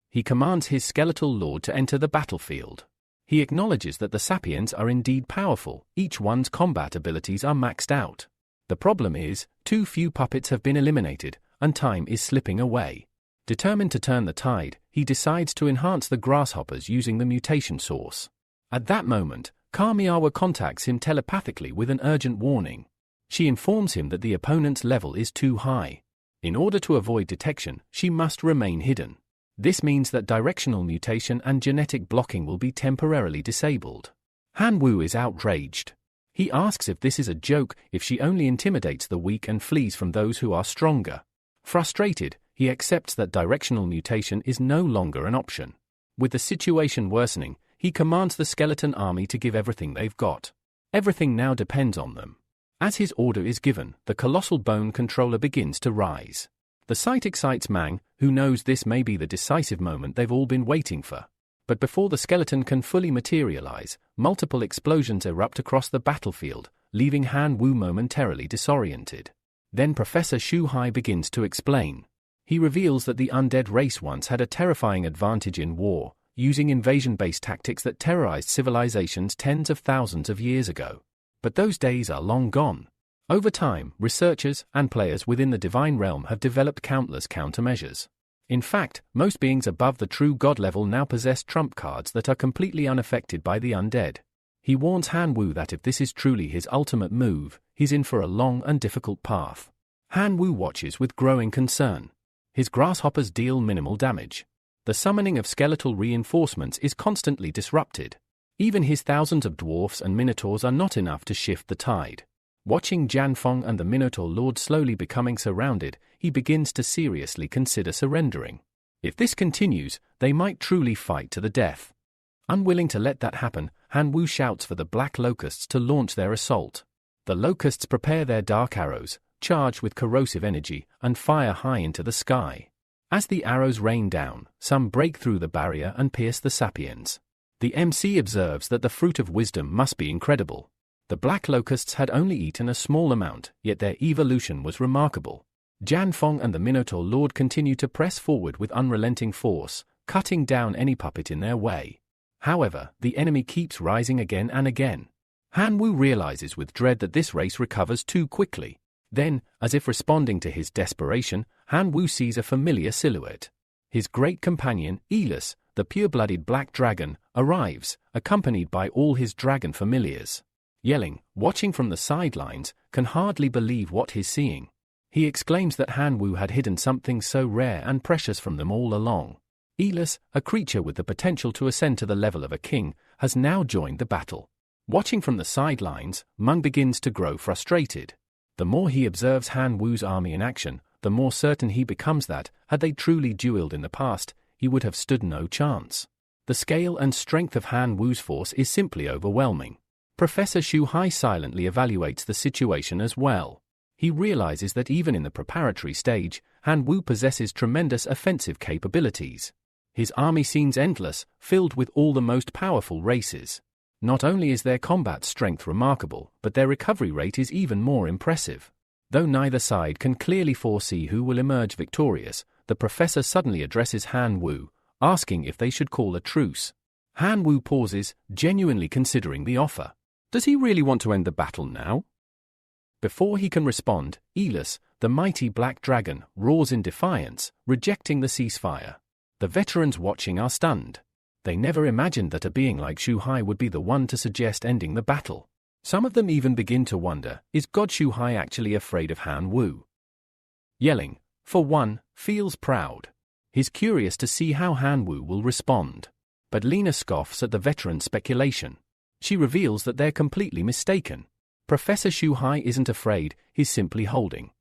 He commands his skeletal lord to enter the battlefield. He acknowledges that the sapiens are indeed powerful, each one's combat abilities are maxed out. The problem is, too few puppets have been eliminated, and time is slipping away. Determined to turn the tide, he decides to enhance the grasshoppers using the mutation source. At that moment, Kamiyawa contacts him telepathically with an urgent warning. She informs him that the opponent's level is too high. In order to avoid detection, she must remain hidden. This means that directional mutation and genetic blocking will be temporarily disabled. Han Wu is outraged. He asks if this is a joke, if she only intimidates the weak and flees from those who are stronger. Frustrated, he accepts that directional mutation is no longer an option. With the situation worsening, he commands the skeleton army to give everything they've got. Everything now depends on them. As his order is given, the colossal bone controller begins to rise. The sight excites Mang, who knows this may be the decisive moment they've all been waiting for. But before the skeleton can fully materialize, multiple explosions erupt across the battlefield, leaving Han Wu momentarily disoriented. Then Professor Shu Hai begins to explain. He reveals that the undead race once had a terrifying advantage in war, using invasion-based tactics that terrorized civilizations tens of thousands of years ago. But those days are long gone. Over time, researchers and players within the divine realm have developed countless countermeasures. In fact, most beings above the true god level now possess trump cards that are completely unaffected by the undead. He warns Han Wu that if this is truly his ultimate move, he's in for a long and difficult path. Han Wu watches with growing concern. His grasshoppers deal minimal damage. The summoning of skeletal reinforcements is constantly disrupted. Even his thousands of dwarfs and minotaurs are not enough to shift the tide. Watching Janfeng and the Minotaur Lord slowly becoming surrounded, he begins to seriously consider surrendering. If this continues, they might truly fight to the death. Unwilling to let that happen, Han Wu shouts for the Black Locusts to launch their assault. The Locusts prepare their dark arrows, charged with corrosive energy, and fire high into the sky. As the arrows rain down, some break through the barrier and pierce the Sapiens. The MC observes that the fruit of wisdom must be incredible. The Black Locusts had only eaten a small amount, yet their evolution was remarkable. Janfeng and the Minotaur Lord continue to press forward with unrelenting force, cutting down any puppet in their way. However, the enemy keeps rising again and again. Han Wu realizes with dread that this race recovers too quickly. Then, as if responding to his desperation, Han Wu sees a familiar silhouette. His great companion, Elis, the pure-blooded black dragon, arrives, accompanied by all his dragon familiars. Yelling, watching from the sidelines, can hardly believe what he's seeing. He exclaims that Han Wu had hidden something so rare and precious from them all along. Elis, a creature with the potential to ascend to the level of a king, has now joined the battle. Watching from the sidelines, Meng begins to grow frustrated. The more he observes Han Wu's army in action, the more certain he becomes that, had they truly duelled in the past, he would have stood no chance. The scale and strength of Han Wu's force is simply overwhelming. Professor Shu Hai silently evaluates the situation as well. He realizes that even in the preparatory stage, Han Wu possesses tremendous offensive capabilities. His army seems endless, filled with all the most powerful races. Not only is their combat strength remarkable, but their recovery rate is even more impressive. Though neither side can clearly foresee who will emerge victorious, the professor suddenly addresses Han Wu, asking if they should call a truce. Han Wu pauses, genuinely considering the offer. Does he really want to end the battle now? Before he can respond, Elis, the mighty black dragon, roars in defiance, rejecting the ceasefire. The veterans watching are stunned. They never imagined that a being like Shu Hai would be the one to suggest ending the battle. Some of them even begin to wonder, is God Shu Hai actually afraid of Han Wu? Yelling, for one, feels proud. He's curious to see how Han Wu will respond. But Lena scoffs at the veteran's speculation. She reveals that they're completely mistaken. Professor Shu Hai isn't afraid, he's simply holding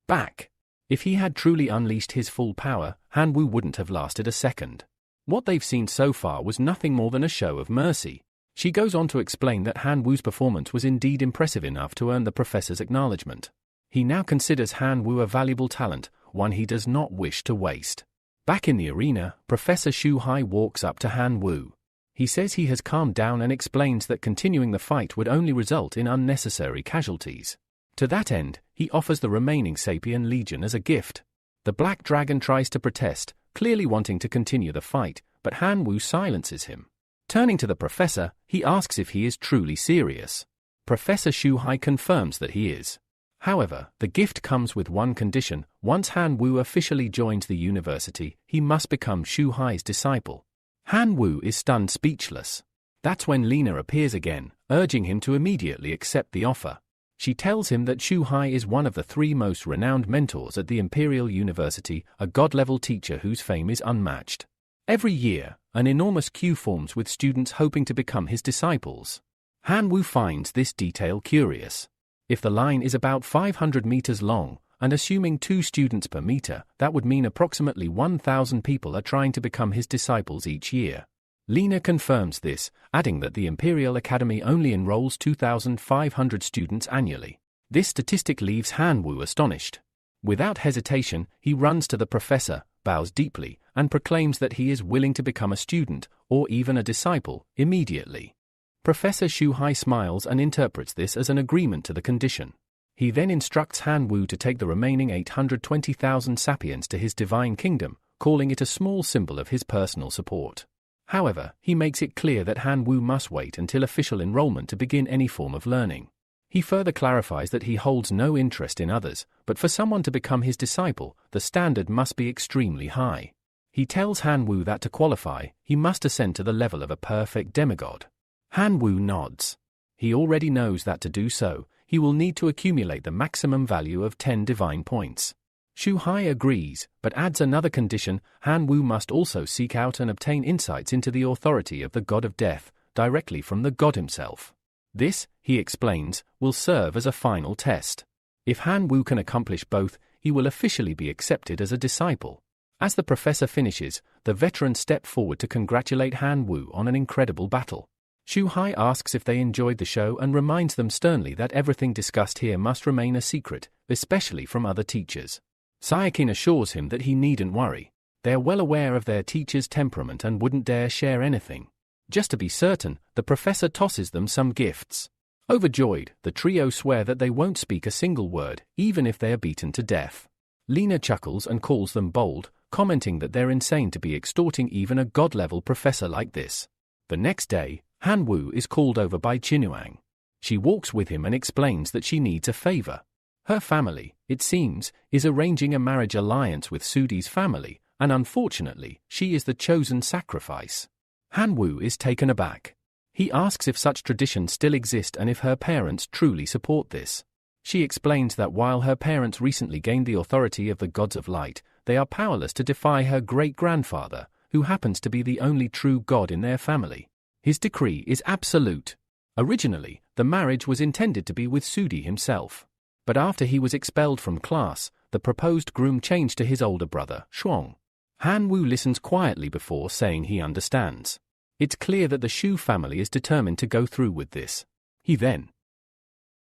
back. If he had truly unleashed his full power, Han Wu wouldn't have lasted a second. What they've seen so far was nothing more than a show of mercy. She goes on to explain that Han Wu's performance was indeed impressive enough to earn the professor's acknowledgement. He now considers Han Wu a valuable talent, one he does not wish to waste. Back in the arena, Professor Shu Hai walks up to Han Wu. He says he has calmed down and explains that continuing the fight would only result in unnecessary casualties. To that end, he offers the remaining Sapien Legion as a gift. The Black Dragon tries to protest, clearly wanting to continue the fight, but Han Wu silences him. Turning to the professor, he asks if he is truly serious. Professor Shu Hai confirms that he is. However, the gift comes with one condition: once Han Wu officially joins the university, he must become Shu Hai's disciple. Han Wu is stunned speechless. That's when Lena appears again, urging him to immediately accept the offer. She tells him that Shu Hai is one of the 3 most renowned mentors at the Imperial University, a god-level teacher whose fame is unmatched. Every year, an enormous queue forms with students hoping to become his disciples. Han Wu finds this detail curious. If the line is about 500 meters long, and assuming 2 students per meter, that would mean approximately 1,000 people are trying to become his disciples each year. Lena confirms this, adding that the Imperial Academy only enrolls 2,500 students annually. This statistic leaves Han Wu astonished. Without hesitation, he runs to the professor, bows deeply, and proclaims that he is willing to become a student, or even a disciple, immediately. Professor Shu Hai smiles and interprets this as an agreement to the condition. He then instructs Han Wu to take the remaining 820,000 sapiens to his divine kingdom, calling it a small symbol of his personal support. However, he makes it clear that Han Wu must wait until official enrollment to begin any form of learning. He further clarifies that he holds no interest in others, but for someone to become his disciple, the standard must be extremely high. He tells Han Wu that to qualify, he must ascend to the level of a perfect demigod. Han Wu nods. He already knows that to do so, he will need to accumulate the maximum value of 10 divine points. Shu Hai agrees, but adds another condition: Han Wu must also seek out and obtain insights into the authority of the god of death, directly from the god himself. This, he explains, will serve as a final test. If Han Wu can accomplish both, he will officially be accepted as a disciple. As the professor finishes, the veterans step forward to congratulate Han Wu on an incredible battle. Shu Hai asks if they enjoyed the show and reminds them sternly that everything discussed here must remain a secret, especially from other teachers. Sayakin assures him that he needn't worry. They are well aware of their teacher's temperament and wouldn't dare share anything. Just to be certain, the professor tosses them some gifts. Overjoyed, the trio swear that they won't speak a single word, even if they are beaten to death. Lena chuckles and calls them bold, commenting that they're insane to be extorting even a god-level professor like this. The next day, Han Wu is called over by Qinuang. She walks with him and explains that she needs a favor. Her family, it seems, is arranging a marriage alliance with Sudi's family, and unfortunately, she is the chosen sacrifice. Han Wu is taken aback. He asks if such traditions still exist and if her parents truly support this. She explains that while her parents recently gained the authority of the gods of light, they are powerless to defy her great-grandfather, who happens to be the only true god in their family. His decree is absolute. Originally, the marriage was intended to be with Sudi himself. But after he was expelled from class, the proposed groom changed to his older brother, Shuang. Han Wu listens quietly before saying he understands. It's clear that the Shu family is determined to go through with this. He then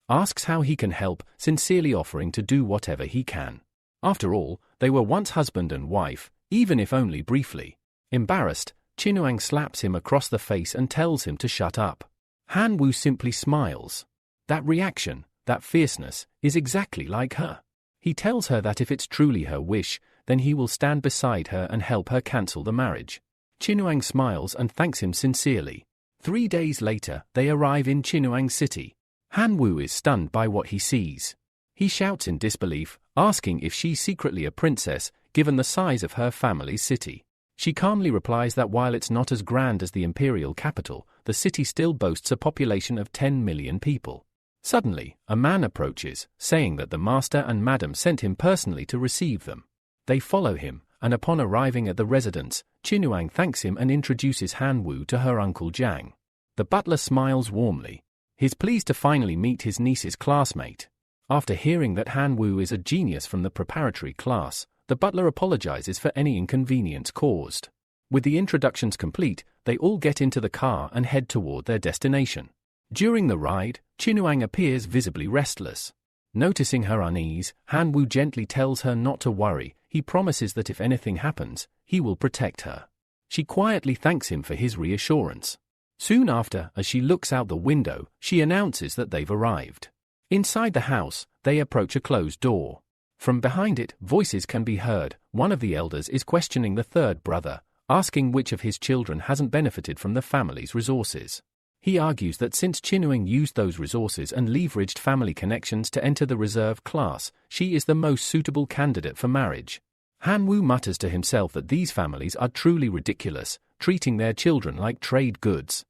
asks how he can help, sincerely offering to do whatever he can. After all, they were once husband and wife, even if only briefly. Embarrassed, Qinuang slaps him across the face and tells him to shut up. Han Wu simply smiles. That reaction, that fierceness, is exactly like her. He tells her that if it's truly her wish, then he will stand beside her and help her cancel the marriage. Qinuang smiles and thanks him sincerely. 3 days later, they arrive in Qinuang City. Han Wu is stunned by what he sees. He shouts in disbelief, asking if she's secretly a princess, given the size of her family's city. She calmly replies that while it's not as grand as the imperial capital, the city still boasts a population of 10 million people. Suddenly, a man approaches, saying that the master and madam sent him personally to receive them. They follow him, and upon arriving at the residence, Qinuang thanks him and introduces Han Wu to her uncle Jiang. The butler smiles warmly. He's pleased to finally meet his niece's classmate. After hearing that Han Wu is a genius from the preparatory class, the butler apologizes for any inconvenience caused. With the introductions complete, they all get into the car and head toward their destination. During the ride, Qinuang appears visibly restless. Noticing her unease, Han Wu gently tells her not to worry. He promises that if anything happens, he will protect her. She quietly thanks him for his reassurance. Soon after, as she looks out the window, she announces that they've arrived. Inside the house, they approach a closed door. From behind it, voices can be heard. One of the elders is questioning the third brother, asking which of his children hasn't benefited from the family's resources. He argues that since Qinuang used those resources and leveraged family connections to enter the reserve class, she is the most suitable candidate for marriage. Han Wu mutters to himself that these families are truly ridiculous, treating their children like trade goods.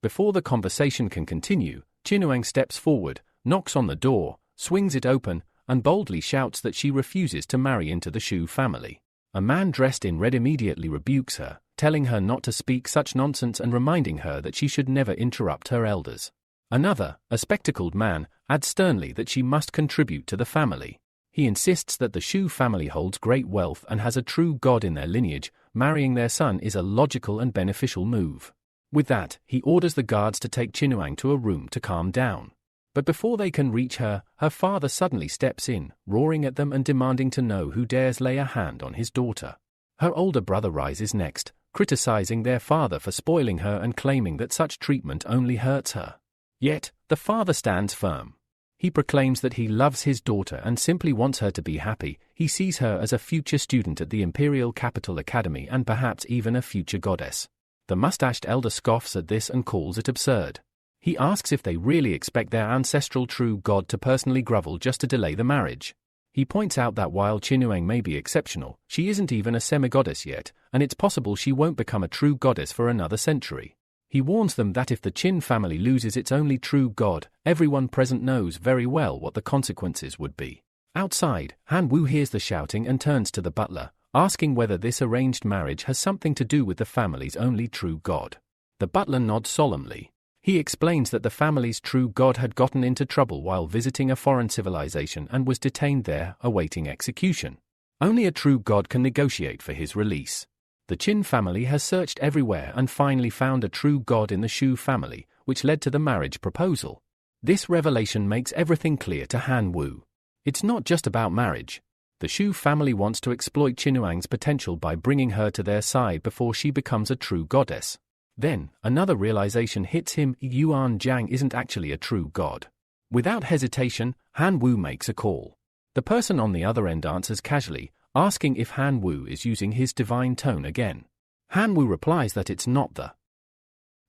Before the conversation can continue, Qinuang steps forward, knocks on the door, swings it open, and boldly shouts that she refuses to marry into the Shu family. A man dressed in red immediately rebukes her, telling her not to speak such nonsense and reminding her that she should never interrupt her elders. Another, a spectacled man, adds sternly that she must contribute to the family. He insists that the Shu family holds great wealth and has a true god in their lineage. Marrying their son is a logical and beneficial move. With that, he orders the guards to take Qinuang to a room to calm down. But before they can reach her, her father suddenly steps in, roaring at them and demanding to know who dares lay a hand on his daughter. Her older brother rises next, criticizing their father for spoiling her and claiming that such treatment only hurts her. Yet, the father stands firm. He proclaims that he loves his daughter and simply wants her to be happy. He sees her as a future student at the Imperial Capital Academy and perhaps even a future goddess. The mustached elder scoffs at this and calls it absurd. He asks if they really expect their ancestral true god to personally grovel just to delay the marriage. He points out that while Chinuang may be exceptional, she isn't even a semi-goddess yet, and it's possible she won't become a true goddess for another century. He warns them that if the Qin family loses its only true god, everyone present knows very well what the consequences would be. Outside, Han Wu hears the shouting and turns to the butler, asking whether this arranged marriage has something to do with the family's only true god. The butler nods solemnly. He explains that the family's true god had gotten into trouble while visiting a foreign civilization and was detained there, awaiting execution. Only a true god can negotiate for his release. The Qin family has searched everywhere and finally found a true god in the Shu family, which led to the marriage proposal. This revelation makes everything clear to Han Wu. It's not just about marriage. The Shu family wants to exploit Chinuang's potential by bringing her to their side before she becomes a true goddess. Then, another realization hits him: Yuan Jiang isn't actually a true god. Without hesitation, Han Wu makes a call. The person on the other end answers casually, asking if Han Wu is using his divine tone again. Han Wu replies that it's not the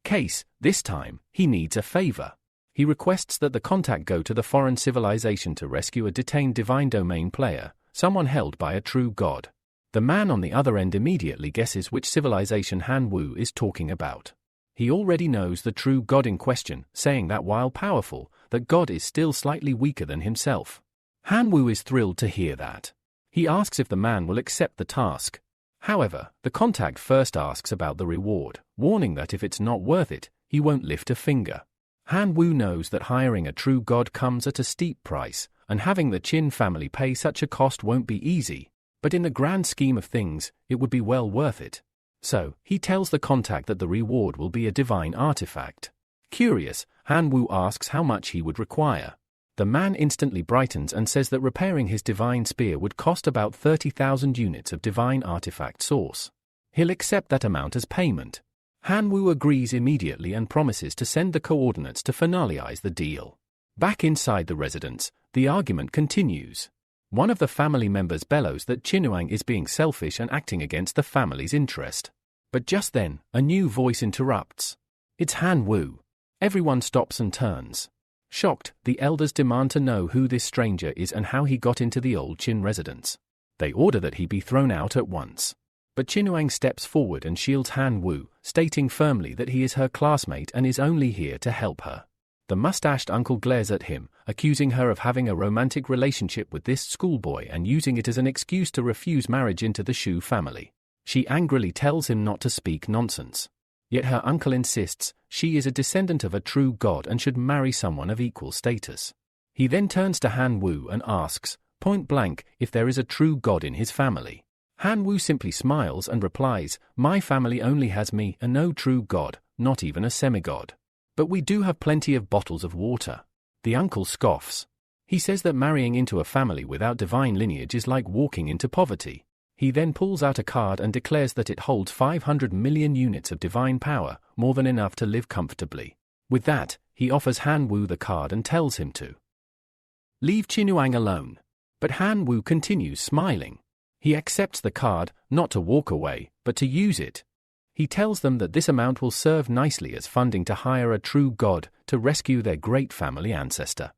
case. This time, he needs a favor. He requests that the contact go to the foreign civilization to rescue a detained divine domain player, someone held by a true god. The man on the other end immediately guesses which civilization Han Wu is talking about. He already knows the true god in question, saying that while powerful, that god is still slightly weaker than himself. Han Wu is thrilled to hear that. He asks if the man will accept the task. However, the contact first asks about the reward, warning that if it's not worth it, he won't lift a finger. Han Wu knows that hiring a true god comes at a steep price, and having the Qin family pay such a cost won't be easy. But in the grand scheme of things, it would be well worth it. So, he tells the contact that the reward will be a divine artifact. Curious, Han Wu asks how much he would require. The man instantly brightens and says that repairing his divine spear would cost about 30,000 units of divine artifact source. He'll accept that amount as payment. Han Wu agrees immediately and promises to send the coordinates to finalize the deal. Back inside the residence, the argument continues. One of the family members bellows that Chinuang is being selfish and acting against the family's interest. But just then, a new voice interrupts. It's Han Wu. Everyone stops and turns. Shocked, the elders demand to know who this stranger is and how he got into the old Qin residence. They order that he be thrown out at once. But Chinuang steps forward and shields Han Wu, stating firmly that he is her classmate and is only here to help her. The mustached uncle glares at him, accusing her of having a romantic relationship with this schoolboy and using it as an excuse to refuse marriage into the Shu family. She angrily tells him not to speak nonsense. Yet her uncle insists she is a descendant of a true god and should marry someone of equal status. He then turns to Han Wu and asks, point blank, if there is a true god in his family. Han Wu simply smiles and replies, my family only has me and no true god, not even a semigod. But we do have plenty of bottles of water. The uncle scoffs. He says that marrying into a family without divine lineage is like walking into poverty. He then pulls out a card and declares that it holds 500 million units of divine power, more than enough to live comfortably. With that, he offers Han Wu the card and tells him to leave Chinuang alone. But Han Wu continues smiling. He accepts the card, not to walk away, but to use it. He tells them that this amount will serve nicely as funding to hire a true god to rescue their great family ancestor.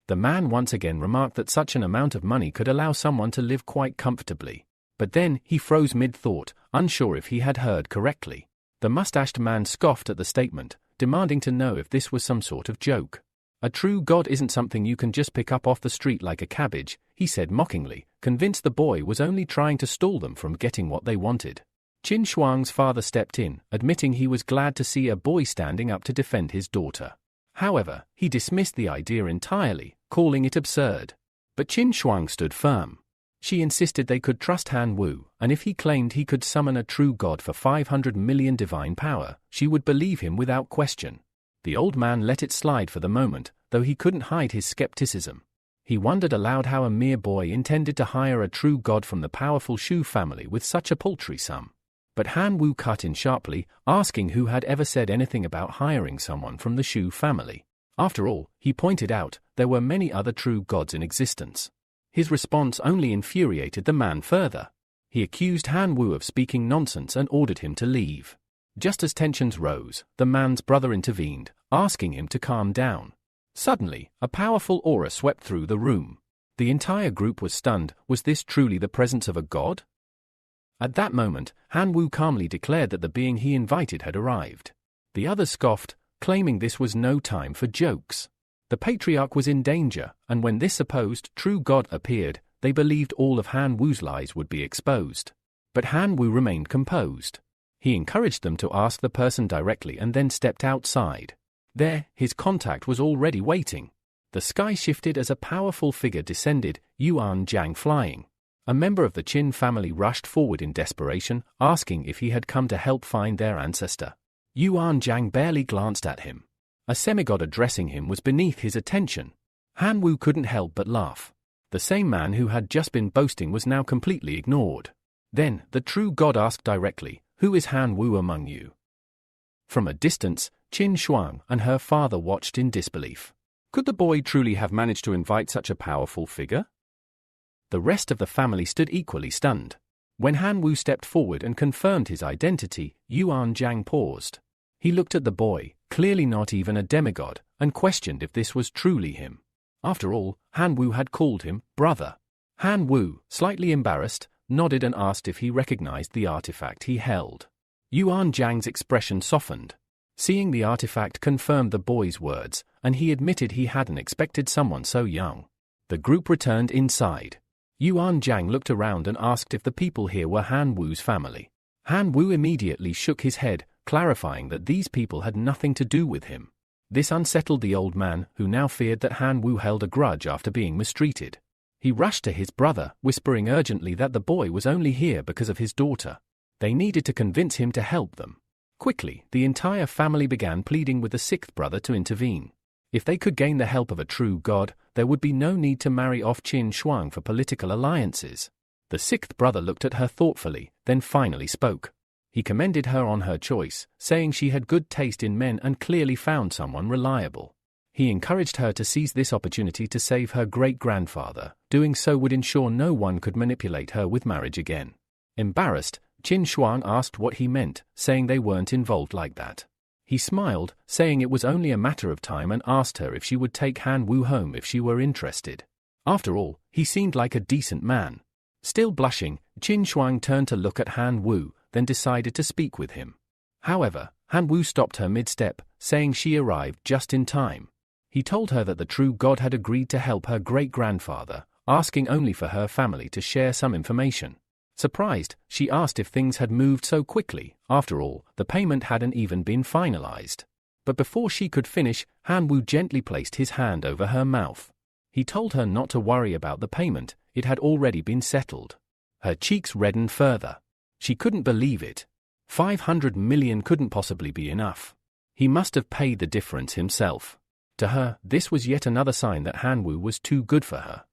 The man once again remarked that such an amount of money could allow someone to live quite comfortably. But then he froze mid-thought, unsure if he had heard correctly. The mustached man scoffed at the statement, demanding to know if this was some sort of joke. A true god isn't something you can just pick up off the street like a cabbage, he said mockingly, convinced the boy was only trying to stall them from getting what they wanted. Qin Shuang's father stepped in, admitting he was glad to see a boy standing up to defend his daughter. However, he dismissed the idea entirely, calling it absurd. But Qin Shuang stood firm. She insisted they could trust Han Wu, and if he claimed he could summon a true god for 500 million divine power, she would believe him without question. The old man let it slide for the moment, though he couldn't hide his skepticism. He wondered aloud how a mere boy intended to hire a true god from the powerful Shu family with such a paltry sum. But Han Wu cut in sharply, asking who had ever said anything about hiring someone from the Shu family. After all, he pointed out, there were many other true gods in existence. His response only infuriated the man further. He accused Han Wu of speaking nonsense and ordered him to leave. Just as tensions rose, the man's brother intervened, asking him to calm down. Suddenly, a powerful aura swept through the room. The entire group was stunned. Was this truly the presence of a god? At that moment, Han Wu calmly declared that the being he invited had arrived. The others scoffed, claiming this was no time for jokes. The patriarch was in danger, and when this supposed true god appeared, they believed all of Han Wu's lies would be exposed. But Han Wu remained composed. He encouraged them to ask the person directly and then stepped outside. There, his contact was already waiting. The sky shifted as a powerful figure descended, Yuan Jiang flying. A member of the Qin family rushed forward in desperation, asking if he had come to help find their ancestor. Yuan Jiang barely glanced at him. A semigod addressing him was beneath his attention. Han Wu couldn't help but laugh. The same man who had just been boasting was now completely ignored. Then, the true god asked directly, "Who is Han Wu among you?" From a distance, Qin Shuang and her father watched in disbelief. Could the boy truly have managed to invite such a powerful figure? The rest of the family stood equally stunned. When Han Wu stepped forward and confirmed his identity, Yuan Jiang paused. He looked at the boy, clearly not even a demigod, and questioned if this was truly him. After all, Han Wu had called him brother. Han Wu, slightly embarrassed, nodded and asked if he recognized the artifact he held. Yuan Jiang's expression softened. Seeing the artifact confirmed the boy's words, and he admitted he hadn't expected someone so young. The group returned inside. Yuan Jiang looked around and asked if the people here were Han Wu's family. Han Wu immediately shook his head, clarifying that these people had nothing to do with him. This unsettled the old man, who now feared that Han Wu held a grudge after being mistreated. He rushed to his brother, whispering urgently that the boy was only here because of his daughter. They needed to convince him to help them. Quickly, the entire family began pleading with the sixth brother to intervene. If they could gain the help of a true god, there would be no need to marry off Qin Shuang for political alliances. The sixth brother looked at her thoughtfully, then finally spoke. He commended her on her choice, saying she had good taste in men and clearly found someone reliable. He encouraged her to seize this opportunity to save her great-grandfather. Doing so would ensure no one could manipulate her with marriage again. Embarrassed, Qin Shuang asked what he meant, saying they weren't involved like that. He smiled, saying it was only a matter of time, and asked her if she would take Han Wu home if she were interested. After all, he seemed like a decent man. Still blushing, Qin Shuang turned to look at Han Wu, then decided to speak with him. However, Han Wu stopped her mid-step, saying she arrived just in time. He told her that the true god had agreed to help her great-grandfather, asking only for her family to share some information. Surprised, she asked if things had moved so quickly. After all, the payment hadn't even been finalized. But before she could finish, Han Wu gently placed his hand over her mouth. He told her not to worry about the payment, it had already been settled. Her cheeks reddened further. She couldn't believe it. 500 million couldn't possibly be enough. He must have paid the difference himself. To her, this was yet another sign that Han Wu was too good for her.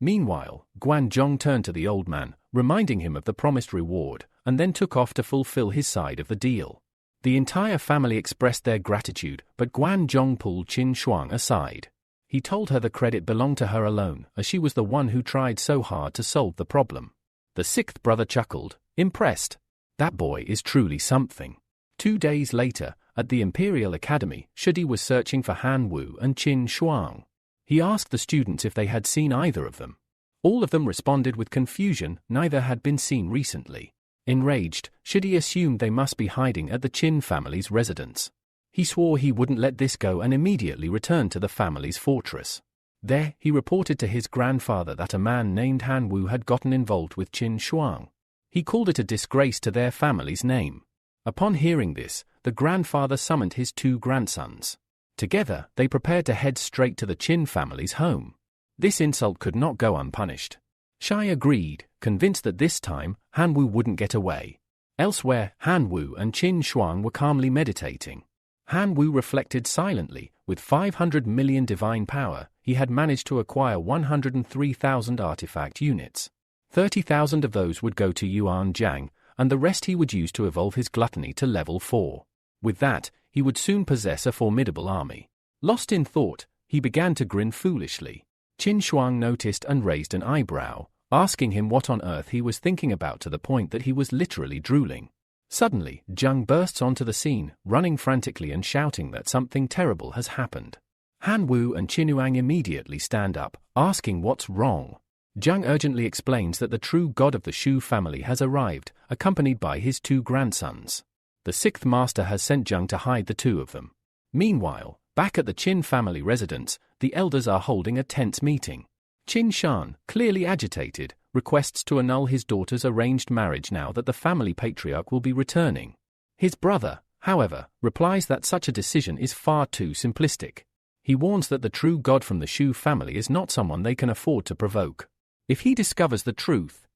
Meanwhile, Guan Zhong turned to the old man, reminding him of the promised reward, and then took off to fulfill his side of the deal. The entire family expressed their gratitude, but Guan Zhong pulled Qin Shuang aside. He told her the credit belonged to her alone, as she was the one who tried so hard to solve the problem. The sixth brother chuckled, impressed. That boy is truly something. 2 days later, at the Imperial Academy, Shudi was searching for Han Wu and Qin Shuang. He asked the students if they had seen either of them. All of them responded with confusion, neither had been seen recently. Enraged, Shudi assumed they must be hiding at the Qin family's residence. He swore he wouldn't let this go and immediately returned to the family's fortress. There, he reported to his grandfather that a man named Han Wu had gotten involved with Qin Shuang. He called it a disgrace to their family's name. Upon hearing this, the grandfather summoned his 2 grandsons. Together, they prepared to head straight to the Qin family's home. This insult could not go unpunished. Shai agreed, convinced that this time, Han Wu wouldn't get away. Elsewhere, Han Wu and Qin Shuang were calmly meditating. Han Wu reflected silently. With 500 million divine power, he had managed to acquire 103,000 artifact units. 30,000 of those would go to Yuan Jiang, and the rest he would use to evolve his gluttony to level 4. With that, he would soon possess a formidable army. Lost in thought, he began to grin foolishly. Qin Shuang noticed and raised an eyebrow, asking him what on earth he was thinking about, to the point that he was literally drooling. Suddenly, Zheng bursts onto the scene, running frantically and shouting that something terrible has happened. Han Wu and Qin Yuang immediately stand up, asking what's wrong. Zheng urgently explains that the true god of the Shu family has arrived, accompanied by his 2 grandsons. The 6th master has sent Zheng to hide the 2 of them. Meanwhile, back at the Qin family residence, the elders are holding a tense meeting. Qin Shan, clearly agitated, requests to annul his daughter's arranged marriage now that the family patriarch will be returning. His brother, however, replies that such a decision is far too simplistic. He warns that the true god from the Shu family is not someone they can afford to provoke. If he discovers the truth,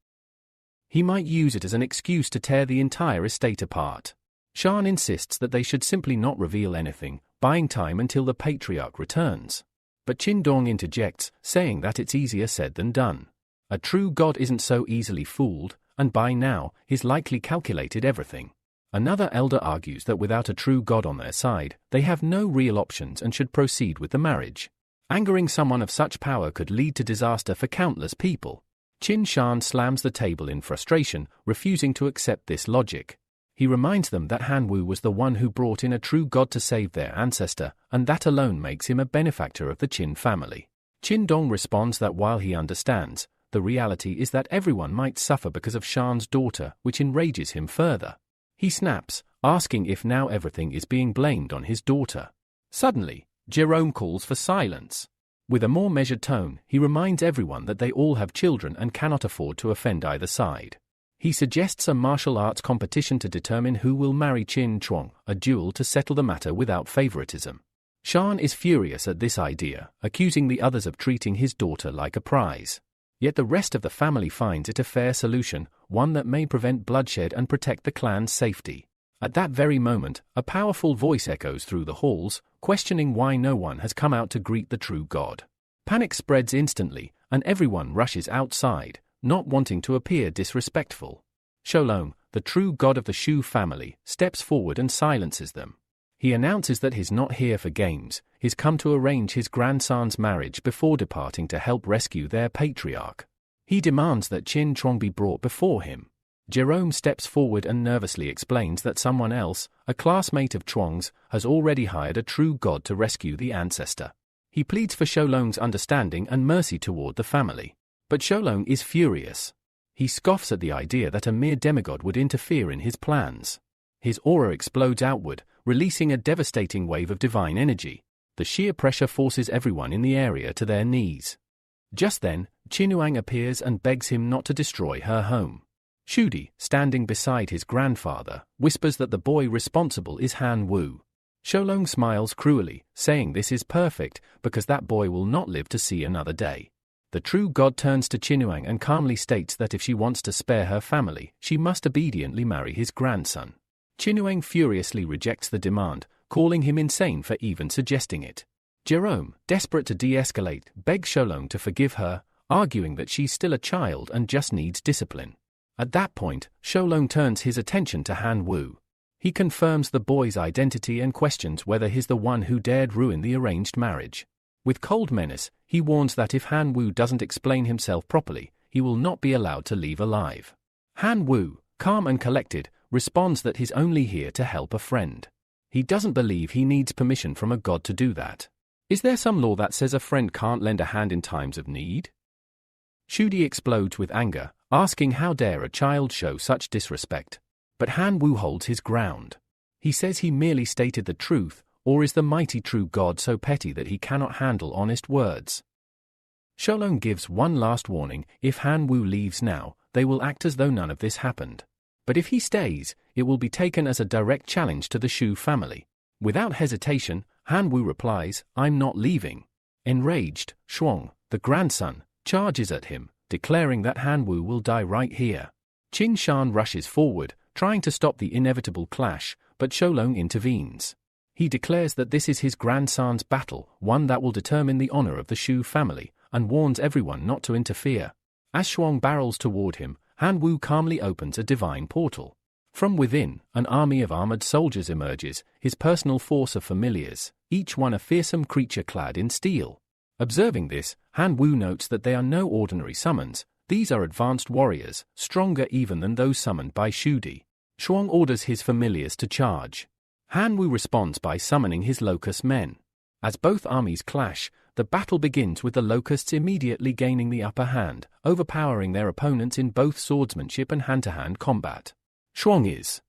he might use it as an excuse to tear the entire estate apart. Shan insists that they should simply not reveal anything, buying time until the patriarch returns. But Qin Dong interjects, saying that it's easier said than done. A true god isn't so easily fooled, and by now, he's likely calculated everything. Another elder argues that without a true god on their side, they have no real options and should proceed with the marriage. Angering someone of such power could lead to disaster for countless people. Qin Shan slams the table in frustration, refusing to accept this logic. He reminds them that Han Wu was the one who brought in a true god to save their ancestor, and that alone makes him a benefactor of the Qin family. Qin Dong responds that while he understands, the reality is that everyone might suffer because of Shan's daughter, which enrages him further. He snaps, asking if now everything is being blamed on his daughter. Suddenly, Jerome calls for silence. With a more measured tone, he reminds everyone that they all have children and cannot afford to offend either side. He suggests a martial arts competition to determine who will marry Qin Chuang, a duel to settle the matter without favoritism. Shan is furious at this idea, accusing the others of treating his daughter like a prize. Yet the rest of the family finds it a fair solution, one that may prevent bloodshed and protect the clan's safety. At that very moment, a powerful voice echoes through the halls, questioning why no one has come out to greet the true god. Panic spreads instantly, and everyone rushes outside, not wanting to appear disrespectful. Shoulong, the true god of the Shu family, steps forward and silences them. He announces that he's not here for games, he's come to arrange his grandson's marriage before departing to help rescue their patriarch. He demands that Qin Chuang be brought before him. Jerome steps forward and nervously explains that someone else, a classmate of Chuang's, has already hired a true god to rescue the ancestor. He pleads for Shoulong's understanding and mercy toward the family. But Shoulong is furious. He scoffs at the idea that a mere demigod would interfere in his plans. His aura explodes outward, releasing a devastating wave of divine energy. The sheer pressure forces everyone in the area to their knees. Just then, Qin Yuang appears and begs him not to destroy her home. Shudi, standing beside his grandfather, whispers that the boy responsible is Han Wu. Shoulong smiles cruelly, saying this is perfect because that boy will not live to see another day. The true god turns to Qin Yuang and calmly states that if she wants to spare her family, she must obediently marry his grandson. Qin Yuang furiously rejects the demand, calling him insane for even suggesting it. Jerome, desperate to de-escalate, begs Shoulong to forgive her, arguing that she's still a child and just needs discipline. At that point, Shoulong turns his attention to Han Wu. He confirms the boy's identity and questions whether he's the one who dared ruin the arranged marriage. With cold menace, he warns that if Han Wu doesn't explain himself properly, he will not be allowed to leave alive. Han Wu, calm and collected, responds that he's only here to help a friend. He doesn't believe he needs permission from a god to do that. Is there some law that says a friend can't lend a hand in times of need? Shudi explodes with anger, asking how dare a child show such disrespect. But Han Wu holds his ground. He says he merely stated the truth, or is the mighty true god so petty that he cannot handle honest words? Shoulong gives one last warning: if Han Wu leaves now, they will act as though none of this happened. But if he stays, it will be taken as a direct challenge to the Shu family. Without hesitation, Han Wu replies, "I'm not leaving." Enraged, Shuang, the grandson, charges at him, declaring that Han Wu will die right here. Qin Shan rushes forward, trying to stop the inevitable clash, but Shoulong intervenes. He declares that this is his grandson's battle, one that will determine the honor of the Shu family, and warns everyone not to interfere. As Shuang barrels toward him, Han Wu calmly opens a divine portal. From within, an army of armored soldiers emerges, his personal force of familiars, each one a fearsome creature clad in steel. Observing this, Han Wu notes that they are no ordinary summons. These are advanced warriors, stronger even than those summoned by Shudi. Shuang orders his familiars to charge. Han Wu responds by summoning his locust men. As both armies clash, the battle begins with the locusts immediately gaining the upper hand, overpowering their opponents in both swordsmanship and hand-to-hand combat. Shuang is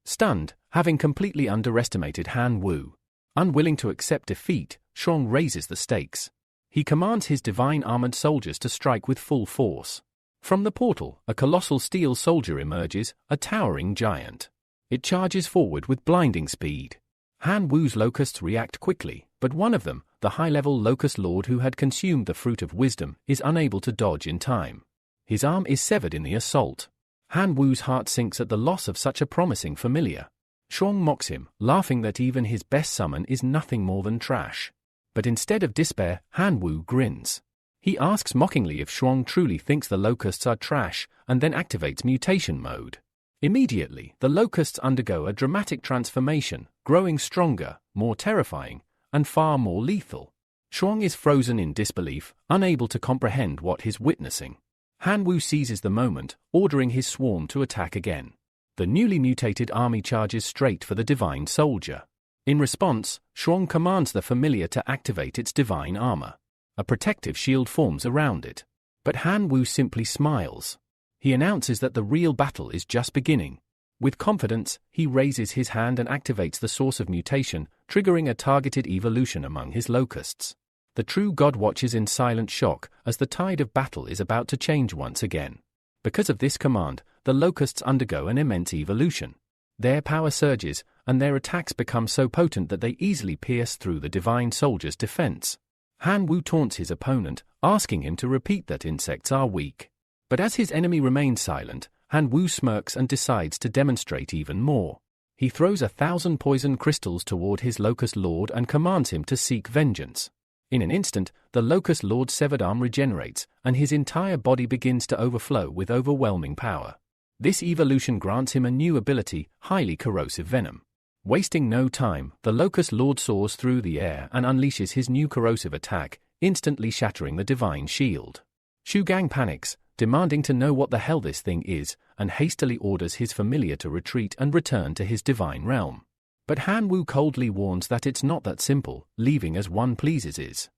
stunned, having completely underestimated Han Wu. Unwilling to accept defeat, Shuang raises the stakes. He commands his divine armored soldiers to strike with full force. From the portal, a colossal steel soldier emerges, a towering giant. It charges forward with blinding speed. Han Wu's locusts react quickly, but one of them, the high-level locust lord who had consumed the fruit of wisdom, is unable to dodge in time. His arm is severed in the assault. Han Wu's heart sinks at the loss of such a promising familiar. Shuang mocks him, laughing that even his best summon is nothing more than trash. But instead of despair, Han Wu grins. He asks mockingly if Shuang truly thinks the locusts are trash, and then activates mutation mode. Immediately, the locusts undergo a dramatic transformation, growing stronger, more terrifying, and far more lethal. Shuang is frozen in disbelief, unable to comprehend what he's witnessing. Han Wu seizes the moment, ordering his swarm to attack again. The newly mutated army charges straight for the divine soldier. In response, Shuang commands the familiar to activate its divine armor. A protective shield forms around it. But Han Wu simply smiles. He announces that the real battle is just beginning. With confidence, he raises his hand and activates the source of mutation, triggering a targeted evolution among his locusts. The true god watches in silent shock as the tide of battle is about to change once again. Because of this command, the locusts undergo an immense evolution. Their power surges, and their attacks become so potent that they easily pierce through the divine soldier's defense. Han Wu taunts his opponent, asking him to repeat that insects are weak. But as his enemy remains silent, Han Wu smirks and decides to demonstrate even more. He throws 1,000 poison crystals toward his locust lord and commands him to seek vengeance. In an instant, the locust lord's severed arm regenerates, and his entire body begins to overflow with overwhelming power. This evolution grants him a new ability, highly corrosive venom. Wasting no time, the locust lord soars through the air and unleashes his new corrosive attack, instantly shattering the divine shield. Shu Gang panics, demanding to know what the hell this thing is, and hastily orders his familiar to retreat and return to his divine realm. But Han Wu coldly warns that it's not that simple, leaving as one pleases is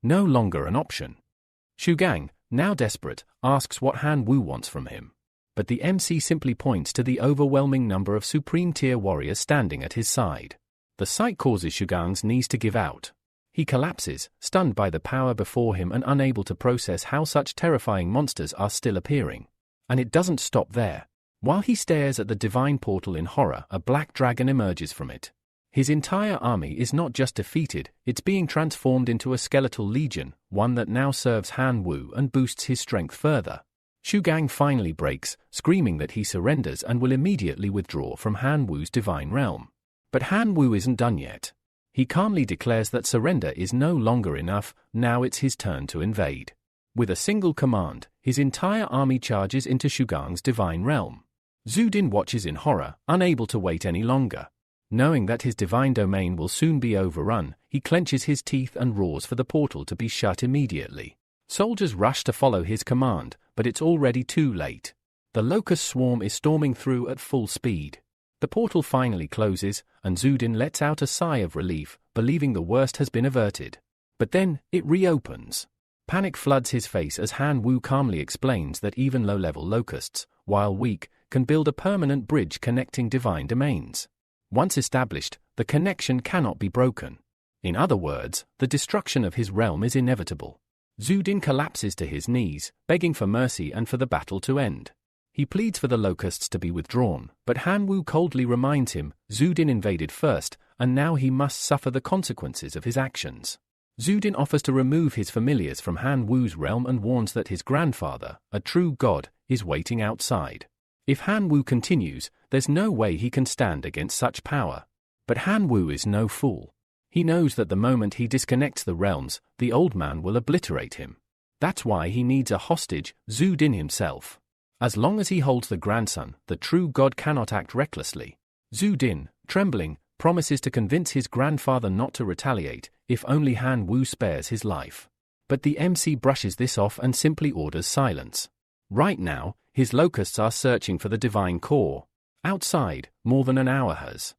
no longer an option. Shu Gang, now desperate, asks what Han Wu wants from him. But the MC simply points to the overwhelming number of supreme-tier warriors standing at his side. The sight causes Shu Gang's knees to give out. He collapses, stunned by the power before him and unable to process how such terrifying monsters are still appearing. And it doesn't stop there. While he stares at the divine portal in horror, a black dragon emerges from it. His entire army is not just defeated, it's being transformed into a skeletal legion, one that now serves Han Wu and boosts his strength further. Shu Gang finally breaks, screaming that he surrenders and will immediately withdraw from Han Wu's divine realm. But Han Wu isn't done yet. He calmly declares that surrender is no longer enough, now it's his turn to invade. With a single command, his entire army charges into Shu Gang's divine realm. Zhu Din watches in horror, unable to wait any longer. Knowing that his divine domain will soon be overrun, he clenches his teeth and roars for the portal to be shut immediately. Soldiers rush to follow his command, but it's already too late. The locust swarm is storming through at full speed. The portal finally closes, and Zhu Din lets out a sigh of relief, believing the worst has been averted. But then, it reopens. Panic floods his face as Han Wu calmly explains that even low-level locusts, while weak, can build a permanent bridge connecting divine domains. Once established, the connection cannot be broken. In other words, the destruction of his realm is inevitable. Zhu Din collapses to his knees, begging for mercy and for the battle to end. He pleads for the locusts to be withdrawn, but Han Wu coldly reminds him, Zhu Din invaded first, and now he must suffer the consequences of his actions. Zhu Din offers to remove his familiars from Han Wu's realm and warns that his grandfather, a true god, is waiting outside. If Han Wu continues, there's no way he can stand against such power. But Han Wu is no fool. He knows that the moment he disconnects the realms, the old man will obliterate him. That's why he needs a hostage, Zhu Din himself. As long as he holds the grandson, the true god cannot act recklessly. Zhu Din, trembling, promises to convince his grandfather not to retaliate, if only Han Wu spares his life. But the MC brushes this off and simply orders silence. Right now, his locusts are searching for the divine core. Outside, more than an hour has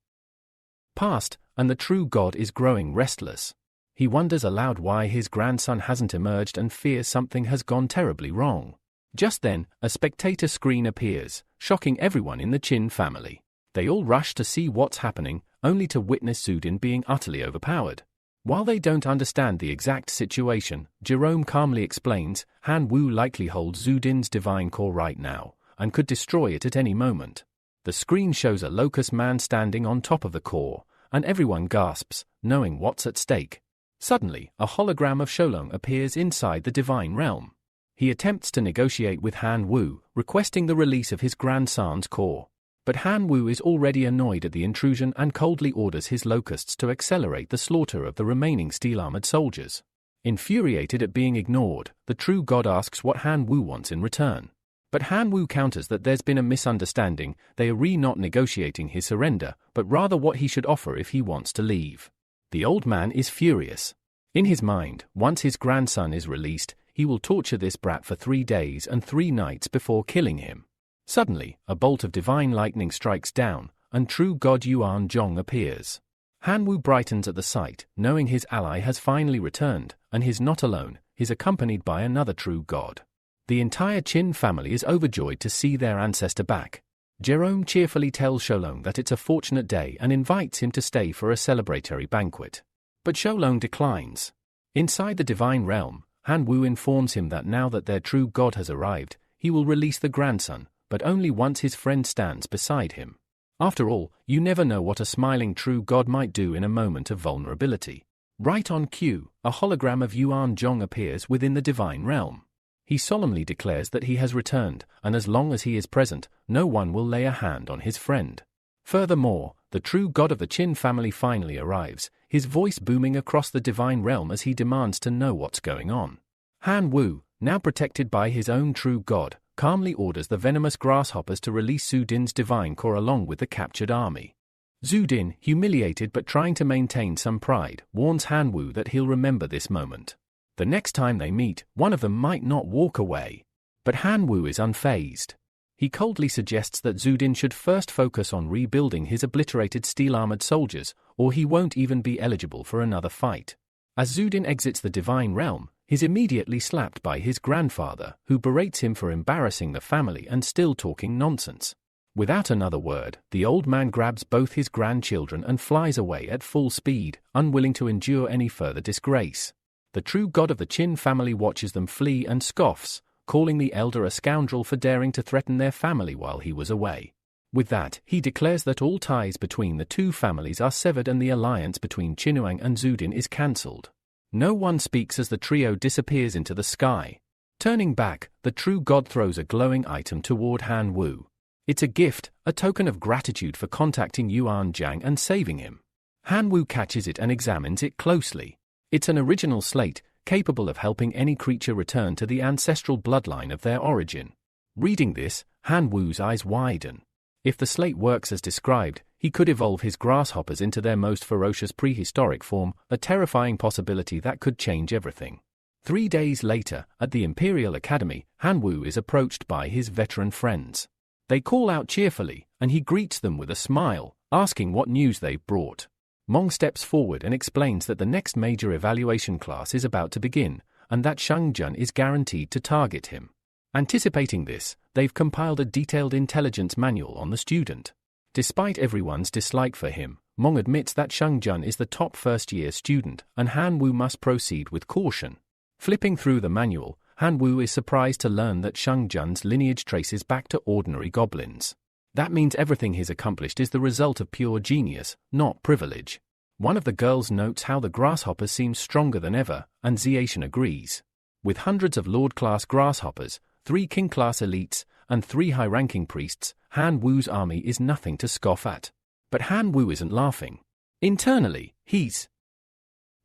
passed, and the true God is growing restless. He wonders aloud why his grandson hasn't emerged and fears something has gone terribly wrong. Just then, a spectator screen appears, shocking everyone in the Chin family. They all rush to see what's happening, only to witness Zudin being utterly overpowered. While they don't understand the exact situation, Jerome calmly explains, Han Wu likely holds Zudin's divine core right now, and could destroy it at any moment. The screen shows a locust man standing on top of the core, and everyone gasps, knowing what's at stake. Suddenly, a hologram of Sholong appears inside the divine realm. He attempts to negotiate with Han Wu, requesting the release of his grandson's core. But Han Wu is already annoyed at the intrusion and coldly orders his locusts to accelerate the slaughter of the remaining steel-armored soldiers. Infuriated at being ignored, the true god asks what Han Wu wants in return. But Han Wu counters that there's been a misunderstanding, they are not negotiating his surrender, but rather what he should offer if he wants to leave. The old man is furious. In his mind, once his grandson is released, he will torture this brat for 3 days and 3 nights before killing him. Suddenly, a bolt of divine lightning strikes down, and true god Yuan Zhong appears. Han Wu brightens at the sight, knowing his ally has finally returned, and he's not alone, he's accompanied by another true god. The entire Qin family is overjoyed to see their ancestor back. Jerome cheerfully tells Sholong that it's a fortunate day and invites him to stay for a celebratory banquet. But Sholong declines. Inside the divine realm, Han Wu informs him that now that their true god has arrived, he will release the grandson, but only once his friend stands beside him. After all, you never know what a smiling true god might do in a moment of vulnerability. Right on cue, a hologram of Yuan Zhong appears within the divine realm. He solemnly declares that he has returned, and as long as he is present, no one will lay a hand on his friend. Furthermore, the true god of the Qin family finally arrives, his voice booming across the divine realm as he demands to know what's going on. Han Wu, now protected by his own true god, calmly orders the venomous grasshoppers to release Zudin's divine core along with the captured army. Zudin, humiliated but trying to maintain some pride, warns Han Wu that he'll remember this moment. The next time they meet, one of them might not walk away. But Han Wu is unfazed. He coldly suggests that Zudin should first focus on rebuilding his obliterated steel-armored soldiers, or he won't even be eligible for another fight. As Zudin exits the divine realm, he's immediately slapped by his grandfather, who berates him for embarrassing the family and still talking nonsense. Without another word, the old man grabs both his grandchildren and flies away at full speed, unwilling to endure any further disgrace. The true god of the Qin family watches them flee and scoffs, calling the elder a scoundrel for daring to threaten their family while he was away. With that, he declares that all ties between the two families are severed and the alliance between Qinuang and Zudin is cancelled. No one speaks as the trio disappears into the sky. Turning back, the true god throws a glowing item toward Han Wu. It's a gift, a token of gratitude for contacting Yuan Zhang and saving him. Han Wu catches it and examines it closely. It's an original slate, capable of helping any creature return to the ancestral bloodline of their origin. Reading this, Han Wu's eyes widen. If the slate works as described, he could evolve his grasshoppers into their most ferocious prehistoric form, a terrifying possibility that could change everything. 3 days later, at the Imperial Academy, Han Wu is approached by his veteran friends. They call out cheerfully, and he greets them with a smile, asking what news they've brought. Meng steps forward and explains that the next major evaluation class is about to begin, and that Shang Jun is guaranteed to target him. Anticipating this, they've compiled a detailed intelligence manual on the student. Despite everyone's dislike for him, Meng admits that Shang Jun is the top first-year student, and Han Wu must proceed with caution. Flipping through the manual, Han Wu is surprised to learn that Shang Jun's lineage traces back to ordinary goblins. That means everything he's accomplished is the result of pure genius, not privilege. One of the girls notes how the grasshoppers seem stronger than ever, and Ziation agrees. With hundreds of Lord-class grasshoppers, 3 King-class elites, and 3 high-ranking priests, Han Wu's army is nothing to scoff at. But Han Wu isn't laughing. Internally, he's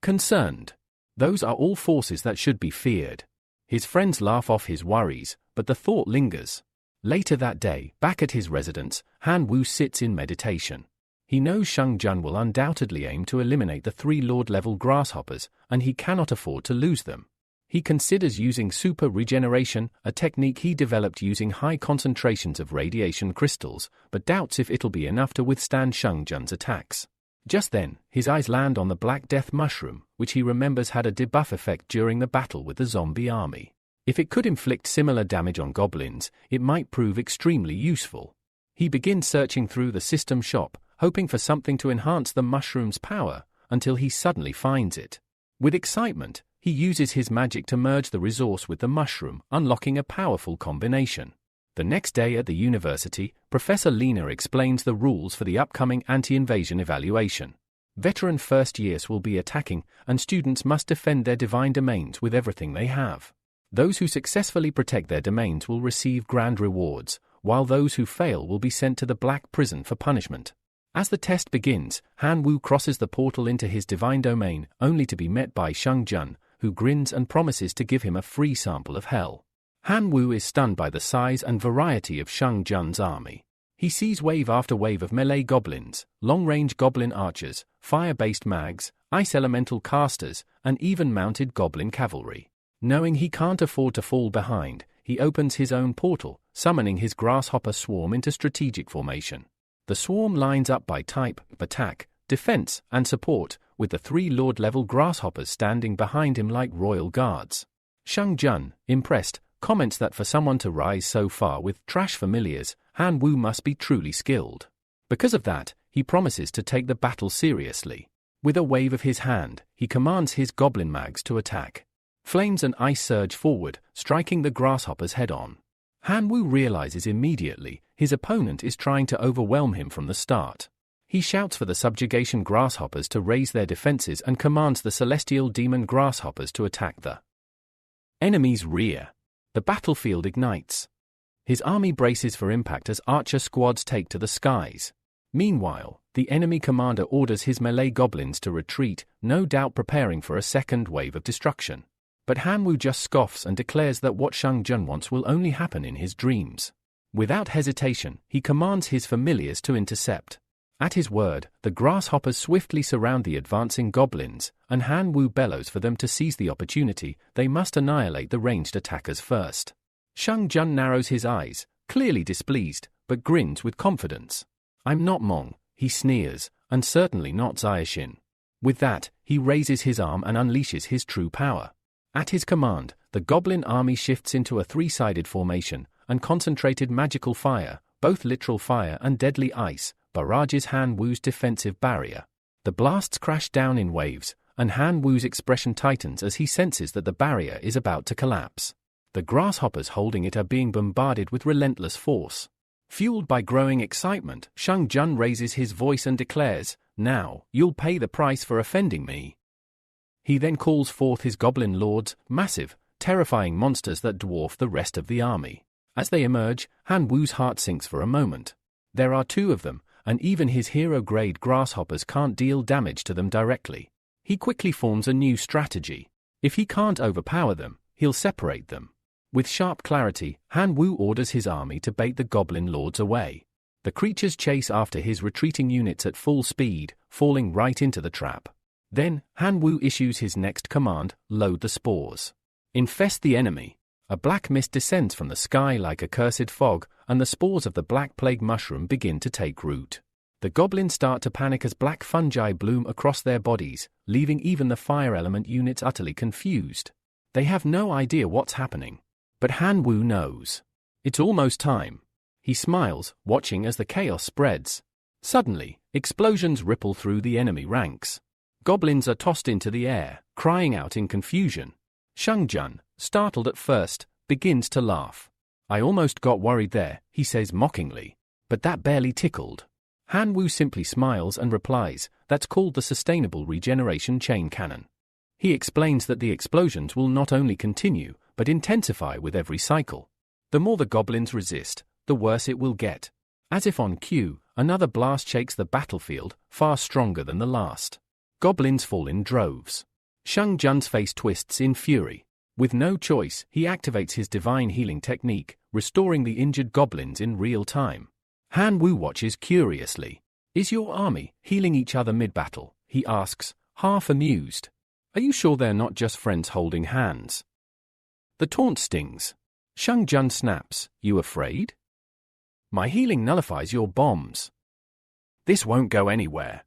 concerned. Those are all forces that should be feared. His friends laugh off his worries, but the thought lingers. Later that day, back at his residence, Han Wu sits in meditation. He knows Shang Jun will undoubtedly aim to eliminate the 3 Lord-level grasshoppers, and he cannot afford to lose them. He considers using super regeneration, a technique he developed using high concentrations of radiation crystals, but doubts if it'll be enough to withstand Shang Jun's attacks. Just then, his eyes land on the Black Death mushroom, which he remembers had a debuff effect during the battle with the zombie army. If it could inflict similar damage on goblins, it might prove extremely useful. He begins searching through the system shop, hoping for something to enhance the mushroom's power, until he suddenly finds it. With excitement, he uses his magic to merge the resource with the mushroom, unlocking a powerful combination. The next day at the university, Professor Lena explains the rules for the upcoming anti-invasion evaluation. Veteran first years will be attacking, and students must defend their divine domains with everything they have. Those who successfully protect their domains will receive grand rewards, while those who fail will be sent to the Black Prison for punishment. As the test begins, Han Wu crosses the portal into his divine domain, only to be met by Shang Jun, who grins and promises to give him a free sample of hell. Han Wu is stunned by the size and variety of Shang Jun's army. He sees wave after wave of melee goblins, long-range goblin archers, fire-based mags, ice elemental casters, and even mounted goblin cavalry. Knowing he can't afford to fall behind, he opens his own portal, summoning his grasshopper swarm into strategic formation. The swarm lines up by type, attack, defense, and support, with the 3 Lord-level grasshoppers standing behind him like royal guards. Shang Jun, impressed, comments that for someone to rise so far with trash familiars, Han Wu must be truly skilled. Because of that, he promises to take the battle seriously. With a wave of his hand, he commands his goblin mags to attack. Flames and ice surge forward, striking the grasshoppers head-on. Han Wu realizes immediately his opponent is trying to overwhelm him from the start. He shouts for the subjugation grasshoppers to raise their defenses and commands the celestial demon grasshoppers to attack the enemy's rear. The battlefield ignites. His army braces for impact as archer squads take to the skies. Meanwhile, the enemy commander orders his melee goblins to retreat, no doubt preparing for a second wave of destruction. But Han Wu just scoffs and declares that what Shang Jun wants will only happen in his dreams. Without hesitation, he commands his familiars to intercept. At his word, the grasshoppers swiftly surround the advancing goblins, and Han Wu bellows for them to seize the opportunity. They must annihilate the ranged attackers first. Shang Jun narrows his eyes, clearly displeased, but grins with confidence. "I'm not Mong," he sneers, "and certainly not Ziyashin." With that, he raises his arm and unleashes his true power. At his command, the goblin army shifts into a 3-sided formation, and concentrated magical fire, both literal fire and deadly ice, barrages Han Wu's defensive barrier. The blasts crash down in waves, and Han Wu's expression tightens as he senses that the barrier is about to collapse. The grasshoppers holding it are being bombarded with relentless force. Fueled by growing excitement, Shang Jun raises his voice and declares, "Now, you'll pay the price for offending me." He then calls forth his goblin lords, massive, terrifying monsters that dwarf the rest of the army. As they emerge, Han Wu's heart sinks for a moment. There are 2 of them, and even his hero-grade grasshoppers can't deal damage to them directly. He quickly forms a new strategy. If he can't overpower them, he'll separate them. With sharp clarity, Han Wu orders his army to bait the goblin lords away. The creatures chase after his retreating units at full speed, falling right into the trap. Then, Han Wu issues his next command, load the spores. Infest the enemy. A black mist descends from the sky like a cursed fog, and the spores of the black plague mushroom begin to take root. The goblins start to panic as black fungi bloom across their bodies, leaving even the fire element units utterly confused. They have no idea what's happening. But Han Wu knows. It's almost time. He smiles, watching as the chaos spreads. Suddenly, explosions ripple through the enemy ranks. Goblins are tossed into the air, crying out in confusion. Shang Jun, startled at first, begins to laugh. "I almost got worried there," he says mockingly. "But that barely tickled." Han Wu simply smiles and replies, "That's called the sustainable regeneration chain cannon." He explains that the explosions will not only continue, but intensify with every cycle. The more the goblins resist, the worse it will get. As if on cue, another blast shakes the battlefield, far stronger than the last. Goblins fall in droves. Shang Jun's face twists in fury. With no choice, he activates his divine healing technique, restoring the injured goblins in real time. Han Wu watches curiously. "Is your army healing each other mid-battle?" he asks, half amused. "Are you sure they're not just friends holding hands?" The taunt stings. Shang Jun snaps, "You afraid? My healing nullifies your bombs. This won't go anywhere."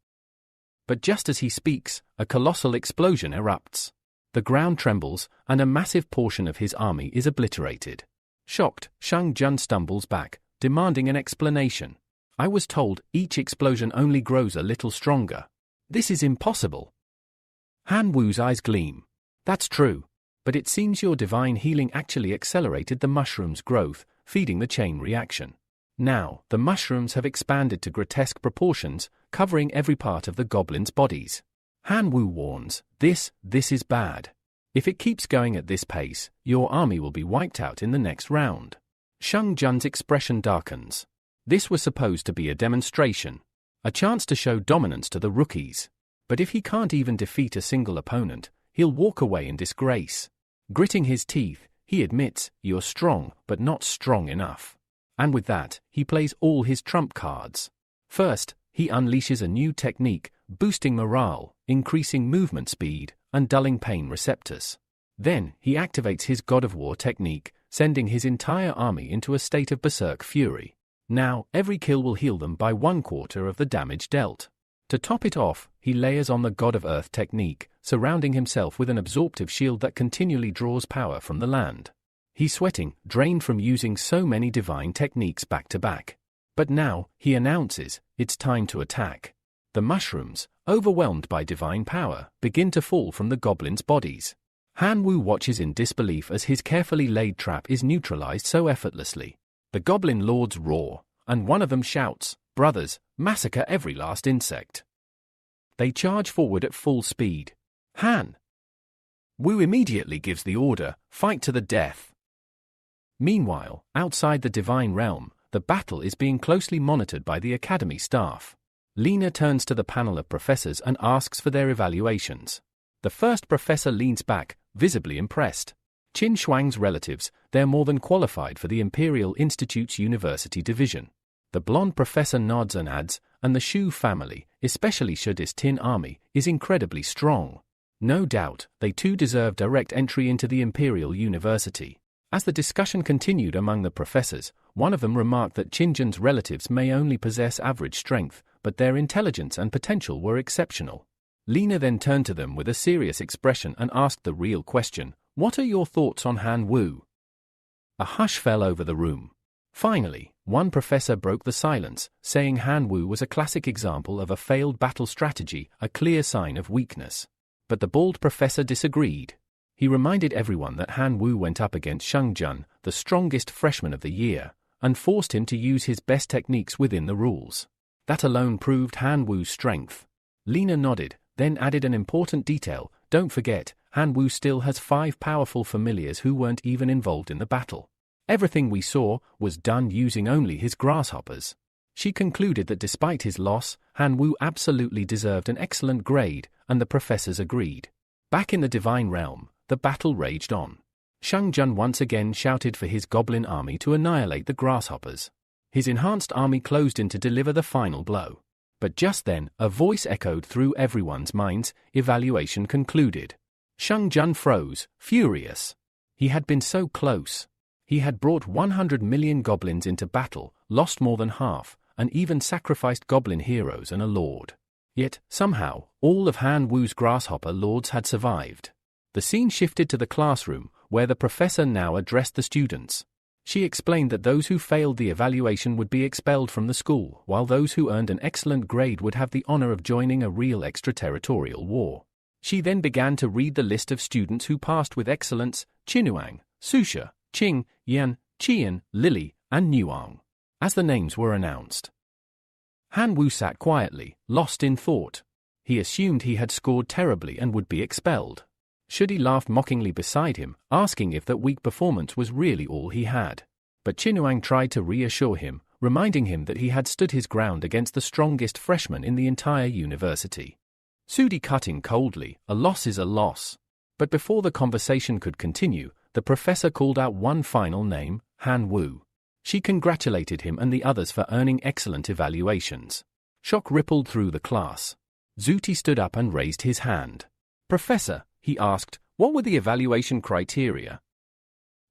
But just as he speaks, a colossal explosion erupts. The ground trembles, and a massive portion of his army is obliterated. Shocked, Shang Jun stumbles back, demanding an explanation. "I was told each explosion only grows a little stronger. This is impossible." Han Wu's eyes gleam. "That's true. But it seems your divine healing actually accelerated the mushroom's growth, feeding the chain reaction. Now, the mushrooms have expanded to grotesque proportions, covering every part of the goblins' bodies." Han Wu warns, This is bad. If it keeps going at this pace, your army will be wiped out in the next round." Shang Jun's expression darkens. This was supposed to be a demonstration, a chance to show dominance to the rookies. But if he can't even defeat a single opponent, he'll walk away in disgrace. Gritting his teeth, he admits, "You're strong, but not strong enough." And with that, he plays all his trump cards. First, he unleashes a new technique, boosting morale, increasing movement speed, and dulling pain receptors. Then, he activates his God of War technique, sending his entire army into a state of berserk fury. Now, every kill will heal them by 1/4 of the damage dealt. To top it off, he layers on the God of Earth technique, surrounding himself with an absorptive shield that continually draws power from the land. He's sweating, drained from using so many divine techniques back to back. But now, he announces, it's time to attack. The mushrooms, overwhelmed by divine power, begin to fall from the goblins' bodies. Han Wu watches in disbelief as his carefully laid trap is neutralized so effortlessly. The goblin lords roar, and one of them shouts, "Brothers, massacre every last insect." They charge forward at full speed. Han Wu immediately gives the order, "Fight to the death." Meanwhile, outside the divine realm, the battle is being closely monitored by the academy staff. Lena turns to the panel of professors and asks for their evaluations. The first professor leans back, visibly impressed. Qin Shuang's relatives, they're more than qualified for the Imperial Institute's University Division. The blonde professor nods and adds, and the Shu family, especially Shudis Tin army, is incredibly strong. No doubt, they too deserve direct entry into the Imperial University. As the discussion continued among the professors, one of them remarked that Qinjun's relatives may only possess average strength, but their intelligence and potential were exceptional. Lena then turned to them with a serious expression and asked the real question, "What are your thoughts on Han Wu?" A hush fell over the room. Finally, one professor broke the silence, saying Han Wu was a classic example of a failed battle strategy, a clear sign of weakness. But the bald professor disagreed. He reminded everyone that Han Wu went up against Shang Jun, the strongest freshman of the year, and forced him to use his best techniques within the rules. That alone proved Han Wu's strength. Lena nodded, then added an important detail, "Don't forget, Han Wu still has 5 powerful familiars who weren't even involved in the battle. Everything we saw was done using only his grasshoppers." She concluded that despite his loss, Han Wu absolutely deserved an excellent grade, and the professors agreed. Back in the divine realm, the battle raged on. Shang Jun once again shouted for his goblin army to annihilate the grasshoppers. His enhanced army closed in to deliver the final blow. But just then, a voice echoed through everyone's minds, "Evaluation concluded." Shang Jun froze, furious. He had been so close. He had brought 100 million goblins into battle, lost more than half, and even sacrificed goblin heroes and a lord. Yet, somehow, all of Han Wu's grasshopper lords had survived. The scene shifted to the classroom, where the professor now addressed the students. She explained that those who failed the evaluation would be expelled from the school, while those who earned an excellent grade would have the honor of joining a real extraterritorial war. She then began to read the list of students who passed with excellence: Qinuang, Susha, Qing, Yan, Qian, Lily, and Nuang. As the names were announced, Han Wu sat quietly, lost in thought. He assumed he had scored terribly and would be expelled. Shudi laughed mockingly beside him, asking if that weak performance was really all he had. But Qinuang tried to reassure him, reminding him that he had stood his ground against the strongest freshman in the entire university. Sudi cut in coldly, "A loss is a loss." But before the conversation could continue, the professor called out one final name, Han Wu. She congratulated him and the others for earning excellent evaluations. Shock rippled through the class. Zuti stood up and raised his hand. "Professor," he asked, "what were the evaluation criteria?"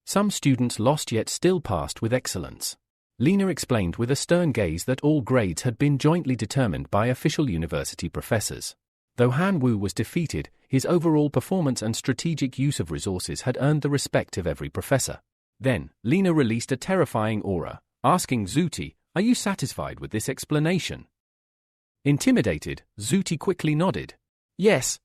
Some students lost yet still passed with excellence. Lena explained with a stern gaze that all grades had been jointly determined by official university professors. Though Han Wu was defeated, his overall performance and strategic use of resources had earned the respect of every professor. Then, Lena released a terrifying aura, asking Zuti, "Are you satisfied with this explanation?" Intimidated, Zuti quickly nodded. "Yes,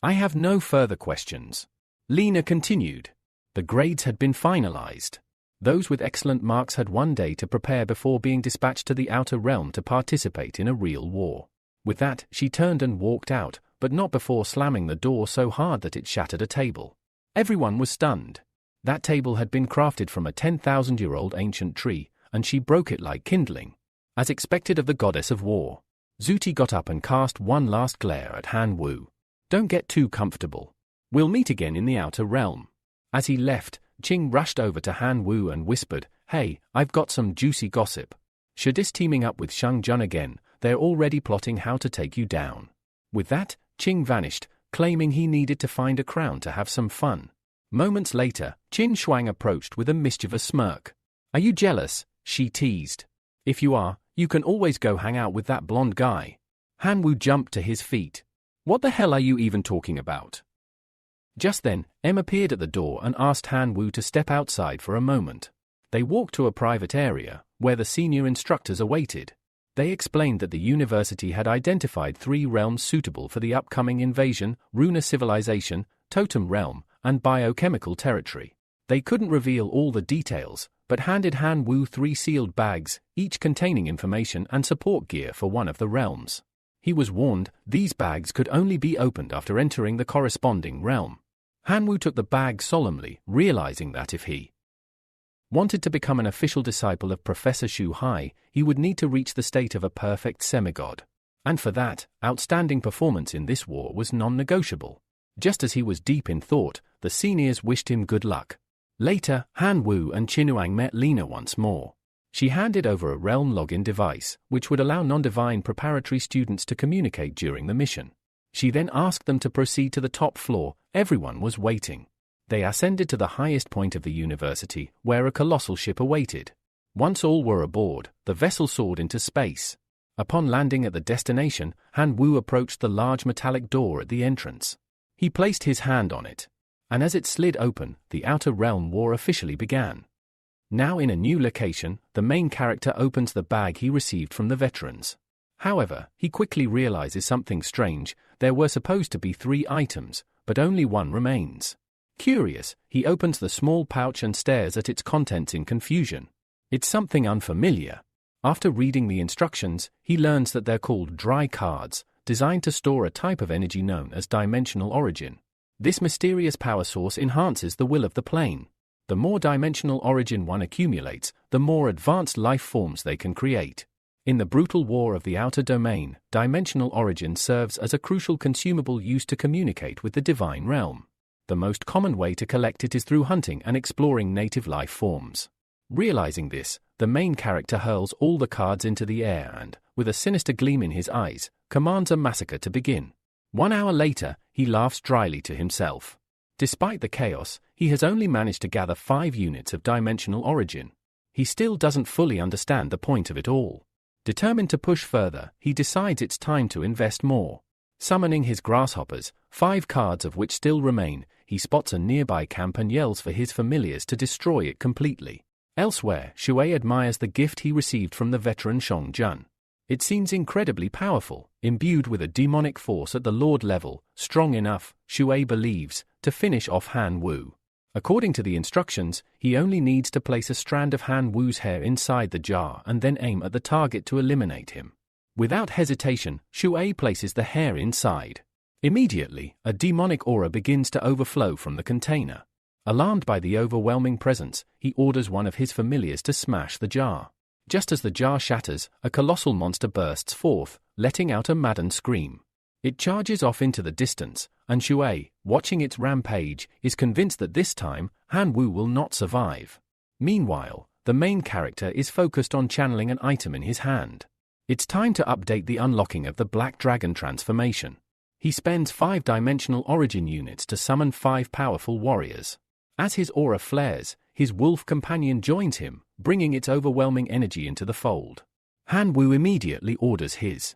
I have no further questions." Lena continued. The grades had been finalized. Those with excellent marks had one day to prepare before being dispatched to the outer realm to participate in a real war. With that, she turned and walked out, but not before slamming the door so hard that it shattered a table. Everyone was stunned. That table had been crafted from a 10,000-year-old ancient tree, and she broke it like kindling. As expected of the goddess of war, Zuti got up and cast one last glare at Han Wu. "Don't get too comfortable. We'll meet again in the outer realm." As he left, Qing rushed over to Han Wu and whispered, "Hey, I've got some juicy gossip. Shadis teaming up with Shang Jun again, they're already plotting how to take you down." With that, Qing vanished, claiming he needed to find a crown to have some fun. Moments later, Qin Shuang approached with a mischievous smirk. "Are you jealous?" she teased. "If you are, you can always go hang out with that blonde guy." Han Wu jumped to his feet. "What the hell are you even talking about?" Just then, Em appeared at the door and asked Han Wu to step outside for a moment. They walked to a private area, where the senior instructors awaited. They explained that the university had identified 3 realms suitable for the upcoming invasion: Runa Civilization, Totem Realm, and Biochemical Territory. They couldn't reveal all the details, but handed Han Wu 3 sealed bags, each containing information and support gear for one of the realms. He was warned these bags could only be opened after entering the corresponding realm. Han Wu took the bag solemnly, realizing that if he wanted to become an official disciple of Professor Shu Hai, he would need to reach the state of a perfect semigod. And for that, outstanding performance in this war was non-negotiable. Just as he was deep in thought, the seniors wished him good luck. Later, Han Wu and Qinuang met Lena once more. She handed over a realm login device, which would allow non-divine preparatory students to communicate during the mission. She then asked them to proceed to the top floor. Everyone was waiting. They ascended to the highest point of the university, where a colossal ship awaited. Once all were aboard, the vessel soared into space. Upon landing at the destination, Han Wu approached the large metallic door at the entrance. He placed his hand on it, and as it slid open, the Outer Realm War officially began. Now in a new location, the main character opens the bag he received from the veterans. However, he quickly realizes something strange. There were supposed to be 3 items, but only 1 remains. Curious, he opens the small pouch and stares at its contents in confusion. It's something unfamiliar. After reading the instructions, he learns that they're called dry cards, designed to store a type of energy known as dimensional origin. This mysterious power source enhances the will of the plane. The more dimensional origin one accumulates, the more advanced life forms they can create. In the brutal war of the outer domain, dimensional origin serves as a crucial consumable used to communicate with the divine realm. The most common way to collect it is through hunting and exploring native life forms. Realizing this, the main character hurls all the cards into the air and, with a sinister gleam in his eyes, commands a massacre to begin. 1 hour later, he laughs dryly to himself. Despite the chaos, he has only managed to gather 5 units of dimensional origin. He still doesn't fully understand the point of it all. Determined to push further, he decides it's time to invest more. Summoning his grasshoppers, 5 cards of which still remain, he spots a nearby camp and yells for his familiars to destroy it completely. Elsewhere, Shui admires the gift he received from the veteran Shang Jun. It seems incredibly powerful, imbued with a demonic force at the Lord level, strong enough, Shui believes, to finish off Han Wu. According to the instructions, he only needs to place a strand of Han Wu's hair inside the jar and then aim at the target to eliminate him. Without hesitation, Shui places the hair inside. Immediately, a demonic aura begins to overflow from the container. Alarmed by the overwhelming presence, he orders one of his familiars to smash the jar. Just as the jar shatters, a colossal monster bursts forth, letting out a maddened scream. It charges off into the distance, and Shui, watching its rampage, is convinced that this time, Han Wu will not survive. Meanwhile, the main character is focused on channeling an item in his hand. It's time to update the unlocking of the Black Dragon transformation. He spends 5 dimensional origin units to summon 5 powerful warriors. As his aura flares, his wolf companion joins him, bringing its overwhelming energy into the fold. Han Wu immediately orders his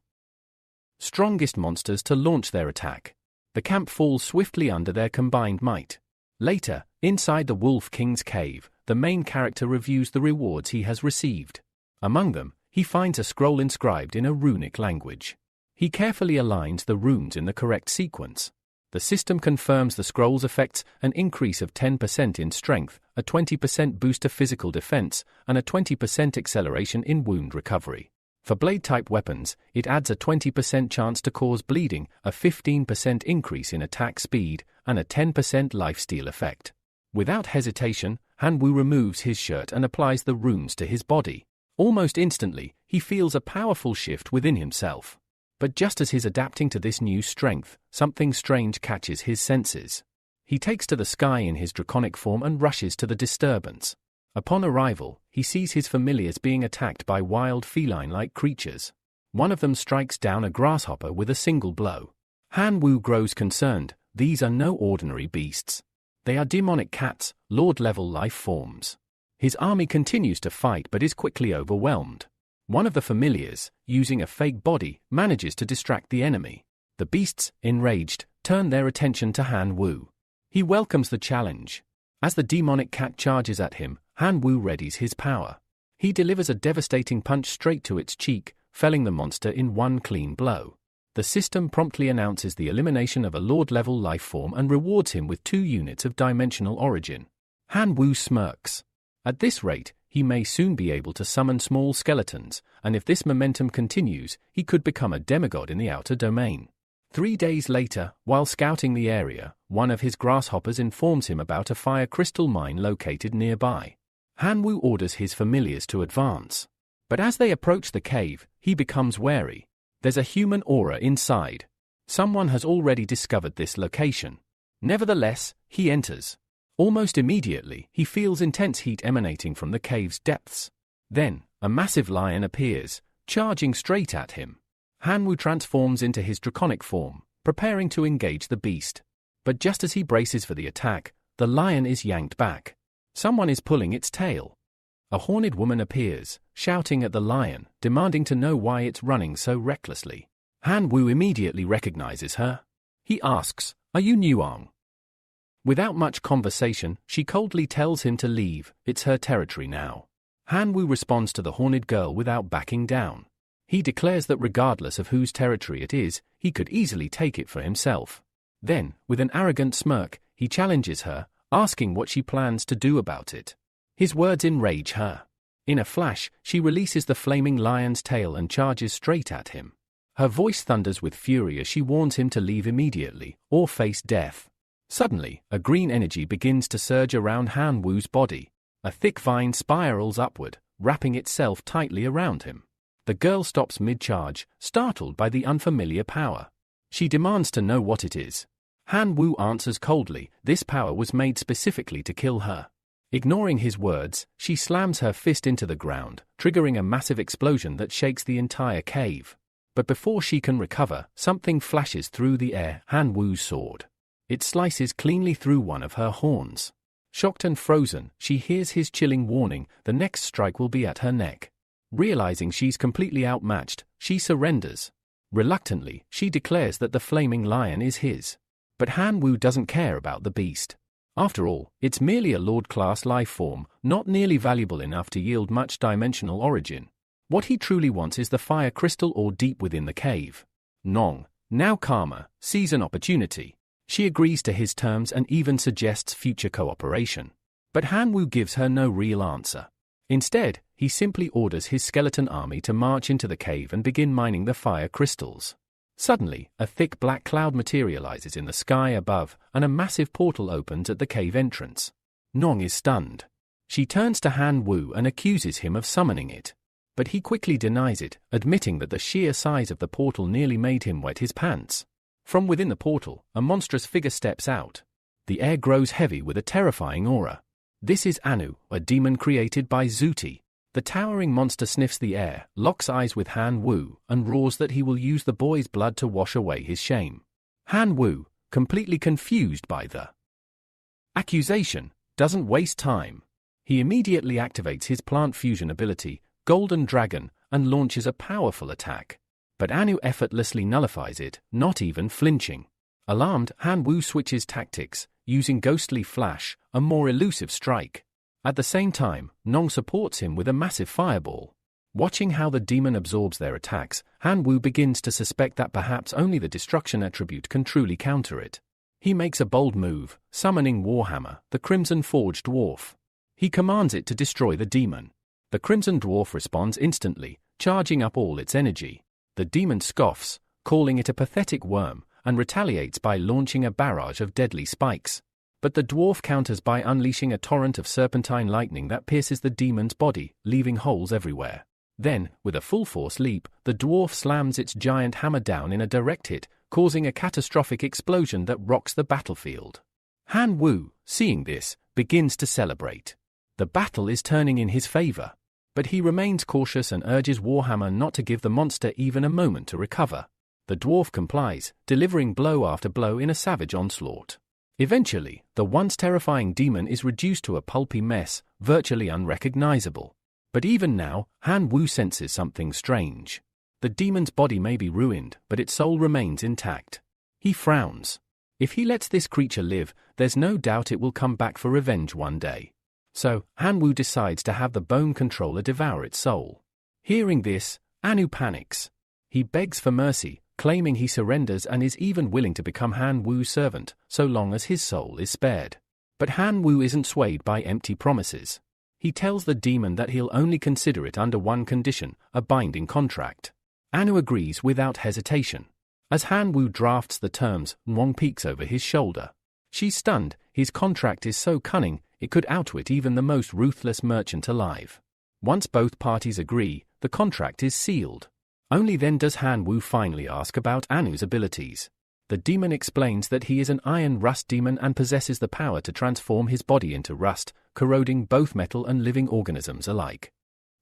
strongest monsters to launch their attack. The camp falls swiftly under their combined might. Later, inside the Wolf King's cave, the main character reviews the rewards he has received. Among them, he finds a scroll inscribed in a runic language. He carefully aligns the runes in the correct sequence. The system confirms the scroll's effects: an increase of 10% in strength, a 20% boost to physical defense, and a 20% acceleration in wound recovery. For blade-type weapons, it adds a 20% chance to cause bleeding, a 15% increase in attack speed, and a 10% lifesteal effect. Without hesitation, Han Wu removes his shirt and applies the runes to his body. Almost instantly, he feels a powerful shift within himself. But just as he's adapting to this new strength, something strange catches his senses. He takes to the sky in his draconic form and rushes to the disturbance. Upon arrival, he sees his familiars being attacked by wild feline-like creatures. One of them strikes down a grasshopper with a single blow. Han Wu grows concerned. These are no ordinary beasts. They are demonic cats, lord-level life forms. His army continues to fight but is quickly overwhelmed. One of the familiars, using a fake body, manages to distract the enemy. The beasts, enraged, turn their attention to Han Wu. He welcomes the challenge. As the demonic cat charges at him, Han Wu readies his power. He delivers a devastating punch straight to its cheek, felling the monster in one clean blow. The system promptly announces the elimination of a lord-level life form and rewards him with 2 units of dimensional origin. Han Wu smirks. At this rate, he may soon be able to summon small skeletons, and if this momentum continues, he could become a demigod in the outer domain. 3 days later, while scouting the area, one of his grasshoppers informs him about a fire crystal mine located nearby. Han Wu orders his familiars to advance. But as they approach the cave, he becomes wary. There's a human aura inside. Someone has already discovered this location. Nevertheless, he enters. Almost immediately, he feels intense heat emanating from the cave's depths. Then, a massive lion appears, charging straight at him. Han Wu transforms into his draconic form, preparing to engage the beast. But just as he braces for the attack, the lion is yanked back. Someone is pulling its tail. A horned woman appears, shouting at the lion, demanding to know why it's running so recklessly. Han Wu immediately recognizes her. He asks, "Are you Nuang?" Without much conversation, she coldly tells him to leave. It's her territory now. Han Wu responds to the horned girl without backing down. He declares that regardless of whose territory it is, he could easily take it for himself. Then, with an arrogant smirk, he challenges her, asking what she plans to do about it. His words enrage her. In a flash, she releases the flaming lion's tail and charges straight at him. Her voice thunders with fury as she warns him to leave immediately, or face death. Suddenly, a green energy begins to surge around Han Wu's body. A thick vine spirals upward, wrapping itself tightly around him. The girl stops mid-charge, startled by the unfamiliar power. She demands to know what it is. Han Wu answers coldly, this power was made specifically to kill her. Ignoring his words, she slams her fist into the ground, triggering a massive explosion that shakes the entire cave. But before she can recover, something flashes through the air: Han Wu's sword. It slices cleanly through one of her horns. Shocked and frozen, she hears his chilling warning, the next strike will be at her neck. Realizing she's completely outmatched, she surrenders. Reluctantly, she declares that the flaming lion is his. But Han Wu doesn't care about the beast. After all, it's merely a Lord-class life form, not nearly valuable enough to yield much dimensional origin. What he truly wants is the fire crystal ore deep within the cave. Nong, now calmer, sees an opportunity. She agrees to his terms and even suggests future cooperation. But Han Wu gives her no real answer. Instead, he simply orders his skeleton army to march into the cave and begin mining the fire crystals. Suddenly, a thick black cloud materializes in the sky above, and a massive portal opens at the cave entrance. Nong is stunned. She turns to Han Wu and accuses him of summoning it. But he quickly denies it, admitting that the sheer size of the portal nearly made him wet his pants. From within the portal, a monstrous figure steps out. The air grows heavy with a terrifying aura. This is Anu, a demon created by Zuti. The towering monster sniffs the air, locks eyes with Han Wu, and roars that he will use the boy's blood to wash away his shame. Han Wu, completely confused by the accusation, doesn't waste time. He immediately activates his plant fusion ability, Golden Dragon, and launches a powerful attack. But Anu effortlessly nullifies it, not even flinching. Alarmed, Han Wu switches tactics, using Ghostly Flash, a more elusive strike. At the same time, Nong supports him with a massive fireball. Watching how the demon absorbs their attacks, Han Wu begins to suspect that perhaps only the destruction attribute can truly counter it. He makes a bold move, summoning Warhammer, the Crimson Forged Dwarf. He commands it to destroy the demon. The Crimson Dwarf responds instantly, charging up all its energy. The demon scoffs, calling it a pathetic worm, and retaliates by launching a barrage of deadly spikes. But the dwarf counters by unleashing a torrent of serpentine lightning that pierces the demon's body, leaving holes everywhere. Then, with a full-force leap, the dwarf slams its giant hammer down in a direct hit, causing a catastrophic explosion that rocks the battlefield. Han Wu, seeing this, begins to celebrate. The battle is turning in his favor. But he remains cautious and urges Warhammer not to give the monster even a moment to recover. The dwarf complies, delivering blow after blow in a savage onslaught. Eventually, the once terrifying demon is reduced to a pulpy mess, virtually unrecognizable. But even now, Han Wu senses something strange. The demon's body may be ruined, but its soul remains intact. He frowns. If he lets this creature live, there's no doubt it will come back for revenge one day. So, Han Wu decides to have the bone controller devour its soul. Hearing this, Anu panics. He begs for mercy, claiming he surrenders and is even willing to become Han Wu's servant, so long as his soul is spared. But Han Wu isn't swayed by empty promises. He tells the demon that he'll only consider it under one condition, a binding contract. Anu agrees without hesitation. As Han Wu drafts the terms, Wong peeks over his shoulder. She's stunned. His contract is so cunning, it could outwit even the most ruthless merchant alive. Once both parties agree, the contract is sealed. Only then does Han Wu finally ask about Anu's abilities. The demon explains that he is an iron rust demon and possesses the power to transform his body into rust, corroding both metal and living organisms alike.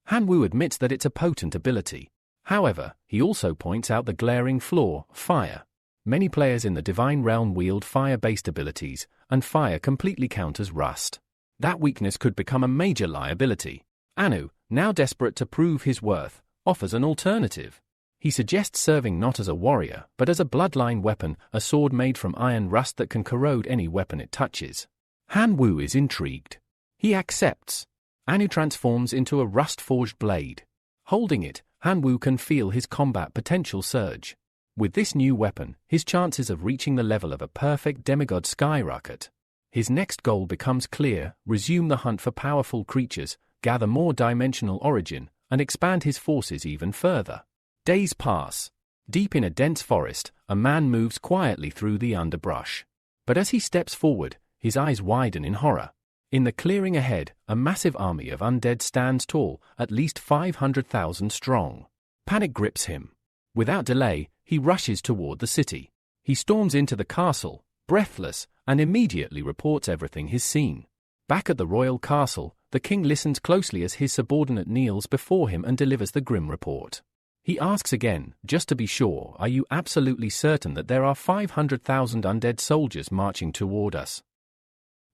Han Wu admits that it's a potent ability. However, he also points out the glaring flaw, fire. Many players in the Divine Realm wield fire-based abilities, and fire completely counters rust. That weakness could become a major liability. Anu, now desperate to prove his worth, offers an alternative. He suggests serving not as a warrior, but as a bloodline weapon, a sword made from iron rust that can corrode any weapon it touches. Han Wu is intrigued. He accepts. Anu transforms into a rust-forged blade. Holding it, Han Wu can feel his combat potential surge. With this new weapon, his chances of reaching the level of a perfect demigod skyrocket. His next goal becomes clear: resume the hunt for powerful creatures, gather more dimensional origin, and expand his forces even further. Days pass. Deep in a dense forest, a man moves quietly through the underbrush. But as he steps forward, his eyes widen in horror. In the clearing ahead, a massive army of undead stands tall, at least 500,000 strong. Panic grips him. Without delay, he rushes toward the city. He storms into the castle, breathless, and immediately reports everything he's seen. Back at the royal castle, the king listens closely as his subordinate kneels before him and delivers the grim report. He asks again, just to be sure, "Are you absolutely certain that there are 500,000 undead soldiers marching toward us?"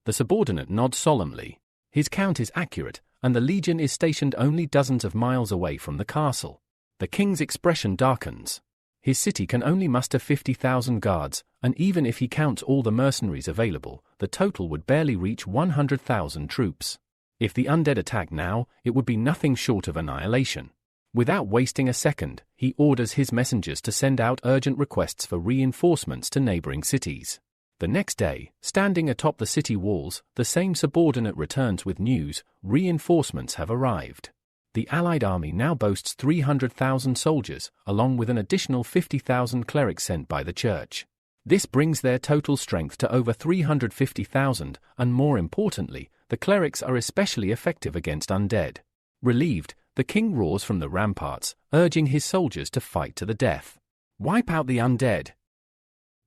The subordinate nods solemnly. His count is accurate, and the legion is stationed only dozens of miles away from the castle. The king's expression darkens. His city can only muster 50,000 guards, and even if he counts all the mercenaries available, the total would barely reach 100,000 troops. If the undead attack now, it would be nothing short of annihilation. Without wasting a second, he orders his messengers to send out urgent requests for reinforcements to neighboring cities. The next day, standing atop the city walls, the same subordinate returns with news: reinforcements have arrived. The Allied army now boasts 300,000 soldiers, along with an additional 50,000 clerics sent by the church. This brings their total strength to over 350,000, and more importantly, the clerics are especially effective against undead. Relieved, the king roars from the ramparts, urging his soldiers to fight to the death. Wipe out the undead.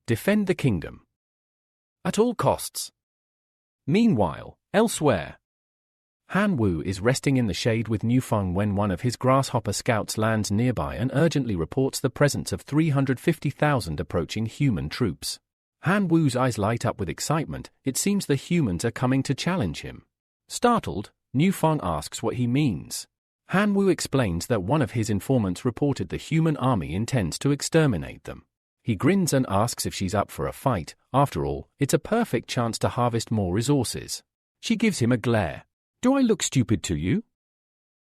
Defend the kingdom. At all costs. Meanwhile, elsewhere, Han Wu is resting in the shade with Nufeng when one of his grasshopper scouts lands nearby and urgently reports the presence of 350,000 approaching human troops. Han Wu's eyes light up with excitement. It seems the humans are coming to challenge him. Startled, Nu Feng asks what he means. Han Wu explains that one of his informants reported the human army intends to exterminate them. He grins and asks if she's up for a fight. After all, it's a perfect chance to harvest more resources. She gives him a glare. "Do I look stupid to you?"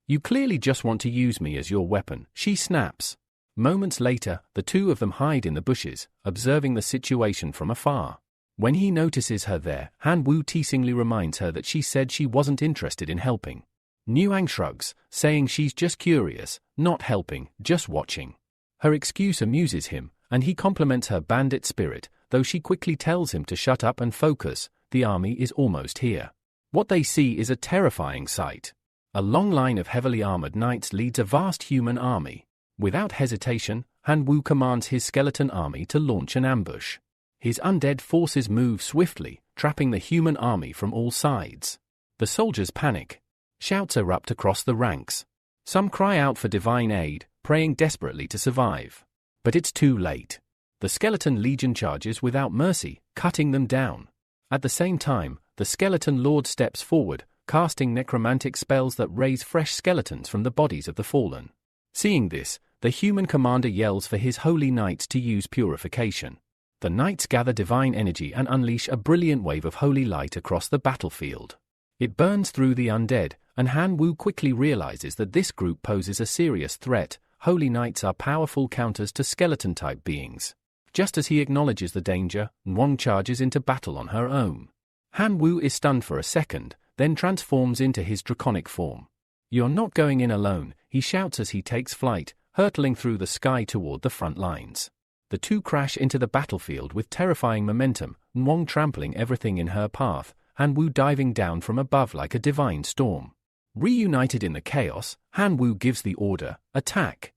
"You clearly just want to use me as your weapon," she snaps. Moments later, the two of them hide in the bushes, observing the situation from afar. When he notices her there, Han Wu teasingly reminds her that she said she wasn't interested in helping. Nuang shrugs, saying she's just curious, not helping, just watching. Her excuse amuses him, and he compliments her bandit spirit, though she quickly tells him to shut up and focus. The army is almost here. What they see is a terrifying sight. A long line of heavily armored knights leads a vast human army. Without hesitation, Han Wu commands his skeleton army to launch an ambush. His undead forces move swiftly, trapping the human army from all sides. The soldiers panic. Shouts erupt across the ranks. Some cry out for divine aid, praying desperately to survive. But it's too late. The skeleton legion charges without mercy, cutting them down. At the same time, the skeleton lord steps forward, casting necromantic spells that raise fresh skeletons from the bodies of the fallen. Seeing this, the human commander yells for his holy knights to use purification. The knights gather divine energy and unleash a brilliant wave of holy light across the battlefield. It burns through the undead, and Han Wu quickly realizes that this group poses a serious threat. Holy knights are powerful counters to skeleton-type beings. Just as he acknowledges the danger, Wong charges into battle on her own. Han Wu is stunned for a second, then transforms into his draconic form. "You're not going in alone," he shouts as he takes flight, hurtling through the sky toward the front lines. The two crash into the battlefield with terrifying momentum, Wong trampling everything in her path, Han Wu diving down from above like a divine storm. Reunited in the chaos, Han Wu gives the order, "Attack."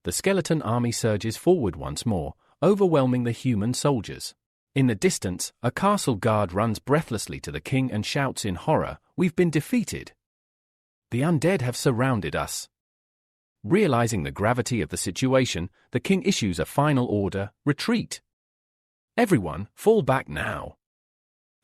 The skeleton army surges forward once more, overwhelming the human soldiers. In the distance, a castle guard runs breathlessly to the king and shouts in horror, "We've been defeated. The undead have surrounded us." Realizing the gravity of the situation, the king issues a final order, "Retreat. Everyone, fall back now."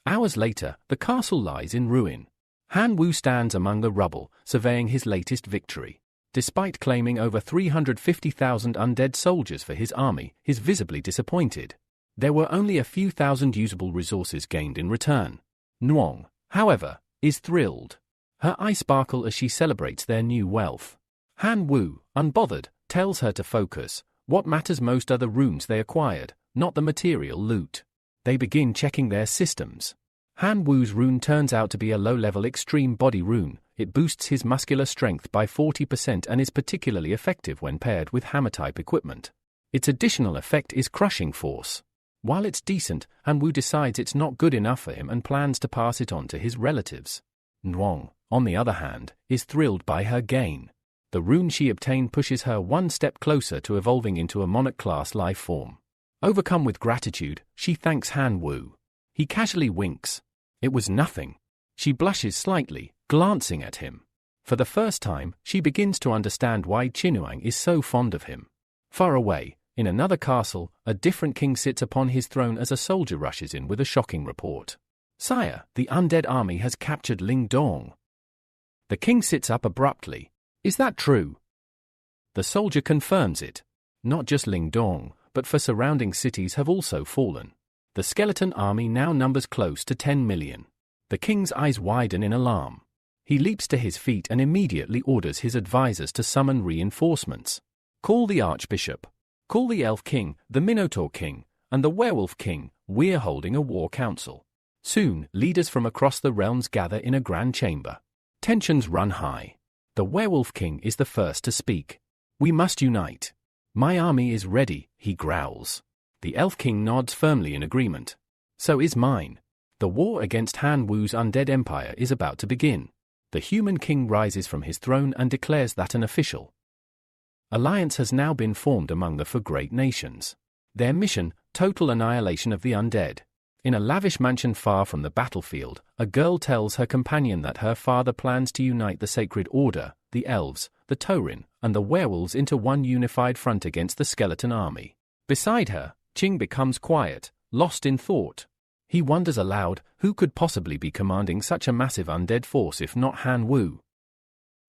Hours later, the castle lies in ruin. Han Wu stands among the rubble, surveying his latest victory. Despite claiming over 350,000 undead soldiers for his army, he's visibly disappointed. There were only a few thousand usable resources gained in return. Nuang, however, is thrilled. Her eyes sparkle as she celebrates their new wealth. Han Wu, unbothered, tells her to focus. What matters most are the runes they acquired, not the material loot. They begin checking their systems. Han Wu's rune turns out to be a low-level extreme body rune. It boosts his muscular strength by 40% and is particularly effective when paired with hammer-type equipment. Its additional effect is crushing force. While it's decent, Han Wu decides it's not good enough for him and plans to pass it on to his relatives. Nuang, on the other hand, is thrilled by her gain. The rune she obtained pushes her one step closer to evolving into a monarch-class life form. Overcome with gratitude, she thanks Han Wu. He casually winks. It was nothing. She blushes slightly, glancing at him. For the first time, she begins to understand why Qinuang is so fond of him. Far away, in another castle, a different king sits upon his throne as a soldier rushes in with a shocking report. "Sire, the undead army has captured Ling Dong." The king sits up abruptly. "Is that true?" The soldier confirms it. Not just Ling Dong, but for surrounding cities have also fallen. The skeleton army now numbers close to 10 million. The king's eyes widen in alarm. He leaps to his feet and immediately orders his advisors to summon reinforcements. "Call the archbishop. Call the elf king, the minotaur king, and the werewolf king. We're holding a war council." Soon, leaders from across the realms gather in a grand chamber. Tensions run high. The werewolf king is the first to speak. "We must unite. My army is ready," he growls. The elf king nods firmly in agreement. "So is mine." The war against Han Wu's undead empire is about to begin. The human king rises from his throne and declares that an official alliance has now been formed among the four great nations. Their mission, total annihilation of the undead. In a lavish mansion far from the battlefield, a girl tells her companion that her father plans to unite the sacred order, the elves, the tauren, and the werewolves into one unified front against the skeleton army. Beside her, Qing becomes quiet, lost in thought. He wonders aloud, who could possibly be commanding such a massive undead force if not Han Wu?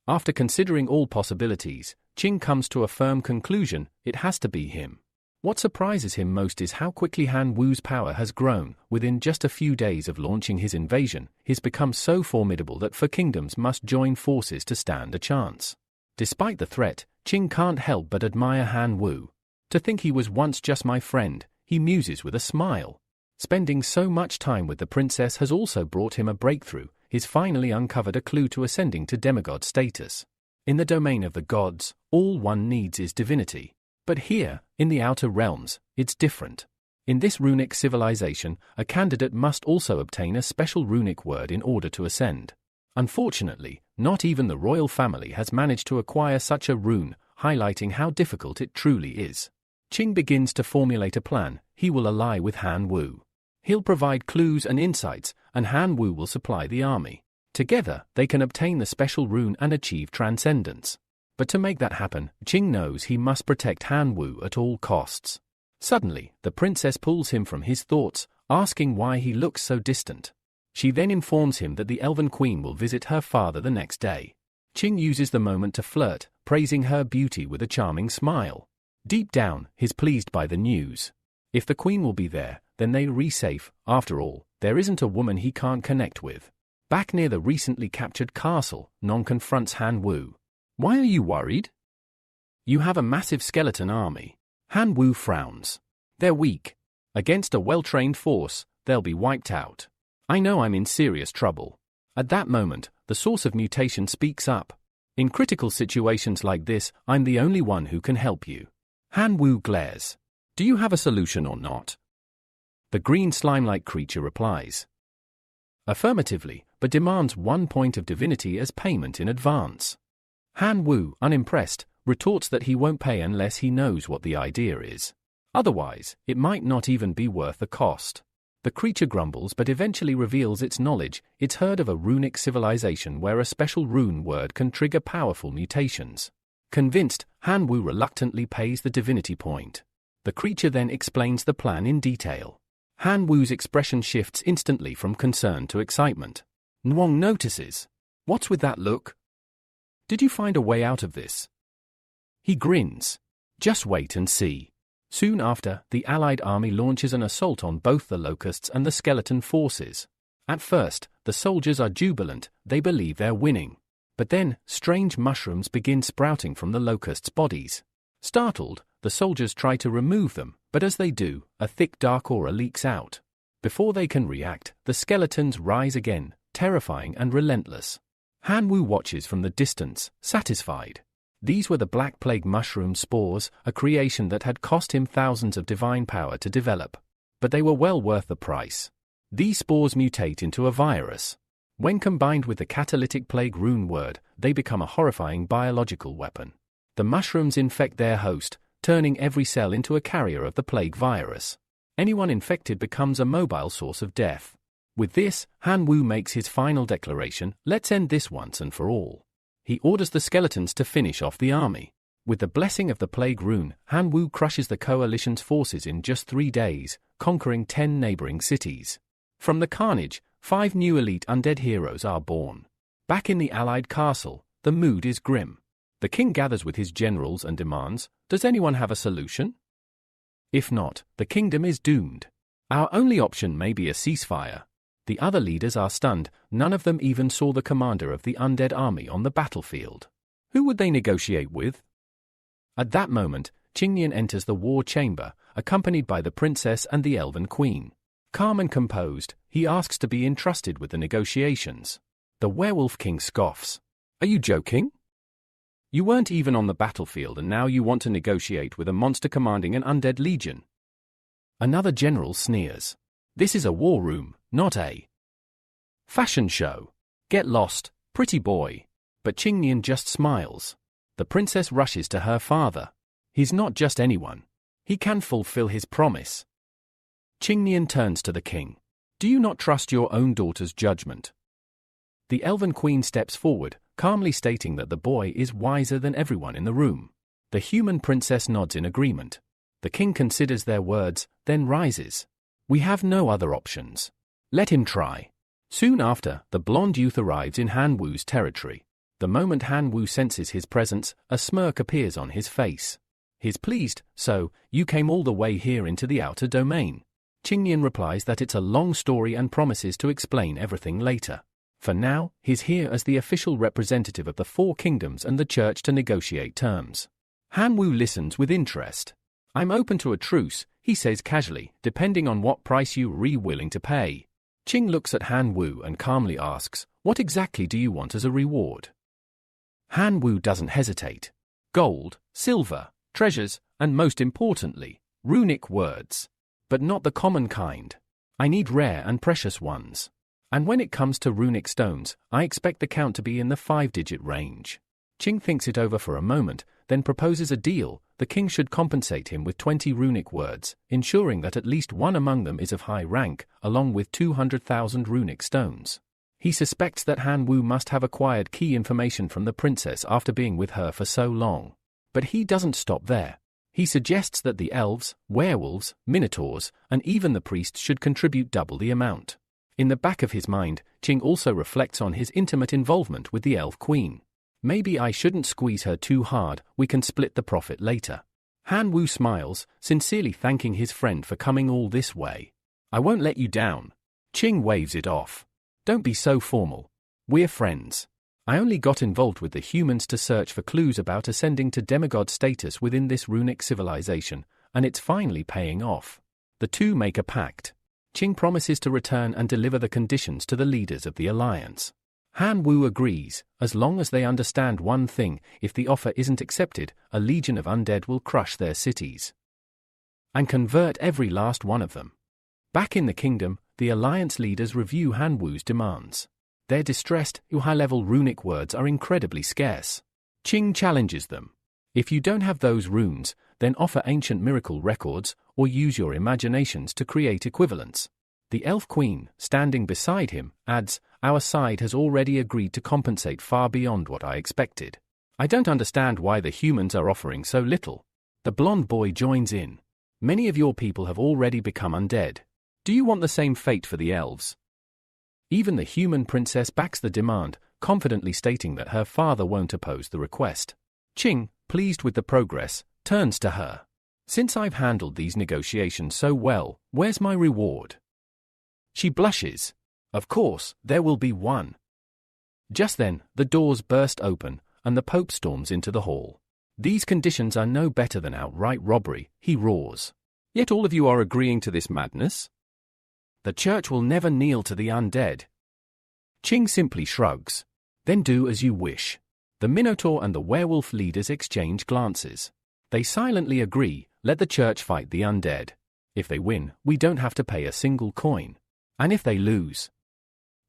After considering all possibilities, Qing comes to a firm conclusion: it has to be him. What surprises him most is how quickly Han Wu's power has grown. Within just a few days of launching his invasion, he's become so formidable that 4 kingdoms must join forces to stand a chance. Despite the threat, Qing can't help but admire Han Wu. To think he was once just my friend, he muses with a smile. Spending so much time with the princess has also brought him a breakthrough. He's finally uncovered a clue to ascending to demigod status. In the domain of the gods, all one needs is divinity. But here, in the outer realms, it's different. In this runic civilization, a candidate must also obtain a special runic word in order to ascend. Unfortunately, not even the royal family has managed to acquire such a rune, highlighting how difficult it truly is. Qing begins to formulate a plan. He will ally with Han Wu. He'll provide clues and insights, and Han Wu will supply the army. Together, they can obtain the special rune and achieve transcendence. But to make that happen, Qing knows he must protect Han Wu at all costs. Suddenly, the princess pulls him from his thoughts, asking why he looks so distant. She then informs him that the Elven Queen will visit her father the next day. Qing uses the moment to flirt, praising her beauty with a charming smile. Deep down, he's pleased by the news. If the Queen will be there, then they'll be safe. After all, there isn't a woman he can't connect with. Back near the recently captured castle, Non confronts Han Wu. Why are you worried? You have a massive skeleton army. Han Wu frowns. They're weak. Against a well-trained force, they'll be wiped out. I know I'm in serious trouble. At that moment, the source of mutation speaks up. In critical situations like this, I'm the only one who can help you. Han Wu glares. Do you have a solution or not? The green slime-like creature replies. Affirmatively, but demands 1 point of divinity as payment in advance. Han Wu, unimpressed, retorts that he won't pay unless he knows what the idea is. Otherwise, it might not even be worth the cost. The creature grumbles but eventually reveals its knowledge. It's heard of a runic civilization where a special rune word can trigger powerful mutations. Convinced, Han Wu reluctantly pays the divinity point. The creature then explains the plan in detail. Han Wu's expression shifts instantly from concern to excitement. Nwang notices. What's with that look? Did you find a way out of this? He grins. Just wait and see. Soon after, the Allied army launches an assault on both the Locusts and the Skeleton forces. At first, the soldiers are jubilant, they believe they're winning. But then, strange mushrooms begin sprouting from the Locusts' bodies. Startled, the soldiers try to remove them, but as they do, a thick dark aura leaks out. Before they can react, the skeletons rise again, terrifying and relentless. Han Wu watches from the distance, satisfied. These were the Black Plague mushroom spores, a creation that had cost him thousands of divine power to develop. But they were well worth the price. These spores mutate into a virus. When combined with the catalytic plague rune word, they become a horrifying biological weapon. The mushrooms infect their host, turning every cell into a carrier of the plague virus. Anyone infected becomes a mobile source of death. With this, Han Wu makes his final declaration: let's end this once and for all. He orders the skeletons to finish off the army. With the blessing of the plague rune, Han Wu crushes the coalition's forces in just 3 days, conquering 10 neighboring cities. From the carnage, 5 new elite undead heroes are born. Back in the Allied castle, the mood is grim. The king gathers with his generals and demands, does anyone have a solution? If not, the kingdom is doomed. Our only option may be a ceasefire. The other leaders are stunned, none of them even saw the commander of the undead army on the battlefield. Who would they negotiate with? At that moment, Qingnian enters the war chamber, accompanied by the princess and the Elven Queen. Calm and composed, he asks to be entrusted with the negotiations. The werewolf king scoffs. Are you joking? You weren't even on the battlefield and now you want to negotiate with a monster commanding an undead legion. Another general sneers. This is a war room, not a fashion show. Get lost, pretty boy. But Qingnian just smiles. The princess rushes to her father. He's not just anyone. He can fulfill his promise. Qingnian turns to the king. Do you not trust your own daughter's judgment? The Elven Queen steps forward, calmly stating that the boy is wiser than everyone in the room. The human princess nods in agreement. The king considers their words, then rises. We have no other options. Let him try. Soon after, the blonde youth arrives in Han Wu's territory. The moment Han Wu senses his presence, a smirk appears on his face. He's pleased. So, you came all the way here into the outer domain. Qingnian replies that it's a long story and promises to explain everything later. For now, he's here as the official representative of the four kingdoms and the church to negotiate terms. Han Wu listens with interest. I'm open to a truce, he says casually, depending on what price you're willing to pay. Qing looks at Han Wu and calmly asks, what exactly do you want as a reward? Han Wu doesn't hesitate. Gold, silver, treasures, and most importantly, runic words. But not the common kind. I need rare and precious ones. And when it comes to runic stones, I expect the count to be in the 5-digit range. Qing thinks it over for a moment, then proposes a deal. The king should compensate him with 20 runic words, ensuring that at least one among them is of high rank, along with 200,000 runic stones. He suspects that Han Wu must have acquired key information from the princess after being with her for so long. But he doesn't stop there. He suggests that the elves, werewolves, minotaurs, and even the priests should contribute double the amount. In the back of his mind, Qing also reflects on his intimate involvement with the elf queen. Maybe I shouldn't squeeze her too hard, we can split the profit later. Han Wu smiles, sincerely thanking his friend for coming all this way. I won't let you down. Qing waves it off. Don't be so formal. We're friends. I only got involved with the humans to search for clues about ascending to demigod status within this runic civilization, and it's finally paying off. The two make a pact. Qing promises to return and deliver the conditions to the leaders of the alliance. Han Wu agrees, as long as they understand one thing: if the offer isn't accepted, a legion of undead will crush their cities and convert every last one of them. Back in the kingdom, the alliance leaders review Han Wu's demands. They're distressed. Your high-level runic words are incredibly scarce. Qing challenges them. If you don't have those runes, then offer ancient miracle records, or use your imaginations to create equivalents. The elf queen, standing beside him, adds, our side has already agreed to compensate far beyond what I expected. I don't understand why the humans are offering so little. The blonde boy joins in. Many of your people have already become undead. Do you want the same fate for the elves? Even the human princess backs the demand, confidently stating that her father won't oppose the request. Qing, pleased with the progress, turns to her. Since I've handled these negotiations so well, where's my reward? She blushes. Of course, there will be one. Just then, the doors burst open, and the Pope storms into the hall. These conditions are no better than outright robbery, he roars. Yet all of you are agreeing to this madness? The church will never kneel to the undead. Qing simply shrugs. Then do as you wish. The Minotaur and the werewolf leaders exchange glances. They silently agree, let the church fight the undead. If they win, we don't have to pay a single coin. And if they lose,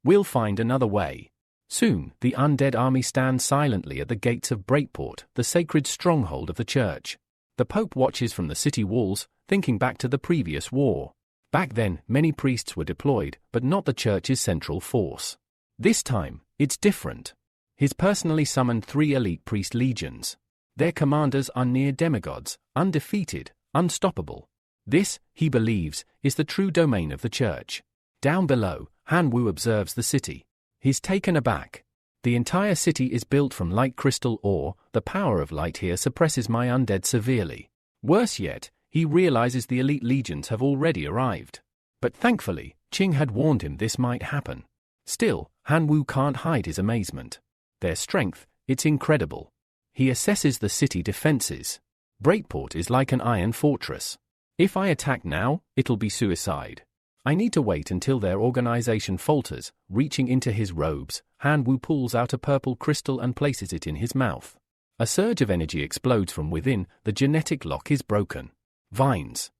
we'll find another way. Soon, the undead army stands silently at the gates of Breakport, the sacred stronghold of the church. The Pope watches from the city walls, thinking back to the previous war. Back then, many priests were deployed, but not the church's central force. This time, it's different. He's personally summoned 3 elite priest legions. Their commanders are near demigods, undefeated, unstoppable. This, he believes, is the true domain of the church. Down below, Han Wu observes the city. He's taken aback. The entire city is built from light crystal ore. The power of light here suppresses my undead severely. Worse yet, he realizes the elite legions have already arrived. But thankfully, Qing had warned him this might happen. Still, Han Wu can't hide his amazement. Their strength, it's incredible. He assesses the city defenses. Breakport is like an iron fortress. If I attack now, it'll be suicide. I need to wait until their organization falters. Reaching into his robes, Han Wu pulls out a purple crystal and places it in his mouth. A surge of energy explodes from within. The genetic lock is broken. Vines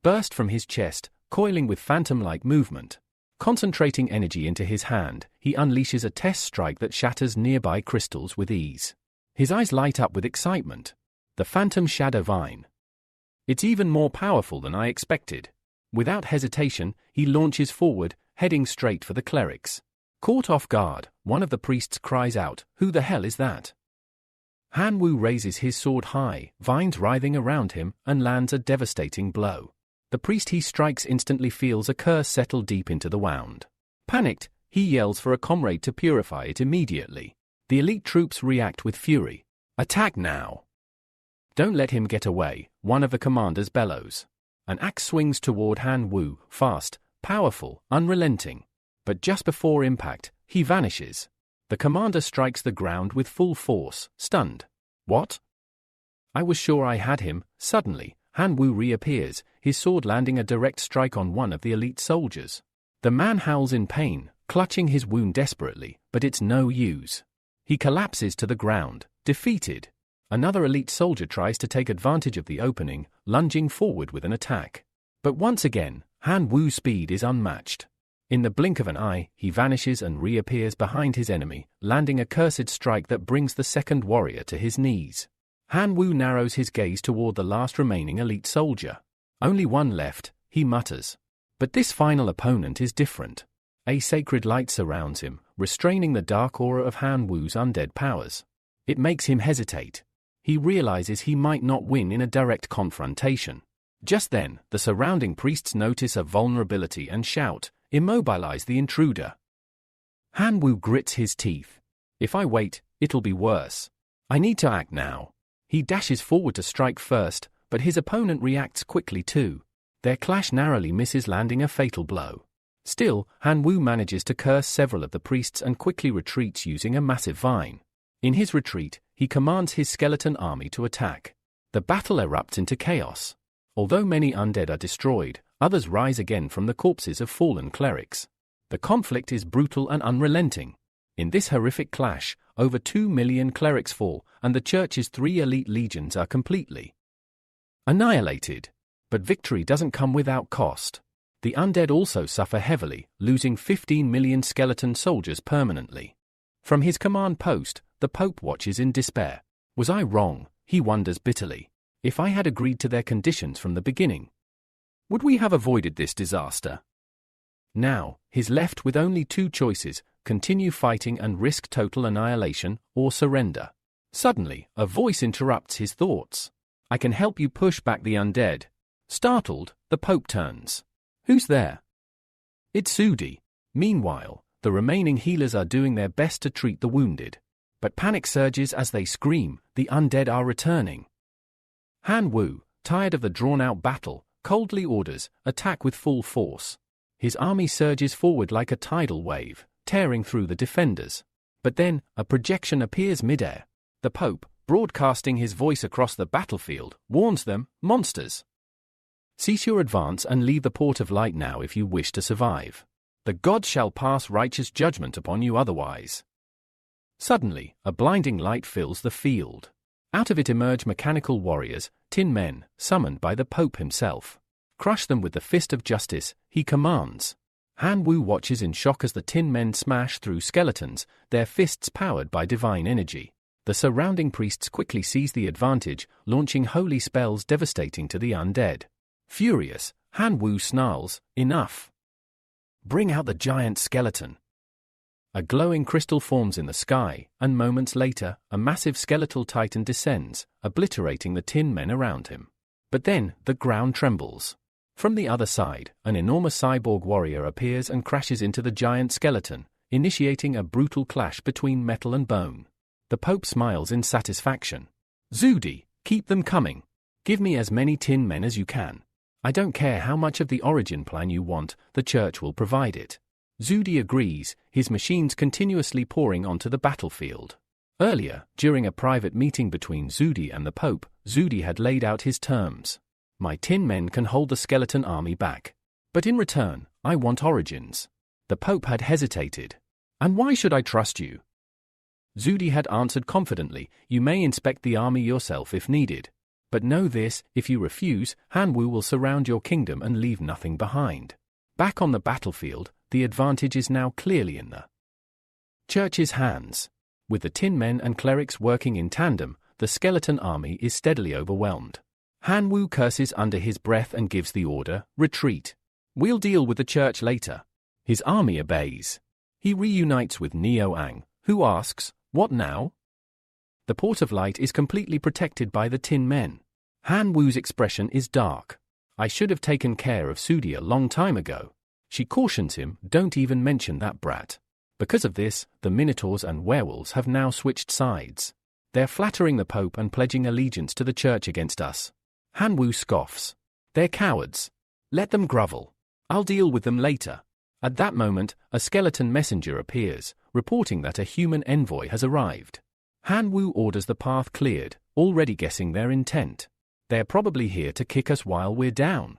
burst from his chest, coiling with phantom-like movement. Concentrating energy into his hand, he unleashes a test strike that shatters nearby crystals with ease. His eyes light up with excitement. The phantom shadow vine. It's even more powerful than I expected. Without hesitation, he launches forward, heading straight for the clerics. Caught off guard, one of the priests cries out, "Who the hell is that?" Han Wu raises his sword high, vines writhing around him, and lands a devastating blow. The priest he strikes instantly feels a curse settle deep into the wound. Panicked, he yells for a comrade to purify it immediately. The elite troops react with fury. Attack now! Don't let him get away, one of the commanders bellows. An axe swings toward Han Wu, fast, powerful, unrelenting. But just before impact, he vanishes. The commander strikes the ground with full force, stunned. What? I was sure I had him. Suddenly, Han Wu reappears, his sword landing a direct strike on one of the elite soldiers. The man howls in pain, clutching his wound desperately, but it's no use. He collapses to the ground, defeated. Another elite soldier tries to take advantage of the opening, lunging forward with an attack. But once again, Han Wu's speed is unmatched. In the blink of an eye, he vanishes and reappears behind his enemy, landing a cursed strike that brings the second warrior to his knees. Han Wu narrows his gaze toward the last remaining elite soldier. Only one left, he mutters. But this final opponent is different. A sacred light surrounds him, restraining the dark aura of Han Wu's undead powers. It makes him hesitate. He realizes he might not win in a direct confrontation. Just then, the surrounding priests notice a vulnerability and shout, "Immobilize the intruder." Han Wu grits his teeth. If I wait, it'll be worse. I need to act now. He dashes forward to strike first, but his opponent reacts quickly too. Their clash narrowly misses landing a fatal blow. Still, Han Wu manages to curse several of the priests and quickly retreats using a massive vine. In his retreat, he commands his skeleton army to attack. The battle erupts into chaos. Although many undead are destroyed, others rise again from the corpses of fallen clerics. The conflict is brutal and unrelenting. In this horrific clash, over 2 million clerics fall, and the church's 3 elite legions are completely annihilated. But victory doesn't come without cost. The undead also suffer heavily, losing 15 million skeleton soldiers permanently. From his command post, the Pope watches in despair. Was I wrong, he wonders bitterly. If I had agreed to their conditions from the beginning, would we have avoided this disaster? Now, he's left with only 2 choices: continue fighting and risk total annihilation, or surrender. Suddenly, a voice interrupts his thoughts. I can help you push back the undead. Startled, the Pope turns. Who's there? It's Zudi. Meanwhile, the remaining healers are doing their best to treat the wounded. But panic surges as they scream, the undead are returning. Han Wu, tired of the drawn-out battle, coldly orders, attack with full force. His army surges forward like a tidal wave, tearing through the defenders. But then, a projection appears midair. The Pope, broadcasting his voice across the battlefield, warns them, monsters. Cease your advance and leave the Port of Light now if you wish to survive. The gods shall pass righteous judgment upon you otherwise. Suddenly, a blinding light fills the field. Out of it emerge mechanical warriors, tin men, summoned by the Pope himself. Crush them with the fist of justice, he commands. Han Wu watches in shock as the tin men smash through skeletons, their fists powered by divine energy. The surrounding priests quickly seize the advantage, launching holy spells devastating to the undead. Furious, Han Wu snarls, "Enough! Bring out the giant skeleton." A glowing crystal forms in the sky, and moments later, a massive skeletal titan descends, obliterating the tin men around him. But then, the ground trembles. From the other side, an enormous cyborg warrior appears and crashes into the giant skeleton, initiating a brutal clash between metal and bone. The Pope smiles in satisfaction. Zudi, keep them coming. Give me as many tin men as you can. I don't care how much of the origin plan you want, the church will provide it. Zudi agrees, his machines continuously pouring onto the battlefield. Earlier, during a private meeting between Zudi and the Pope, Zudi had laid out his terms. My tin men can hold the skeleton army back. But in return, I want origins. The Pope had hesitated. And why should I trust you? Zudi had answered confidently, you may inspect the army yourself if needed. But know this, if you refuse, Han Wu will surround your kingdom and leave nothing behind. Back on the battlefield, the advantage is now clearly in the church's hands. With the tin men and clerics working in tandem, the skeleton army is steadily overwhelmed. Han Wu curses under his breath and gives the order, retreat. We'll deal with the church later. His army obeys. He reunites with Neo Ang, who asks, what now? The Port of Light is completely protected by the tin men. Han Wu's expression is dark. I should have taken care of Sudi a long time ago. She cautions him, don't even mention that brat. Because of this, the Minotaurs and werewolves have now switched sides. They're flattering the Pope and pledging allegiance to the church against us. Han Wu scoffs. They're cowards. Let them grovel. I'll deal with them later. At that moment, a skeleton messenger appears, reporting that a human envoy has arrived. Han Wu orders the path cleared, already guessing their intent. They're probably here to kick us while we're down.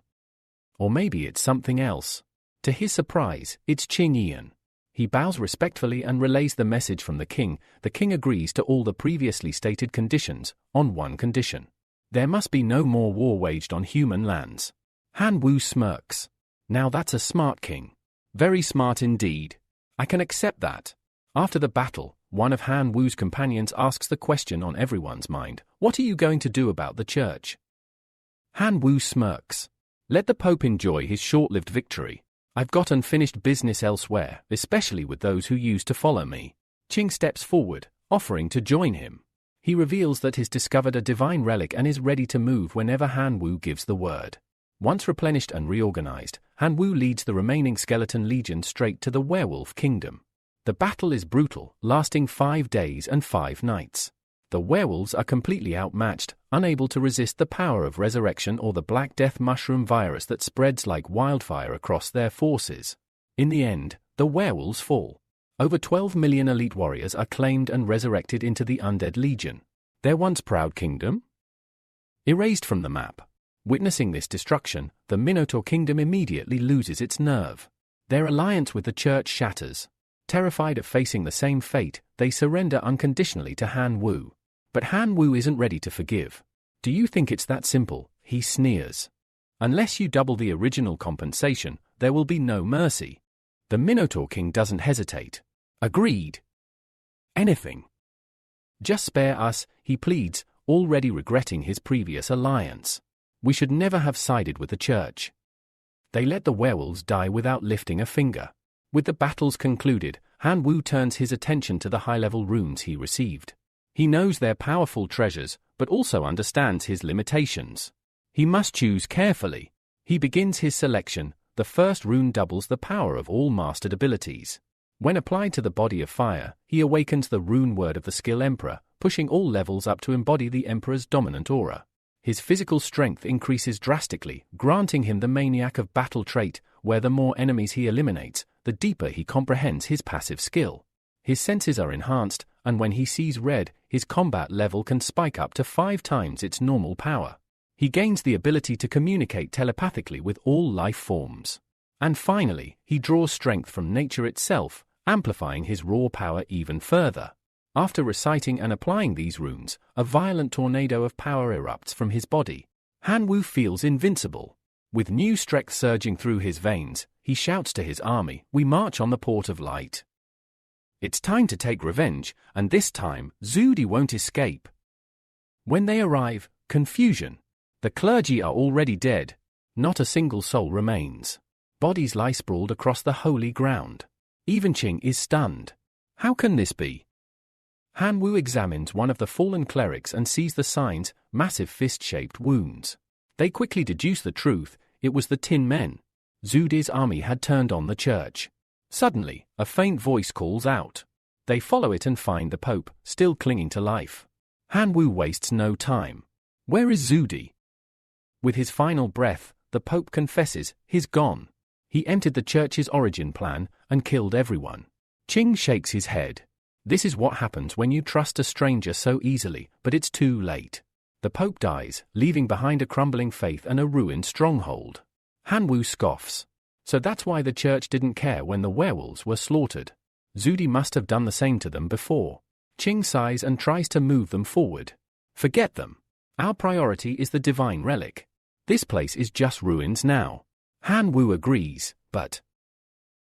Or maybe it's something else. To his surprise, it's Qing Yan. He bows respectfully and relays the message from the king. The king agrees to all the previously stated conditions, on one condition. There must be no more war waged on human lands. Han Wu smirks. Now that's a smart king. Very smart indeed. I can accept that. After the battle, one of Han Wu's companions asks the question on everyone's mind, what are you going to do about the church? Han Wu smirks. Let the Pope enjoy his short-lived victory. I've got unfinished business elsewhere, especially with those who used to follow me. Qing steps forward, offering to join him. He reveals that he's discovered a divine relic and is ready to move whenever Han Wu gives the word. Once replenished and reorganized, Han Wu leads the remaining skeleton legion straight to the werewolf kingdom. The battle is brutal, lasting 5 days and 5 nights. The werewolves are completely outmatched, unable to resist the power of resurrection or the Black Death mushroom virus that spreads like wildfire across their forces. In the end, the werewolves fall. Over 12 million elite warriors are claimed and resurrected into the undead legion. Their once proud kingdom? Erased from the map. Witnessing this destruction, the Minotaur kingdom immediately loses its nerve. Their alliance with the church shatters. Terrified of facing the same fate, they surrender unconditionally to Han Wu. But Han Wu isn't ready to forgive. Do you think it's that simple? He sneers. Unless you double the original compensation, there will be no mercy. The Minotaur king doesn't hesitate. Agreed. Anything. Just spare us, he pleads, already regretting his previous alliance. We should never have sided with the church. They let the werewolves die without lifting a finger. With the battles concluded, Han Wu turns his attention to the high-level runes he received. He knows they're powerful treasures, but also understands his limitations. He must choose carefully. He begins his selection. The first rune doubles the power of all mastered abilities. When applied to the body of fire, he awakens the rune word of the skill Emperor, pushing all levels up to embody the Emperor's dominant aura. His physical strength increases drastically, granting him the Maniac of Battle trait, where the more enemies he eliminates, the deeper he comprehends his passive skill. His senses are enhanced, and when he sees red, his combat level can spike up to 5 times its normal power. He gains the ability to communicate telepathically with all life forms. And finally, he draws strength from nature itself, amplifying his raw power even further. After reciting and applying these runes, a violent tornado of power erupts from his body. Han Wu feels invincible. With new strength surging through his veins, he shouts to his army, "We march on the Port of Light." It's time to take revenge, and this time, Zudi won't escape. When they arrive, confusion. The clergy are already dead. Not a single soul remains. Bodies lie sprawled across the holy ground. Even Qing is stunned. How can this be? Han Wu examines one of the fallen clerics and sees the signs, massive fist-shaped wounds. They quickly deduce the truth. It was the Tin Men. Zudi's army had turned on the church. Suddenly, a faint voice calls out. They follow it and find the Pope, still clinging to life. Han Wu wastes no time. Where is Zudi? With his final breath, the Pope confesses, he's gone. He emptied the church's origin plan and killed everyone. Qing shakes his head. This is what happens when you trust a stranger so easily, but it's too late. The Pope dies, leaving behind a crumbling faith and a ruined stronghold. Han Wu scoffs. So that's why the church didn't care when the werewolves were slaughtered. Zudi must have done the same to them before. Qing sighs and tries to move them forward. Forget them. Our priority is the divine relic. This place is just ruins now. Han Wu agrees, but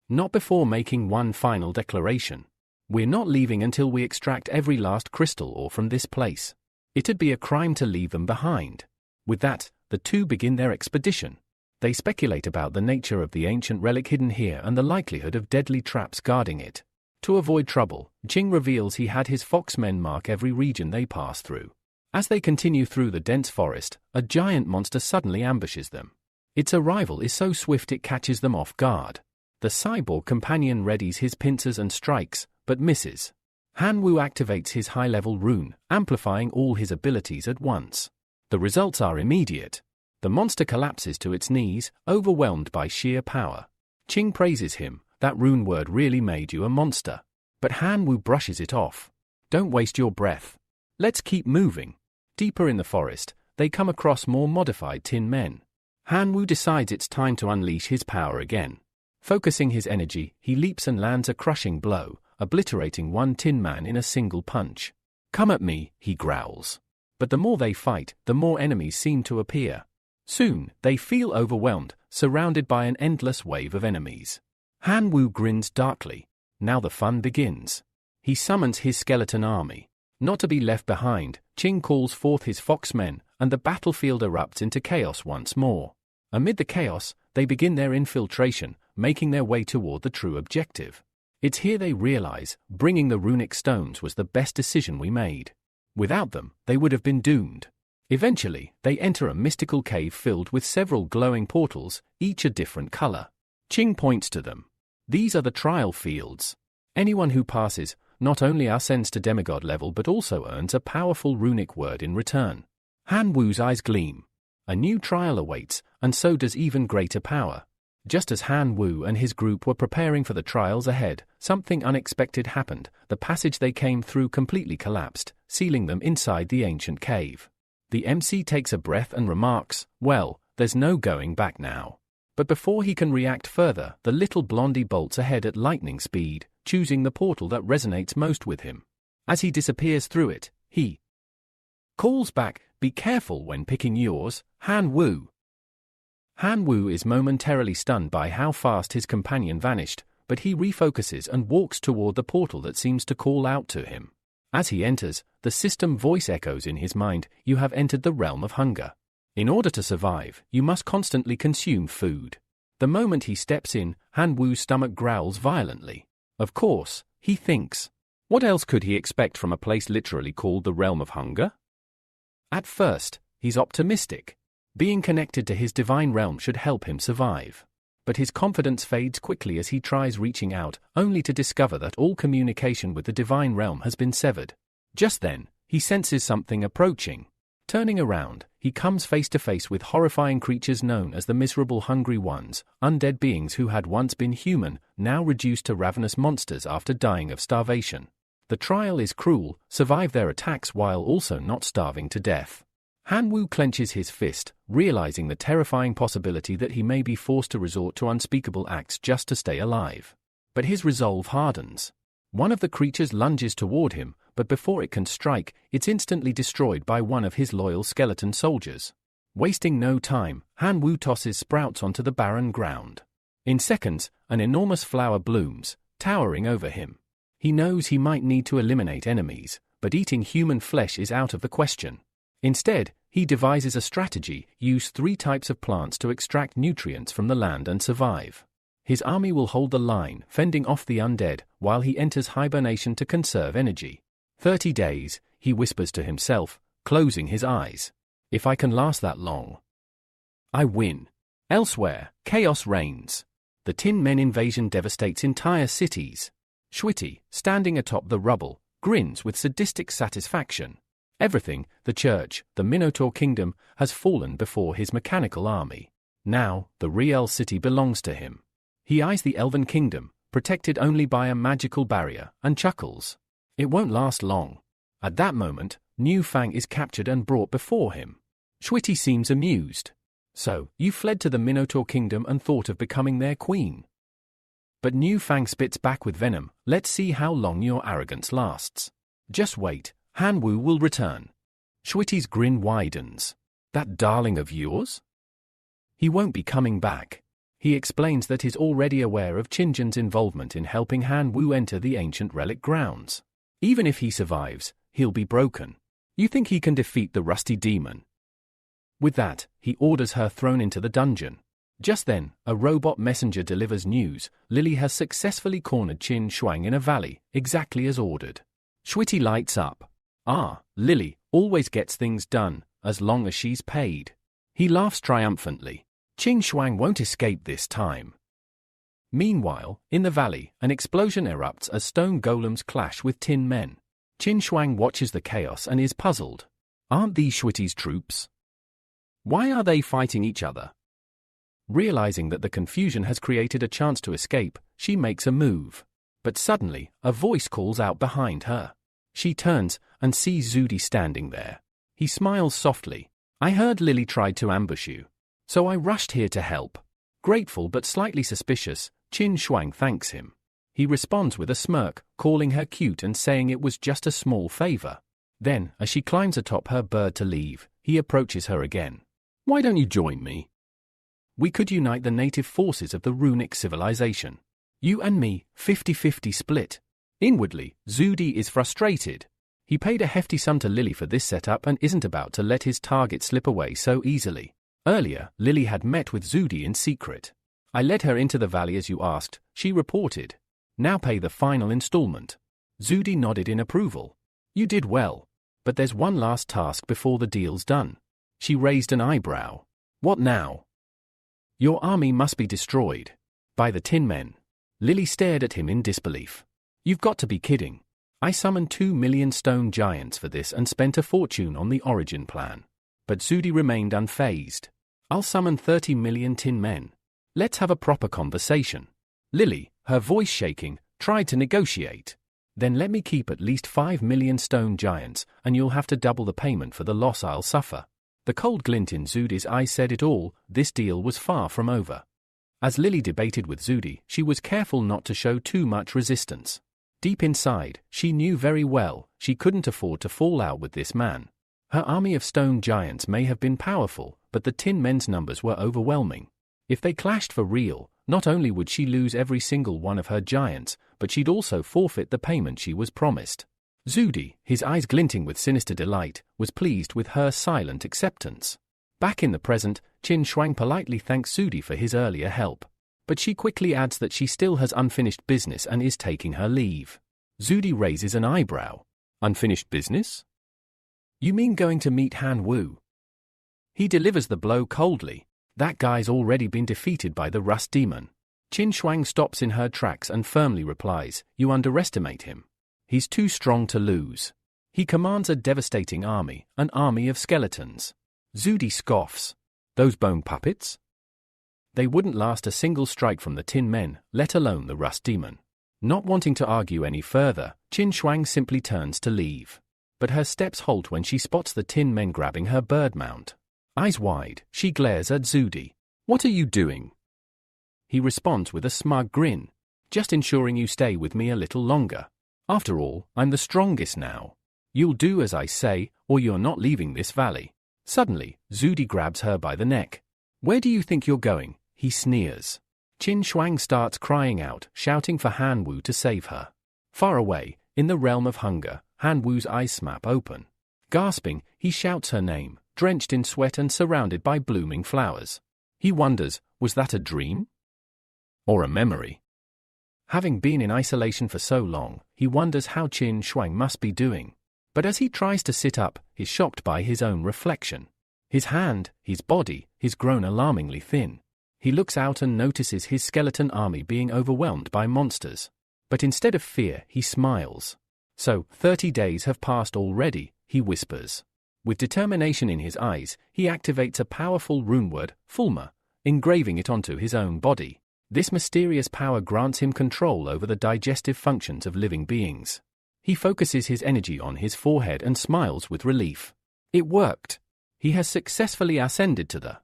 not before making one final declaration. We're not leaving until we extract every last crystal ore from this place. It'd be a crime to leave them behind. With that, the two begin their expedition. They speculate about the nature of the ancient relic hidden here and the likelihood of deadly traps guarding it. To avoid trouble, Qing reveals he had his foxmen mark every region they pass through. As they continue through the dense forest, a giant monster suddenly ambushes them. Its arrival is so swift it catches them off guard. The cyborg companion readies his pincers and strikes, but misses. Hanwoo activates his high-level rune, amplifying all his abilities at once. The results are immediate. The monster collapses to its knees, overwhelmed by sheer power. Ching praises him. That rune word really made you a monster. But Hanwoo brushes it off. Don't waste your breath. Let's keep moving. Deeper in the forest, they come across more modified tin men. Hanwoo decides it's time to unleash his power again. Focusing his energy, he leaps and lands a crushing blow, obliterating one tin man in a single punch. Come at me, he growls. But the more they fight, the more enemies seem to appear. Soon, they feel overwhelmed, surrounded by an endless wave of enemies. Hanwoo grins darkly. Now the fun begins. He summons his skeleton army. Not to be left behind, Ching calls forth his foxmen, and the battlefield erupts into chaos once more. Amid the chaos, they begin their infiltration, making their way toward the true objective. It's here they realize, bringing the runic stones was the best decision we made. Without them, they would have been doomed. Eventually, they enter a mystical cave filled with several glowing portals, each a different color. Ching points to them. These are the trial fields. Anyone who passes not only ascends to demigod level but also earns a powerful runic word in return. Hanwoo's eyes gleam. A new trial awaits, and so does even greater power. Just as Hanwoo and his group were preparing for the trials ahead, something unexpected happened. The passage they came through completely collapsed, sealing them inside the ancient cave. The MC takes a breath and remarks, "Well, there's no going back now." But before he can react further, the little blondie bolts ahead at lightning speed, choosing the portal that resonates most with him. As he disappears through it, he calls back, "Be careful when picking yours, Hanwoo." Hanwoo is momentarily stunned by how fast his companion vanished, but he refocuses and walks toward the portal that seems to call out to him. As he enters, the system voice echoes in his mind, "You have entered the realm of hunger. In order to survive, you must constantly consume food." The moment he steps in, Hanwoo's stomach growls violently. Of course, he thinks. What else could he expect from a place literally called the realm of hunger? At first, he's optimistic. Being connected to his divine realm should help him survive. But his confidence fades quickly as he tries reaching out, only to discover that all communication with the divine realm has been severed. Just then, he senses something approaching. Turning around, he comes face to face with horrifying creatures known as the miserable hungry ones, undead beings who had once been human, now reduced to ravenous monsters after dying of starvation. The trial is cruel, survive their attacks while also not starving to death. Hanwoo clenches his fist, realizing the terrifying possibility that he may be forced to resort to unspeakable acts just to stay alive. But his resolve hardens. One of the creatures lunges toward him, but before it can strike, it's instantly destroyed by one of his loyal skeleton soldiers. Wasting no time, Hanwoo tosses sprouts onto the barren ground. In seconds, an enormous flower blooms, towering over him. He knows he might need to eliminate enemies, but eating human flesh is out of the question. Instead, he devises a strategy: use 3 types of plants to extract nutrients from the land and survive. His army will hold the line, fending off the undead, while he enters hibernation to conserve energy. 30 days, he whispers to himself, closing his eyes. If I can last that long, I win. Elsewhere, chaos reigns. The Tin Men invasion devastates entire cities. Shwiti, standing atop the rubble, grins with sadistic satisfaction. Everything, the church, the Minotaur kingdom, has fallen before his mechanical army. Now, the real city belongs to him. He eyes the elven kingdom, protected only by a magical barrier, and chuckles. It won't last long. At that moment, Niu Fang is captured and brought before him. Shwiti seems amused. So, you fled to the Minotaur kingdom and thought of becoming their queen. But Niu Fang spits back with venom, "Let's see how long your arrogance lasts. Just wait, Hanwoo will return." Shwiti's grin widens. "That darling of yours? He won't be coming back." He explains that he's already aware of Qinjian's involvement in helping Hanwoo enter the ancient relic grounds. Even if he survives, he'll be broken. You think he can defeat the rusty demon? With that, he orders her thrown into the dungeon. Just then, a robot messenger delivers news: Lily has successfully cornered Qin Shuang in a valley, exactly as ordered. Shwiti lights up. Ah, Lily always gets things done, as long as she's paid. He laughs triumphantly. Qin Shuang won't escape this time. Meanwhile, in the valley, an explosion erupts as stone golems clash with tin men. Qin Shuang watches the chaos and is puzzled. Aren't these Shuiti's troops? Why are they fighting each other? Realizing that the confusion has created a chance to escape, she makes a move. But suddenly, a voice calls out behind her. She turns and sees Zudi standing there. He smiles softly. I heard Lily tried to ambush you, so I rushed here to help. Grateful but slightly suspicious, Qin Shuang thanks him. He responds with a smirk, calling her cute and saying it was just a small favor. Then, as she climbs atop her bird to leave, he approaches her again. Why don't you join me? We could unite the native forces of the runic civilization. You and me, 50-50 split. Inwardly, Zudi is frustrated. He paid a hefty sum to Lily for this setup and isn't about to let his target slip away so easily. Earlier, Lily had met with Zudi in secret. I led her into the valley as you asked, she reported. Now pay the final installment. Zudi nodded in approval. You did well. But there's one last task before the deal's done. She raised an eyebrow. What now? Your army must be destroyed. By the Tin Men. Lily stared at him in disbelief. You've got to be kidding. I summoned 2 million stone giants for this and spent a fortune on the origin plan. But Zudi remained unfazed. I'll summon 30 million Tin Men. Let's have a proper conversation. Lily, her voice shaking, tried to negotiate. Then let me keep at least 5 million stone giants, and you'll have to double the payment for the loss I'll suffer. The cold glint in Zudi's eye said it all. This deal was far from over. As Lily debated with Zudi, she was careful not to show too much resistance. Deep inside, she knew very well she couldn't afford to fall out with this man. Her army of stone giants may have been powerful, but the Tin Men's numbers were overwhelming. If they clashed for real, not only would she lose every single one of her giants, but she'd also forfeit the payment she was promised. Zudi, his eyes glinting with sinister delight, was pleased with her silent acceptance. Back in the present, Qin Shuang politely thanks Zudi for his earlier help. But she quickly adds that she still has unfinished business and is taking her leave. Zudi raises an eyebrow. Unfinished business? You mean going to meet Han Wu? He delivers the blow coldly. That guy's already been defeated by the Rust Demon. Qin Shuang stops in her tracks and firmly replies, You underestimate him. He's too strong to lose. He commands a devastating army, an army of skeletons. Zudi scoffs. Those bone puppets? They wouldn't last a single strike from the Tin Men, let alone the Rust Demon. Not wanting to argue any further, Qin Shuang simply turns to leave. But her steps halt when she spots the Tin Men grabbing her bird mount. Eyes wide, she glares at Zudi. What are you doing? He responds with a smug grin. Just ensuring you stay with me a little longer. After all, I'm the strongest now. You'll do as I say, or you're not leaving this valley. Suddenly, Zudi grabs her by the neck. Where do you think you're going? He sneers. Qin Shuang starts crying out, shouting for Han Wu to save her. Far away, in the realm of hunger, Han Wu's eyes snap open. Gasping, he shouts her name, drenched in sweat and surrounded by blooming flowers. He wonders, was that a dream? Or a memory? Having been in isolation for so long, he wonders how Qin Shuang must be doing. But as he tries to sit up, he's shocked by his own reflection. His hand, his body, has grown alarmingly thin. He looks out and notices his skeleton army being overwhelmed by monsters. But instead of fear, he smiles. So, 30 days have passed already, he whispers. With determination in his eyes, he activates a powerful rune word, Fulma, engraving it onto his own body. This mysterious power grants him control over the digestive functions of living beings. He focuses his energy on his forehead and smiles with relief. It worked. He has successfully ascended to the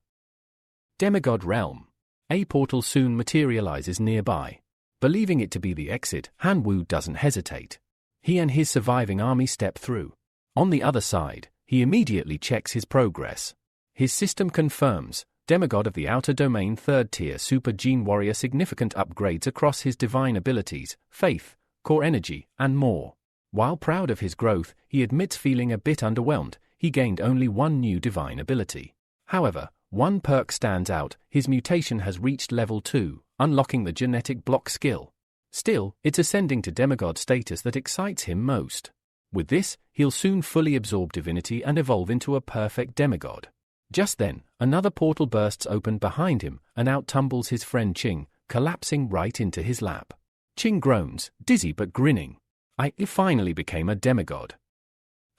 demigod realm. A portal soon materializes nearby. Believing it to be the exit, Han Wu doesn't hesitate. He and his surviving army step through. On the other side, he immediately checks his progress. His system confirms, demigod of the outer domain 3rd tier super gene warrior, significant upgrades across his divine abilities, faith, core energy, and more. While proud of his growth, he admits feeling a bit underwhelmed. He gained only one new divine ability. However, one perk stands out, his mutation has reached level 2, unlocking the genetic block skill. Still, it's ascending to demigod status that excites him most. With this, he'll soon fully absorb divinity and evolve into a perfect demigod. Just then, another portal bursts open behind him, and out tumbles his friend Qing, collapsing right into his lap. Qing groans, dizzy but grinning. I finally became a demigod.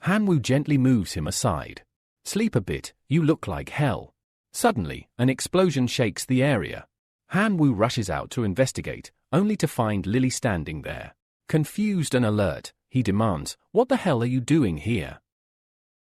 Hanwoo gently moves him aside. Sleep a bit, you look like hell. Suddenly, an explosion shakes the area. Hanwoo rushes out to investigate, only to find Lily standing there. Confused and alert, he demands, "What the hell are you doing here?"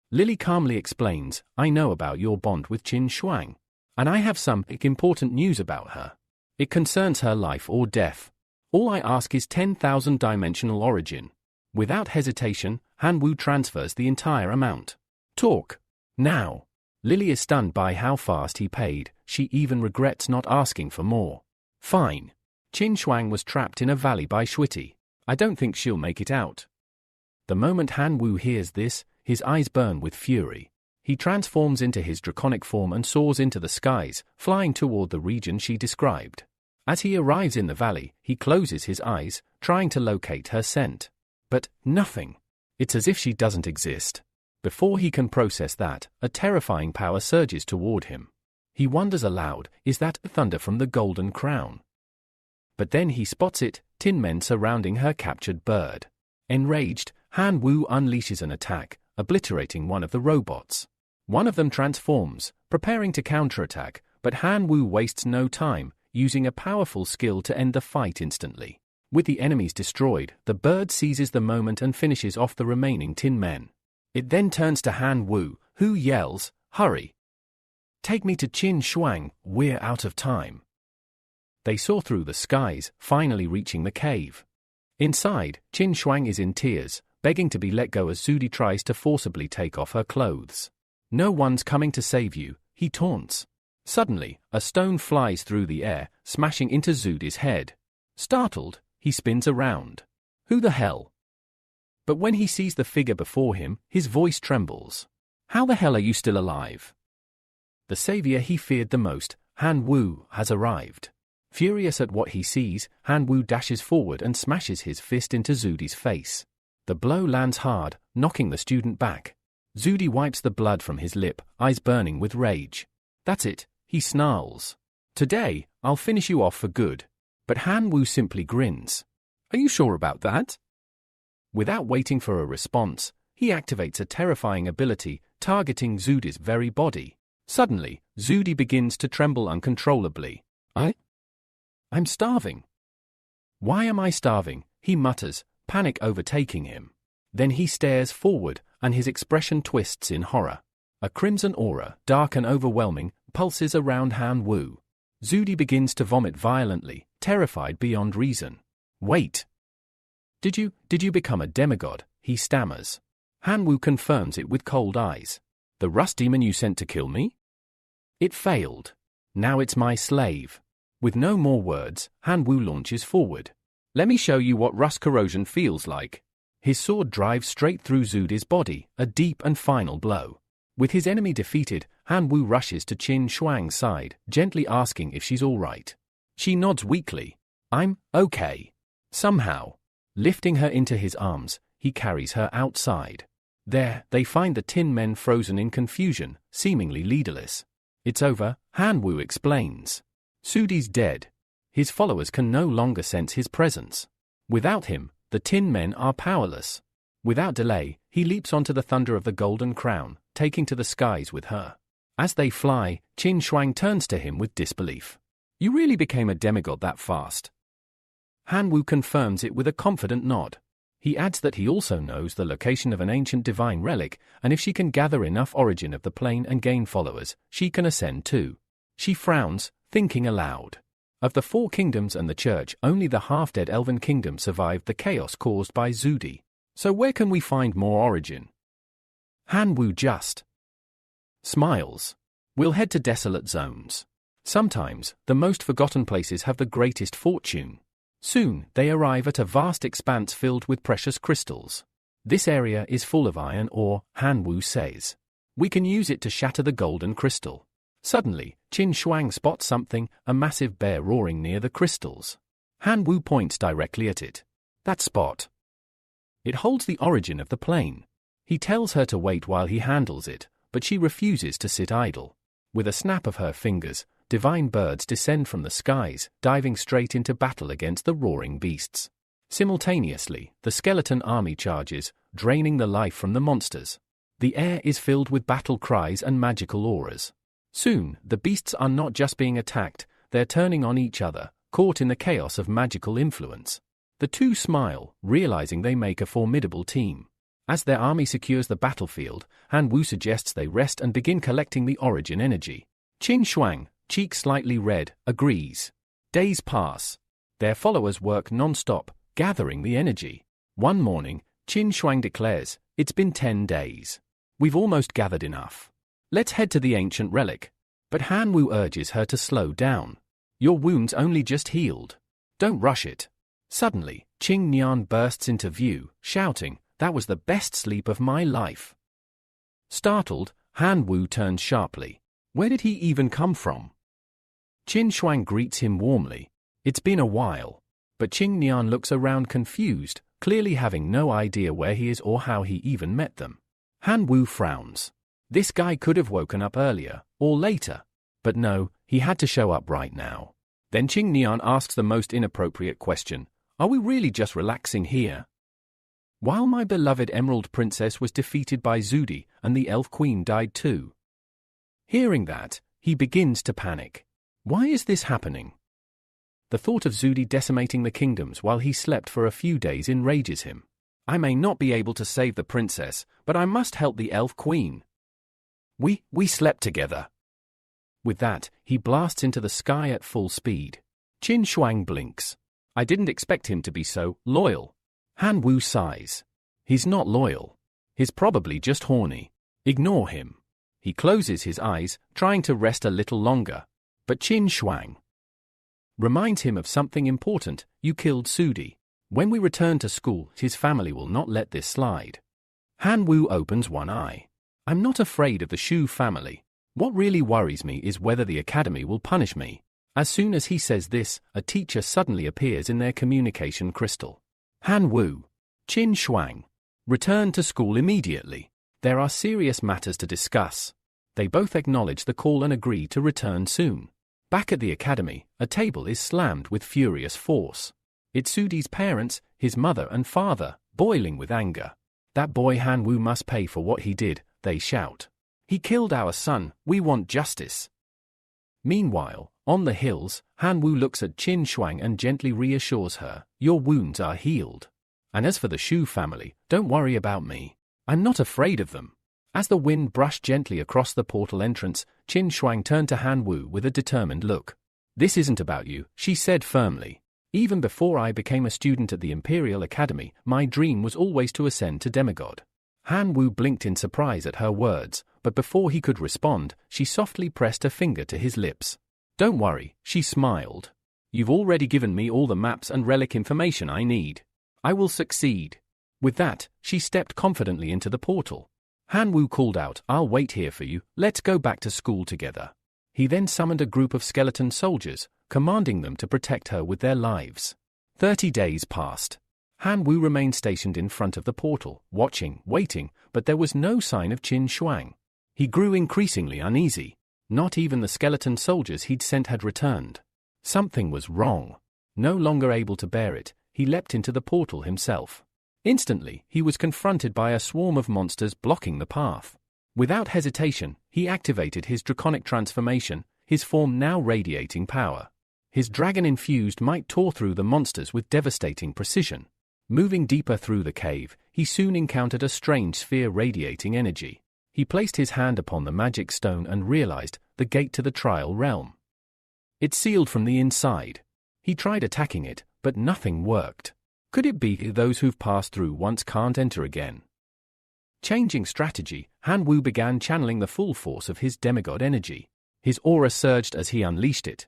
Lily calmly explains, "I know about your bond with Qin Shuang, and I have some important news about her. It concerns her life or death. All I ask is 10,000 dimensional origin." Without hesitation, Hanwoo transfers the entire amount. "Talk. Now." Lily is stunned by how fast he paid. She even regrets not asking for more. "Fine. Qin Shuang was trapped in a valley by Shuiti. I don't think she'll make it out." The moment Hanwoo hears this, his eyes burn with fury. He transforms into his draconic form and soars into the skies, flying toward the region she described. As he arrives in the valley, he closes his eyes, trying to locate her scent. But nothing. It's as if she doesn't exist. Before he can process that, a terrifying power surges toward him. He wonders aloud, is that thunder from the Golden Crown? But then he spots it, tin men surrounding her captured bird. Enraged, Hanwoo unleashes an attack, obliterating one of the robots. One of them transforms, preparing to counterattack, but Hanwoo wastes no time, using a powerful skill to end the fight instantly. With the enemies destroyed, the bird seizes the moment and finishes off the remaining tin men. It then turns to Hanwoo, who yells, "Hurry! Take me to Qin Shuang, we're out of time." They soar through the skies, finally reaching the cave. Inside, Qin Shuang is in tears, begging to be let go as Zudi tries to forcibly take off her clothes. "No one's coming to save you," he taunts. Suddenly, a stone flies through the air, smashing into Zudi's head. Startled, he spins around. "Who the hell?" But when he sees the figure before him, his voice trembles. "How the hell are you still alive?" The savior he feared the most, Hanwoo, has arrived. Furious at what he sees, Hanwoo dashes forward and smashes his fist into Zudi's face. The blow lands hard, knocking the student back. Zudi wipes the blood from his lip, eyes burning with rage. "That's it," he snarls. "Today, I'll finish you off for good." But Hanwoo simply grins. "Are you sure about that?" Without waiting for a response, he activates a terrifying ability, targeting Zudi's very body. Suddenly, Zudi begins to tremble uncontrollably. I'm starving." "Why am I starving?" he mutters, panic overtaking him. Then he stares forward, and his expression twists in horror. A crimson aura, dark and overwhelming, pulses around Hanwoo. Zudi begins to vomit violently, terrified beyond reason. "Wait. Did you become a demigod?" he stammers. Hanwoo confirms it with cold eyes. "The rust demon you sent to kill me? It failed. Now it's my slave." With no more words, Hanwoo launches forward. "Let me show you what rust corrosion feels like." His sword drives straight through Zudi's body, a deep and final blow. With his enemy defeated, Hanwoo rushes to Qin Shuang's side, gently asking if she's all right. She nods weakly. "I'm okay." Somehow, lifting her into his arms, he carries her outside. There, they find the tin men frozen in confusion, seemingly leaderless. "It's over," Hanwoo explains. Zudi's dead. His followers can no longer sense his presence. Without him, the tin men are powerless. Without delay, he leaps onto the thunder of the Golden Crown, taking to the skies with her. As they fly, Qin Shuang turns to him with disbelief. "You really became a demigod that fast?" Hanwoo confirms it with a confident nod. He adds that he also knows the location of an ancient divine relic, and if she can gather enough origin of the plane and gain followers, she can ascend too. She frowns, thinking aloud. Of the 4 kingdoms and the church, only the half-dead elven kingdom survived the chaos caused by Zudi. So where can we find more origin? Hanwoo just smiles. "We'll head to desolate zones. Sometimes, the most forgotten places have the greatest fortune." Soon, they arrive at a vast expanse filled with precious crystals. "This area is full of iron ore," Hanwoo says. "We can use it to shatter the golden crystal." Suddenly, Qin Shuang spots something, a massive bear roaring near the crystals. Hanwoo points directly at it. That spot. It holds the origin of the plane. He tells her to wait while he handles it, but she refuses to sit idle. With a snap of her fingers, divine birds descend from the skies, diving straight into battle against the roaring beasts. Simultaneously, the skeleton army charges, draining the life from the monsters. The air is filled with battle cries and magical auras. Soon, the beasts are not just being attacked, they're turning on each other, caught in the chaos of magical influence. The two smile, realizing they make a formidable team. As their army secures the battlefield, Han Wu suggests they rest and begin collecting the origin energy. Qin Shuang, cheek slightly red, agrees. Days pass. Their followers work non-stop, gathering the energy. One morning, Qin Shuang declares, "It's been 10 days. We've almost gathered enough. Let's head to the ancient relic." But Han Wu urges her to slow down. "Your wound's only just healed. Don't rush it." Suddenly, Qing Nian bursts into view, shouting, "That was the best sleep of my life." Startled, Han Wu turns sharply. Where did he even come from? Qin Shuang greets him warmly. It's been a while. But Qing Nian looks around confused, clearly having no idea where he is or how he even met them. Han Wu frowns. This guy could have woken up earlier, or later. But no, he had to show up right now. Then Qing Nian asks the most inappropriate question. Are we really just relaxing here? While my beloved Emerald Princess was defeated by Zudi and the Elf Queen died too. Hearing that, he begins to panic. Why is this happening? The thought of Zudi decimating the kingdoms while he slept for a few days enrages him. I may not be able to save the princess, but I must help the Elf Queen. We slept together. With that, he blasts into the sky at full speed. Qin Shuang blinks. I didn't expect him to be so loyal. Han Wu sighs. He's not loyal. He's probably just horny. Ignore him. He closes his eyes, trying to rest a little longer. But Qin Shuang reminds him of something important. You killed Zudi. When we return to school, his family will not let this slide. Han Wu opens one eye. I'm not afraid of the Shu family. What really worries me is whether the academy will punish me. As soon as he says this, a teacher suddenly appears in their communication crystal. Han Wu, Qin Shuang, return to school immediately. There are serious matters to discuss. They both acknowledge the call and agree to return soon. Back at the academy, a table is slammed with furious force. It's Sudi's parents, his mother and father, boiling with anger. That boy Han Wu must pay for what he did, they shout. He killed our son, we want justice. Meanwhile, on the hills, Han Wu looks at Qin Shuang and gently reassures her, your wounds are healed. And as for the Shu family, don't worry about me. I'm not afraid of them. As the wind brushed gently across the portal entrance, Qin Shuang turned to Han Wu with a determined look. This isn't about you, she said firmly. Even before I became a student at the Imperial Academy, my dream was always to ascend to demigod. Han Wu blinked in surprise at her words, but before he could respond, she softly pressed a finger to his lips. Don't worry, she smiled. You've already given me all the maps and relic information I need. I will succeed. With that, she stepped confidently into the portal. Han Wu called out, I'll wait here for you, let's go back to school together. He then summoned a group of skeleton soldiers, commanding them to protect her with their lives. 30 days passed. Han Wu remained stationed in front of the portal, watching, waiting, but there was no sign of Qin Shuang. He grew increasingly uneasy. Not even the skeleton soldiers he'd sent had returned. Something was wrong. No longer able to bear it, he leapt into the portal himself. Instantly, he was confronted by a swarm of monsters blocking the path. Without hesitation, he activated his draconic transformation, his form now radiating power. His dragon-infused might tore through the monsters with devastating precision. Moving deeper through the cave, he soon encountered a strange sphere radiating energy. He placed his hand upon the magic stone and realized the gate to the trial realm. It sealed from the inside. He tried attacking it, but nothing worked. Could it be those who've passed through once can't enter again? Changing strategy, Han Wu began channeling the full force of his demigod energy. His aura surged as he unleashed it.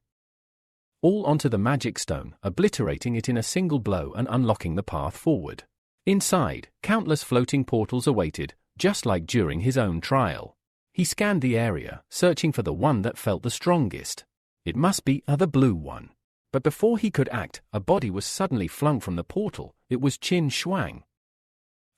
All onto the magic stone, obliterating it in a single blow and unlocking the path forward. Inside, countless floating portals awaited, just like during his own trial. He scanned the area, searching for the one that felt the strongest. It must be the blue one. But before he could act, a body was suddenly flung from the portal. It was Qin Shuang.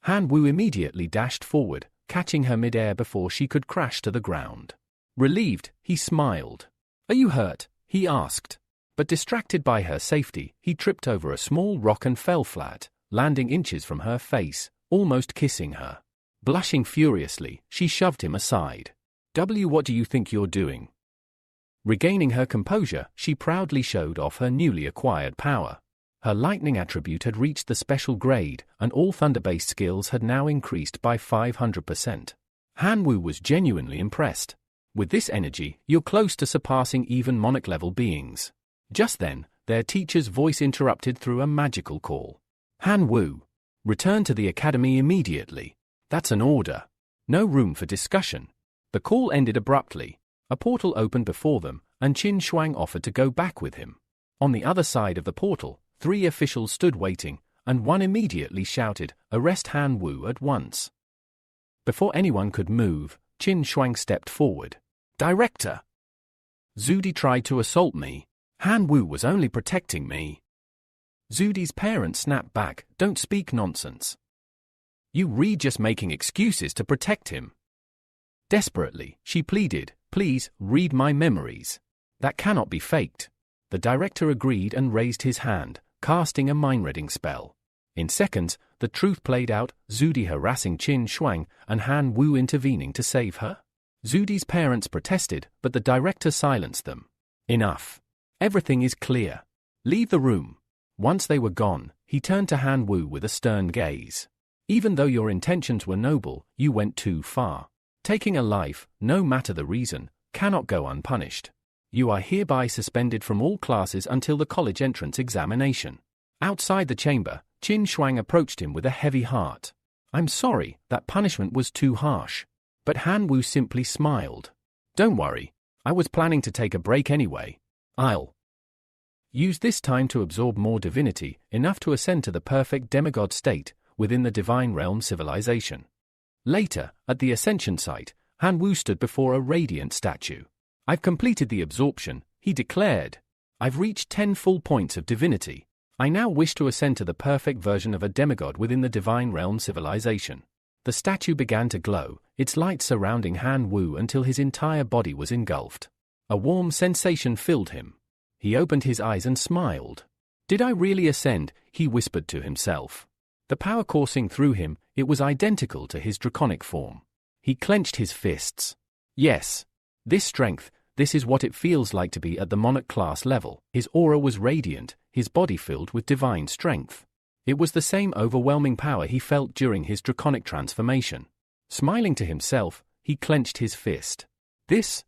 Han Wu immediately dashed forward, catching her mid-air before she could crash to the ground. Relieved, he smiled. "Are you hurt?" he asked. But distracted by her safety, he tripped over a small rock and fell flat, landing inches from her face, almost kissing her. Blushing furiously, she shoved him aside. What do you think you're doing?" Regaining her composure, she proudly showed off her newly acquired power. Her lightning attribute had reached the special grade, and all thunder-based skills had now increased by 500%. Hanwoo was genuinely impressed. "With this energy, you're close to surpassing even monarch-level beings." Just then, their teacher's voice interrupted through a magical call. "Hanwoo, return to the academy immediately. That's an order. No room for discussion." The call ended abruptly. A portal opened before them, and Qin Shuang offered to go back with him. On the other side of the portal, 3 officials stood waiting, and one immediately shouted, "Arrest Hanwoo at once." Before anyone could move, Qin Shuang stepped forward. "Director! Zudi tried to assault me. Hanwoo was only protecting me." Zudi's parents snapped back, "Don't speak nonsense. You're just making excuses to protect him." Desperately, she pleaded, "Please, read my memories. That cannot be faked." The director agreed and raised his hand, casting a mind-reading spell. In seconds, the truth played out, Zudi harassing Qin Shuang and Hanwoo intervening to save her. Zudi's parents protested, but the director silenced them. "Enough. Everything is clear. Leave the room." Once they were gone, he turned to Hanwoo with a stern gaze. "Even though your intentions were noble, you went too far. Taking a life, no matter the reason, cannot go unpunished. You are hereby suspended from all classes until the college entrance examination." Outside the chamber, Qin Shuang approached him with a heavy heart. "I'm sorry, that punishment was too harsh." But Hanwoo simply smiled. "Don't worry, I was planning to take a break anyway. I'll use this time to absorb more divinity, enough to ascend to the perfect demigod state within the divine realm civilization." Later, at the ascension site, Hanwoo stood before a radiant statue. "I've completed the absorption," he declared. "I've reached 10 full points of divinity. I now wish to ascend to the perfect version of a demigod within the divine realm civilization." The statue began to glow, its light surrounding Hanwoo until his entire body was engulfed. A warm sensation filled him. He opened his eyes and smiled. "Did I really ascend?" he whispered to himself. The power coursing through him, it was identical to his draconic form. He clenched his fists. "Yes. This strength, this is what it feels like to be at the monarch class level." His aura was radiant, his body filled with divine strength. It was the same overwhelming power he felt during his draconic transformation. Smiling to himself, he clenched his fist. This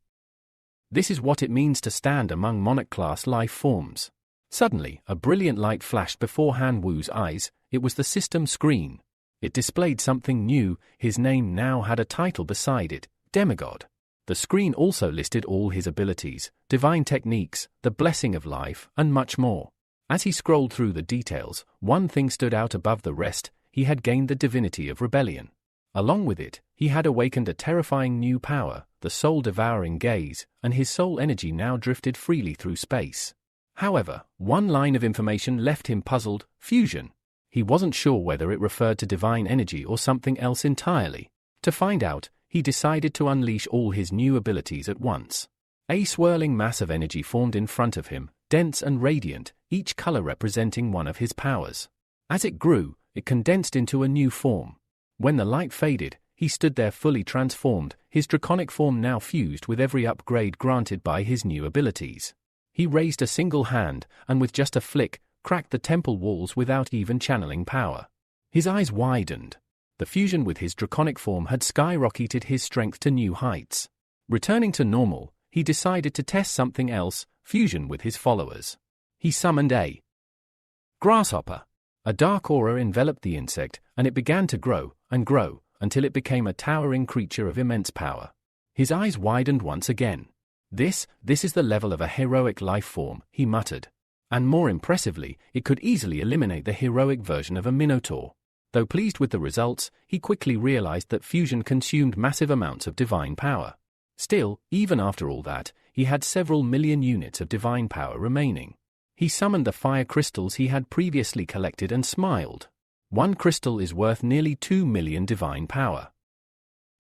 is what it means to stand among monarch-class life forms." Suddenly, a brilliant light flashed before Hanwoo's eyes. It was the system screen. It displayed something new. His name now had a title beside it, Demigod. The screen also listed all his abilities, divine techniques, the blessing of life, and much more. As he scrolled through the details, one thing stood out above the rest: he had gained the divinity of rebellion. Along with it, he had awakened a terrifying new power, the soul-devouring gaze, and his soul energy now drifted freely through space. However, one line of information left him puzzled: fusion. He wasn't sure whether it referred to divine energy or something else entirely. To find out, he decided to unleash all his new abilities at once. A swirling mass of energy formed in front of him, dense and radiant, each color representing one of his powers. As it grew, it condensed into a new form. When the light faded, he stood there fully transformed, his draconic form now fused with every upgrade granted by his new abilities. He raised a single hand, and with just a flick, cracked the temple walls without even channeling power. His eyes widened. The fusion with his draconic form had skyrocketed his strength to new heights. Returning to normal, he decided to test something else: fusion with his followers. He summoned a grasshopper. A dark aura enveloped the insect, and it began to grow and grow until it became a towering creature of immense power. His eyes widened once again. This is the level of a heroic life form," he muttered. And more impressively, it could easily eliminate the heroic version of a minotaur. Though pleased with the results, he quickly realized that fusion consumed massive amounts of divine power. Still, even after all that, he had several million units of divine power remaining. He summoned the fire crystals he had previously collected and smiled. One crystal is worth nearly 2 million divine power.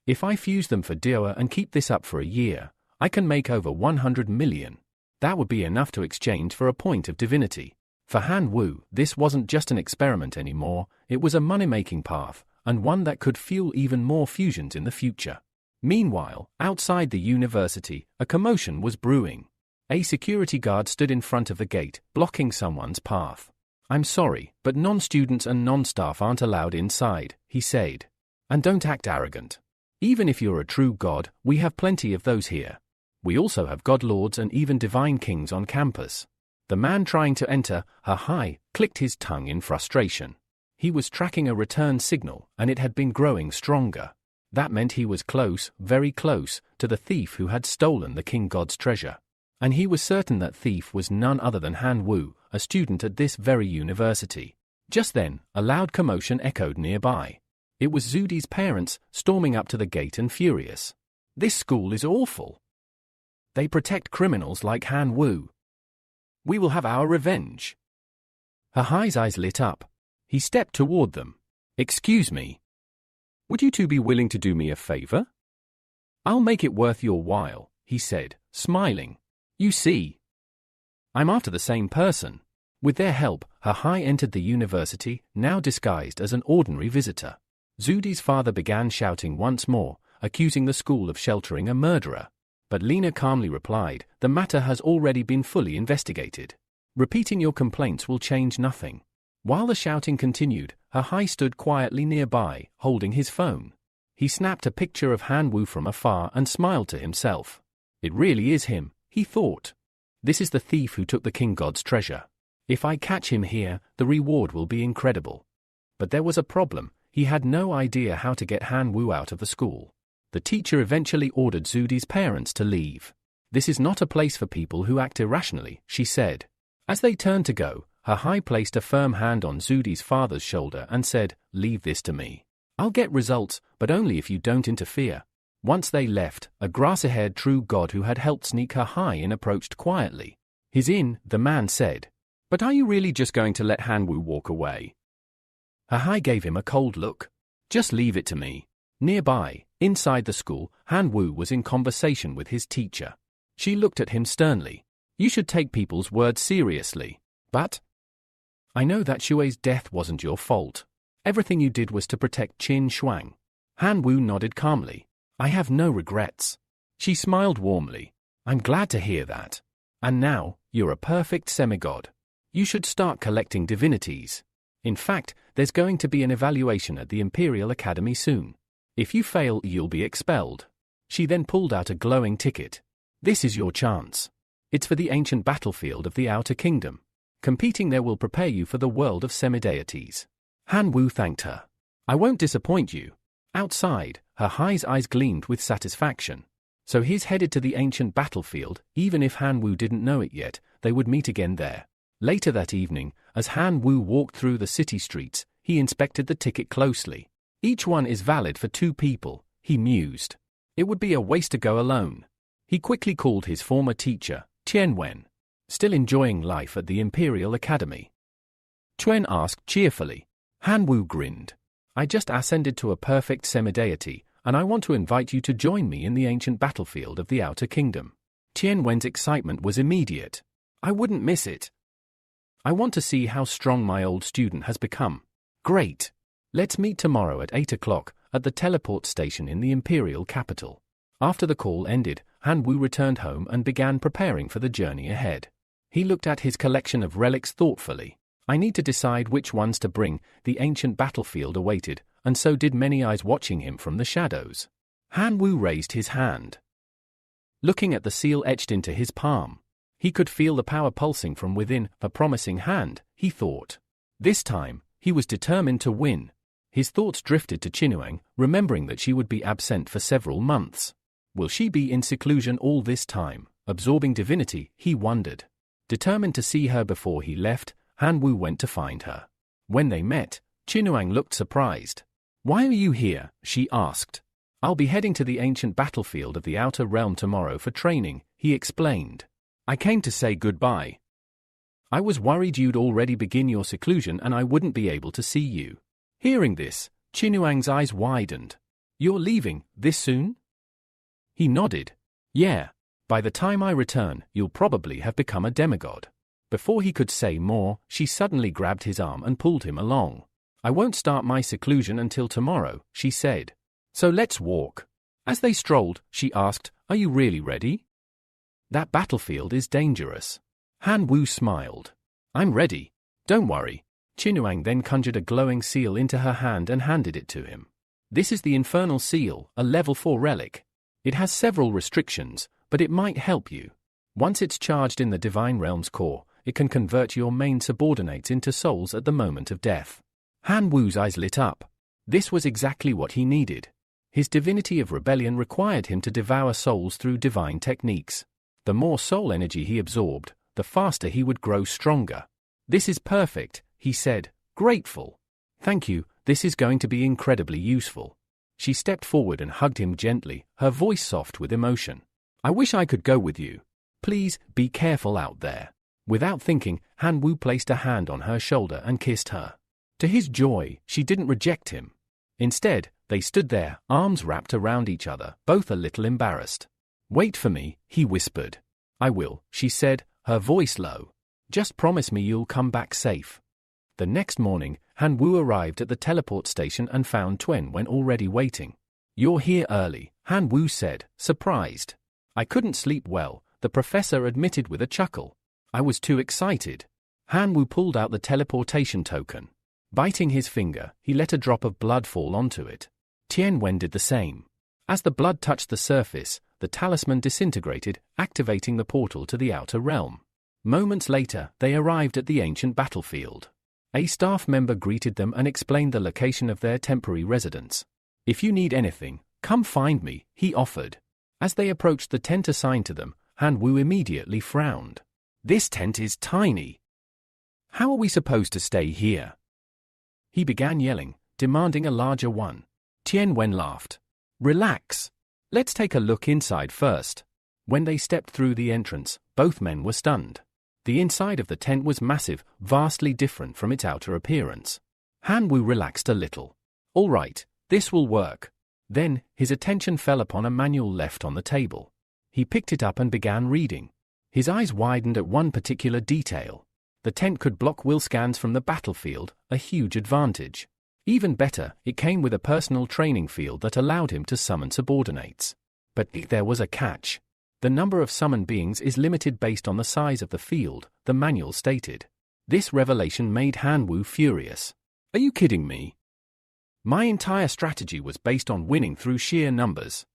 If I fuse them for Dioa and keep this up for a year, I can make over 100 million. That would be enough to exchange for a point of divinity. For Han Wu, this wasn't just an experiment anymore, it was a money-making path, and one that could fuel even more fusions in the future. Meanwhile, outside the university, a commotion was brewing. A security guard stood in front of the gate, blocking someone's path. "I'm sorry, but non-students and non-staff aren't allowed inside," he said. "And don't act arrogant. Even if you're a true god, we have plenty of those here. We also have god lords and even divine kings on campus." The man trying to enter, Ha-hai, clicked his tongue in frustration. He was tracking a return signal, and it had been growing stronger. That meant he was close, very close, to the thief who had stolen the king god's treasure. And he was certain that thief was none other than Han Wu, a student at this very university. Just then, a loud commotion echoed nearby. It was Zudi's parents, storming up to the gate and furious. "This school is awful. They protect criminals like Han Wu. We will have our revenge." Ha-hai's eyes lit up. He stepped toward them. "Excuse me. Would you two be willing to do me a favor?" "I'll make it worth your while," he said, smiling. "You see, I'm after the same person." With their help, Ha-hai entered the university, now disguised as an ordinary visitor. Zudi's father began shouting once more, accusing the school of sheltering a murderer. But Lena calmly replied, "The matter has already been fully investigated. Repeating your complaints will change nothing." While the shouting continued, Ha-hai stood quietly nearby, holding his phone. He snapped a picture of Han Wu from afar and smiled to himself. "It really is him," he thought. "This is the thief who took the king god's treasure. If I catch him here, the reward will be incredible." But there was a problem. He had no idea how to get Han Wu out of the school. The teacher eventually ordered Zudi's parents to leave. "This is not a place for people who act irrationally," she said. As they turned to go, Ha-hai placed a firm hand on Zudi's father's shoulder and said, "Leave this to me. I'll get results, but only if you don't interfere." Once they left, a grassy-haired true god who had helped sneak Ha-hai in approached quietly. "He's in," the man said. "But are you really just going to let Han Wu walk away?" Ha-hai gave him a cold look. "Just leave it to me." Nearby, inside the school, Han Wu was in conversation with his teacher. She looked at him sternly. "You should take people's words seriously. But I know that Xue's death wasn't your fault. Everything you did was to protect Qin Shuang." Han Wu nodded calmly. "I have no regrets." She smiled warmly. "I'm glad to hear that. And now, you're a perfect semigod. You should start collecting divinities. In fact, there's going to be an evaluation at the Imperial Academy soon. If you fail, you'll be expelled." She then pulled out a glowing ticket. "This is your chance. It's for the ancient battlefield of the Outer Kingdom. Competing there will prepare you for the world of semideities." Han Wu thanked her. "I won't disappoint you." Outside, Ha-hai's eyes gleamed with satisfaction. So he's headed to the ancient battlefield. Even if Han Wu didn't know it yet, they would meet again there. Later that evening, as Han Wu walked through the city streets, he inspected the ticket closely. "Each one is valid for 2 people, he mused. "It would be a waste to go alone." He quickly called his former teacher, Tian Wen. "Still enjoying life at the Imperial Academy?" Chuen asked cheerfully. Han Wu grinned. "I just ascended to a perfect semideity, and I want to invite you to join me in the ancient battlefield of the Outer Kingdom." Tian Wen's excitement was immediate. "I wouldn't miss it. I want to see how strong my old student has become." "Great. Let's meet tomorrow at 8 o'clock at the teleport station in the Imperial capital." After the call ended, Han Wu returned home and began preparing for the journey ahead. He looked at his collection of relics thoughtfully. "I need to decide which ones to bring." The ancient battlefield awaited, and so did many eyes watching him from the shadows. Han Wu raised his hand. Looking at the seal etched into his palm, he could feel the power pulsing from within. A promising hand, he thought. This time, he was determined to win. His thoughts drifted to Qinuang, remembering that she would be absent for several months. Will she be in seclusion all this time, absorbing divinity, he wondered. Determined to see her before he left, Han Wu went to find her. When they met, Qinuang looked surprised. "Why are you here?" she asked. "I'll be heading to the ancient battlefield of the Outer Realm tomorrow for training," he explained. "I came to say goodbye. I was worried you'd already begin your seclusion and I wouldn't be able to see you." Hearing this, Qinuang's eyes widened. "You're leaving, this soon?" He nodded. "Yeah. By the time I return, you'll probably have become a demigod. Before he could say more, she suddenly grabbed his arm and pulled him along. I won't start my seclusion until tomorrow, she said. So let's walk. As they strolled, she asked, are you really ready? That battlefield is dangerous. Han Wu smiled. I'm ready. Don't worry. Qinyuan then conjured a glowing seal into her hand and handed it to him. This is the Infernal Seal, a level 4 relic. It has several restrictions, but it might help you. Once it's charged in the Divine Realm's core, it can convert your main subordinates into souls at the moment of death. Han Wu's eyes lit up. This was exactly what he needed. His divinity of rebellion required him to devour souls through divine techniques. The more soul energy he absorbed, the faster he would grow stronger. This is perfect, he said, grateful. Thank you, this is going to be incredibly useful. She stepped forward and hugged him gently, her voice soft with emotion. I wish I could go with you. Please, be careful out there. Without thinking, Han Wu placed a hand on her shoulder and kissed her. To his joy, she didn't reject him. Instead, they stood there, arms wrapped around each other, both a little embarrassed. Wait for me, he whispered. I will, she said, her voice low. Just promise me you'll come back safe. The next morning, Han Wu arrived at the teleport station and found Tuen Wen already waiting. You're here early, Han Wu said, surprised. I couldn't sleep well, the professor admitted with a chuckle. I was too excited. Han Wu pulled out the teleportation token. Biting his finger, he let a drop of blood fall onto it. Tien Wen did the same. As the blood touched the surface, the talisman disintegrated, activating the portal to the outer realm. Moments later, they arrived at the ancient battlefield. A staff member greeted them and explained the location of their temporary residence. If you need anything, come find me, he offered. As they approached the tent assigned to them, Han Wu immediately frowned. This tent is tiny. How are we supposed to stay here? He began yelling, demanding a larger one. Tien Wen laughed. Relax. Let's take a look inside first. When they stepped through the entrance, both men were stunned. The inside of the tent was massive, vastly different from its outer appearance. Han Wu relaxed a little. All right, this will work. Then, his attention fell upon a manual left on the table. He picked it up and began reading. His eyes widened at one particular detail. The tent could block will scans from the battlefield, a huge advantage. Even better, it came with a personal training field that allowed him to summon subordinates. But there was a catch. The number of summoned beings is limited based on the size of the field, the manual stated. This revelation made Han Wu furious. Are you kidding me? My entire strategy was based on winning through sheer numbers.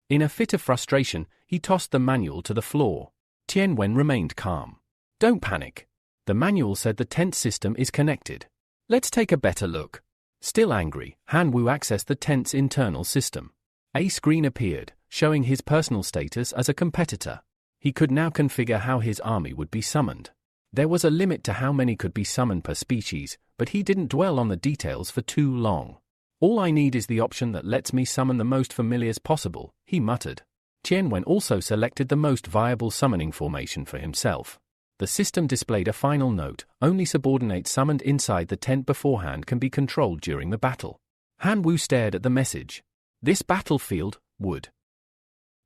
In a fit of frustration, he tossed the manual to the floor. Tien Wen remained calm. Don't panic. The manual said the tent system is connected. Let's take a better look. Still angry, Han Wu accessed the tent's internal system. A screen appeared, showing his personal status as a competitor. He could now configure how his army would be summoned. There was a limit to how many could be summoned per species, but he didn't dwell on the details for too long. All I need is the option that lets me summon the most familiars possible, he muttered. Tien Wen also selected the most viable summoning formation for himself. The system displayed a final note: only subordinates summoned inside the tent beforehand can be controlled during the battle. Han Wu stared at the message. This battlefield would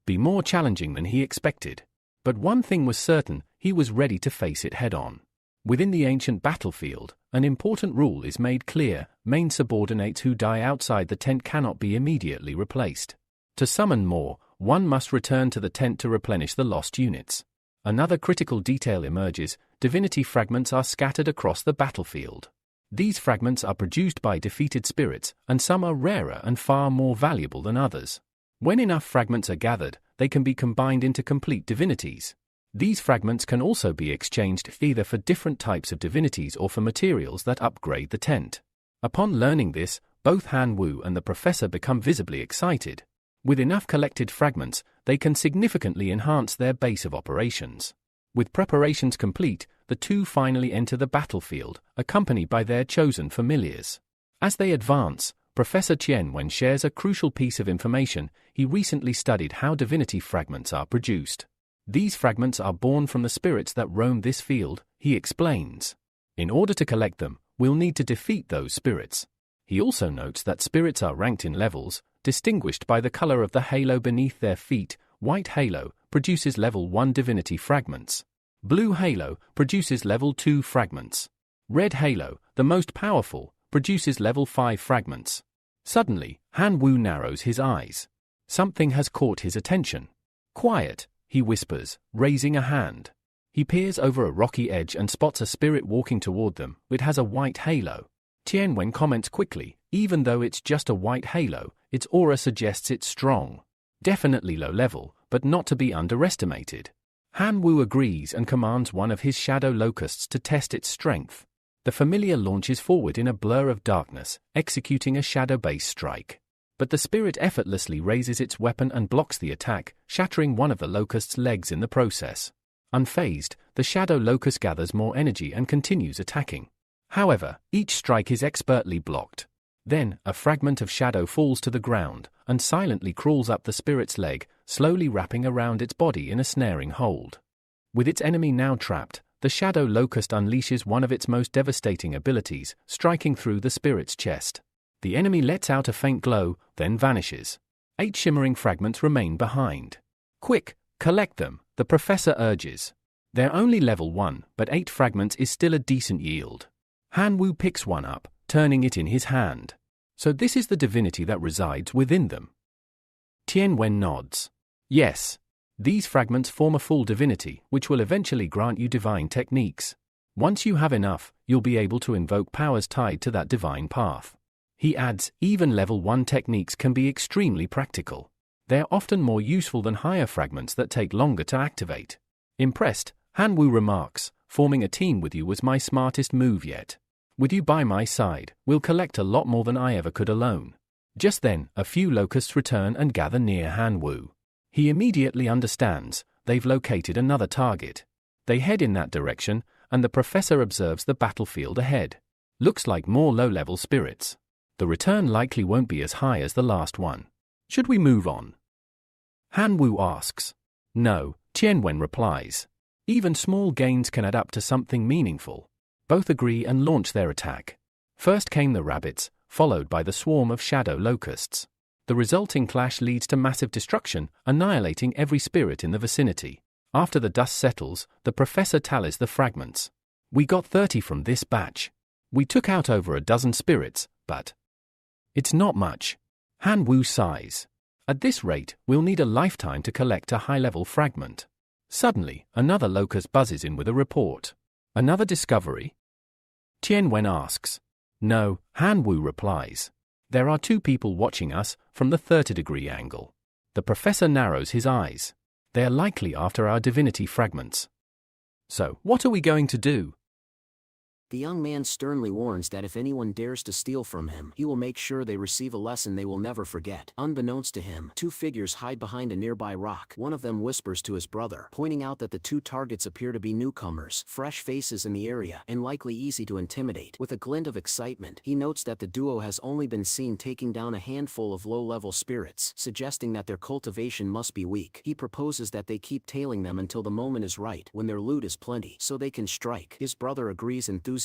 be more challenging than he expected. But one thing was certain, he was ready to face it head-on. Within the ancient battlefield, an important rule is made clear: main subordinates who die outside the tent cannot be immediately replaced. To summon more, one must return to the tent to replenish the lost units. Another critical detail emerges: divinity fragments are scattered across the battlefield. These fragments are produced by defeated spirits, and some are rarer and far more valuable than others. When enough fragments are gathered, they can be combined into complete divinities. These fragments can also be exchanged either for different types of divinities or for materials that upgrade the tent. Upon learning this, both Han Wu and the professor become visibly excited. With enough collected fragments, they can significantly enhance their base of operations. With preparations complete, the two finally enter the battlefield, accompanied by their chosen familiars. As they advance, Professor Tien Wen shares a crucial piece of information. He recently studied how divinity fragments are produced. These fragments are born from the spirits that roam this field, he explains. In order to collect them, we'll need to defeat those spirits. He also notes that spirits are ranked in levels, distinguished by the color of the halo beneath their feet. White halo, produces level 1 divinity fragments. Blue halo produces level 2 fragments. Red halo, the most powerful, produces level 5 fragments. Suddenly, Han Wu narrows his eyes. Something has caught his attention. Quiet, he whispers, raising a hand. He peers over a rocky edge and spots a spirit walking toward them. It has a white halo. Tianwen comments quickly, even though it's just a white halo, its aura suggests it's strong. Definitely low level, but not to be underestimated. Han Wu agrees and commands one of his shadow locusts to test its strength. The familiar launches forward in a blur of darkness, executing a shadow-based strike. But the spirit effortlessly raises its weapon and blocks the attack, shattering one of the locust's legs in the process. Unfazed, the shadow locust gathers more energy and continues attacking. However, each strike is expertly blocked. Then, a fragment of shadow falls to the ground and silently crawls up the spirit's leg, slowly wrapping around its body in a snaring hold. With its enemy now trapped, the shadow locust unleashes one of its most devastating abilities, striking through the spirit's chest. The enemy lets out a faint glow, then vanishes. 8 shimmering fragments remain behind. Quick, collect them, the professor urges. They're only level 1, but 8 fragments is still a decent yield. Han Wu picks one up, turning it in his hand. So this is the divinity that resides within them. Tianwen nods. Yes. These fragments form a full divinity, which will eventually grant you divine techniques. Once you have enough, you'll be able to invoke powers tied to that divine path. He adds, even level 1 techniques can be extremely practical. They're often more useful than higher fragments that take longer to activate. Impressed, Han Wu remarks, forming a team with you was my smartest move yet. With you by my side, we'll collect a lot more than I ever could alone. Just then, a few locusts return and gather near Han Wu. He immediately understands, they've located another target. They head in that direction, and the professor observes the battlefield ahead. Looks like more low-level spirits. The return likely won't be as high as the last one. Should we move on? Han Wu asks. No, Tianwen replies. Even small gains can add up to something meaningful. Both agree and launch their attack. First came the rabbits, followed by the swarm of shadow locusts. The resulting clash leads to massive destruction, annihilating every spirit in the vicinity. After the dust settles, the professor tallies the fragments. We got 30 from this batch. We took out over a dozen spirits, but it's not much. Han Wu sighs. At this rate, we'll need a lifetime to collect a high-level fragment. Suddenly, another locust buzzes in with a report. Another discovery? Tianwen asks. No, Han Wu replies. There are 2 people watching us from the 30-degree angle. The professor narrows his eyes. They are likely after our divinity fragments. So, what are we going to do? The young man sternly warns that if anyone dares to steal from him, he will make sure they receive a lesson they will never forget. Unbeknownst to him, 2 figures hide behind a nearby rock. One of them whispers to his brother, pointing out that the 2 targets appear to be newcomers, fresh faces in the area, and likely easy to intimidate. With a glint of excitement, he notes that the duo has only been seen taking down a handful of low-level spirits, suggesting that their cultivation must be weak. He proposes that they keep tailing them until the moment is right, when their loot is plenty, so they can strike. His brother agrees enthusiastically,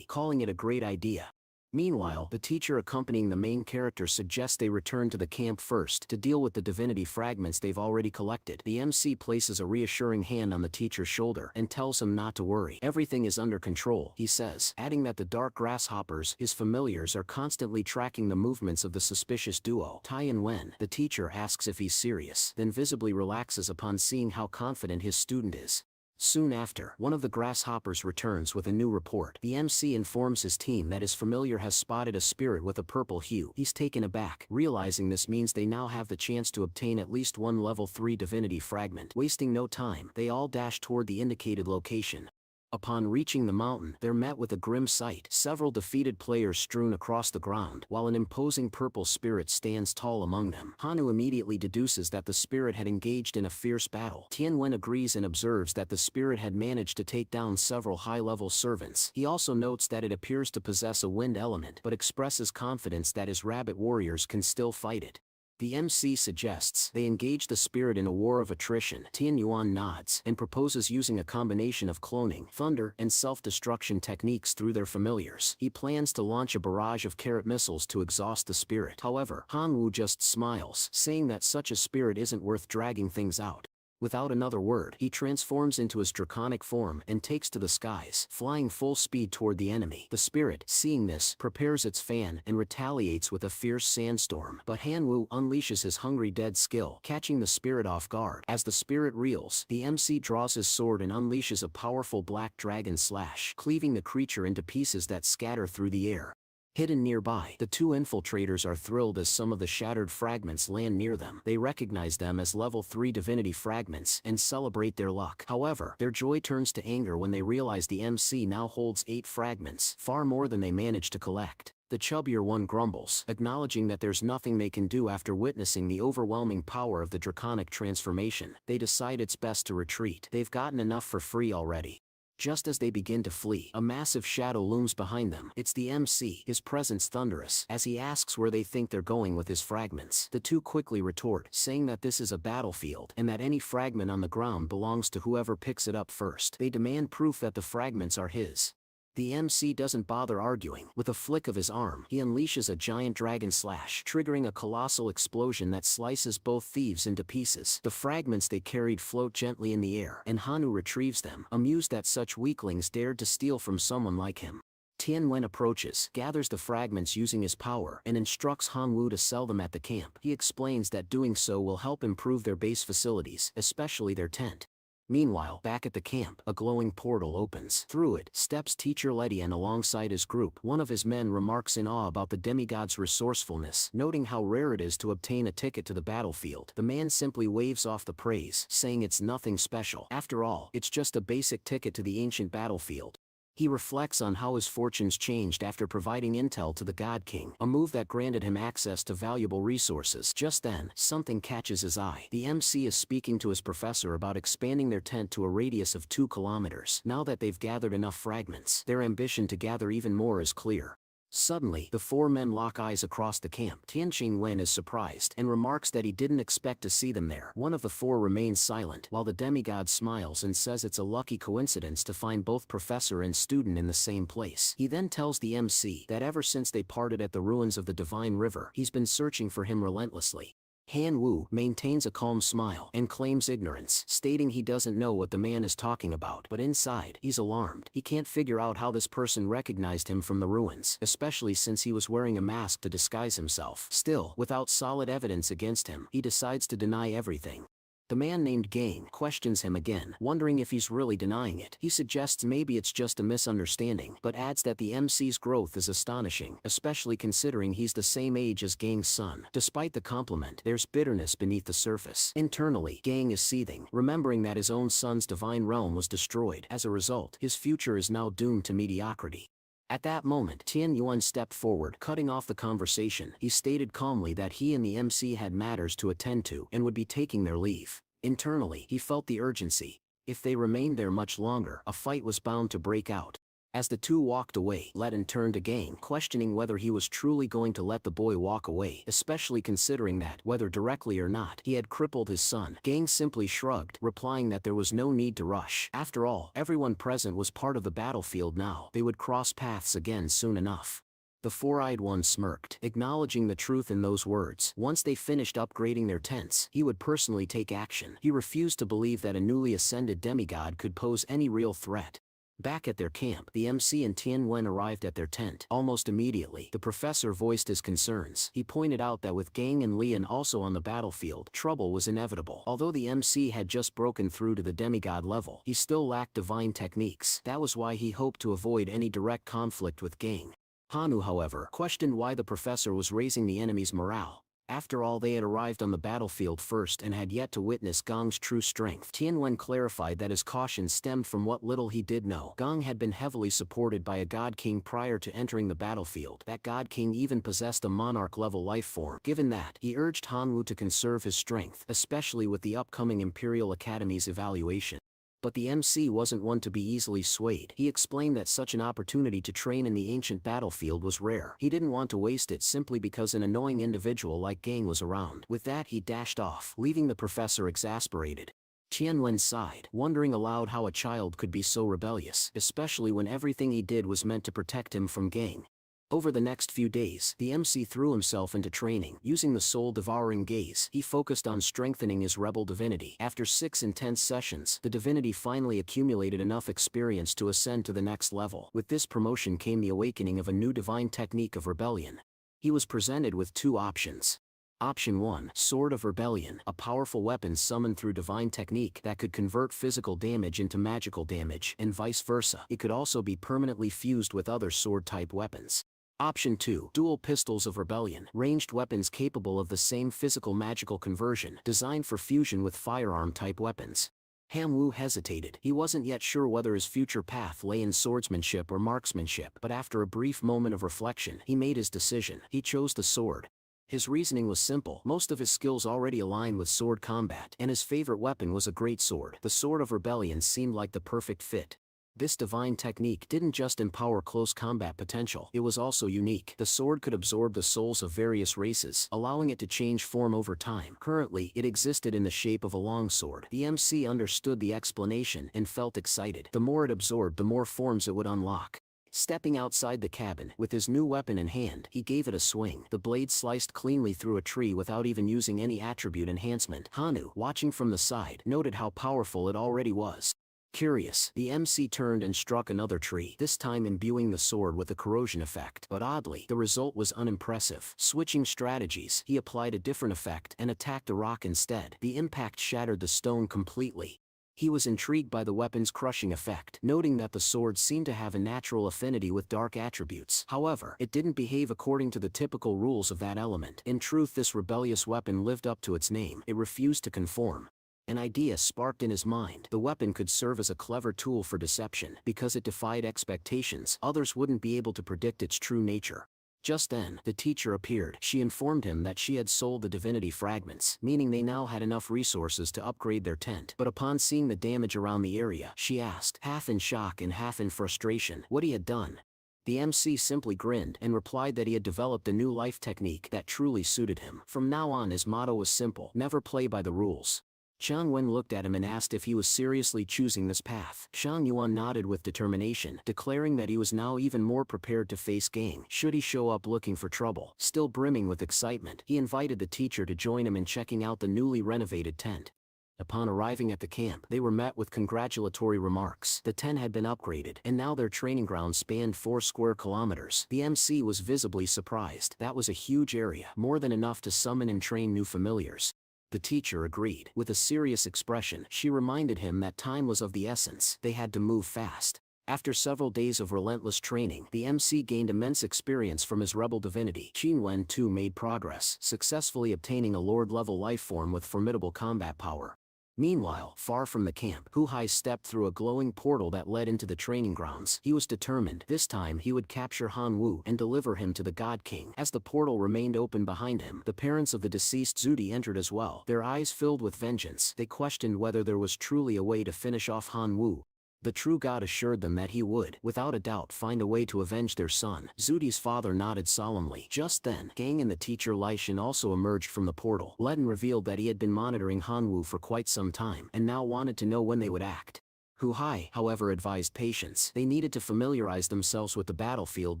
calling it a great idea. Meanwhile, the teacher accompanying the main character suggests they return to the camp first to deal with the divinity fragments they've already collected. The MC places a reassuring hand on the teacher's shoulder and tells him not to worry. Everything is under control, he says, adding that the dark grasshoppers, his familiars, are constantly tracking the movements of the suspicious duo. Tianwen, the teacher, asks if he's serious, then visibly relaxes upon seeing how confident his student is. Soon after, one of the grasshoppers returns with a new report. The MC informs his team that his familiar has spotted a spirit with a purple hue. He's taken aback, realizing this means they now have the chance to obtain at least one level 3 divinity fragment. Wasting no time, they all dash toward the indicated location. Upon reaching the mountain, they're met with a grim sight. Several defeated players strewn across the ground, while an imposing purple spirit stands tall among them. Hanu immediately deduces that the spirit had engaged in a fierce battle. Tianwen agrees and observes that the spirit had managed to take down several high-level servants. He also notes that it appears to possess a wind element, but expresses confidence that his rabbit warriors can still fight it. The MC suggests they engage the spirit in a war of attrition. Tian Yuan nods and proposes using a combination of cloning, thunder, and self-destruction techniques through their familiars. He plans to launch a barrage of carrot missiles to exhaust the spirit. However, Han Wu just smiles, saying that such a spirit isn't worth dragging things out. Without another word, he transforms into his draconic form and takes to the skies, flying full speed toward the enemy. The spirit, seeing this, prepares its fan and retaliates with a fierce sandstorm. But Hanwoo unleashes his hungry dead skill, catching the spirit off guard. As the spirit reels, the MC draws his sword and unleashes a powerful black dragon slash, cleaving the creature into pieces that scatter through the air. Hidden nearby, the two infiltrators are thrilled as some of the shattered fragments land near them. They recognize them as level 3 divinity fragments and celebrate their luck. However, their joy turns to anger when they realize the MC now holds 8 fragments, far more than they managed to collect. The chubbier one grumbles, acknowledging that there's nothing they can do after witnessing the overwhelming power of the draconic transformation. They decide it's best to retreat. They've gotten enough for free already. Just as they begin to flee, a massive shadow looms behind them. It's the MC, his presence thunderous. As he asks where they think they're going with his fragments, the two quickly retort, saying that this is a battlefield, and that any fragment on the ground belongs to whoever picks it up first. They demand proof that the fragments are his. The MC doesn't bother arguing. With a flick of his arm, he unleashes a giant dragon slash, triggering a colossal explosion that slices both thieves into pieces. The fragments they carried float gently in the air, and Hanu retrieves them, amused that such weaklings dared to steal from someone like him. Tianwen approaches, gathers the fragments using his power, and instructs Hanwoo to sell them at the camp. He explains that doing so will help improve their base facilities, especially their tent. Meanwhile, back at the camp, a glowing portal opens. Through it, steps teacher Letty, and alongside his group, one of his men remarks in awe about the demigod's resourcefulness, noting how rare it is to obtain a ticket to the battlefield. The man simply waves off the praise, saying it's nothing special. After all, it's just a basic ticket to the ancient battlefield. He reflects on how his fortunes changed after providing intel to the God King, a move that granted him access to valuable resources. Just then, something catches his eye. The MC is speaking to his professor about expanding their tent to a radius of 2 kilometers. Now that they've gathered enough fragments, their ambition to gather even more is clear. Suddenly, the 4 men lock eyes across the camp. Tianqing Wen is surprised and remarks that he didn't expect to see them there. One of the 4 remains silent, while the demigod smiles and says it's a lucky coincidence to find both professor and student in the same place. He then tells the MC that ever since they parted at the ruins of the Divine River, he's been searching for him relentlessly. Hanwoo maintains a calm smile and claims ignorance, stating he doesn't know what the man is talking about. But inside, he's alarmed. He can't figure out how this person recognized him from the ruins, especially since he was wearing a mask to disguise himself. Still, without solid evidence against him, he decides to deny everything. The man named Gang questions him again, wondering if he's really denying it. He suggests maybe it's just a misunderstanding, but adds that the MC's growth is astonishing, especially considering he's the same age as Gang's son. Despite the compliment, there's bitterness beneath the surface. Internally, Gang is seething, remembering that his own son's divine realm was destroyed. As a result, his future is now doomed to mediocrity. At that moment, Tian Yuan stepped forward, cutting off the conversation. He stated calmly that he and the MC had matters to attend to and would be taking their leave. Internally, he felt the urgency. If they remained there much longer, a fight was bound to break out. As the two walked away, Letten turned to Gang, questioning whether he was truly going to let the boy walk away, especially considering that, whether directly or not, he had crippled his son. Gang simply shrugged, replying that there was no need to rush. After all, everyone present was part of the battlefield now. They would cross paths again soon enough. The 4-eyed one smirked, acknowledging the truth in those words. Once they finished upgrading their tents, he would personally take action. He refused to believe that a newly ascended demigod could pose any real threat. Back at their camp, the MC and Tianwen arrived at their tent. Almost immediately, the professor voiced his concerns. He pointed out that with Gang and Lian also on the battlefield, trouble was inevitable. Although the MC had just broken through to the demigod level, he still lacked divine techniques. That was why he hoped to avoid any direct conflict with Gang. Hanu, however, questioned why the professor was raising the enemy's morale. After all, they had arrived on the battlefield first and had yet to witness Gang's true strength. Tianwen clarified that his caution stemmed from what little he did know. Gang had been heavily supported by a God King prior to entering the battlefield. That God King even possessed a monarch-level life form. Given that, he urged Hanwoo to conserve his strength, especially with the upcoming Imperial Academy's evaluation. But the MC wasn't one to be easily swayed. He explained that such an opportunity to train in the ancient battlefield was rare. He didn't want to waste it simply because an annoying individual like Gang was around. With that, he dashed off, leaving the professor exasperated. Tianwen sighed, wondering aloud how a child could be so rebellious, especially when everything he did was meant to protect him from Gang. Over the next few days, the MC threw himself into training. Using the soul-devouring gaze, he focused on strengthening his rebel divinity. After 6 intense sessions, the divinity finally accumulated enough experience to ascend to the next level. With this promotion came the awakening of a new divine technique of rebellion. He was presented with 2 options. Option 1, Sword of Rebellion, a powerful weapon summoned through divine technique that could convert physical damage into magical damage, and vice versa. It could also be permanently fused with other sword-type weapons. Option 2, Dual Pistols of Rebellion, ranged weapons capable of the same physical magical conversion, designed for fusion with firearm-type weapons. Han Wu hesitated. He wasn't yet sure whether his future path lay in swordsmanship or marksmanship, but after a brief moment of reflection, he made his decision. He chose the sword. His reasoning was simple. Most of his skills already aligned with sword combat, and his favorite weapon was a great sword. The Sword of Rebellion seemed like the perfect fit. This divine technique didn't just empower close combat potential, it was also unique. The sword could absorb the souls of various races, allowing it to change form over time. Currently, it existed in the shape of a longsword. The MC understood the explanation and felt excited. The more it absorbed, the more forms it would unlock. Stepping outside the cabin, with his new weapon in hand, he gave it a swing. The blade sliced cleanly through a tree without even using any attribute enhancement. Hanu, watching from the side, noted how powerful it already was. Curious, the MC turned and struck another tree, this time imbuing the sword with a corrosion effect. But oddly, the result was unimpressive. Switching strategies, he applied a different effect and attacked a rock instead. The impact shattered the stone completely. He was intrigued by the weapon's crushing effect, noting that the sword seemed to have a natural affinity with dark attributes. However, it didn't behave according to the typical rules of that element. In truth, this rebellious weapon lived up to its name. It refused to conform. An idea sparked in his mind. The weapon could serve as a clever tool for deception. Because it defied expectations, others wouldn't be able to predict its true nature. Just then, the teacher appeared. She informed him that she had sold the divinity fragments, meaning they now had enough resources to upgrade their tent. But upon seeing the damage around the area, she asked, half in shock and half in frustration, what he had done. The MC simply grinned and replied that he had developed a new life technique that truly suited him. From now on, his motto was simple: never play by the rules. Zhang Wen looked at him and asked if he was seriously choosing this path. Shang Yuan nodded with determination, declaring that he was now even more prepared to face Gang should he show up looking for trouble. Still brimming with excitement, he invited the teacher to join him in checking out the newly renovated tent. Upon arriving at the camp, they were met with congratulatory remarks. The tent had been upgraded, and now their training ground spanned 4 square kilometers. The MC was visibly surprised. That was a huge area, more than enough to summon and train new familiars. The teacher agreed. With a serious expression, she reminded him that time was of the essence. They had to move fast. After several days of relentless training, the MC gained immense experience from his rebel divinity. Qin Wen too made progress, successfully obtaining a lord-level life form with formidable combat power. Meanwhile, far from the camp, Hu Hai stepped through a glowing portal that led into the training grounds. He was determined. This time he would capture Han Wu and deliver him to the God King. As the portal remained open behind him, the parents of the deceased Zudi entered as well. Their eyes filled with vengeance. They questioned whether there was truly a way to finish off Han Wu. The true god assured them that he would, without a doubt, find a way to avenge their son. Zudi's father nodded solemnly. Just then, Gang and the teacher Lai Shen also emerged from the portal. Ledin revealed that he had been monitoring Han Wu for quite some time, and now wanted to know when they would act. Hu Hai, however, advised patience. They needed to familiarize themselves with the battlefield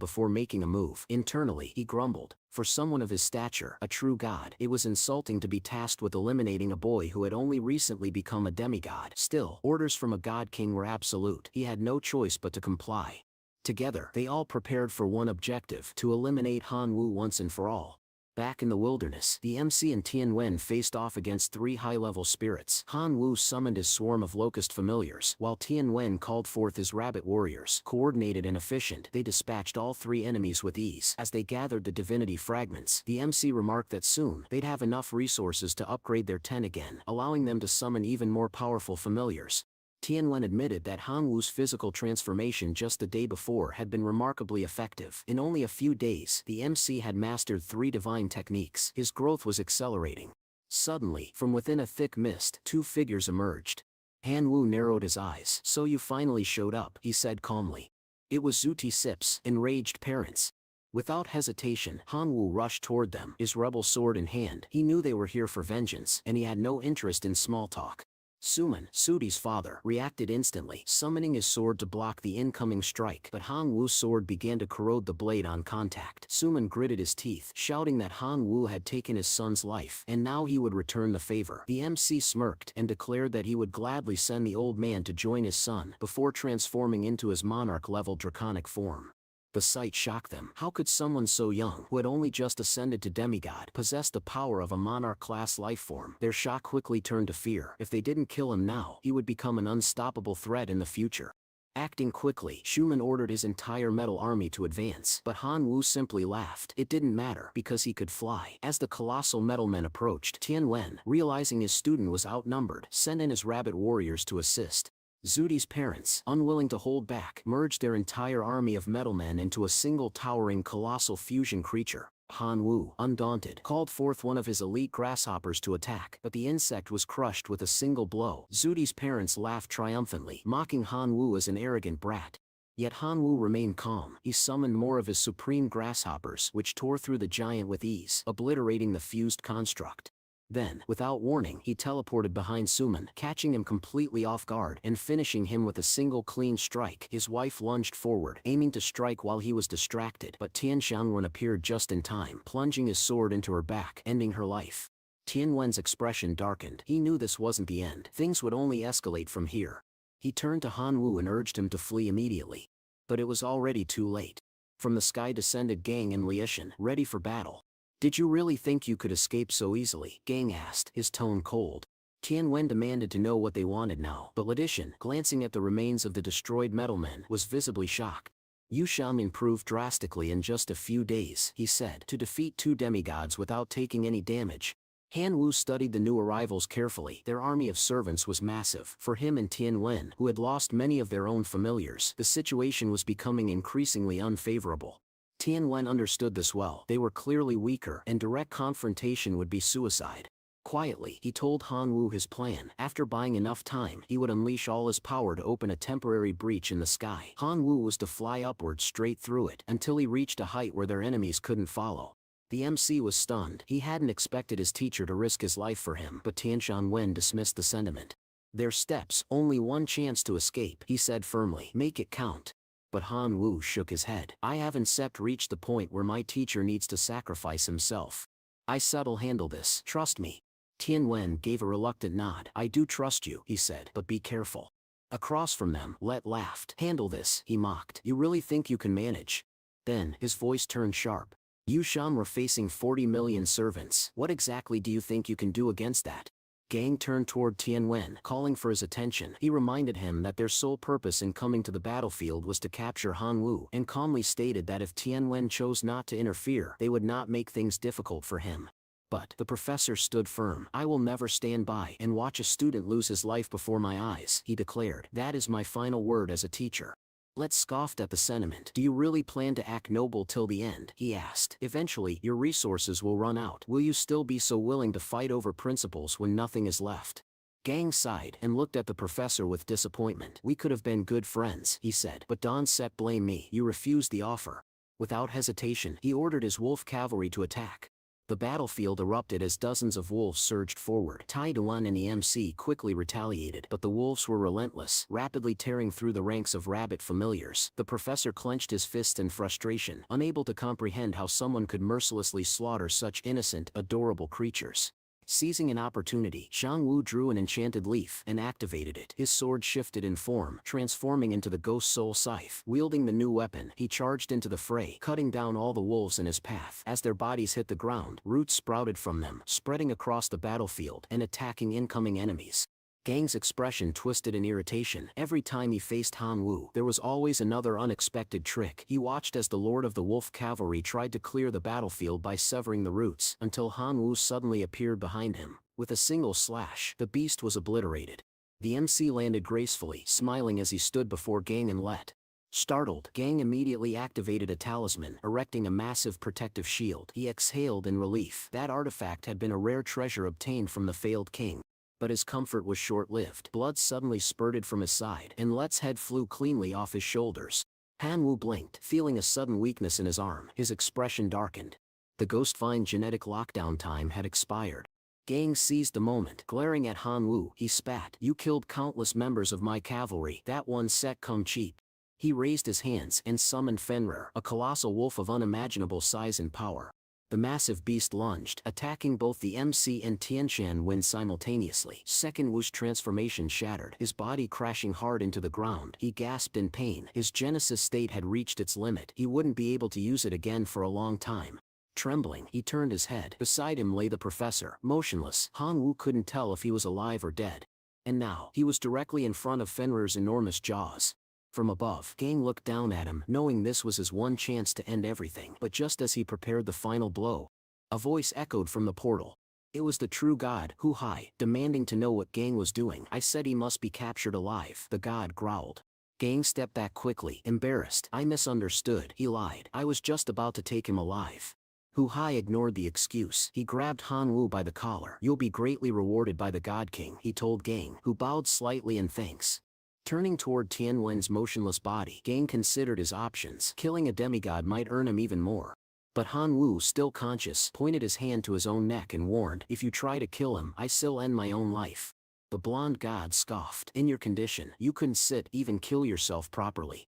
before making a move. Internally, he grumbled. For someone of his stature, a true god, it was insulting to be tasked with eliminating a boy who had only recently become a demigod. Still, orders from a god king were absolute. He had no choice but to comply. Together, they all prepared for one objective: to eliminate Han Wu once and for all. Back in the wilderness, the MC and Tian Wen faced off against 3 high-level spirits. Han Wu summoned his swarm of locust familiars, while Tian Wen called forth his rabbit warriors. Coordinated and efficient, they dispatched all 3 enemies with ease. As they gathered the divinity fragments, the MC remarked that soon, they'd have enough resources to upgrade their tent again, allowing them to summon even more powerful familiars. Tian Wen admitted that Han Wu's physical transformation just the day before had been remarkably effective. In only a few days, the MC had mastered 3 divine techniques. His growth was accelerating. Suddenly, from within a thick mist, 2 figures emerged. Han Wu narrowed his eyes. "So you finally showed up," he said calmly. It was Zuti Sip's enraged parents. Without hesitation, Han Wu rushed toward them, his rebel sword in hand. He knew they were here for vengeance, and he had no interest in small talk. Suman, Sudi's father, reacted instantly, summoning his sword to block the incoming strike, but Han Wu's sword began to corrode the blade on contact. Suman gritted his teeth, shouting that Han Wu had taken his son's life, and now he would return the favor. The MC smirked and declared that he would gladly send the old man to join his son, before transforming into his monarch-level draconic form. The sight shocked them. How could someone so young, who had only just ascended to demigod, possess the power of a monarch-class lifeform? Their shock quickly turned to fear. If they didn't kill him now, he would become an unstoppable threat in the future. Acting quickly, Schumann ordered his entire metal army to advance, but Han Wu simply laughed. It didn't matter, because he could fly. As the colossal metal men approached, Tian Wen, realizing his student was outnumbered, sent in his rabbit warriors to assist. Zudi's parents, unwilling to hold back, merged their entire army of metalmen into a single towering colossal fusion creature. Han Wu, undaunted, called forth one of his elite grasshoppers to attack, but the insect was crushed with a single blow. Zudi's parents laughed triumphantly, mocking Han Wu as an arrogant brat. Yet Han Wu remained calm. He summoned more of his supreme grasshoppers, which tore through the giant with ease, obliterating the fused construct. Then, without warning, he teleported behind Suman, catching him completely off guard and finishing him with a single clean strike. His wife lunged forward, aiming to strike while he was distracted, but Tian Xiangwen appeared just in time, plunging his sword into her back, ending her life. Tian Wen's expression darkened. He knew this wasn't the end. Things would only escalate from here. He turned to Han Wu and urged him to flee immediately. But it was already too late. From the sky descended Gang and Liishan, ready for battle. "Did you really think you could escape so easily?" Gang asked, his tone cold. Tian Wen demanded to know what they wanted now, but Liishan, glancing at the remains of the destroyed metalmen, was visibly shocked. "You shall improve drastically in just a few days," he said, "to defeat 2 demigods without taking any damage." Han Wu studied the new arrivals carefully. Their army of servants was massive. For him and Tian Wen, who had lost many of their own familiars, the situation was becoming increasingly unfavorable. Tian Wen understood this well. They were clearly weaker, and direct confrontation would be suicide. Quietly, he told Han Wu his plan. After buying enough time, he would unleash all his power to open a temporary breach in the sky. Han Wu was to fly upward straight through it, until he reached a height where their enemies couldn't follow. The MC was stunned. He hadn't expected his teacher to risk his life for him, but Tian Wen dismissed the sentiment. "Their steps, only one chance to escape," he said firmly. "Make it count." But Han Wu shook his head. "I haven't yet reached the point where my teacher needs to sacrifice himself. I subtly handle this. Trust me." Tian Wen gave a reluctant nod. "I do trust you," he said, "but be careful." Across from them, Let laughed. "Handle this," he mocked. "You really think you can manage?" Then, his voice turned sharp. "You Sham were facing 40 million servants. What exactly do you think you can do against that?" Gang turned toward Tian Wen, calling for his attention. He reminded him that their sole purpose in coming to the battlefield was to capture Han Wu, and calmly stated that if Tian Wen chose not to interfere, they would not make things difficult for him. But the professor stood firm. "I will never stand by and watch a student lose his life before my eyes," he declared. "That is my final word as a teacher." Let scoffed at the sentiment. "Do you really plan to act noble till the end?" he asked. "Eventually, your resources will run out. Will you still be so willing to fight over principles when nothing is left?" Gang sighed and looked at the professor with disappointment. "We could have been good friends," he said, "but Don Set blamed me. You refused the offer." Without hesitation, he ordered his wolf cavalry to attack. The battlefield erupted as dozens of wolves surged forward. Tai Duan and the MC quickly retaliated, but the wolves were relentless, rapidly tearing through the ranks of rabbit familiars. The professor clenched his fists in frustration, unable to comprehend how someone could mercilessly slaughter such innocent, adorable creatures. Seizing an opportunity, Shang Wu drew an enchanted leaf and activated it. His sword shifted in form, transforming into the Ghost Soul Scythe. Wielding the new weapon, he charged into the fray, cutting down all the wolves in his path. As their bodies hit the ground, roots sprouted from them, spreading across the battlefield and attacking incoming enemies. Gang's expression twisted in irritation. Every time he faced Han Wu, there was always another unexpected trick. He watched as the Lord of the Wolf Cavalry tried to clear the battlefield by severing the roots, until Han Wu suddenly appeared behind him. With a single slash, the beast was obliterated. The MC landed gracefully, smiling as he stood before Gang and Let. Startled, Gang immediately activated a talisman, erecting a massive protective shield. He exhaled in relief. That artifact had been a rare treasure obtained from the failed king. But his comfort was short-lived. Blood suddenly spurted from his side, and Let's head flew cleanly off his shoulders. Han Wu blinked, feeling a sudden weakness in his arm. His expression darkened. The Ghost Vine genetic lockdown time had expired. Gang seized the moment. Glaring at Han Wu, he spat. "You killed countless members of my cavalry. That one set come cheap." He raised his hands and summoned Fenrir, a colossal wolf of unimaginable size and power. The massive beast lunged, attacking both the MC and Tianshan Wen simultaneously. Second Wu's transformation shattered, his body crashing hard into the ground. He gasped in pain. His Genesis state had reached its limit. He wouldn't be able to use it again for a long time. Trembling, he turned his head. Beside him lay the professor, motionless. Han Wu couldn't tell if he was alive or dead. And now, he was directly in front of Fenrir's enormous jaws. From above, Gang looked down at him, knowing this was his one chance to end everything. But just as he prepared the final blow, a voice echoed from the portal. It was the true god, Hu Hai, demanding to know what Gang was doing. "I said he must be captured alive," the god growled. Gang stepped back quickly, embarrassed. "I misunderstood," he lied. "I was just about to take him alive." Hu Hai ignored the excuse. He grabbed Han Wu by the collar. "You'll be greatly rewarded by the God King," he told Gang, who bowed slightly in thanks. Turning toward Tianwen's motionless body, Gang considered his options. Killing a demigod might earn him even more. But Han Wu, still conscious, pointed his hand to his own neck and warned, "If you try to kill him, I still end my own life." The blonde god scoffed. "In your condition, you couldn't sit, even kill yourself properly."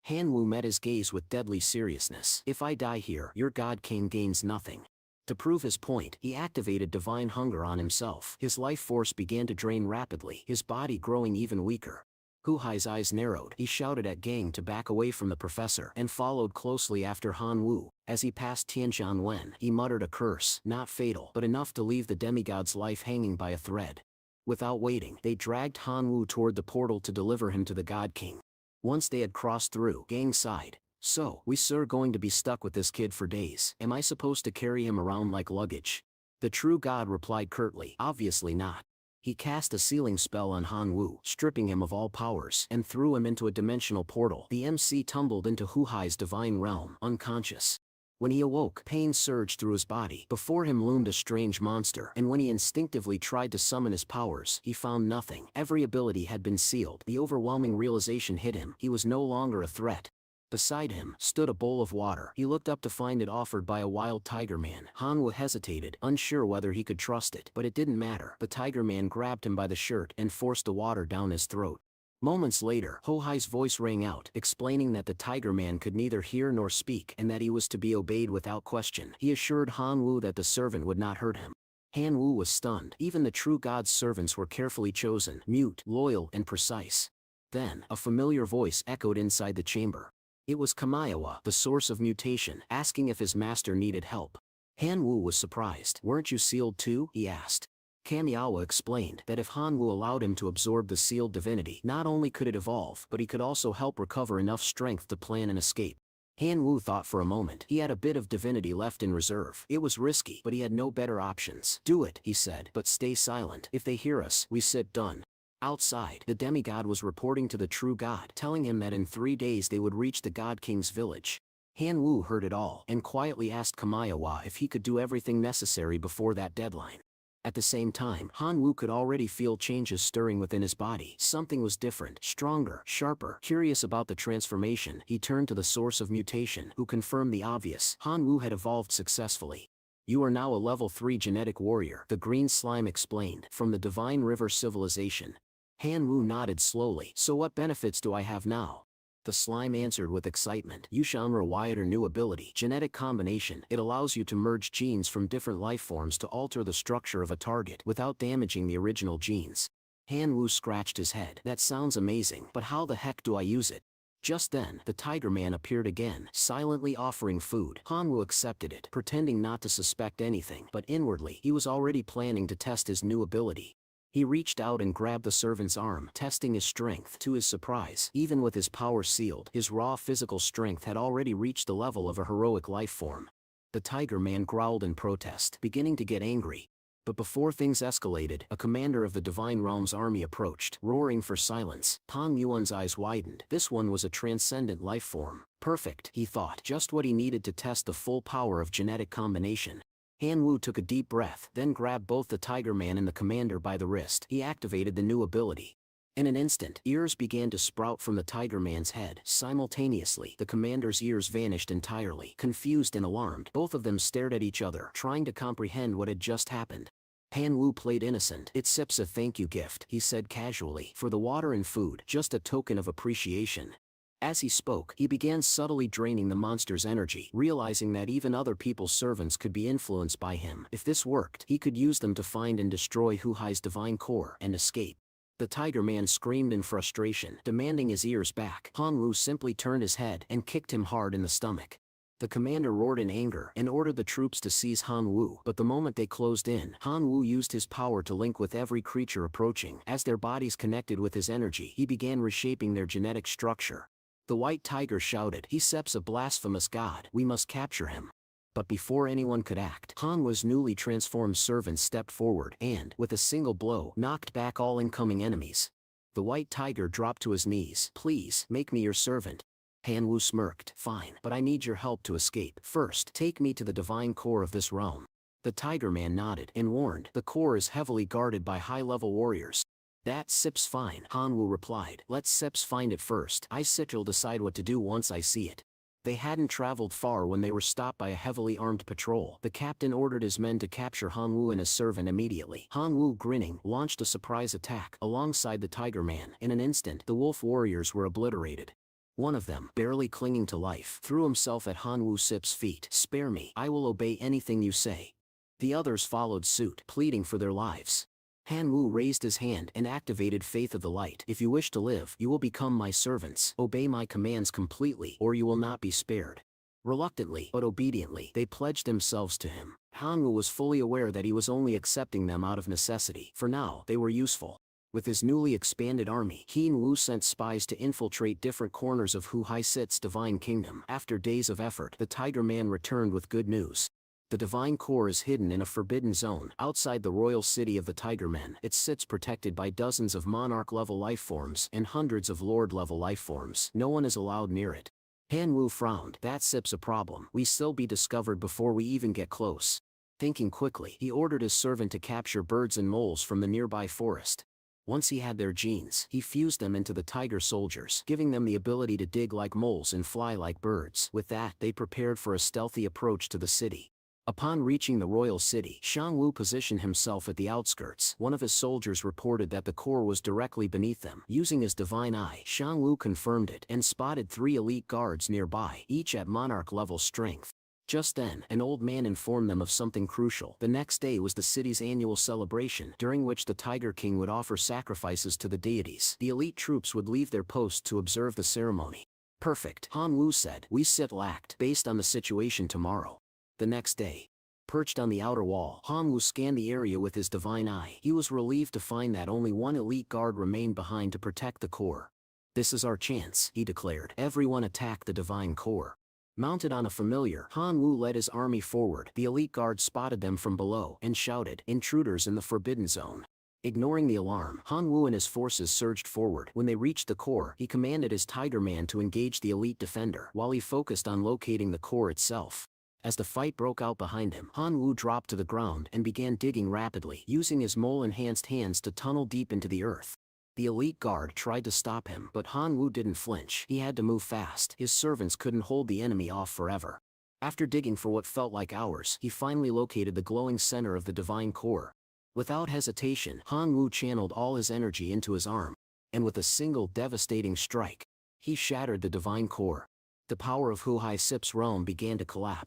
Han Wu met his gaze with deadly seriousness. "If I die here, your god king gains nothing." To prove his point, he activated divine hunger on himself. His life force began to drain rapidly, his body growing even weaker. Hu Hai's eyes narrowed. He shouted at Gang to back away from the professor and followed closely after Han Wu. As he passed Tianshan Wen, he muttered a curse, not fatal, but enough to leave the demigod's life hanging by a thread. Without waiting, they dragged Han Wu toward the portal to deliver him to the God King. Once they had crossed through, Gang sighed. "So, we sir going to be stuck with this kid for days. Am I supposed to carry him around like luggage?" The true god replied curtly, "Obviously not." He cast a sealing spell on Han Wu, stripping him of all powers, and threw him into a dimensional portal. The MC tumbled into Hu Hai's divine realm, unconscious. When he awoke, pain surged through his body. Before him loomed a strange monster, and when he instinctively tried to summon his powers, he found nothing. Every ability had been sealed. The overwhelming realization hit him. He was no longer a threat. Beside him stood a bowl of water. He looked up to find it offered by a wild tiger man. Han Wu hesitated, unsure whether he could trust it, but it didn't matter. The tiger man grabbed him by the shirt and forced the water down his throat. Moments later, Hu Hai's voice rang out, explaining that the tiger man could neither hear nor speak and that he was to be obeyed without question. He assured Han Wu that the servant would not hurt him. Han Wu was stunned. Even the true god's servants were carefully chosen, mute, loyal, and precise. Then, a familiar voice echoed inside the chamber. It was Kamiawa, the source of mutation, asking if his master needed help. Han Wu was surprised. "Weren't you sealed too?" he asked. Kamiawa explained that if Han Wu allowed him to absorb the sealed divinity, not only could it evolve, but he could also help recover enough strength to plan an escape. Han Wu thought for a moment. He had a bit of divinity left in reserve. It was risky, but he had no better options. "Do it," he said, "but stay silent. If they hear us, we sit done." Outside, the demigod was reporting to the true god, telling him that in 3 days they would reach the God King's village. Han Wu heard it all, and quietly asked Kamiawa if he could do everything necessary before that deadline. At the same time, Han Wu could already feel changes stirring within his body. Something was different, stronger, sharper. Curious about the transformation, he turned to the source of mutation, who confirmed the obvious. Han Wu had evolved successfully. "You are now a level 3 genetic warrior," the green slime explained, "from the Divine River civilization." Han Wu nodded slowly. "So what benefits do I have now?" The slime answered with excitement. "You shall acquire a new ability, genetic combination. It allows you to merge genes from different life forms to alter the structure of a target without damaging the original genes." Han Wu scratched his head. "That sounds amazing, but how the heck do I use it?" Just then, the tiger man appeared again, silently offering food. Han Wu accepted it, pretending not to suspect anything, but inwardly, he was already planning to test his new ability. He reached out and grabbed the servant's arm, testing his strength. To his surprise, even with his power sealed, his raw physical strength had already reached the level of a heroic life form. The tiger man growled in protest, beginning to get angry. But before things escalated, a commander of the Divine Realm's army approached, roaring for silence. Tang Yuan's eyes widened. This one was a transcendent life form. Perfect, he thought, just what he needed to test the full power of genetic combination. Han Wu took a deep breath, then grabbed both the tiger man and the commander by the wrist. He activated the new ability. In an instant, ears began to sprout from the tiger man's head. Simultaneously, the commander's ears vanished entirely. Confused and alarmed, both of them stared at each other, trying to comprehend what had just happened. Han Wu played innocent. "It sips a thank you gift," he said casually, "for the water and food, just a token of appreciation." As he spoke, he began subtly draining the monster's energy, realizing that even other people's servants could be influenced by him. If this worked, he could use them to find and destroy Hu Hai's divine core and escape. The Tiger Man screamed in frustration, demanding his ears back. Han Wu simply turned his head and kicked him hard in the stomach. The commander roared in anger and ordered the troops to seize Han Wu, but the moment they closed in, Han Wu used his power to link with every creature approaching. As their bodies connected with his energy, he began reshaping their genetic structure. The white tiger shouted, "He Sep's a blasphemous god, we must capture him." But before anyone could act, Han Wu's newly transformed servant stepped forward and, with a single blow, knocked back all incoming enemies. The white tiger dropped to his knees. "Please, make me your servant." Han Wu smirked. "Fine, but I need your help to escape. First, take me to the divine core of this realm." The Tiger Man nodded and warned, "The core is heavily guarded by high-level warriors." "That Sip's fine," Han Wu replied. "Let Sips find it first. I'll decide what to do once I see it." They hadn't traveled far when they were stopped by a heavily armed patrol. The captain ordered his men to capture Han Wu and his servant immediately. Han Wu, grinning, launched a surprise attack alongside the Tiger Man. In an instant, the wolf warriors were obliterated. One of them, barely clinging to life, threw himself at Han Wu Sip's feet. "Spare me, I will obey anything you say." The others followed suit, pleading for their lives. Han Wu raised his hand and activated Faith of the Light. "If you wish to live, you will become my servants. Obey my commands completely, or you will not be spared." Reluctantly, but obediently, they pledged themselves to him. Han Wu was fully aware that he was only accepting them out of necessity. For now, they were useful. With his newly expanded army, Han Wu sent spies to infiltrate different corners of Hu Hai Sit's divine kingdom. After days of effort, the Tiger Man returned with good news. The divine core is hidden in a forbidden zone outside the royal city of the Tiger Men. It sits protected by dozens of monarch-level lifeforms and hundreds of lord-level lifeforms. No one is allowed near it. Han Wu frowned. "That Sip's a problem. We still be discovered before we even get close." Thinking quickly, he ordered his servant to capture birds and moles from the nearby forest. Once he had their genes, he fused them into the tiger soldiers, giving them the ability to dig like moles and fly like birds. With that, they prepared for a stealthy approach to the city. Upon reaching the royal city, Shang Wu positioned himself at the outskirts. One of his soldiers reported that the core was directly beneath them. Using his divine eye, Shang Wu confirmed it and spotted 3 elite guards nearby, each at monarch-level strength. Just then, an old man informed them of something crucial. The next day was the city's annual celebration, during which the Tiger King would offer sacrifices to the deities. The elite troops would leave their posts to observe the ceremony. "Perfect," Han Wu said. "We sit lacked, based on the situation tomorrow." The next day, perched on the outer wall, Han Wu scanned the area with his divine eye. He was relieved to find that only one elite guard remained behind to protect the core. "This is our chance," he declared. Everyone attacked the divine core. Mounted on a familiar, Han Wu led his army forward. The elite guard spotted them from below and shouted, "Intruders in the Forbidden Zone." Ignoring the alarm, Han Wu and his forces surged forward. When they reached the core, he commanded his Tiger Man to engage the elite defender, while he focused on locating the core itself. As the fight broke out behind him, Han Wu dropped to the ground and began digging rapidly, using his mole-enhanced hands to tunnel deep into the earth. The elite guard tried to stop him, but Han Wu didn't flinch. He had to move fast. His servants couldn't hold the enemy off forever. After digging for what felt like hours, he finally located the glowing center of the divine core. Without hesitation, Han Wu channeled all his energy into his arm, and with a single devastating strike, he shattered the divine core. The power of Hu Hai Sip's realm began to collapse.